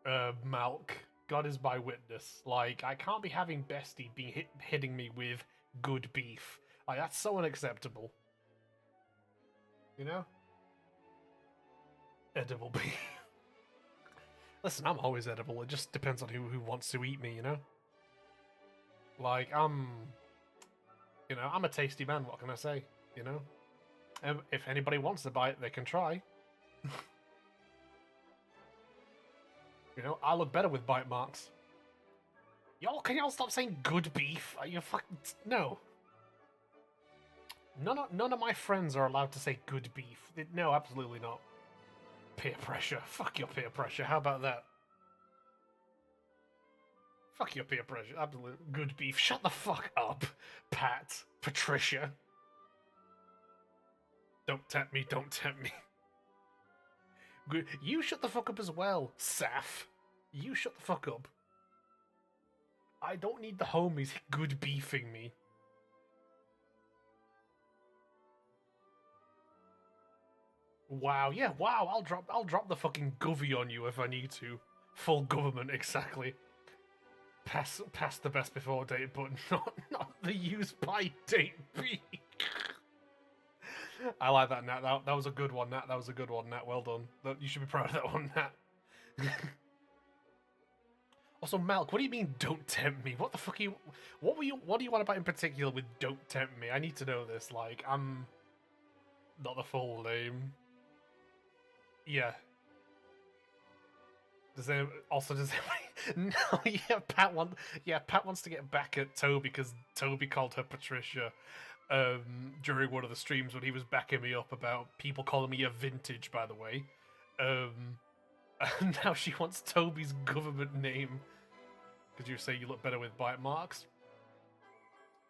Malk. God is my witness. I can't be having Bestie hitting me with good beef. That's so unacceptable. You know? Edible beef. Listen, I'm always edible. It just depends on who wants to eat me, you know? I'm a tasty man, what can I say? You know? If anybody wants to buy it, they can try. I look better with bite marks. Can y'all stop saying good beef? Are you fucking... No. None of my friends are allowed to say good beef. No, absolutely not. Peer pressure. Fuck your peer pressure. How about that? Fuck your peer pressure. Absolutely. Good beef. Shut the fuck up, Pat. Patricia. Don't tempt me. Don't tempt me. You shut the fuck up as well, Saf. You shut the fuck up. I don't need the homies good beefing me. Wow, yeah, wow, I'll drop the fucking govy on you if I need to. Full government, exactly. Pass the best before date, but not the use by date B. I like that, Nat. That was a good one, Nat. That was a good one, Nat. Well done. You should be proud of that one, Nat. Also, Malk, what do you mean don't tempt me? What the fuck are you... What do you want about in particular with don't tempt me? I need to know this. I'm... Not the full name. Yeah. Does anybody... No, yeah, Pat wants to get back at Toby because Toby called her Patricia. during one of the streams when he was backing me up about people calling me a vintage, by the way. And now she wants Toby's government name because you say you look better with bite marks.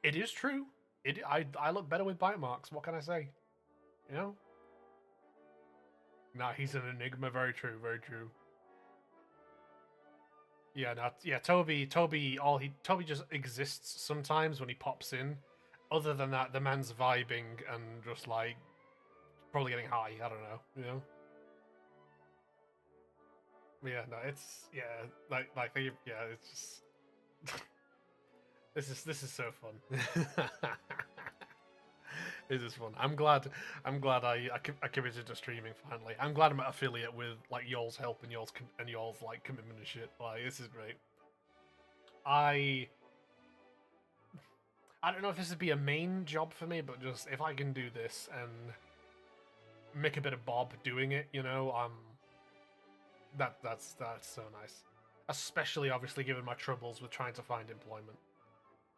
It is true. I look better with bite marks. What can I say? You know? Nah, he's an enigma. Very true. Very true. Yeah, no, yeah. Toby just exists sometimes when he pops in. Other than that, the man's vibing and just like probably getting high. I don't know. You know. Yeah, no, it's yeah, yeah, it's just this is so fun. This is fun. I'm glad I committed to streaming finally. I'm glad I'm an affiliate with like y'all's help and y'all's like commitment and shit. Like this is great. I I don't know if this would be a main job for me, but just if I can do this and make a bit of bob doing it, you know, that's so nice. Especially obviously given my troubles with trying to find employment.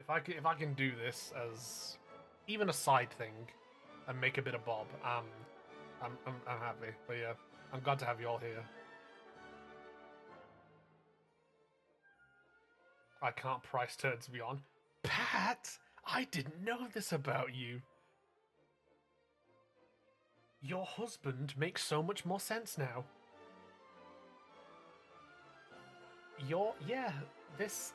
If I can do this as even a side thing and make a bit of bob, I'm happy. But yeah, I'm glad to have you all here. I can't price turns beyond. Pat, I didn't know this about you. Your husband makes so much more sense now. Yeah, this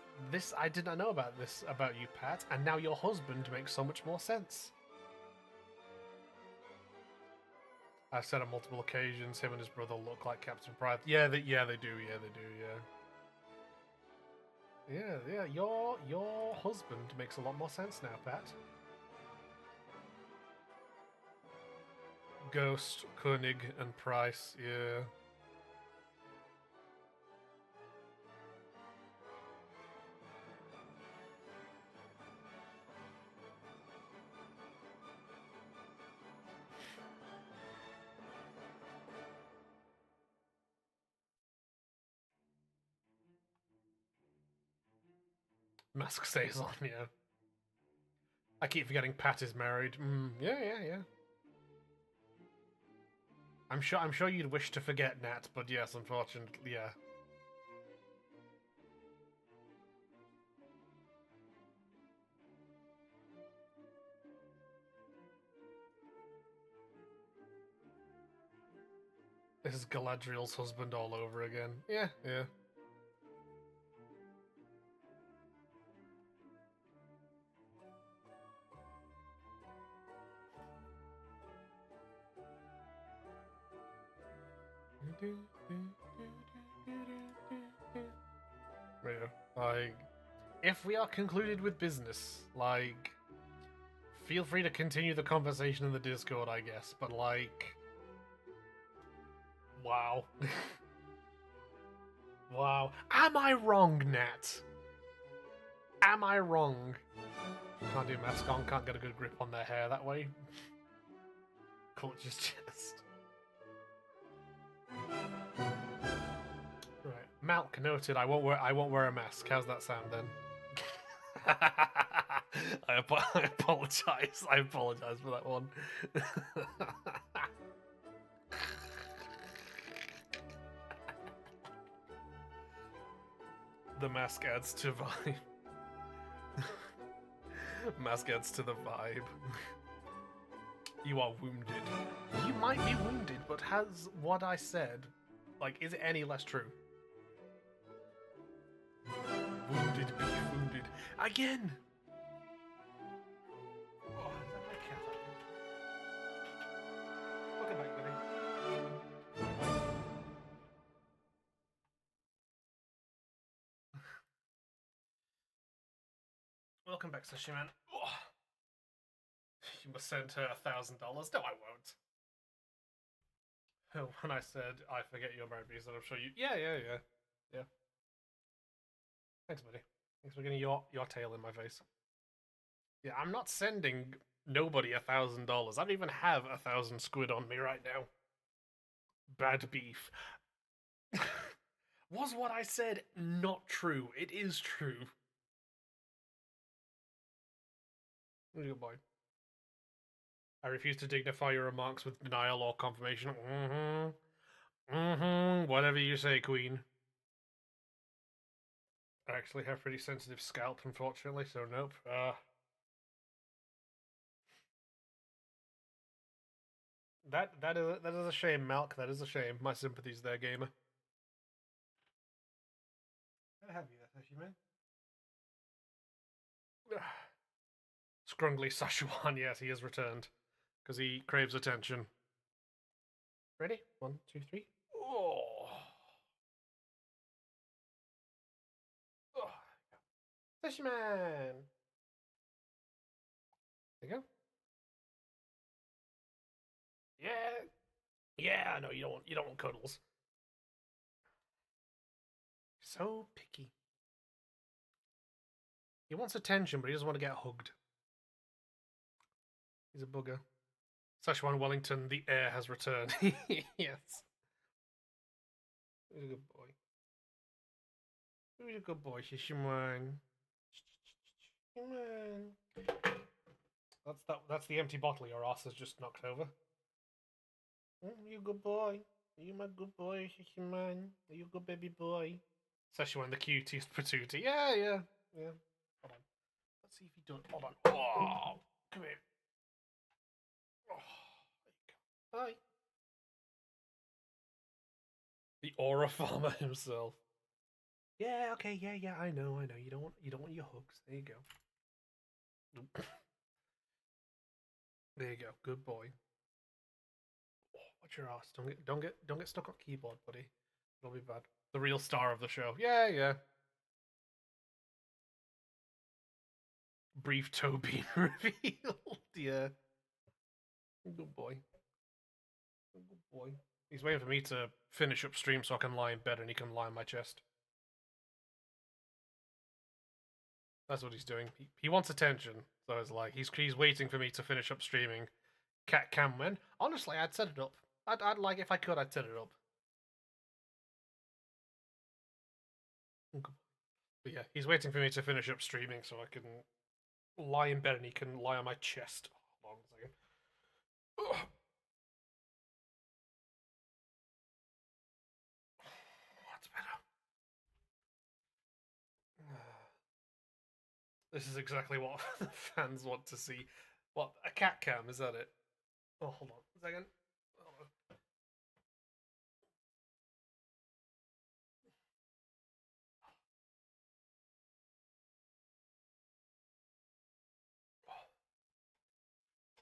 I did not know about this about you, Pat, and now your husband makes so much more sense. I've said on multiple occasions, him and his brother look like Captain Pride. Yeah, they do. Yeah, they do. Yeah. Your husband makes a lot more sense now, Pat. Ghost, Koenig, and Price. Yeah. Mask stays on. Yeah. I keep forgetting Pat is married. Yeah. I'm sure you'd wish to forget Nat, but yes, unfortunately, yeah. This is Galadriel's husband all over again. Yeah. Yeah. Like, if we are concluded with business, like, feel free to continue the conversation in the Discord, I guess. But like, wow, wow. Am I wrong, Nat? Am I wrong? Can't do mask on. Can't get a good grip on their hair that way. Clutches chest. Right. Malk noted. I won't wear a mask. How's that sound then? I apologize. I apologize for that one. The mask adds to vibe. Mask adds to the vibe. You are wounded. You might be wounded, but has what I said, like, is it any less true? Wounded, be wounded. Again! Oh, is that my cat? Welcome back, buddy. Welcome back, Sushi Man. Oh, you must send her $1,000. No, I won't. When I said I forget you're married, because I'm sure you. Yeah. Thanks, buddy. Thanks for getting your tail in my face. Yeah, I'm not sending nobody $1,000. I don't even have 1,000 squid on me right now. Bad beef. Was what I said not true? It is true. Good boy. I refuse to dignify your remarks with denial or confirmation. Mm-hmm. Mm-hmm. Whatever you say, Queen. I actually have pretty sensitive scalp, unfortunately, so nope. That is a shame, Malk. That is a shame. My sympathies there, gamer. How have you there, man? Scrungly Sashuan, yes, he has returned. Because he craves attention. Ready? 1, 2, 3. Oh. Oh. Sashuman! There you go. Yeah. Yeah, I know you don't want cuddles. So picky. He wants attention, but he doesn't want to get hugged. He's a bugger. Sashuan Wellington, the heir has returned. Yes. He's a good boy. He's a good boy, Shishiman. Shishiman. That's the empty bottle your ass has just knocked over. You good boy. You my good boy, Shishiman. You good baby boy. Sashuan the cutest patootie. Yeah, yeah, yeah. Hold on. Let's see if he does. Hold on. Oh, come here. Oh, there you go. Hi. The aura farmer himself. Yeah, okay, yeah, I know. You don't want your hugs. There you go. There you go. Good boy. Oh, watch your ass. Don't get stuck on keyboard, buddy. It'll be bad. The real star of the show. Yeah, yeah. Brief toe being revealed. Yeah. Good boy. Good boy. He's waiting for me to finish up stream so I can lie in bed and he can lie on my chest. That's what he's doing. He wants attention. So it's like he's waiting for me to finish up streaming. Cat cam when? Honestly, I'd set it up. I'd like if I could, I'd set it up. But yeah, he's waiting for me to finish up streaming so I can lie in bed and he can lie on my chest. Hold on a second. That's better. This is exactly what the fans want to see. What, a cat cam? Is that it? Oh, hold on a second.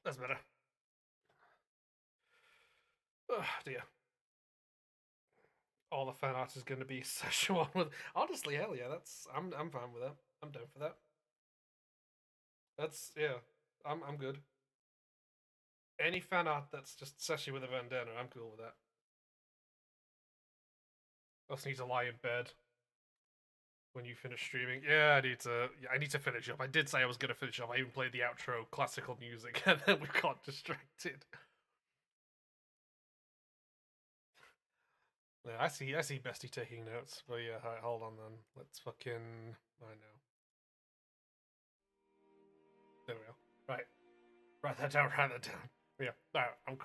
That's better. Oh dear. All the fan art is going to be Szechuan with. Honestly, hell yeah, I'm fine with that. I'm down for that. That's yeah. I'm good. Any fan art that's just Seshi with a bandana, I'm cool with that. I just need to lie in bed when you finish streaming. Yeah, I need to finish up. I did say I was gonna finish up. I even played the outro classical music and then we got distracted. Yeah, I see Bestie taking notes. But yeah, right, hold on then. Let's fucking I know. There we go. Right. Write that down, write that down. Yeah. Now, I'm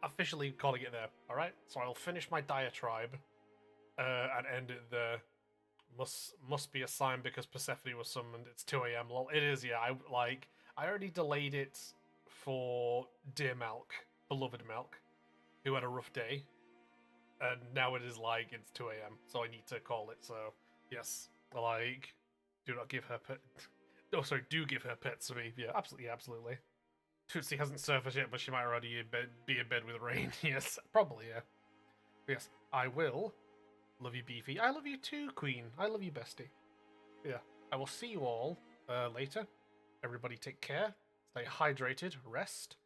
officially calling it there. Alright? So I'll finish my diatribe and end it there. Must be a sign because Persephone was summoned. It's 2 a.m. Lol. It is, yeah. I already delayed it for dear Malk, beloved Malk, who had a rough day. And now it is like it's 2 a.m. So I need to call it. So yes. Like do not give her pet. Oh sorry, do give her pets to me. Yeah, absolutely, absolutely. Tootsie hasn't surfaced yet, but she might already be in bed with Rain. Yes, probably, yeah. Yes, I will. Love you, Beefy. I love you too, Queen. I love you, Bestie. Yeah, I will see you all later. Everybody take care. Stay hydrated. Rest.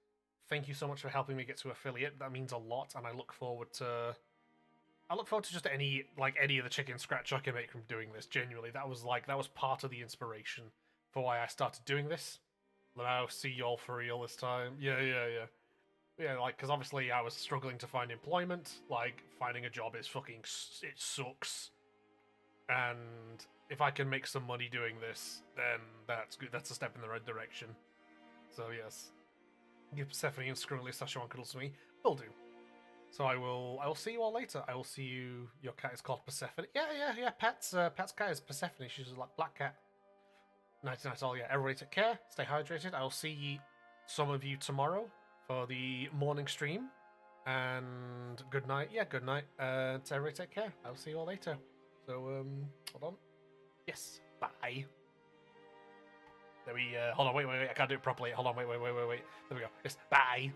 Thank you so much for helping me get to affiliate. That means a lot, and I look forward to... just any of the chicken scratch I can make from doing this. Genuinely, that was part of the inspiration for why I started doing this. Now see y'all for real this time. Yeah, like, because obviously I was struggling to find employment. Like, finding a job is fucking. It sucks. And if I can make some money doing this, then that's good. That's a step in the right direction. So, yes. Give Persephone and Scribbly / your cuddles to me. Will do. So I will see you all later. I will see you. Your cat is called Persephone. Yeah. Pet's cat is Persephone. She's like black cat. Night all. Yeah. Everybody take care. Stay hydrated. I will see some of you tomorrow for the morning stream. And good night. Yeah, good night. To everybody take care. I will see you all later. So hold on. Yes. Bye. There we hold on. Wait. I can't do it properly. Hold on. Wait. There we go. Yes. Bye.